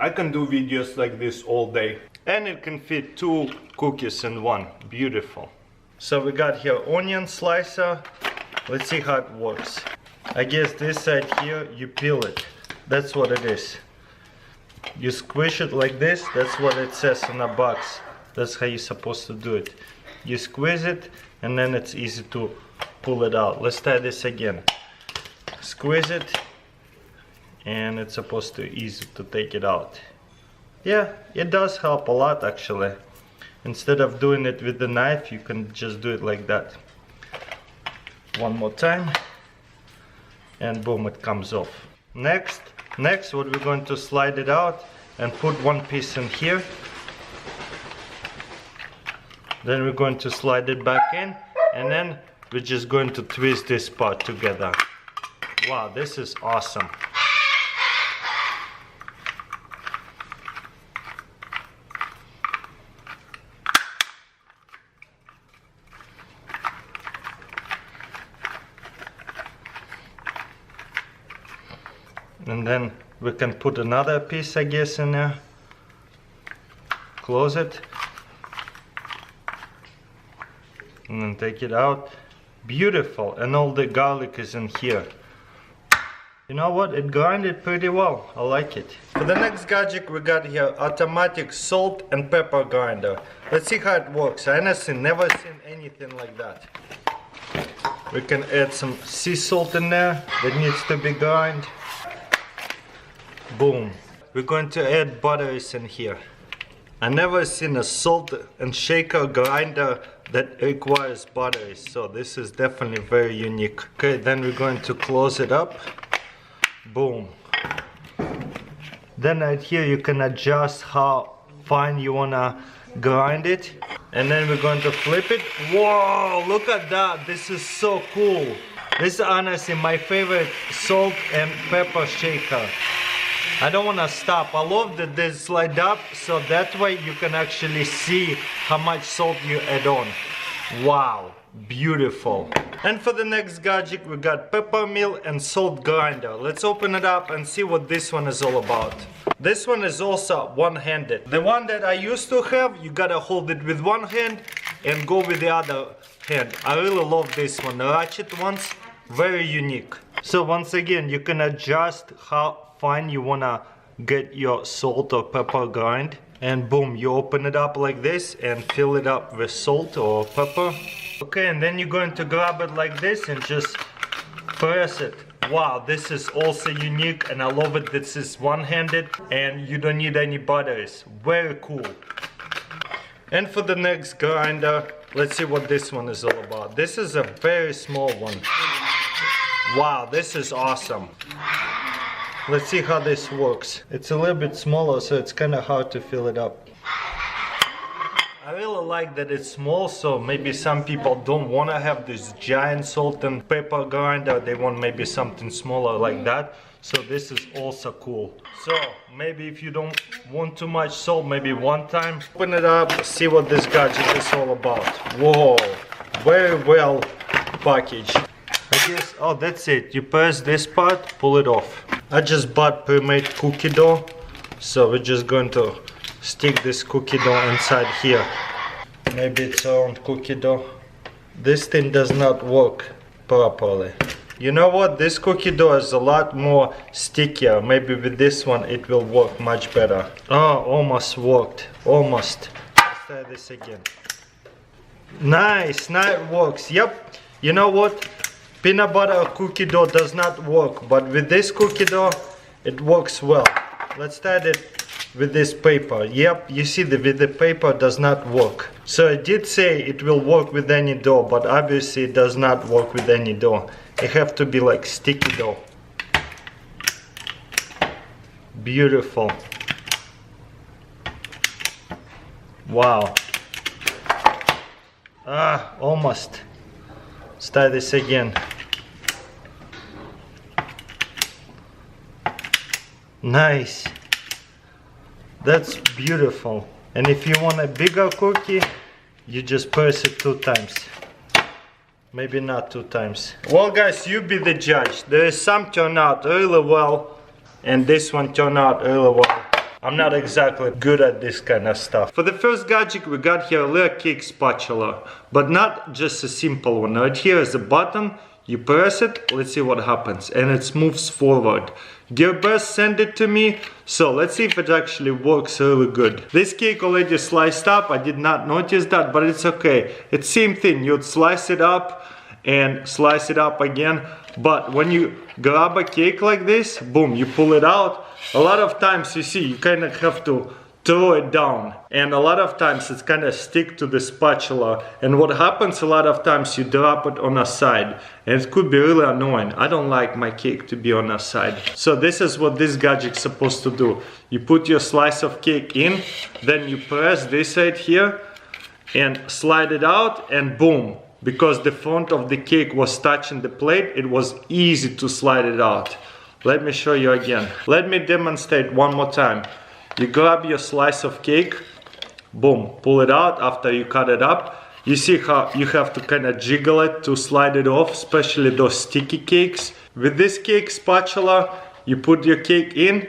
I can do videos like this all day. And it can fit 2 cookies in one. Beautiful. So we got here onion slicer. Let's see how it works. I guess this side here, you peel it. That's what it is. You squish it like this. That's what it says in the box. That's how you're supposed to do it. You squeeze it and then it's easy to pull it out. Let's try this again. Squeeze it and it's supposed to be easy to take it out. Yeah, it does help a lot actually. Instead of doing it with the knife, you can just do it like that. One more time and boom, it comes off. Next what we're going to slide it out and put one piece in here. Then we're going to slide it back in and then we're just going to twist this part together. Wow, this is awesome. And then we can put another piece, I guess, in there. Close it. can take it out. Beautiful, and all the garlic is in here. You know what, it grinded pretty well, I like it. For the next gadget we got here, automatic salt and pepper grinder. Let's see how it works. I honestly never seen anything like that. We can add some sea salt in there that needs to be grind. Boom. We're going to add batteries in here. I never seen a salt and shaker grinder that requires batteries, so this is definitely very unique. Okay, then we're going to close it up. Boom. Then right here you can adjust how fine you wanna grind it, and then we're going to flip it. Whoa, look at that, this is so cool. This is honestly my favorite salt and pepper shaker. I don't want to stop. I love that they slide up, so that way you can actually see how much salt you add on. Wow, beautiful. And for the next gadget we got pepper mill and salt grinder. Let's open it up and see what this one is all about. This one is also one-handed. The one that I used to have, you gotta hold it with one hand and go with the other hand. I really love this one. The ratchet ones, very unique. So once again, you can adjust how fine you wanna get your salt or pepper grind, and boom, you open it up like this and fill it up with salt or pepper. Okay, and then you're going to grab it like this and just press it. Wow, this is also unique, and I love it. This is one-handed and you don't need any batteries. Very cool. And for the next grinder, let's see what this one is all about. This is a very small one. Wow, this is awesome. Let's see how this works. It's a little bit smaller, so it's kind of hard to fill it up. I really like that it's small, so maybe some people don't want to have this giant salt and pepper grinder. They want maybe something smaller like that. So this is also cool. So maybe if you don't want too much salt, maybe one time, open it up, see what this gadget is all about. Whoa, very well packaged. I guess, oh, that's it. You press this part, pull it off. I just bought pre-made cookie dough, so we're just going to stick this cookie dough inside here. Maybe it's around cookie dough. This thing does not work properly. You know what? This cookie dough is a lot more stickier. Maybe with this one it will work much better. Oh, almost worked. Almost. Let's try this again. Nice, now it works. Yep. You know what? Peanut butter cookie dough does not work, but with this cookie dough, it works well. Let's try it with this paper. Yep, you see with the paper does not work. So I did say it will work with any dough, but obviously it does not work with any dough. It have to be like sticky dough. Beautiful. Wow. Ah, almost. Let's try this again. Nice. That's beautiful. And if you want a bigger cookie, you just press it 2 times. Maybe not 2 times. Well guys, you be the judge. There is some turn out really well, and this one turned out really well. I'm not exactly good at this kind of stuff. For the first gadget we got here a little cake spatula, but not just a simple one. Right here is a button, you press it, let's see what happens, and it moves forward. Gearbest sent it to me, so let's see if it actually works really good. This cake already sliced up, I did not notice that, but it's okay. It's same thing, you'd slice it up and slice it up again, but when you grab a cake like this, boom, you pull it out. A lot of times you see, you kind of have to throw it down, and a lot of times it's kind of stick to the spatula, and what happens a lot of times you drop it on a side, and it could be really annoying. I don't like my cake to be on a side. So this is what this gadget's supposed to do. You put your slice of cake in, then you press this right here and slide it out, and boom, because the front of the cake was touching the plate, it was easy to slide it out. Let me show you again. Let me demonstrate one more time. You grab your slice of cake, boom, pull it out after you cut it up. You see how you have to kind of jiggle it to slide it off, especially those sticky cakes. With this cake spatula, you put your cake in,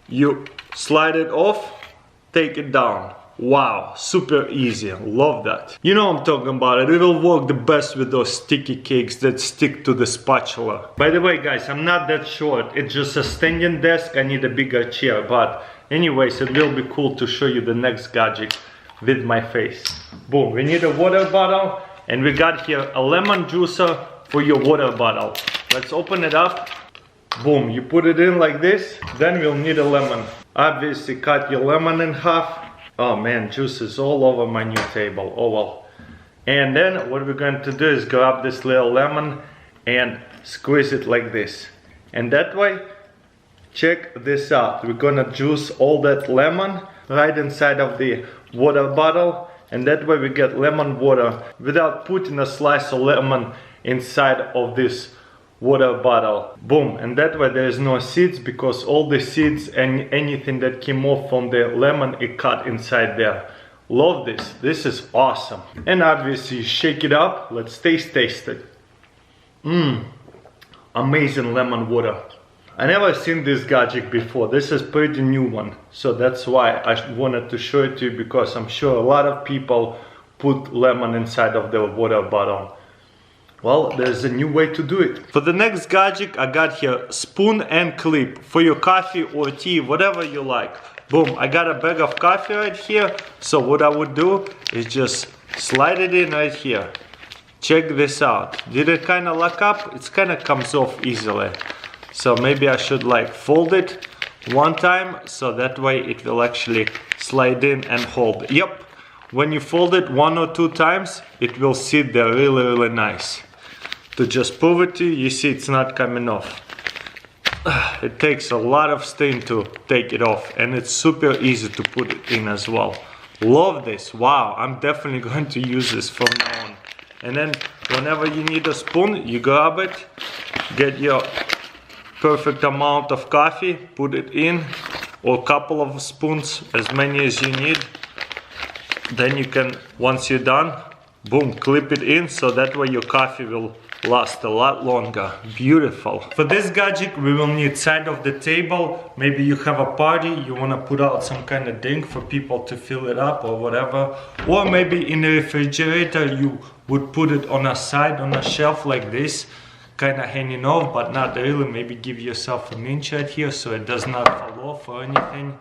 you slide it off, take it down. Wow, super easy, love that. You know I'm talking about it, it'll work the best with those sticky cakes that stick to the spatula. By the way guys, I'm not that short, it's just a standing desk, I need a bigger chair, but anyways, it will be cool to show you the next gadget with my face. Boom, we need a water bottle, and we got here a lemon juicer for your water bottle. Let's open it up. Boom, you put it in like this, then we'll need a lemon. Obviously cut your lemon in half. Oh man, juice is all over my new table, oh well. And then what we're going to do is grab this little lemon and squeeze it like this. And that way, check this out, we're gonna juice all that lemon right inside of the water bottle, and that way we get lemon water without putting a slice of lemon inside of this water bottle. Boom, and that way there is no seeds, because all the seeds and anything that came off from the lemon it cut inside there. Love this, this is awesome. And obviously shake it up, let's taste it. Amazing lemon water. I never seen this gadget before, this is pretty new one, so that's why I wanted to show it to you, because I'm sure a lot of people put lemon inside of their water bottle. Well, there's a new way to do it. For the next gadget, I got here spoon and clip for your coffee or tea, whatever you like. Boom, I got a bag of coffee right here. So what I would do is just slide it in right here. Check this out. Did it kind of lock up? It kind of comes off easily. So maybe I should like fold it one time, so that way it will actually slide in and hold. Yep, when you fold it 1 or 2 times, it will sit there really nice. To just prove it to you, you see it's not coming off. It takes a lot of steam to take it off, and it's super easy to put it in as well. Love this, wow, I'm definitely going to use this from now on. And then whenever you need a spoon, you grab it, get your perfect amount of coffee, put it in, or a couple of spoons, as many as you need. Then you can, once you're done, boom, clip it in, so that way your coffee will last a lot longer. Beautiful. For this gadget we will need side of the table. Maybe you have a party, you want to put out some kind of drink for people to fill it up or whatever, or maybe in the refrigerator you would put it on a side, on a shelf like this, kind of hanging off, but not really. Maybe give yourself an inch right here so it does not fall off or anything.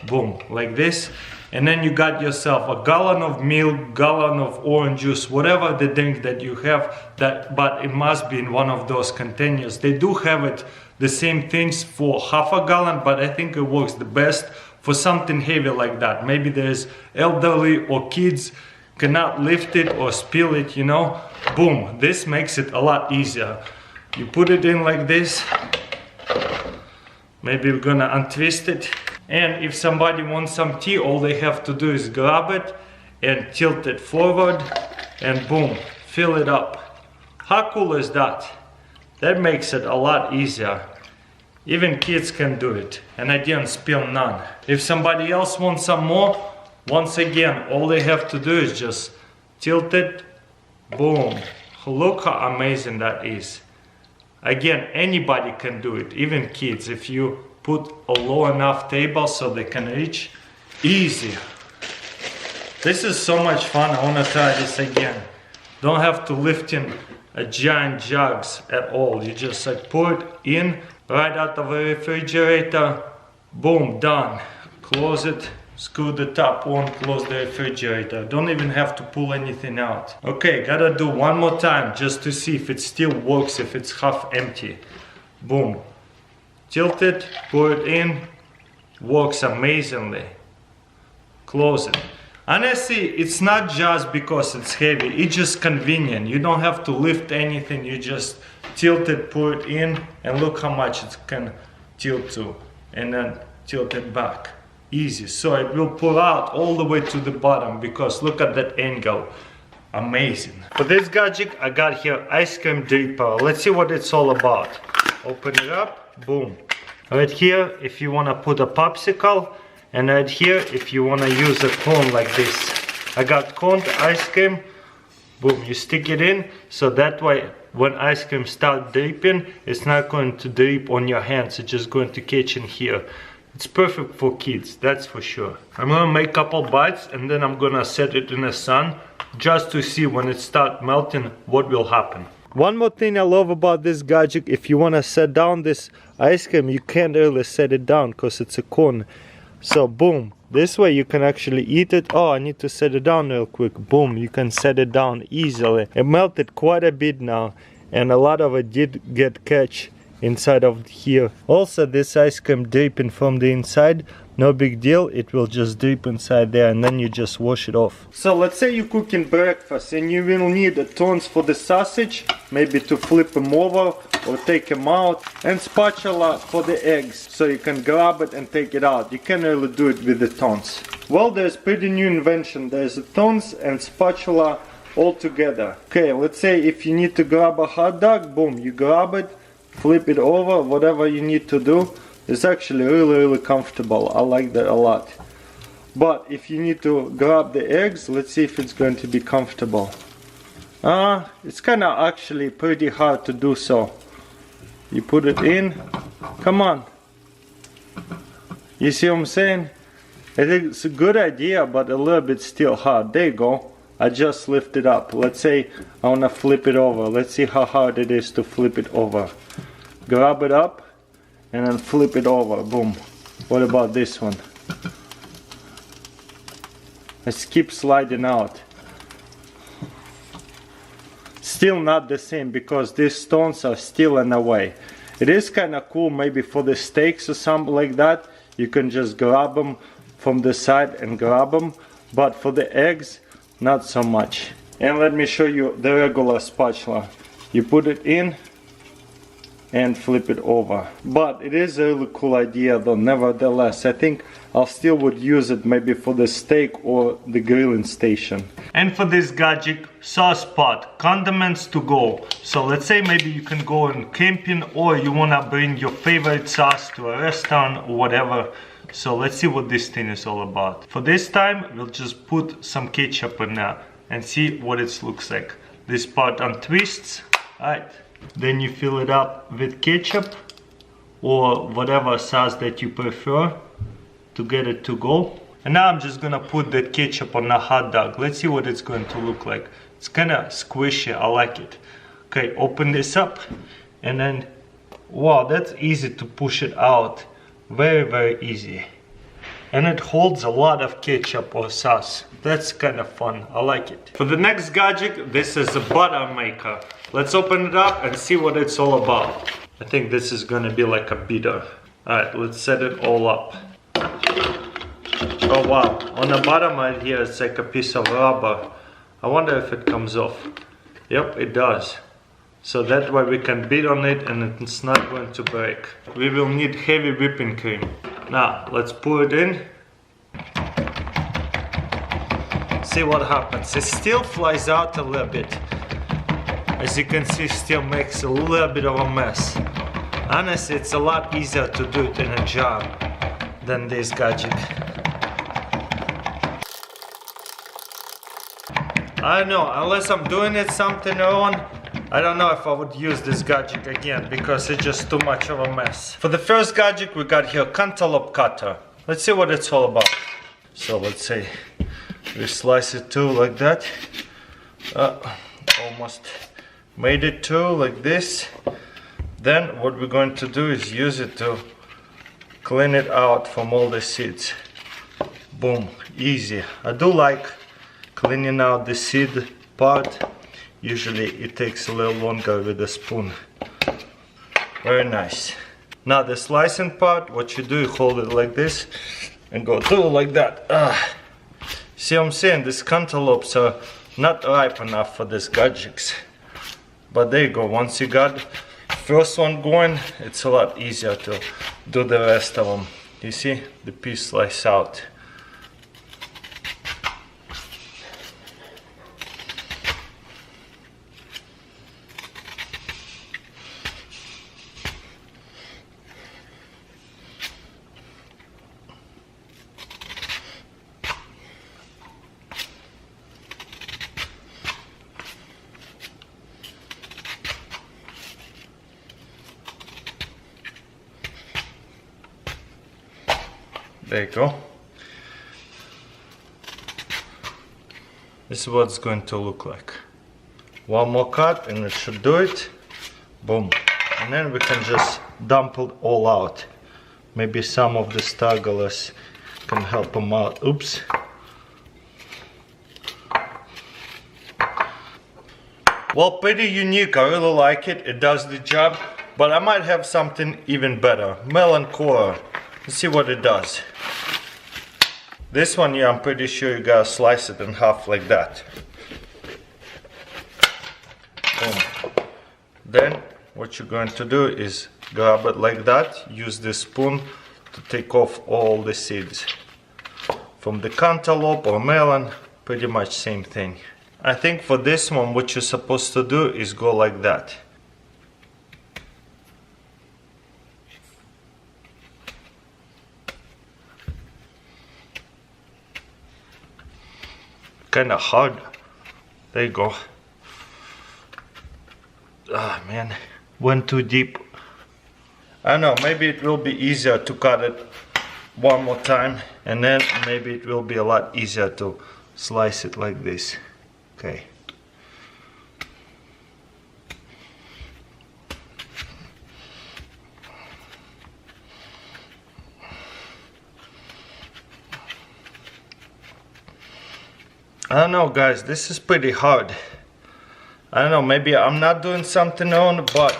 Boom, like this. And then you got yourself a gallon of milk, gallon of orange juice, whatever the drink that you have, but it must be in one of those containers. They do have it, the same things for half a gallon, but I think it works the best for something heavy like that. Maybe there's elderly or kids cannot lift it or spill it, you know. Boom, this makes it a lot easier. You put it in like this. Maybe we're gonna untwist it. And if somebody wants some tea, all they have to do is grab it and tilt it forward and boom, fill it up. How cool is that? That makes it a lot easier. Even kids can do it, and I didn't spill none. If somebody else wants some more, once again, all they have to do is just tilt it, boom. Look how amazing that is. Again, anybody can do it, even kids. If you put a low enough table so they can reach, easy. This is so much fun, I wanna try this again. Don't have to lift in a giant jugs at all. You just like pour it in right out of the refrigerator, boom, done. Close it, screw the top on, close the refrigerator. Don't even have to pull anything out. Okay, gotta do one more time just to see if it still works, if it's half empty. Boom. Tilt it, pour it in, works amazingly. Close it. Honestly, it's not just because it's heavy, it's just convenient. You don't have to lift anything, you just tilt it, pour it in, and look how much it can tilt to, and then tilt it back. Easy, so it will pull out all the way to the bottom, because look at that angle. Amazing. For this gadget, I got here ice cream dripper. Let's see what it's all about. Open it up. Boom. Right here if you want to put a popsicle, and right here if you want to use a cone like this. I got coned ice cream. Boom, you stick it in, so that way when ice cream starts dripping, it's not going to drip on your hands, it's just going to catch in here. It's perfect for kids, that's for sure. I'm gonna make a couple bites and then I'm gonna set it in the sun just to see when it starts melting what will happen. One more thing I love about this gadget, if you wanna set down this ice cream, you can't really set it down because it's a cone. So boom, this way you can actually eat it. Oh, I need to set it down real quick. Boom, you can set it down easily. It melted quite a bit now and a lot of it did get catch inside of here. Also, this ice cream dripping from the inside, no big deal, it will just drip inside there and then you just wash it off. So let's say you're cooking breakfast and you will need the tongs for the sausage, maybe to flip them over or take them out, and spatula for the eggs, so you can grab it and take it out. You can't really do it with the tongs. Well, there's pretty new invention. There's the tongs and spatula all together. Okay, let's say if you need to grab a hot dog, boom, you grab it, flip it over, whatever you need to do. It's actually really comfortable. I like that a lot. But if you need to grab the eggs, let's see if it's going to be comfortable. It's kind of actually pretty hard to do so. You put it in, come on. You see what I'm saying? I think it's a good idea, but a little bit still hard. There you go. I just lift it up. Let's say I want to flip it over. Let's see how hard it is to flip it over. Grab it up and then flip it over. Boom. What about this one? Let's keep sliding out. Still not the same because these stones are still in the way. It is kind of cool maybe for the steaks or something like that. You can just grab them from the side and grab them. But for the eggs, not so much. And let me show you the regular spatula. You put it in and flip it over. But it is a really cool idea though, nevertheless. I think I'll still would use it maybe for the steak or the grilling station. And for this gadget, sauce pot, condiments to go. So let's say maybe you can go in camping or you wanna bring your favorite sauce to a restaurant or whatever. So let's see what this thing is all about. For this time, we'll just put some ketchup in there and see what it looks like. This part untwists, alright. Then you fill it up with ketchup or whatever sauce that you prefer to get it to go. And now I'm just gonna put that ketchup on a hot dog. Let's see what it's going to look like. It's kinda squishy, I like it. Okay, open this up and then, wow, that's easy to push it out. Very easy. And it holds a lot of ketchup or sauce. That's kind of fun, I like it. For the next gadget, this is a butter maker. Let's open it up and see what it's all about. I think this is gonna be like a beater. Alright, let's set it all up. Oh wow, on the bottom right here it's like a piece of rubber. I wonder if it comes off. Yep, it does. So that way we can beat on it and it's not going to break. We will need heavy whipping cream. Now, let's pour it in. See what happens. It still flies out a little bit. As you can see, still makes a little bit of a mess. Honestly, it's a lot easier to do it in a jar than this gadget. I don't know, unless I'm doing it something wrong, I don't know if I would use this gadget again because it's just too much of a mess. For the first gadget we got here, cantaloupe cutter. Let's see what it's all about. So let's say we slice it through like that. Almost made it through like this. Then what we're going to do is use it to clean it out from all the seeds. Boom, easy. I do like cleaning out the seed part. Usually it takes a little longer with a spoon. Very nice. Now the slicing part, what you do, you hold it like this and go through like that. See what I'm saying? These cantaloupes are not ripe enough for these gadgets. But there you go, once you got first one going, it's a lot easier to do the rest of them. You see, the piece slices out. There you go. This is what it's going to look like. One more cut and it should do it. Boom. And then we can just dump it all out. Maybe some of the stragglers can help them out. Oops. Well, pretty unique. I really like it. It does the job. But I might have something even better. Melon core. Let's see what it does. This one, yeah, I'm pretty sure you gotta slice it in half like that. Boom. Then what you're going to do is grab it like that. Use this spoon to take off all the seeds. From the cantaloupe or melon, pretty much same thing. I think for this one, what you're supposed to do is go like that. Kinda hard. There you go. Ah, man, went too deep. I don't know, maybe it will be easier to cut it one more time, and then maybe it will be a lot easier to slice it like this. Okay. I don't know, guys, this is pretty hard. I don't know, maybe I'm not doing something wrong, but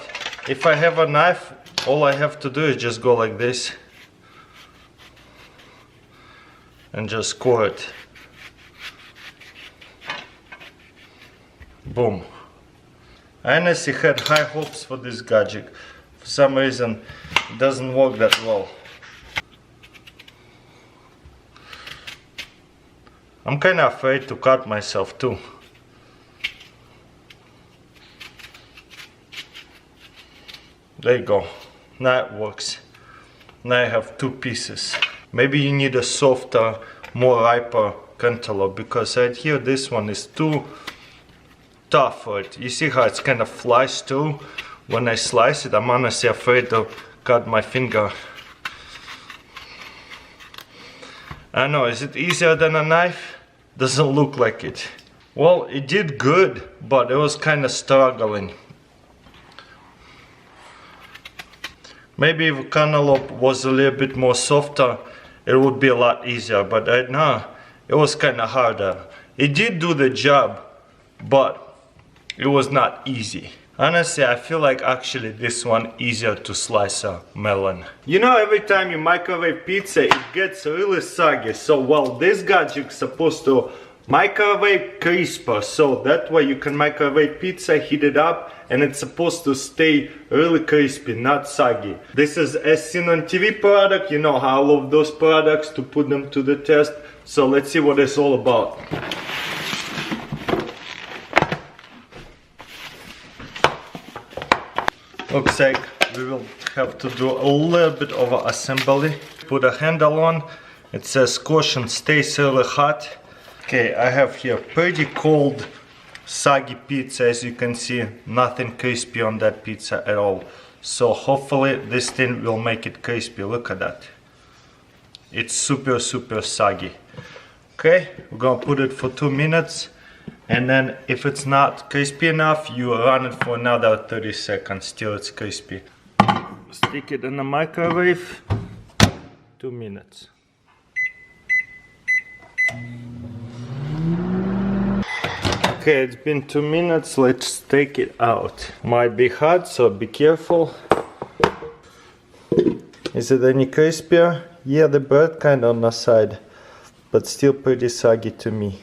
if I have a knife, all I have to do is just go like this and just core it. Boom. I honestly had high hopes for this gadget. For some reason, it doesn't work that well. I'm kind of afraid to cut myself too. There you go. Now it works. Now I have two pieces. Maybe you need a softer, more riper cantaloupe, because right here this one is too tough for it. You see how it's kind of flies too? When I slice it, I'm honestly afraid to cut my finger. I don't know, is it easier than a knife? Doesn't look like it. Well, it did good, but it was kind of struggling. Maybe if cantaloupe was a little bit more softer, it would be a lot easier, but right now, it was kind of harder. It did do the job, but it was not easy. Honestly, I feel like actually this one easier to slice a melon. You know, every time you microwave pizza, it gets really soggy. So, well, this gadget is supposed to microwave crisper. So that way you can microwave pizza, heat it up, and it's supposed to stay really crispy, not soggy. This is as seen on TV product. You know how I love those products to put them to the test. So let's see what it's all about. Looks like we will have to do a little bit of assembly. Put a handle on. It says caution, stays really hot. Okay, I have here pretty cold, soggy pizza. As you can see, nothing crispy on that pizza at all. So hopefully this thing will make it crispy. Look at that. It's super soggy. Okay, we're gonna put it for 2 minutes. And then if it's not crispy enough, you run it for another 30 seconds till it's crispy. Stick it in the microwave. 2 minutes. Okay, it's been 2 minutes. Let's take it out. Might be hot, so be careful. Is it any crispier? Yeah, the bread kind of on the side, but still pretty soggy to me.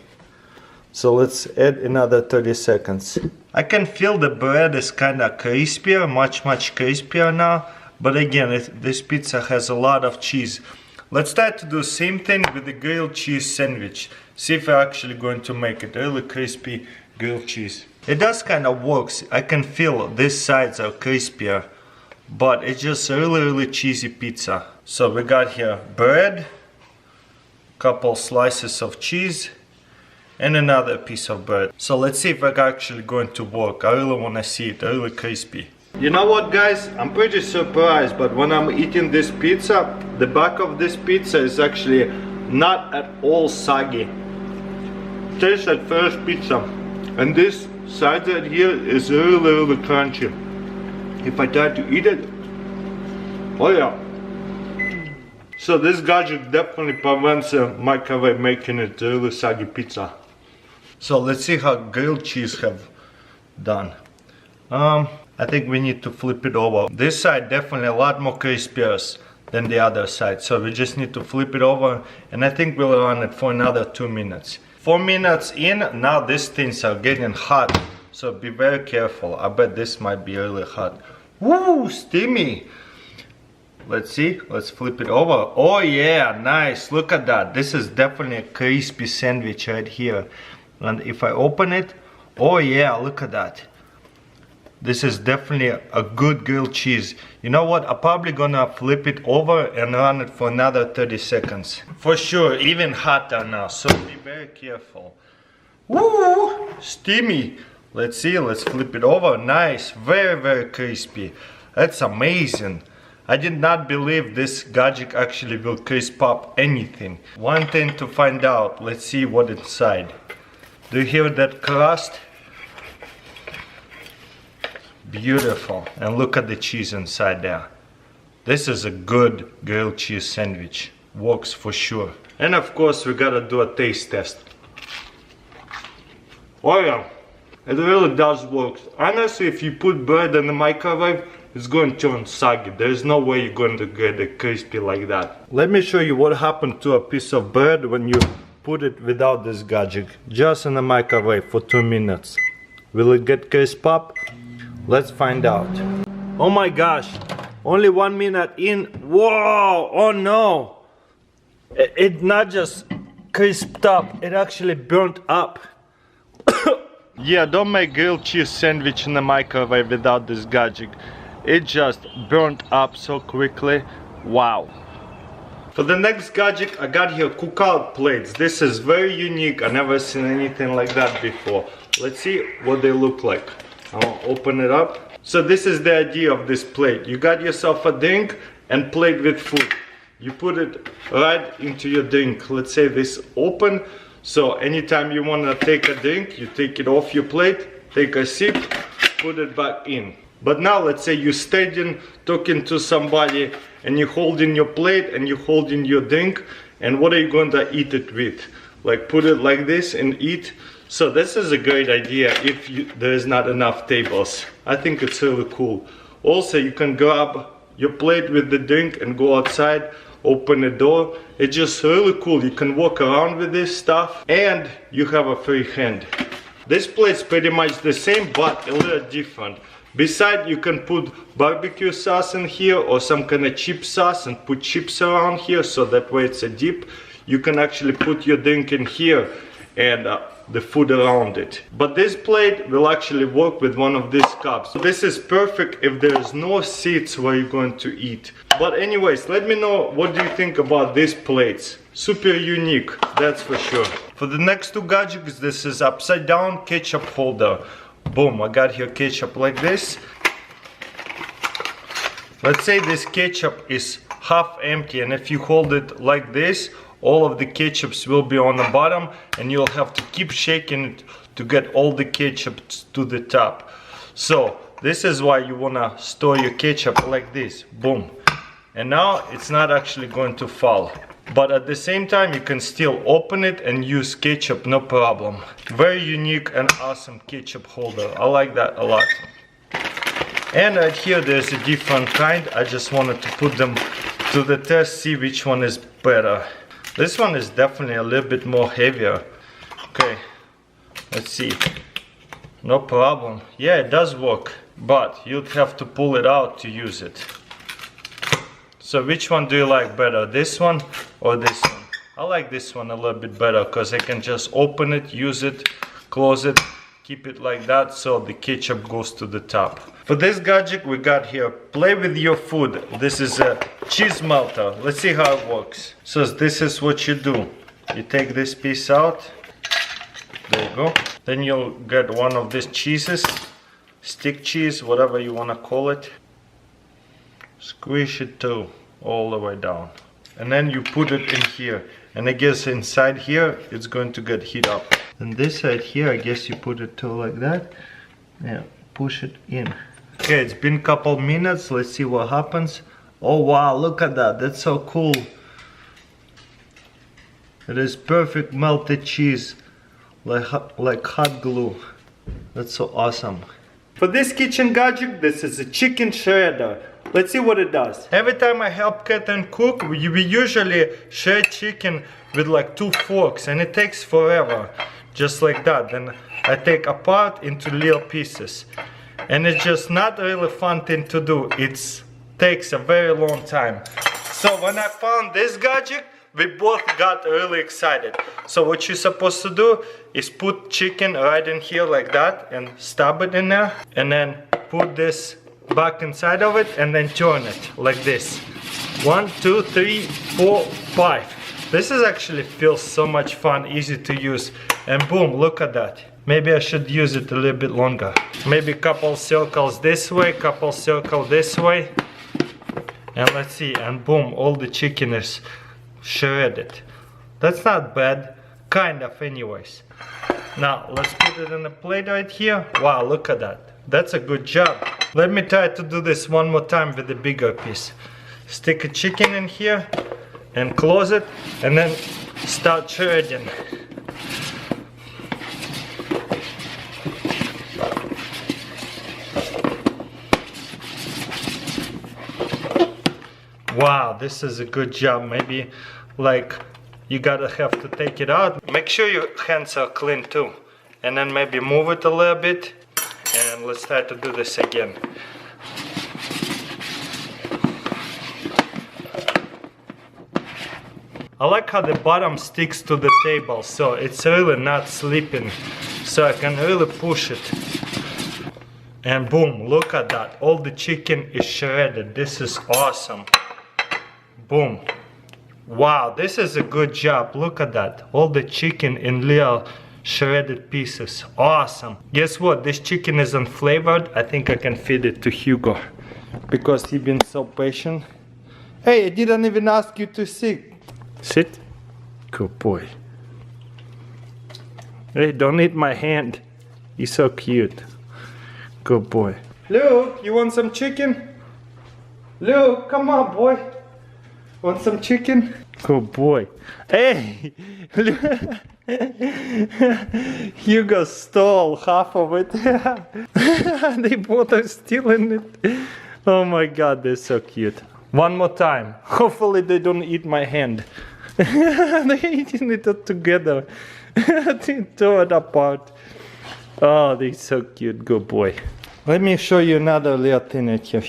So let's add another 30 seconds. I can feel the bread is kind of crispier, much crispier now. But again, this pizza has a lot of cheese. Let's try to do the same thing with the grilled cheese sandwich. See if we're actually going to make it really crispy grilled cheese. It does kind of works. I can feel these sides are crispier, but it's just really cheesy pizza. So we got here bread, couple slices of cheese, and another piece of bread. So let's see if it's actually going to work. I really want to see it really crispy. You know what, guys? I'm pretty surprised, but when I'm eating this pizza, the back of this pizza is actually not at all soggy. Tastes like fresh pizza, and this side right here is really crunchy. If I try to eat it, oh yeah. So this gadget definitely prevents the microwave making it really soggy pizza. So let's see how grilled cheese have done. I think we need to flip it over. This side definitely a lot more crispier than the other side. So we just need to flip it over, and I think we'll run it for another 2 minutes. 4 minutes in, now these things are getting hot. So be very careful. I bet this might be really hot. Woo, steamy. Let's see, let's flip it over. Oh yeah, nice, look at that. This is definitely a crispy sandwich right here. And if I open it, oh yeah, look at that. This is definitely a good grilled cheese. You know what, I'm probably gonna flip it over and run it for another 30 seconds. For sure, even hotter now, so be very careful. Woo, steamy. Let's see, let's flip it over. Nice, very crispy. That's amazing. I did not believe this gadget actually will crisp up anything. One thing to find out, let's see what inside. Do you hear that crust? Beautiful. And look at the cheese inside there. This is a good grilled cheese sandwich. Works for sure. And of course we gotta do a taste test. Oh yeah, it really does work. Honestly, if you put bread in the microwave, it's going to turn soggy. There's no way you're going to get it crispy like that. Let me show you what happened to a piece of bread when you put it without this gadget. Just in the microwave for 2 minutes. Will it get crisp up? Let's find out. Oh my gosh, only 1 minute in. Whoa, oh no. It not just crisped up, it actually burnt up. Yeah, don't make grilled cheese sandwich in the microwave without this gadget. It just burnt up so quickly. Wow. For the next gadget, I got here cookout plates. This is very unique. I never seen anything like that before. Let's see what they look like. I'll open it up. So this is the idea of this plate. You got yourself a drink and plate with food. You put it right into your drink. Let's say this open. So anytime you want to take a drink, you take it off your plate, take a sip, put it back in. But now let's say you're standing talking to somebody and you're holding your plate and you're holding your drink, and what are you going to eat it with? Like put it like this and eat. So this is a great idea if there is not enough tables. I think it's really cool. Also, you can grab your plate with the drink and go outside, open the door. It's just really cool. You can walk around with this stuff and you have a free hand. This plate's pretty much the same but a little different. Besides, you can put barbecue sauce in here or some kind of chip sauce and put chips around here, so that way it's a dip. You can actually put your drink in here and the food around it. But this plate will actually work with one of these cups. This is perfect if there is no seats where you're going to eat. But anyways, let me know what do you think about these plates. Super unique, that's for sure. For the next two gadgets, this is upside down ketchup holder. Boom, I got here ketchup like this. Let's say this ketchup is half empty, and if you hold it like this, all of the ketchups will be on the bottom and you'll have to keep shaking it to get all the ketchup to the top. So this is why you wanna store your ketchup like this, boom. And now it's not actually going to fall. But at the same time, you can still open it and use ketchup, no problem. Very unique and awesome ketchup holder. I like that a lot. And right here, there's a different kind. I just wanted to put them to the test, see which one is better. This one is definitely a little bit more heavier. Okay, let's see. No problem. Yeah, it does work, but you'd have to pull it out to use it. So which one do you like better, this one or this one? I like this one a little bit better because I can just open it, use it, close it, keep it like that so the ketchup goes to the top. For this gadget we got here, play with your food. This is a cheese melter. Let's see how it works. So this is what you do. You take this piece out. There you go. Then you'll get one of these cheeses, stick cheese, whatever you want to call it. Squish it too, all the way down. and then you put it in here. And I guess inside here, it's going to get heat up. And this side here, I guess you put it too like that. Yeah, push it in. Okay, it's been a couple minutes. Let's see what happens. Oh wow, look at that. That's so cool. It is perfect melted cheese, like hot glue. That's so awesome. For this kitchen gadget, this is a chicken shredder. Let's see what it does. Every time I help Catherine cook, we usually shred chicken with like 2 forks, and it takes forever. Just like that. Then I take apart into little pieces. And it's just not really fun thing to do. It takes a very long time. So when I found this gadget, we both got really excited. So what you're supposed to do is put chicken right in here like that and stab it in there, and then put this back inside of it and then turn it like this. 1, 2, 3, 4, 5. This is actually feels so much fun, easy to use, and boom, look at that. Maybe I should use it a little bit longer. Maybe a couple circles this way, couple circles this way, and let's see, and boom, all the chicken is shredded. That's not bad, kind of anyways. Now let's put it in a plate right here. Wow, look at that. That's a good job. Let me try to do this one more time with the bigger piece. Stick a chicken in here and close it, and then start shredding. Wow, this is a good job. Maybe like you gotta have to take it out. Make sure your hands are clean too. And then maybe move it a little bit. And let's try to do this again. I like how the bottom sticks to the table, so it's really not slipping. So I can really push it. And boom, look at that. All the chicken is shredded. This is awesome. Boom. Wow, this is a good job. Look at that. All the chicken in little shredded pieces. Awesome. Guess what? This chicken is unflavored. I think I can feed it to Hugo because he's been so patient. Hey, I didn't even ask you to sit. Sit. Good boy. Hey, don't eat my hand. He's so cute. Good boy. Luke, you want some chicken? Luke, come on, boy. Want some chicken? Good boy. Hey! Hugo stole half of it. They both are stealing it. Oh my god, they're so cute. One more time. Hopefully they don't eat my hand. They're eating it all together. They tore it apart. Oh, they're so cute. Good boy. Let me show you another little thing at here.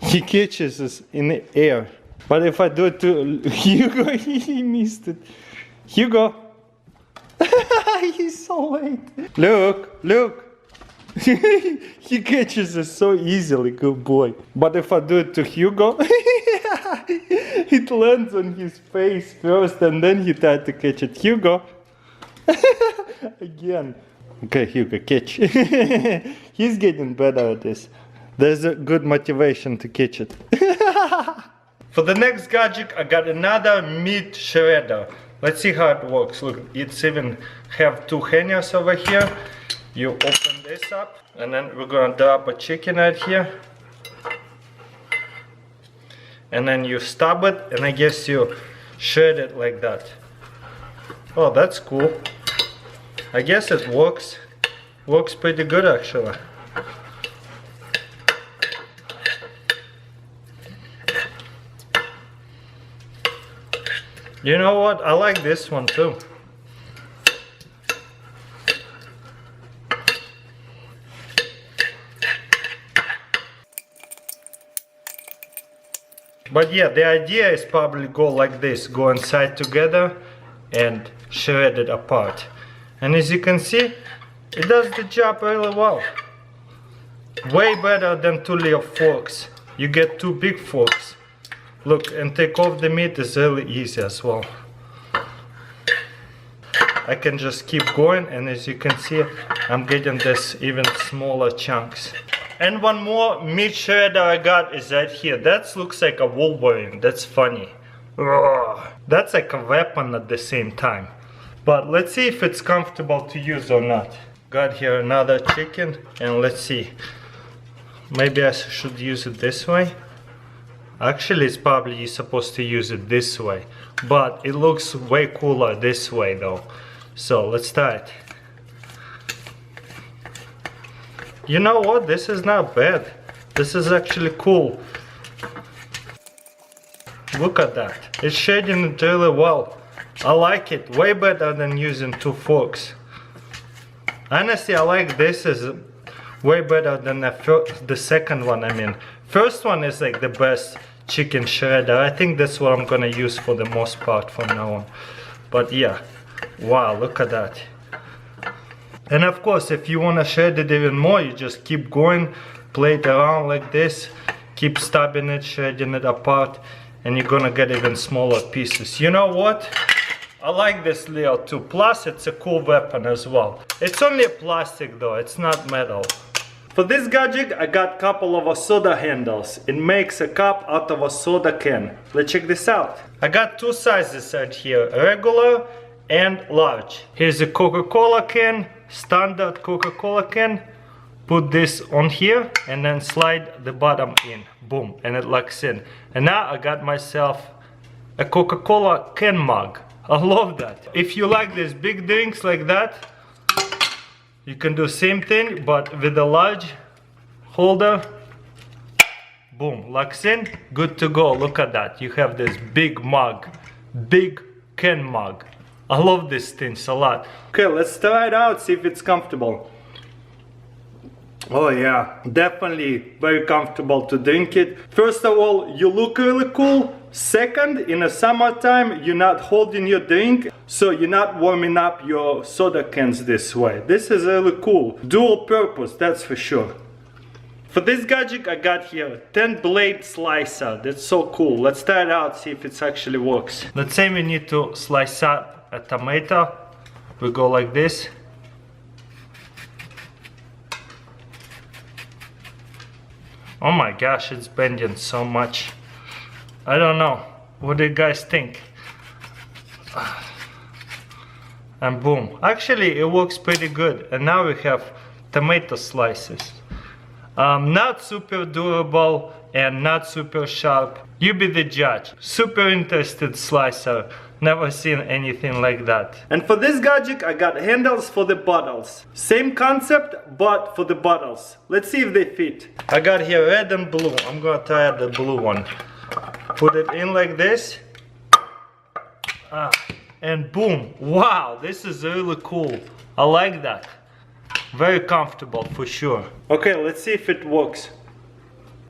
He catches us in the air. But if I do it to Hugo, he missed it. Hugo! He's so late. Look, look. He catches us so easily, good boy. But if I do it to Hugo, it lands on his face first and then he tried to catch it. Hugo! Again. Okay, Hugo, catch. He's getting better at this. There's a good motivation to catch it. For the next gadget, I got another meat shredder. Let's see how it works. Look, it's even have 2 hangers over here. You open this up, and then we're gonna drop a chicken right here. And then you stab it, and I guess you shred it like that. Oh, that's cool. I guess it works. Works pretty good actually. You know what? I like this one too. But yeah, the idea is probably go like this. Go inside together and shred it apart. And as you can see, it does the job really well. Way better than 2 little forks. You get 2 big forks. Look, and take off the meat is really easy as well. I can just keep going, and as you can see, I'm getting this even smaller chunks. And one more meat shredder I got is right here. That looks like a Wolverine. That's funny. Ugh. That's like a weapon at the same time. But let's see if it's comfortable to use or not. Got here another chicken, and let's see. Maybe I should use it this way. Actually, it's probably you're supposed to use it this way. But it looks way cooler this way though. So let's try it. You know what? This is not bad. This is actually cool. Look at that. It's shading it really well. I like it. Way better than using two forks. Honestly, I like this is way better than the second one. I mean, first one is like the best chicken shredder. I think that's what I'm gonna use for the most part from now on. But yeah, wow, look at that. And of course, if you want to shred it even more, you just keep going, play it around like this, keep stabbing it, shredding it apart, and you're gonna get even smaller pieces. You know what? I like this Leo too. Plus, it's a cool weapon as well. It's only plastic though, it's not metal. For this gadget, I got a couple of soda handles. It makes a cup out of a soda can. Let's check this out. I got two sizes right here, regular and large. Here's a Coca-Cola can, standard Coca-Cola can. Put this on here and then slide the bottom in. Boom, and it locks in. And now I got myself a Coca-Cola can mug. I love that. If you like these big drinks like that, you can do same thing but with a large holder. Boom, locks in, good to go. Look at that. You have this big mug, big can mug. I love these things a lot. Okay, let's try it out, see if it's comfortable. Oh yeah, definitely very comfortable to drink it. First of all, you look really cool. Second, in the summertime, you're not holding your drink, so you're not warming up your soda cans this way. This is really cool. Dual purpose, that's for sure. For this gadget, I got here 10 blade slicer. That's so cool. Let's try it out, see if it actually works. Let's say we need to slice up a tomato. We go like this. Oh my gosh, it's bending so much. I don't know. What do you guys think? And boom. Actually, it works pretty good. And now we have tomato slices. Not super durable and not super sharp. You be the judge. Super interested slicer. Never seen anything like that. And for this gadget, I got handles for the bottles. Same concept, but for the bottles. Let's see if they fit. I got here red and blue. I'm gonna try the blue one. Put it in like this. And boom. Wow, this is really cool. I like that. Very comfortable for sure. Okay, let's see if it works.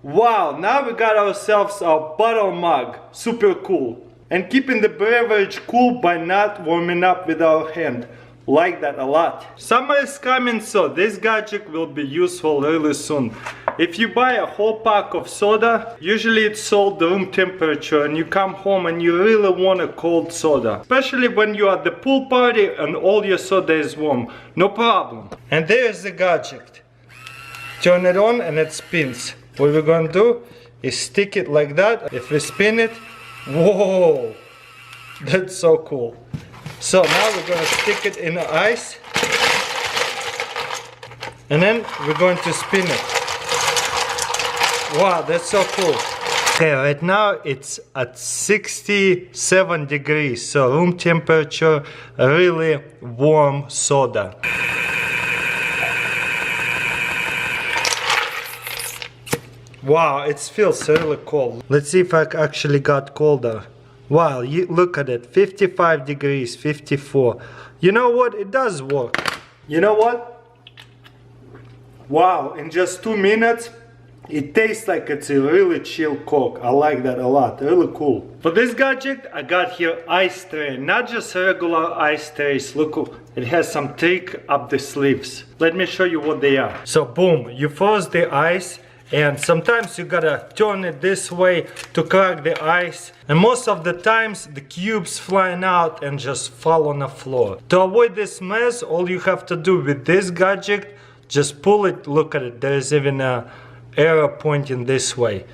Wow, now we got ourselves a bottle mug. Super cool. And keeping the beverage cool by not warming up with our hand. Like that a lot. Summer is coming, so this gadget will be useful really soon. If you buy a whole pack of soda, usually it's sold room temperature and you come home and you really want a cold soda. Especially when you're at the pool party and all your soda is warm. No problem. And there's the gadget. Turn it on and it spins. What we're gonna do is stick it like that. If we spin it, whoa, that's so cool. So now we're going to stick it in the ice and then we're going to spin it. Wow, that's so cool. Okay, right now it's at 67 degrees, so room temperature, really warm soda. Wow, it feels really cold. Let's see if I actually got colder. Wow, look at it, 55 degrees, 54. You know what, it does work. You know what? Wow, in just 2 minutes, it tastes like it's a really chill Coke. I like that a lot, really cool. For this gadget, I got here ice tray, not just regular ice trays. Look, it has some trick up the sleeves. Let me show you what they are. So boom, you froze the ice. And sometimes you gotta turn it this way to crack the ice. And most of the times the cubes flying out and just fall on the floor. To avoid this mess, all you have to do with this gadget, Just pull it, look at it, there's even a arrow pointing this way.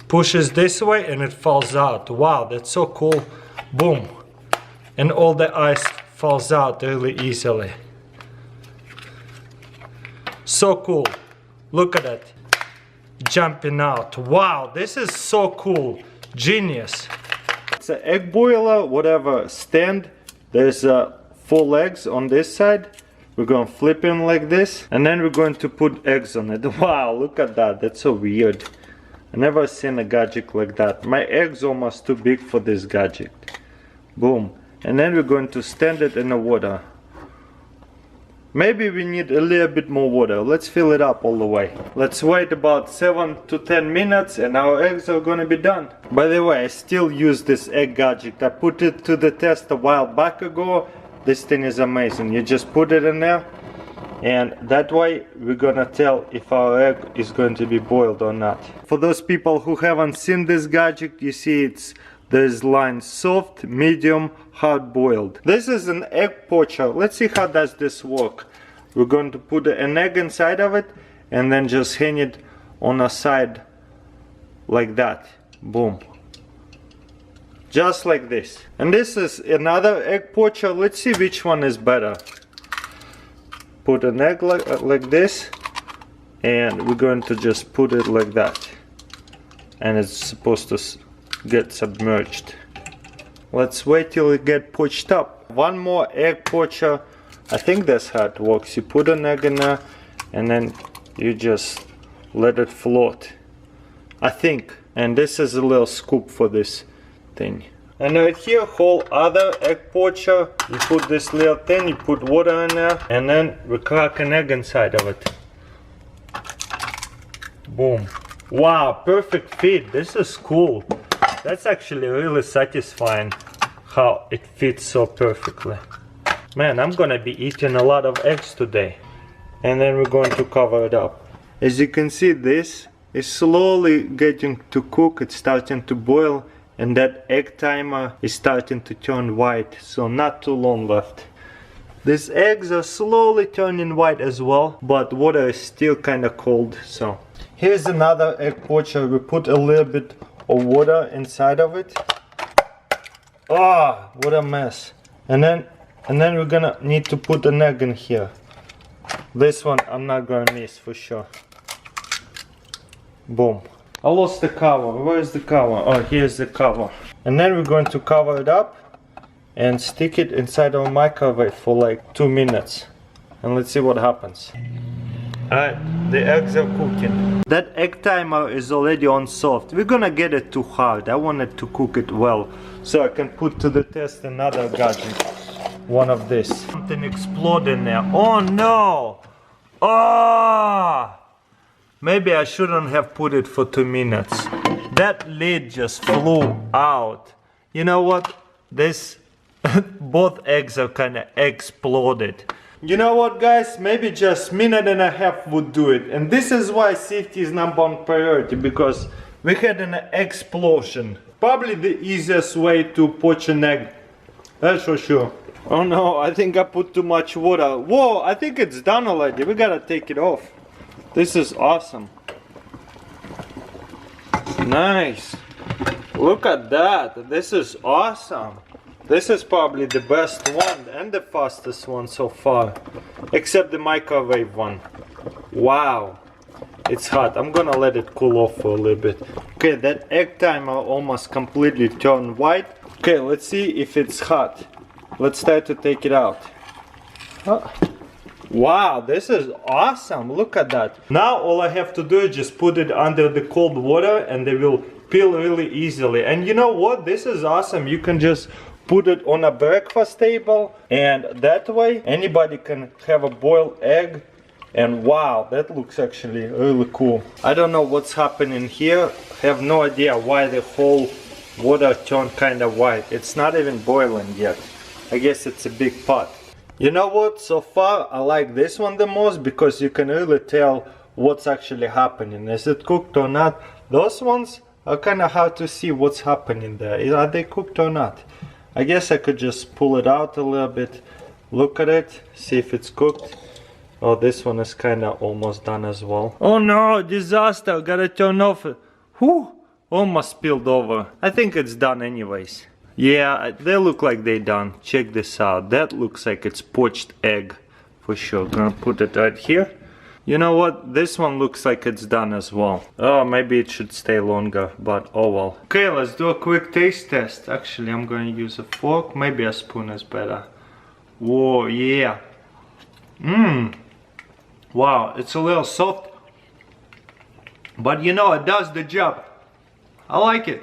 Pushes this way and it falls out. Wow, that's so cool. Boom. And all the ice falls out really easily. So cool. Look at it. Jumping out. Wow, this is so cool. Genius. It's an egg boiler, whatever stand. There's 4 legs on this side. We're going to flip him like this. And then we're going to put eggs on it. Wow, look at that. That's so weird. I never seen a gadget like that. My egg's almost too big for this gadget. Boom. And then we're going to stand it in the water. Maybe we need a little bit more water. Let's fill it up all the way. Let's wait about 7 to 10 minutes and our eggs are gonna be done. By the way, I still use this egg gadget. I put it to the test a while back ago. This thing is amazing. You just put it in there and that way we're gonna tell if our egg is going to be boiled or not. For those people who haven't seen this gadget, you see there's lines soft, medium, hard boiled. This is an egg poacher. Let's see how does this work. We're going to put an egg inside of it and then just hang it on a side like that. Boom. Just like this. And this is another egg poacher. Let's see which one is better. Put an egg like this and we're going to just put it like that. And it's supposed to get submerged. Let's wait till it get poached up. One more egg poacher. I think that's how it works. You put an egg in there and then you just let it float. I think. And this is a little scoop for this thing. And right here, whole other egg poacher. You put this little thing, you put water in there, and then we crack an egg inside of it. Boom. Wow, perfect fit. This is cool. That's actually really satisfying how it fits so perfectly. Man, I'm gonna be eating a lot of eggs today. And then we're going to cover it up. As you can see, this is slowly getting to cook. It's starting to boil and that egg timer is starting to turn white, so not too long left. These eggs are slowly turning white as well, but water is still kind of cold. So here's another egg poacher. We put a little bit of water inside of it. Ah, what a mess. And then we're gonna need to put an egg in here. This one I'm not gonna miss for sure. Boom. I lost the cover. Where is the cover? Oh, here's the cover. And then we're going to cover it up and stick it inside our microwave for like 2 minutes. And let's see what happens. Alright, the eggs are cooking. That egg timer is already on soft. We're gonna get it too hard. I wanted to cook it well, so I can put to the test another gadget. One of this. Something exploded in there. Oh no! Ah! Maybe I shouldn't have put it for 2 minutes. That lid just flew out. You know what? This, both eggs are kind of exploded. You know what, guys? Maybe just minute and a half would do it. And this is why safety is #1 priority, because we had an explosion. Probably the easiest way to poach an egg. That's for sure. Oh no, I think I put too much water. Whoa, I think it's done already. We gotta take it off. This is awesome. Nice. Look at that. This is awesome. This is probably the best one and the fastest one so far. Except the microwave one. Wow. It's hot. I'm gonna let it cool off for a little bit. Okay, that egg timer almost completely turned white. Okay, let's see if it's hot. Let's try to take it out. Oh. Wow, this is awesome. Look at that. Now all I have to do is just put it under the cold water and they will peel really easily. And you know what? This is awesome. You can just put it on a breakfast table and that way anybody can have a boiled egg. And wow, that looks actually really cool. I don't know what's happening here. I have no idea why the whole water turned kind of white. It's not even boiling yet. I guess it's a big pot. You know what, so far I like this one the most because you can really tell what's actually happening. Is it cooked or not? Those ones are kind of hard to see what's happening there. Are they cooked or not? I guess I could just pull it out a little bit, look at it, see if it's cooked. Oh, this one is kinda almost done as well. Oh no, disaster, gotta turn off. Whew, almost spilled over. I think it's done anyways. Yeah, they look like they done. Check this out. That looks like it's poached egg for sure. Gonna put it right here. You know what? This one looks like it's done as well. Oh, maybe it should stay longer, but oh well. Okay, let's do a quick taste test. Actually, I'm going to use a fork. Maybe a spoon is better. Whoa, yeah. Wow, it's a little soft. But you know, it does the job. I like it.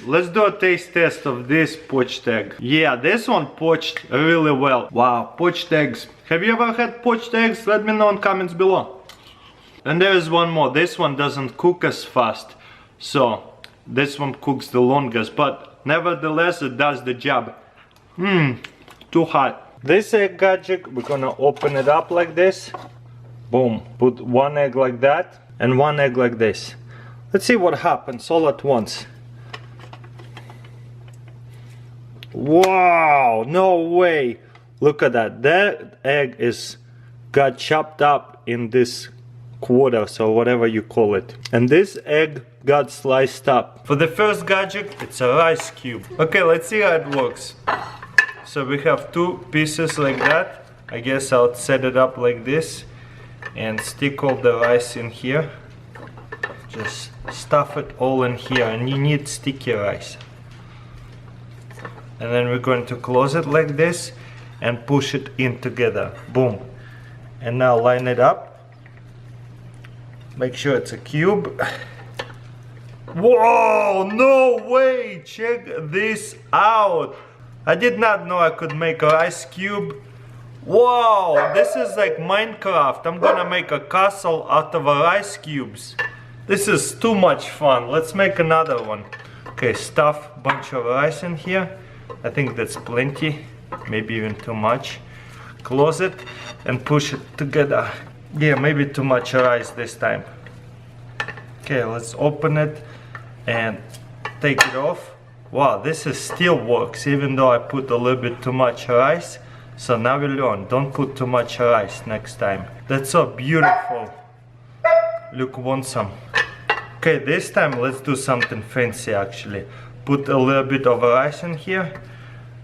Let's do a taste test of this poached egg. Yeah, this one poached really well. Wow, poached eggs. Have you ever had poached eggs? Let me know in comments below. And there is one more. This one doesn't cook as fast. So, this one cooks the longest. But nevertheless, it does the job. Too hot. This egg gadget, we're gonna open it up like this. Boom. Put one egg like that. And one egg like this. Let's see what happens all at once. Wow, no way. Look at that. That egg got chopped up in this quarters or whatever you call it. And this egg got sliced up. For the first gadget, it's a rice cube. Okay, let's see how it works. So we have two pieces like that. I guess I'll set it up like this and stick all the rice in here. Just stuff it all in here, and you need sticky rice. And then we're going to close it like this and push it in together. Boom. And now line it up. Make sure it's a cube. Whoa, no way! Check this out. I did not know I could make a rice cube. Wow, this is like Minecraft. I'm gonna make a castle out of rice cubes. This is too much fun. Let's make another one. Okay, stuff a bunch of rice in here. I think that's plenty, maybe even too much. Close it and push it together. Yeah, maybe too much rice this time. Okay, let's open it and take it off. Wow, this is still works even though I put a little bit too much rice. So now we learn, don't put too much rice next time. That's so beautiful. Luke wants some. Okay, this time let's do something fancy actually. Put a little bit of rice in here.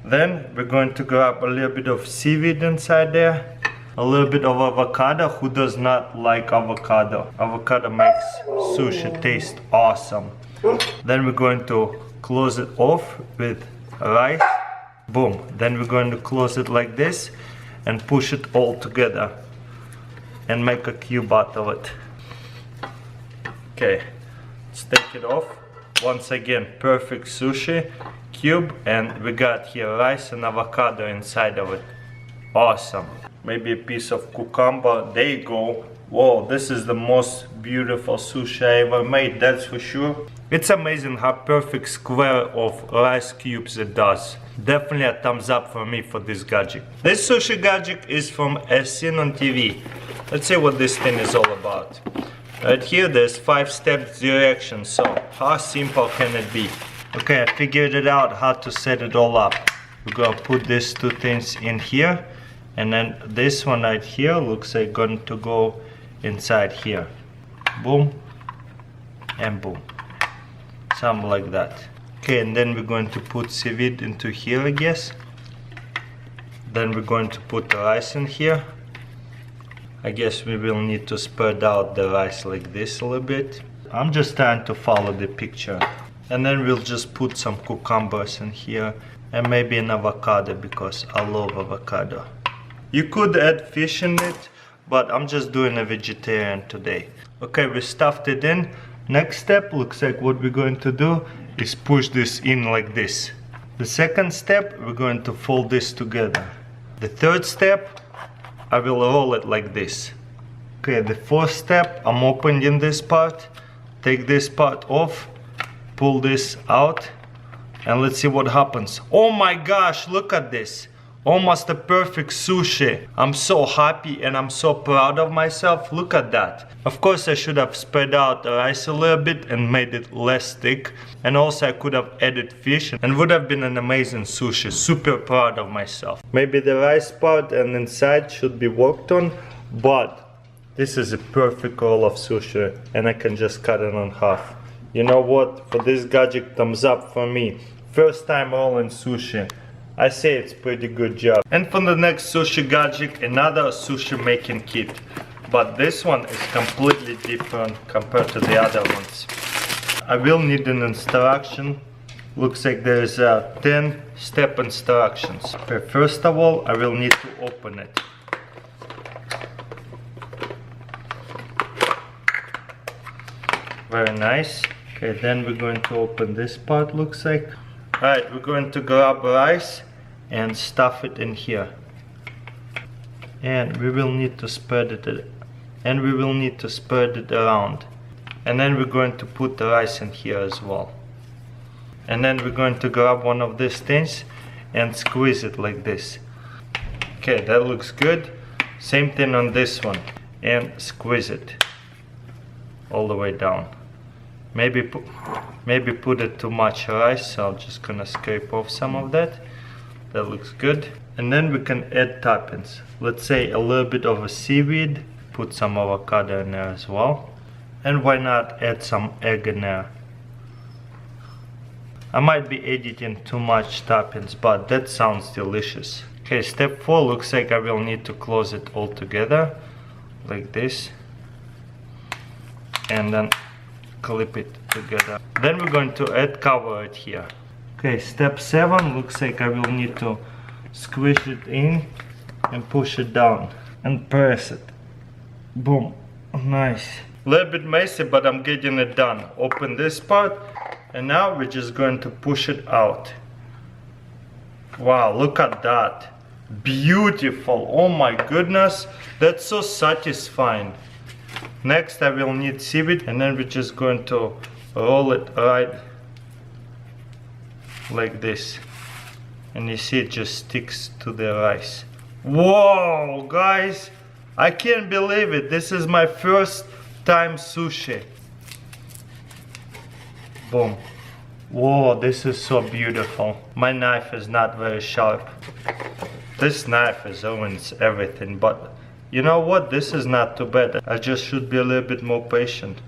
Then we're going to grab a little bit of seaweed inside there. A little bit of avocado. Who does not like avocado? Avocado makes sushi taste awesome. Then we're going to close it off with rice. Boom. Then we're going to close it like this and push it all together and make a cube out of it. Okay, let's take it off. Once again, perfect sushi cube, and we got here rice and avocado inside of it. Awesome. Maybe a piece of cucumber. There you go. Whoa, this is the most beautiful sushi I ever made, that's for sure. It's amazing how perfect square of rice cubes it does. Definitely a thumbs up for me for this gadget. This sushi gadget is from As Seen on TV. Let's see what this thing is all about. Right here there's 5-step directions, so how simple can it be? Okay, I figured it out how to set it all up. We're gonna put these two things in here, and then this one right here looks like going to go inside here. Boom and boom. Something like that. Okay, and then we're going to put seaweed into here, I guess. Then we're going to put the rice in here. I guess we will need to spread out the rice like this a little bit. I'm just trying to follow the picture. And then we'll just put some cucumbers in here and maybe an avocado because I love avocado. You could add fish in it, but I'm just doing a vegetarian today. Okay, we stuffed it in. Next step looks like what we're going to do is push this in like this. The second step, we're going to fold this together. The third step, I will roll it like this. Okay, the fourth step, I'm opening this part. Take this part off, pull this out, and let's see what happens. Oh my gosh, look at this. Almost a perfect sushi. I'm so happy and I'm so proud of myself. Look at that. Of course I should have spread out the rice a little bit and made it less thick. And also I could have added fish and would have been an amazing sushi. Super proud of myself. Maybe the rice part and inside should be worked on. but this is a perfect roll of sushi and I can just cut it in half. You know what? For this gadget, thumbs up for me. First time rolling sushi. I say it's pretty good job. And for the next sushi gadget, another sushi making kit. But this one is completely different compared to the other ones. I will need an instruction. Looks like there's 10 step instructions. Okay, first of all, I will need to open it. Very nice. Okay, then we're going to open this part, looks like. Alright, we're going to grab rice and stuff it in here. And we will need to spread it around. And then we're going to put the rice in here as well. And then we're going to grab one of these things and squeeze it like this. Okay, that looks good. Same thing on this one. And squeeze it all the way down. Maybe put it too much rice, so I'm just gonna scrape off some of that. That looks good. And then we can add toppings. Let's say a little bit of a seaweed. Put some avocado in there as well. And why not add some egg in there? I might be editing too much toppings, but that sounds delicious. Okay, step 4 looks like I will need to close it all together like this. And then clip it together. Then we're going to add cover it here. Okay, step 7 looks like I will need to squish it in and push it down and press it. Boom. Nice. A little bit messy, but I'm getting it done. Open this part and now we're just going to push it out. Wow, look at that. Beautiful. Oh my goodness, that's so satisfying. Next I will need seaweed and then we're just going to roll it right like this. And you see it just sticks to the rice. Whoa, guys, I can't believe it. This is my first time sushi. Boom. Whoa, this is so beautiful. My knife is not very sharp. This knife ruins everything, but you know what? This is not too bad. I just should be a little bit more patient.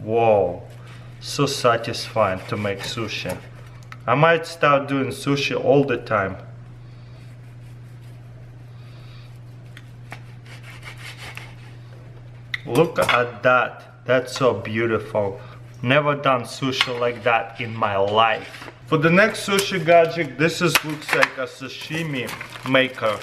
Whoa, so satisfying to make sushi. I might start doing sushi all the time. Look at that. That's so beautiful. Never done sushi like that in my life. For the next sushi gadget, looks like a sashimi maker.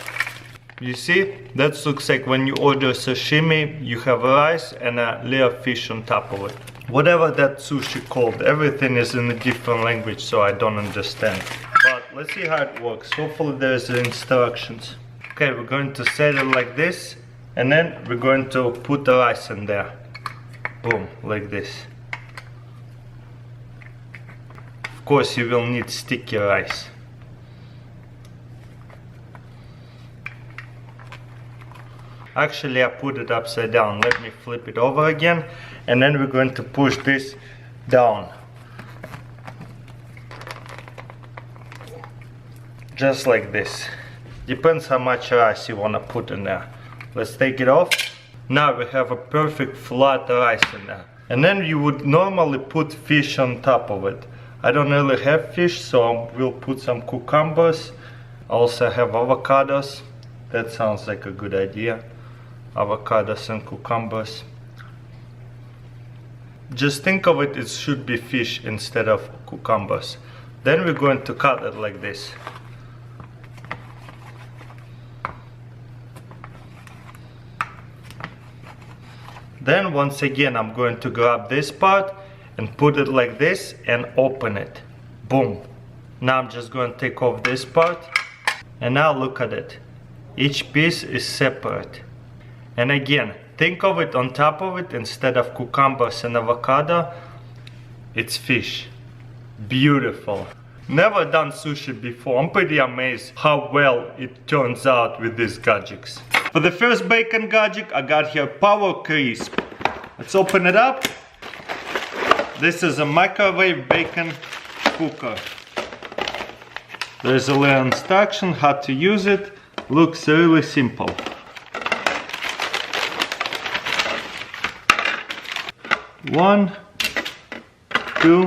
You see, that looks like when you order sashimi, you have rice and a layer of fish on top of it. Whatever that sushi called, everything is in a different language, so I don't understand. But let's see how it works. Hopefully there's instructions. Okay, we're going to set it like this, and then we're going to put the rice in there. Boom, like this. Of course, you will need sticky rice. Actually, I put it upside down. Let me flip it over again. And then we're going to push this down. Just like this. Depends how much rice you want to put in there. Let's take it off. Now we have a perfect flat rice in there. And then you would normally put fish on top of it. I don't really have fish, so we'll put some cucumbers. I also have avocados. That sounds like a good idea. Avocados and cucumbers. Just think of it, it should be fish instead of cucumbers. Then we're going to cut it like this. Then once again I'm going to grab this part and put it like this and open it. Boom. Now I'm just going to take off this part. And now look at it. Each piece is separate. And again, think of it on top of it, instead of cucumbers and avocado, it's fish. Beautiful. Never done sushi before. I'm pretty amazed how well it turns out with these gadgets. For the first bacon gadget, I got here Power Crisp. Let's open it up. This is a microwave bacon cooker. There's a little instruction how to use it. Looks really simple. One, two,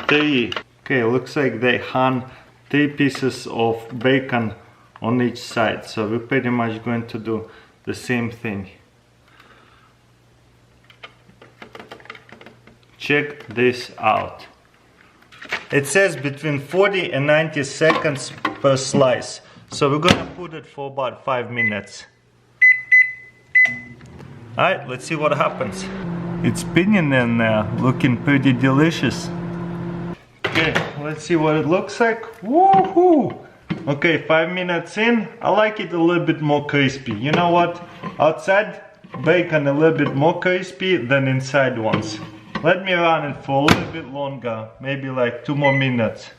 three. Okay, looks like they hung 3 pieces of bacon on each side. So we're pretty much going to do the same thing. Check this out. It says between 40 and 90 seconds per slice. So we're gonna put it for about 5 minutes. Alright, let's see what happens. It's spinning in there, looking pretty delicious. Okay, let's see what it looks like. Woohoo! Okay, 5 minutes in. I like it a little bit more crispy. You know what? Outside, bacon a little bit more crispy than inside ones. Let me run it for a little bit longer, maybe like 2 more minutes.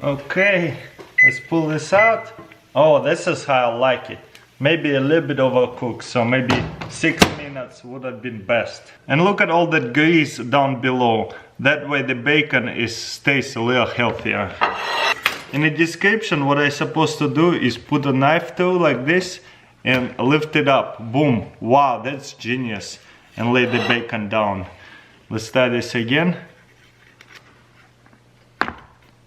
Okay, let's pull this out. Oh, this is how I like it. Maybe a little bit overcooked, so maybe 6 minutes would have been best. And look at all that grease down below. That way the bacon stays a little healthier. In the description, what I'm supposed to do is put a knife through like this and lift it up. Boom. Wow, that's genius. And lay the bacon down. Let's try this again.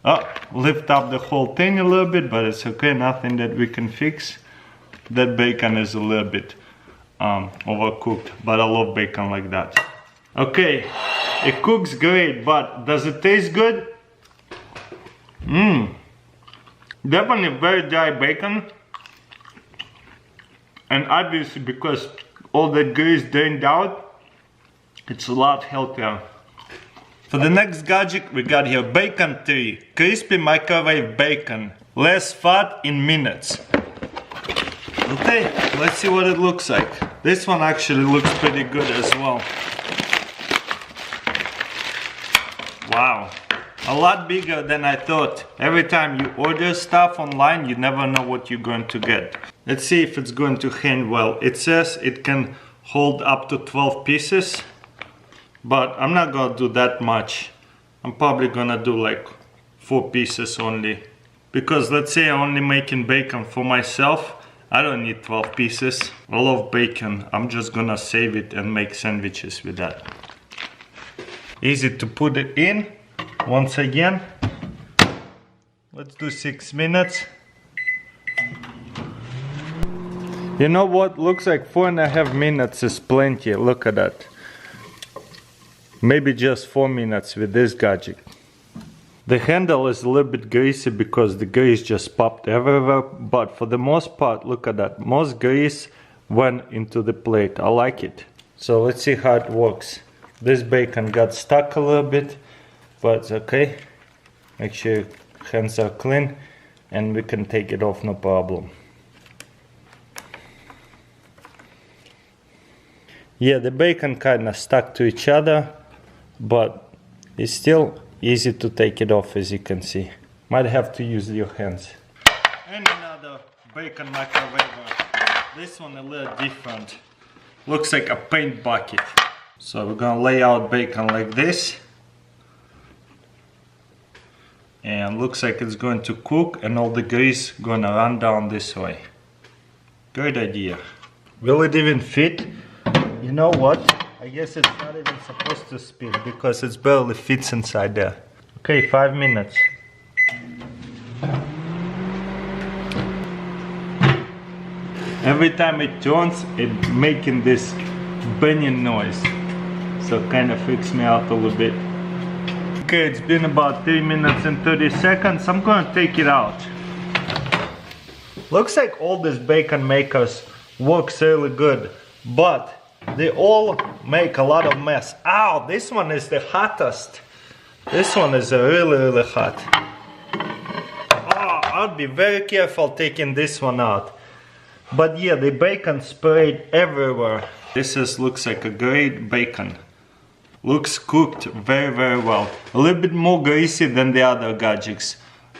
Oh, lift up the whole thing a little bit, but it's okay, nothing that we can fix. That bacon is a little bit overcooked, but I love bacon like that. Okay, it cooks great, but does it taste good? Definitely very dry bacon. And obviously because all that grease drained out, it's a lot healthier. For the next gadget, we got here bacon 3. Crispy microwave bacon. Less fat in minutes. Okay, let's see what it looks like. This one actually looks pretty good as well. Wow, a lot bigger than I thought. Every time you order stuff online, you never know what you're going to get. Let's see if it's going to hang well. It says it can hold up to 12 pieces, but I'm not gonna do that much. I'm probably gonna do like 4 pieces only. Because let's say I'm only making bacon for myself, I don't need 12 pieces. I love bacon. I'm just gonna save it and make sandwiches with that. Easy to put it in. Once again, let's do 6 minutes. You know what? Looks like 4.5 minutes is plenty. Look at that. Maybe just 4 minutes with this gadget. The handle is a little bit greasy because the grease just popped everywhere, but for the most part, look at that. Most grease went into the plate. I like it. So let's see how it works. This bacon got stuck a little bit, but it's okay. Make sure your hands are clean and we can take it off, no problem. Yeah, the bacon kind of stuck to each other, but it's still easy to take it off, as you can see. Might have to use your hands. And another bacon microwaver. This one a little different. Looks like a paint bucket. So we're gonna lay out bacon like this. And looks like it's going to cook and all the grease gonna run down this way. Good idea. Will it even fit? You know what? I guess it's not even supposed to spin because it barely fits inside there. Okay, 5 minutes. Every time it turns, it's making this banging noise. So it kind of freaks me out a little bit. Okay, it's been about 3 minutes and 30 seconds. I'm gonna take it out. Looks like all these bacon makers works really good, but they all make a lot of mess. Ow, this one is the hottest. This one is really hot. Oh, I'll be very careful taking this one out. But yeah, the bacon sprayed everywhere. This looks like a great bacon. Looks cooked very well. A little bit more greasy than the other gadgets.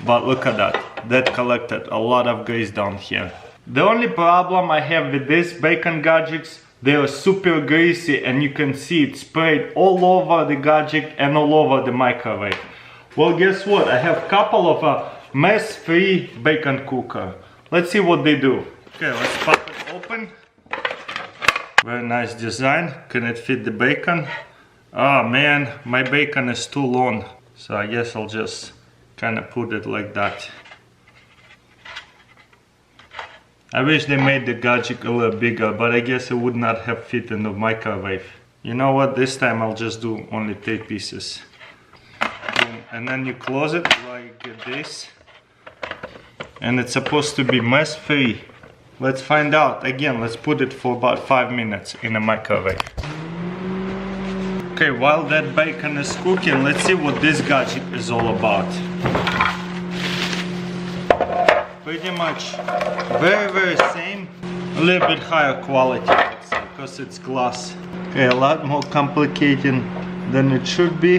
But look at that. That collected a lot of grease down here. The only problem I have with these bacon gadgets, they are super greasy and you can see it sprayed all over the gadget and all over the microwave. Well, guess what? I have a couple of mess-free bacon cooker. Let's see what they do. Okay, let's pop it open. Very nice design. Can it fit the bacon? Oh man, my bacon is too long. So I guess I'll just kind of put it like that. I wish they made the gadget a little bigger, but I guess it would not have fit in the microwave. You know what, this time I'll just do only 3 pieces. Boom. And then you close it like this. And it's supposed to be mess free. Let's find out. Again, let's put it for about 5 minutes in the microwave. Okay, while that bacon is cooking, let's see what this gadget is all about. Pretty much very same, a little bit higher quality, let's say, because it's glass. Okay, a lot more complicated than it should be.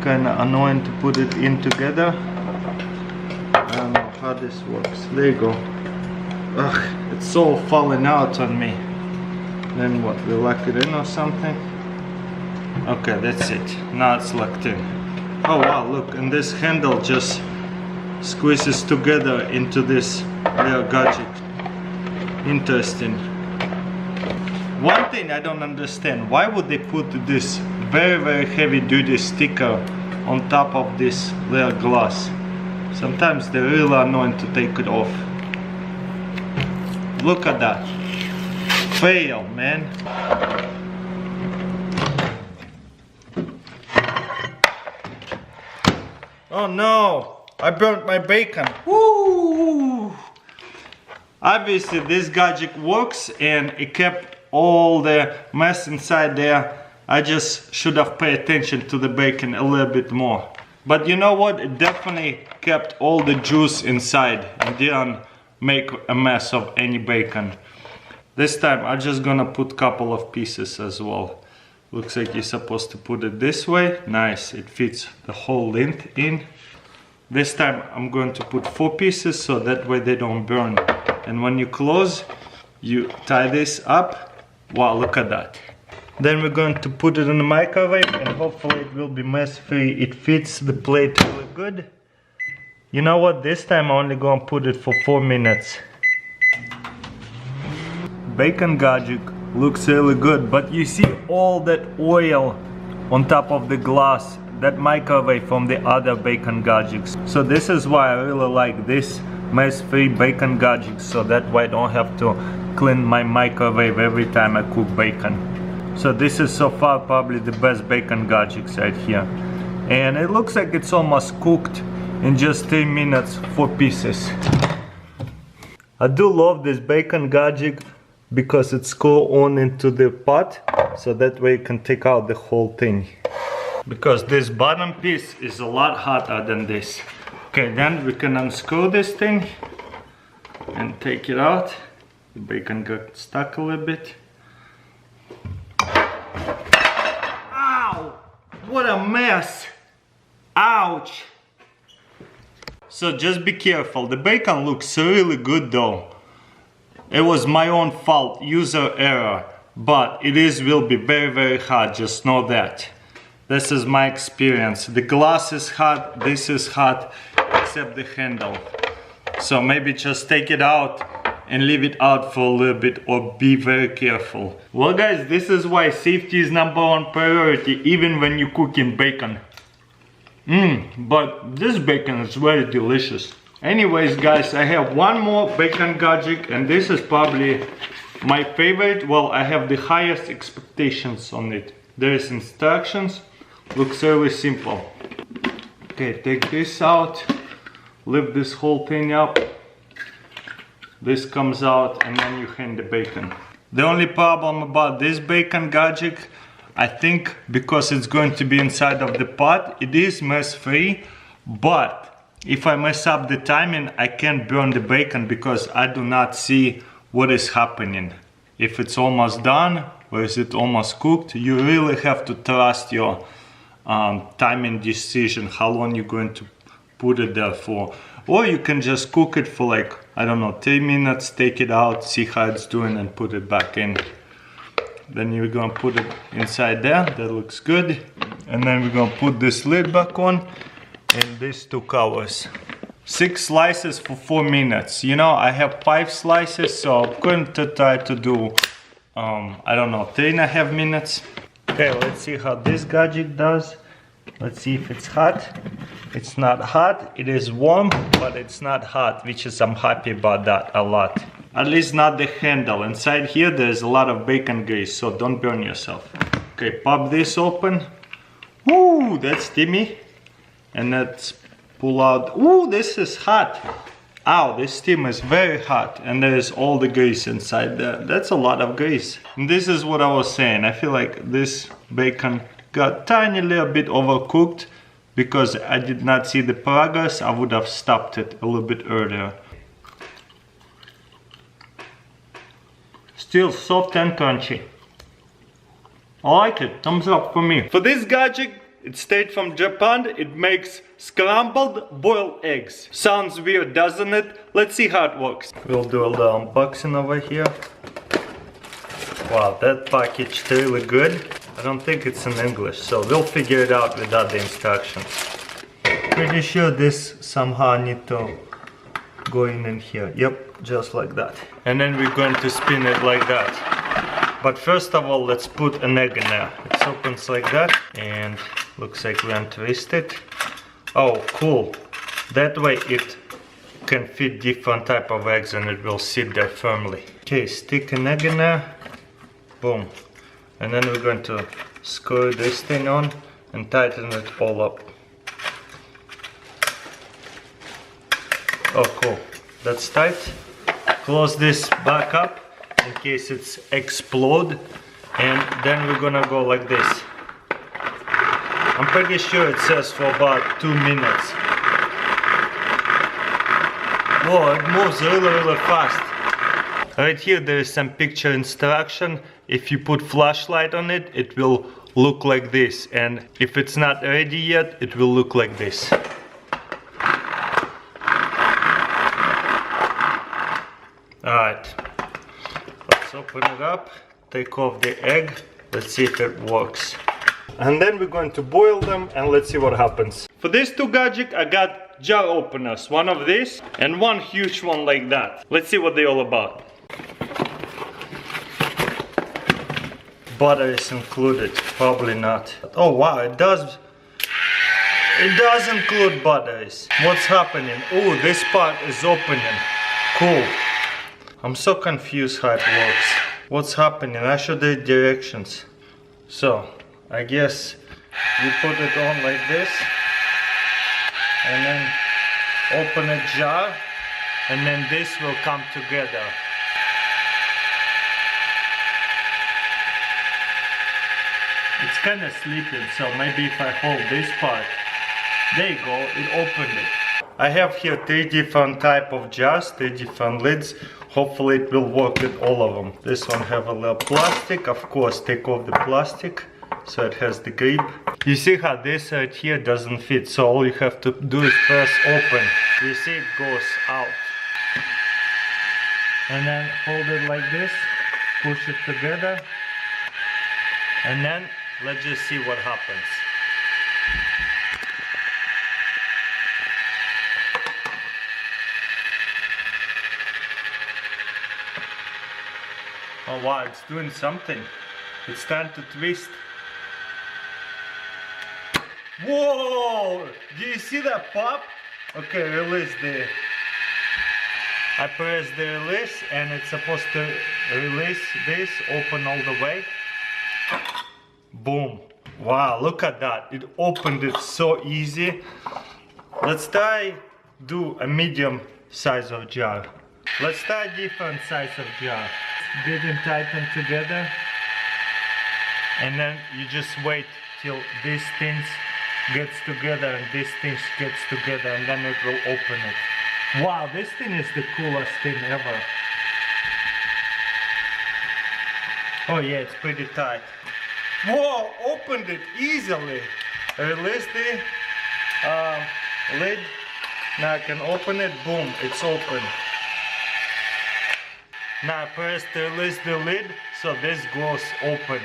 Kinda annoying to put it in together. I don't know how this works. There you go. Ugh, it's all falling out on me. Then what, we lock it in or something? Okay, that's it. Now it's locked in. Oh wow, look, and this handle just squeezes together into this little gadget. Interesting. One thing I don't understand, why would they put this very heavy duty sticker on top of this little glass? Sometimes they're really annoying to take it off. Look at that. Fail, man. Oh no, I burnt my bacon. Woo! Obviously this gadget works and it kept all the mess inside there. I just should have paid attention to the bacon a little bit more. But you know what? It definitely kept all the juice inside and didn't make a mess of any bacon. This time I'm just gonna put a couple of pieces as well. Looks like you're supposed to put it this way. Nice, it fits the whole length in. This time I'm going to put 4 pieces so that way they don't burn. And when you close, you tie this up. Wow, look at that. Then we're going to put it in the microwave and hopefully it will be mess free. It fits the plate really good. You know what, this time I'm only going to put it for 4 minutes. Bacon gadget looks really good, but you see all that oil on top of the glass, that microwave from the other bacon gadgets. So this is why I really like this mess-free bacon gadget, so that way I don't have to clean my microwave every time I cook bacon. So this is so far probably the best bacon gadgets right here. And it looks like it's almost cooked in just 3 minutes, 4 pieces. I do love this bacon gadget because it's screw on into the pot, so that way you can take out the whole thing. Because this bottom piece is a lot hotter than this. Okay, then we can unscrew this thing and take it out. The bacon got stuck a little bit. Ow! What a mess! Ouch! So just be careful. The bacon looks really good though. It was my own fault, user error. But it will be very hot, just know that. This is my experience. The glass is hot, this is hot, except the handle. So maybe just take it out and leave it out for a little bit, or be very careful. Well guys, this is why safety is #1 priority, even when you're cooking bacon. But this bacon is very delicious. Anyways guys, I have one more bacon gadget, and this is probably my favorite. Well, I have the highest expectations on it. There is instructions, looks really simple. Okay, take this out, lift this whole thing up. This comes out and then you hang the bacon. The only problem about this bacon gadget, I think because it's going to be inside of the pot, it is mess free, but if I mess up the timing, I can't burn the bacon because I do not see what is happening. If it's almost done or is it almost cooked, you really have to trust your timing decision, how long you're going to put it there for. Or you can just cook it for like, I don't know, 3 minutes, take it out, see how it's doing and put it back in. Then you're gonna put it inside there, that looks good. And then we're gonna put this lid back on and these 2 covers. 6 slices for 4 minutes. You know, I have 5 slices, so I'm going to try to do, I don't know, 3.5 minutes. Okay, let's see how this gadget does. Let's see if it's hot. It's not hot, it is warm, but it's not hot, which is, I'm happy about that a lot. At least not the handle. Inside here there's a lot of bacon grease, so don't burn yourself. Okay, pop this open. Ooh, that's steamy. And let's pull out. Ooh, this is hot. Ow, this steam is very hot, and there's all the grease inside there. That's a lot of grease. And this is what I was saying. I feel like this bacon got tiny little bit overcooked because I did not see the progress. I would have stopped it a little bit earlier. Still soft and crunchy. I like it. Thumbs up for me. For this gadget, it's straight from Japan. It makes scrambled boiled eggs. Sounds weird, doesn't it? Let's see how it works. We'll do a little unboxing over here. Wow, that packaged really good. I don't think it's in English, so we'll figure it out without the instructions. Pretty sure this somehow need to go in here. Yep, just like that. And then we're going to spin it like that. But first of all, let's put an egg in there. It opens like that, and looks like we untwist it. Oh, cool. That way it can fit different type of eggs and it will sit there firmly. Okay, stick an egg in there. Boom. And then we're going to screw this thing on and tighten it all up. Oh, cool. That's tight. Close this back up in case it's explode. And then we're gonna go like this. I'm pretty sure it says for about 2 minutes. Whoa, it moves really fast. Right here there is some picture instruction. If you put flashlight on it, it will look like this. And if it's not ready yet, it will look like this. Alright, let's open it up, take off the egg, let's see if it works. And then we're going to boil them and let's see what happens. For these two gadgets, I got jar openers. One of these and one huge one like that. Let's see what they're all about. Butter is included, probably not. Oh wow, it does include butters. What's happening? Oh, this part is opening. Cool. I'm so confused how it works. What's happening? I show the directions. So, I guess you put it on like this. And then open a jar. And then this will come together. It's kind of sleeping, so maybe if I hold this part. There you go, it opened it. I have here 3 different type of jars, 3 different lids. Hopefully it will work with all of them. This one have a little plastic. Of course, take off the plastic so it has the grip. You see how this right here doesn't fit, so all you have to do is press open. You see it goes out. And then hold it like this, push it together. And then let's just see what happens. Oh wow, it's doing something. It's time to twist. Whoa! Do you see that pop? Okay, release the... I press the release and it's supposed to release this, open all the way. Boom. Wow, look at that. It opened it so easy. Let's try do a medium size of jar. Let's try different size of jar. Didn't tighten together. And then you just wait till these things gets together and this thing gets together and then it will open it. Wow, this thing is the coolest thing ever. Oh yeah, it's pretty tight. Whoa, opened it easily. Release the lid. Now I can open it. Boom, it's open. Now I press to release the lid, so this goes open.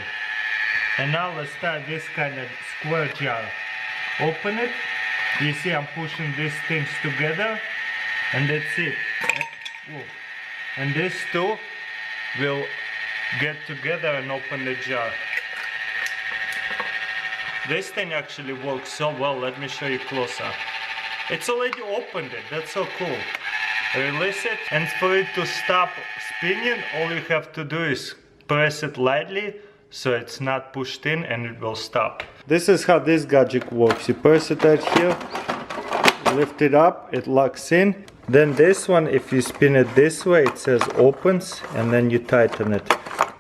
And now let's try this kind of square jar. Open it. You see I'm pushing these things together And that's it. And these two will get together and open the jar. This thing actually works so well. Let me show you closer. It's already opened it. That's so cool. Release it, and for it to stop spinning, all you have to do is press it lightly so it's not pushed in, and it will stop. This is how this gadget works. You press it right here, lift it up, it locks in. Then this one, if you spin it this way, it says opens, and then you tighten it.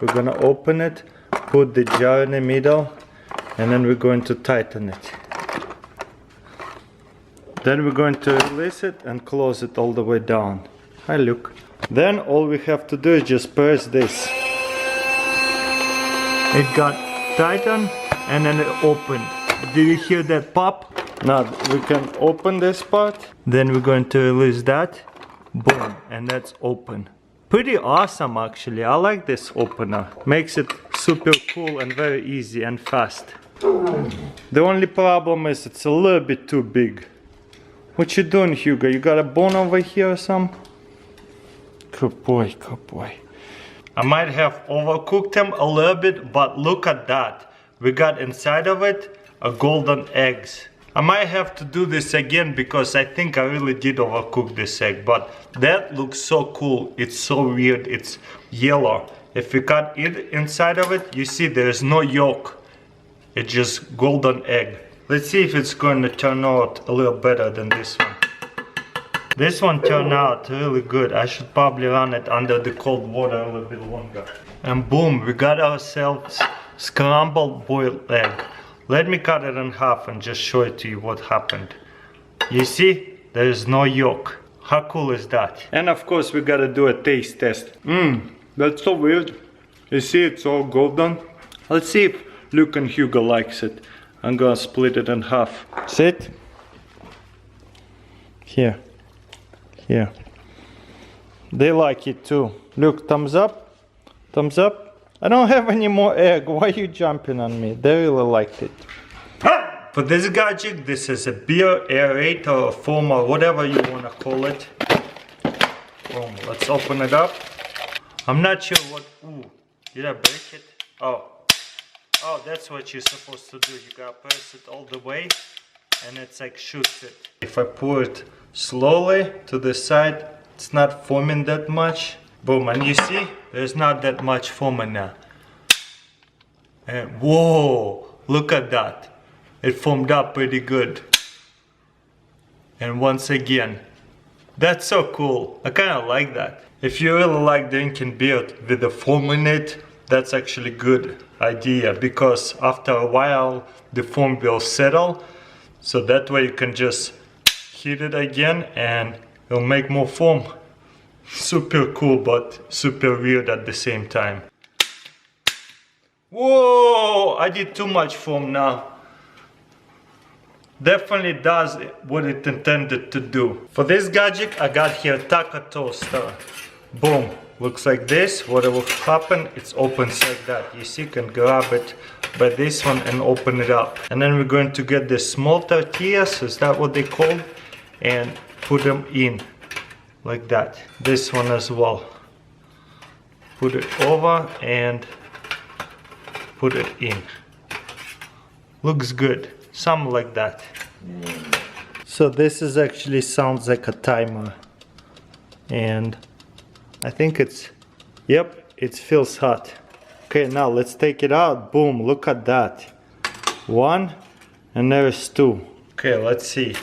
We're gonna open it, put the jar in the middle, and then we're going to tighten it. Then we're going to release it and close it all the way down. Hi, look. Then all we have to do is just press this. It got tightened and then it opened. Did you hear that pop? Now we can open this part. Then we're going to release that. Boom, and that's open. Pretty awesome actually. I like this opener. Makes it super cool and very easy and fast. The only problem is it's a little bit too big. What you doing, Hugo? You got a bone over here or something? Good boy, good boy. I might have overcooked them a little bit, but look at that. We got inside of it a golden eggs. I might have to do this again because I think I really did overcook this egg, but that looks so cool. It's so weird. It's yellow. If you cut it inside of it, you see there's no yolk. It's just golden egg. Let's see if it's going to turn out a little better than this one. This one turned out really good. I should probably run it under the cold water a little bit longer. And boom, we got ourselves scrambled boiled egg. Let me cut it in half and just show it to you what happened. You see, there is no yolk. How cool is that? And of course we gotta do a taste test. That's so weird. You see it's all golden. Let's see if Luke and Hugo likes it. I'm gonna split it in half. Sit. Here. Here. They like it too. Look, thumbs up. Thumbs up. I don't have any more egg. Why are you jumping on me? They really liked it. For this gadget, this is a beer aerator or foam or whatever you wanna call it. Boom. Let's open it up. I'm not sure what. Ooh, did I break it? Oh, that's what you're supposed to do. You gotta press it all the way and it's like shoots it. If I pour it slowly to the side, it's not foaming that much. Boom, and you see, there's not that much foam in there. And whoa, look at that. It foamed up pretty good. And once again, that's so cool. I kinda like that. If you really like drinking beer with the foam in it, that's actually good idea, because after a while the foam will settle, so that way you can just heat it again and it'll make more foam. Super cool but super weird at the same time. Whoa, I did too much foam now. Definitely does what it intended to do. For this gadget I got here taco toaster. Boom. Looks like this. What will happen, it's opens like that. You see, you can grab it by this one and open it up. And then we're going to get the small tortillas, is that what they call? And put them in like that. This one as well. Put it over and put it in. Looks good. Something like that. So this is actually sounds like a timer. And I think it's, yep, it feels hot. Okay, now let's take it out. Boom, look at that. One, and there's two. Okay, let's see.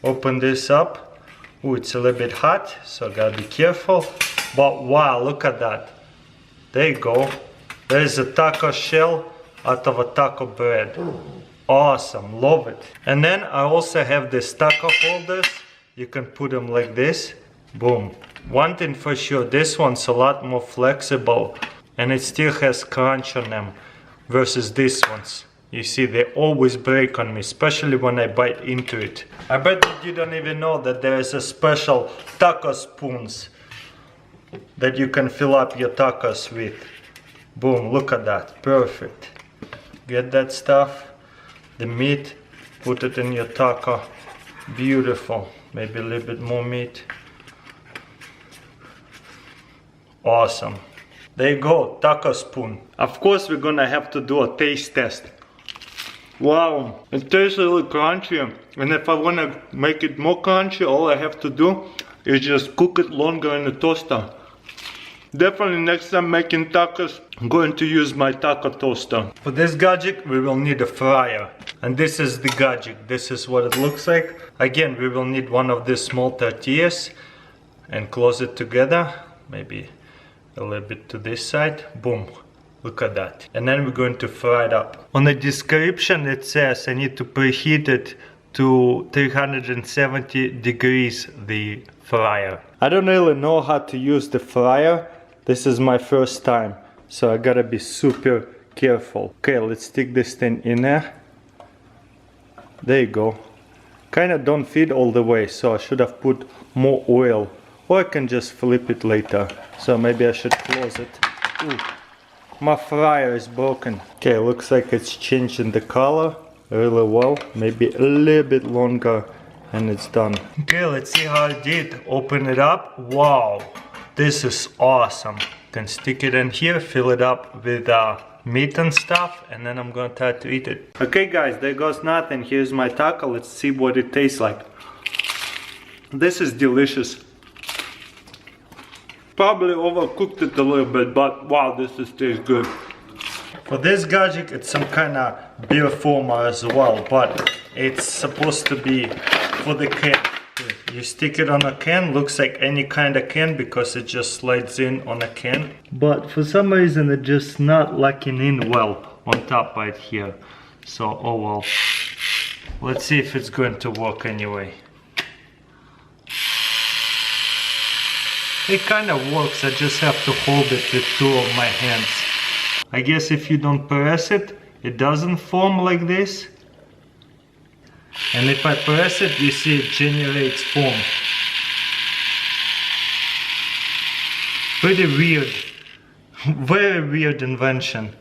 Open this up. Ooh, it's a little bit hot, so I gotta be careful. But wow, look at that. There you go. There's a taco shell out of a taco bread. Awesome, love it. And then I also have these taco holders. You can put them like this. Boom. One thing for sure, this one's a lot more flexible and it still has crunch on them versus these ones. You see, they always break on me, especially when I bite into it. I bet you don't even know that there is a special taco spoons that you can fill up your tacos with. Boom, look at that, perfect. Get that stuff, the meat, put it in your taco. Beautiful. Maybe a little bit more meat. Awesome. There you go, taco spoon. Of course we're gonna have to do a taste test. Wow, it tastes a little crunchy, and if I wanna make it more crunchy, all I have to do is just cook it longer in the toaster. Definitely next time making tacos, I'm going to use my taco toaster. For this gadget, we will need a fryer. And this is the gadget. This is what it looks like. Again, we will need one of these small tortillas and close it together. Maybe a little bit to this side. Boom. Look at that. And then we're going to fry it up. On the description it says I need to preheat it to 370 degrees, the fryer. I don't really know how to use the fryer. This is my first time, so I gotta be super careful. Okay, let's stick this thing in there. There you go. Kinda don't fit all the way, so I should have put more oil. Or I can just flip it later. So maybe I should close it. Ooh. My fryer is broken. Okay, looks like it's changing the color really well. Maybe a little bit longer and it's done. Okay, let's see how it did. Open it up. Wow, this is awesome. Can stick it in here, fill it up with meat and stuff, and then I'm gonna try to eat it. Okay guys, there goes nothing. Here's my taco. Let's see what it tastes like. This is delicious. Probably overcooked it a little bit, but wow, this tastes good. For this gadget, it's some kind of beer foamer as well, but it's supposed to be for the can. You stick it on a can, looks like any kind of can because it just slides in on a can. But for some reason, it's just not locking in well on top right here. So, oh well. Let's see if it's going to work anyway. It kind of works, I just have to hold it with two of my hands. I guess if you don't press it, it doesn't form like this. And if I press it, you see it generates foam. Pretty weird. Very weird invention.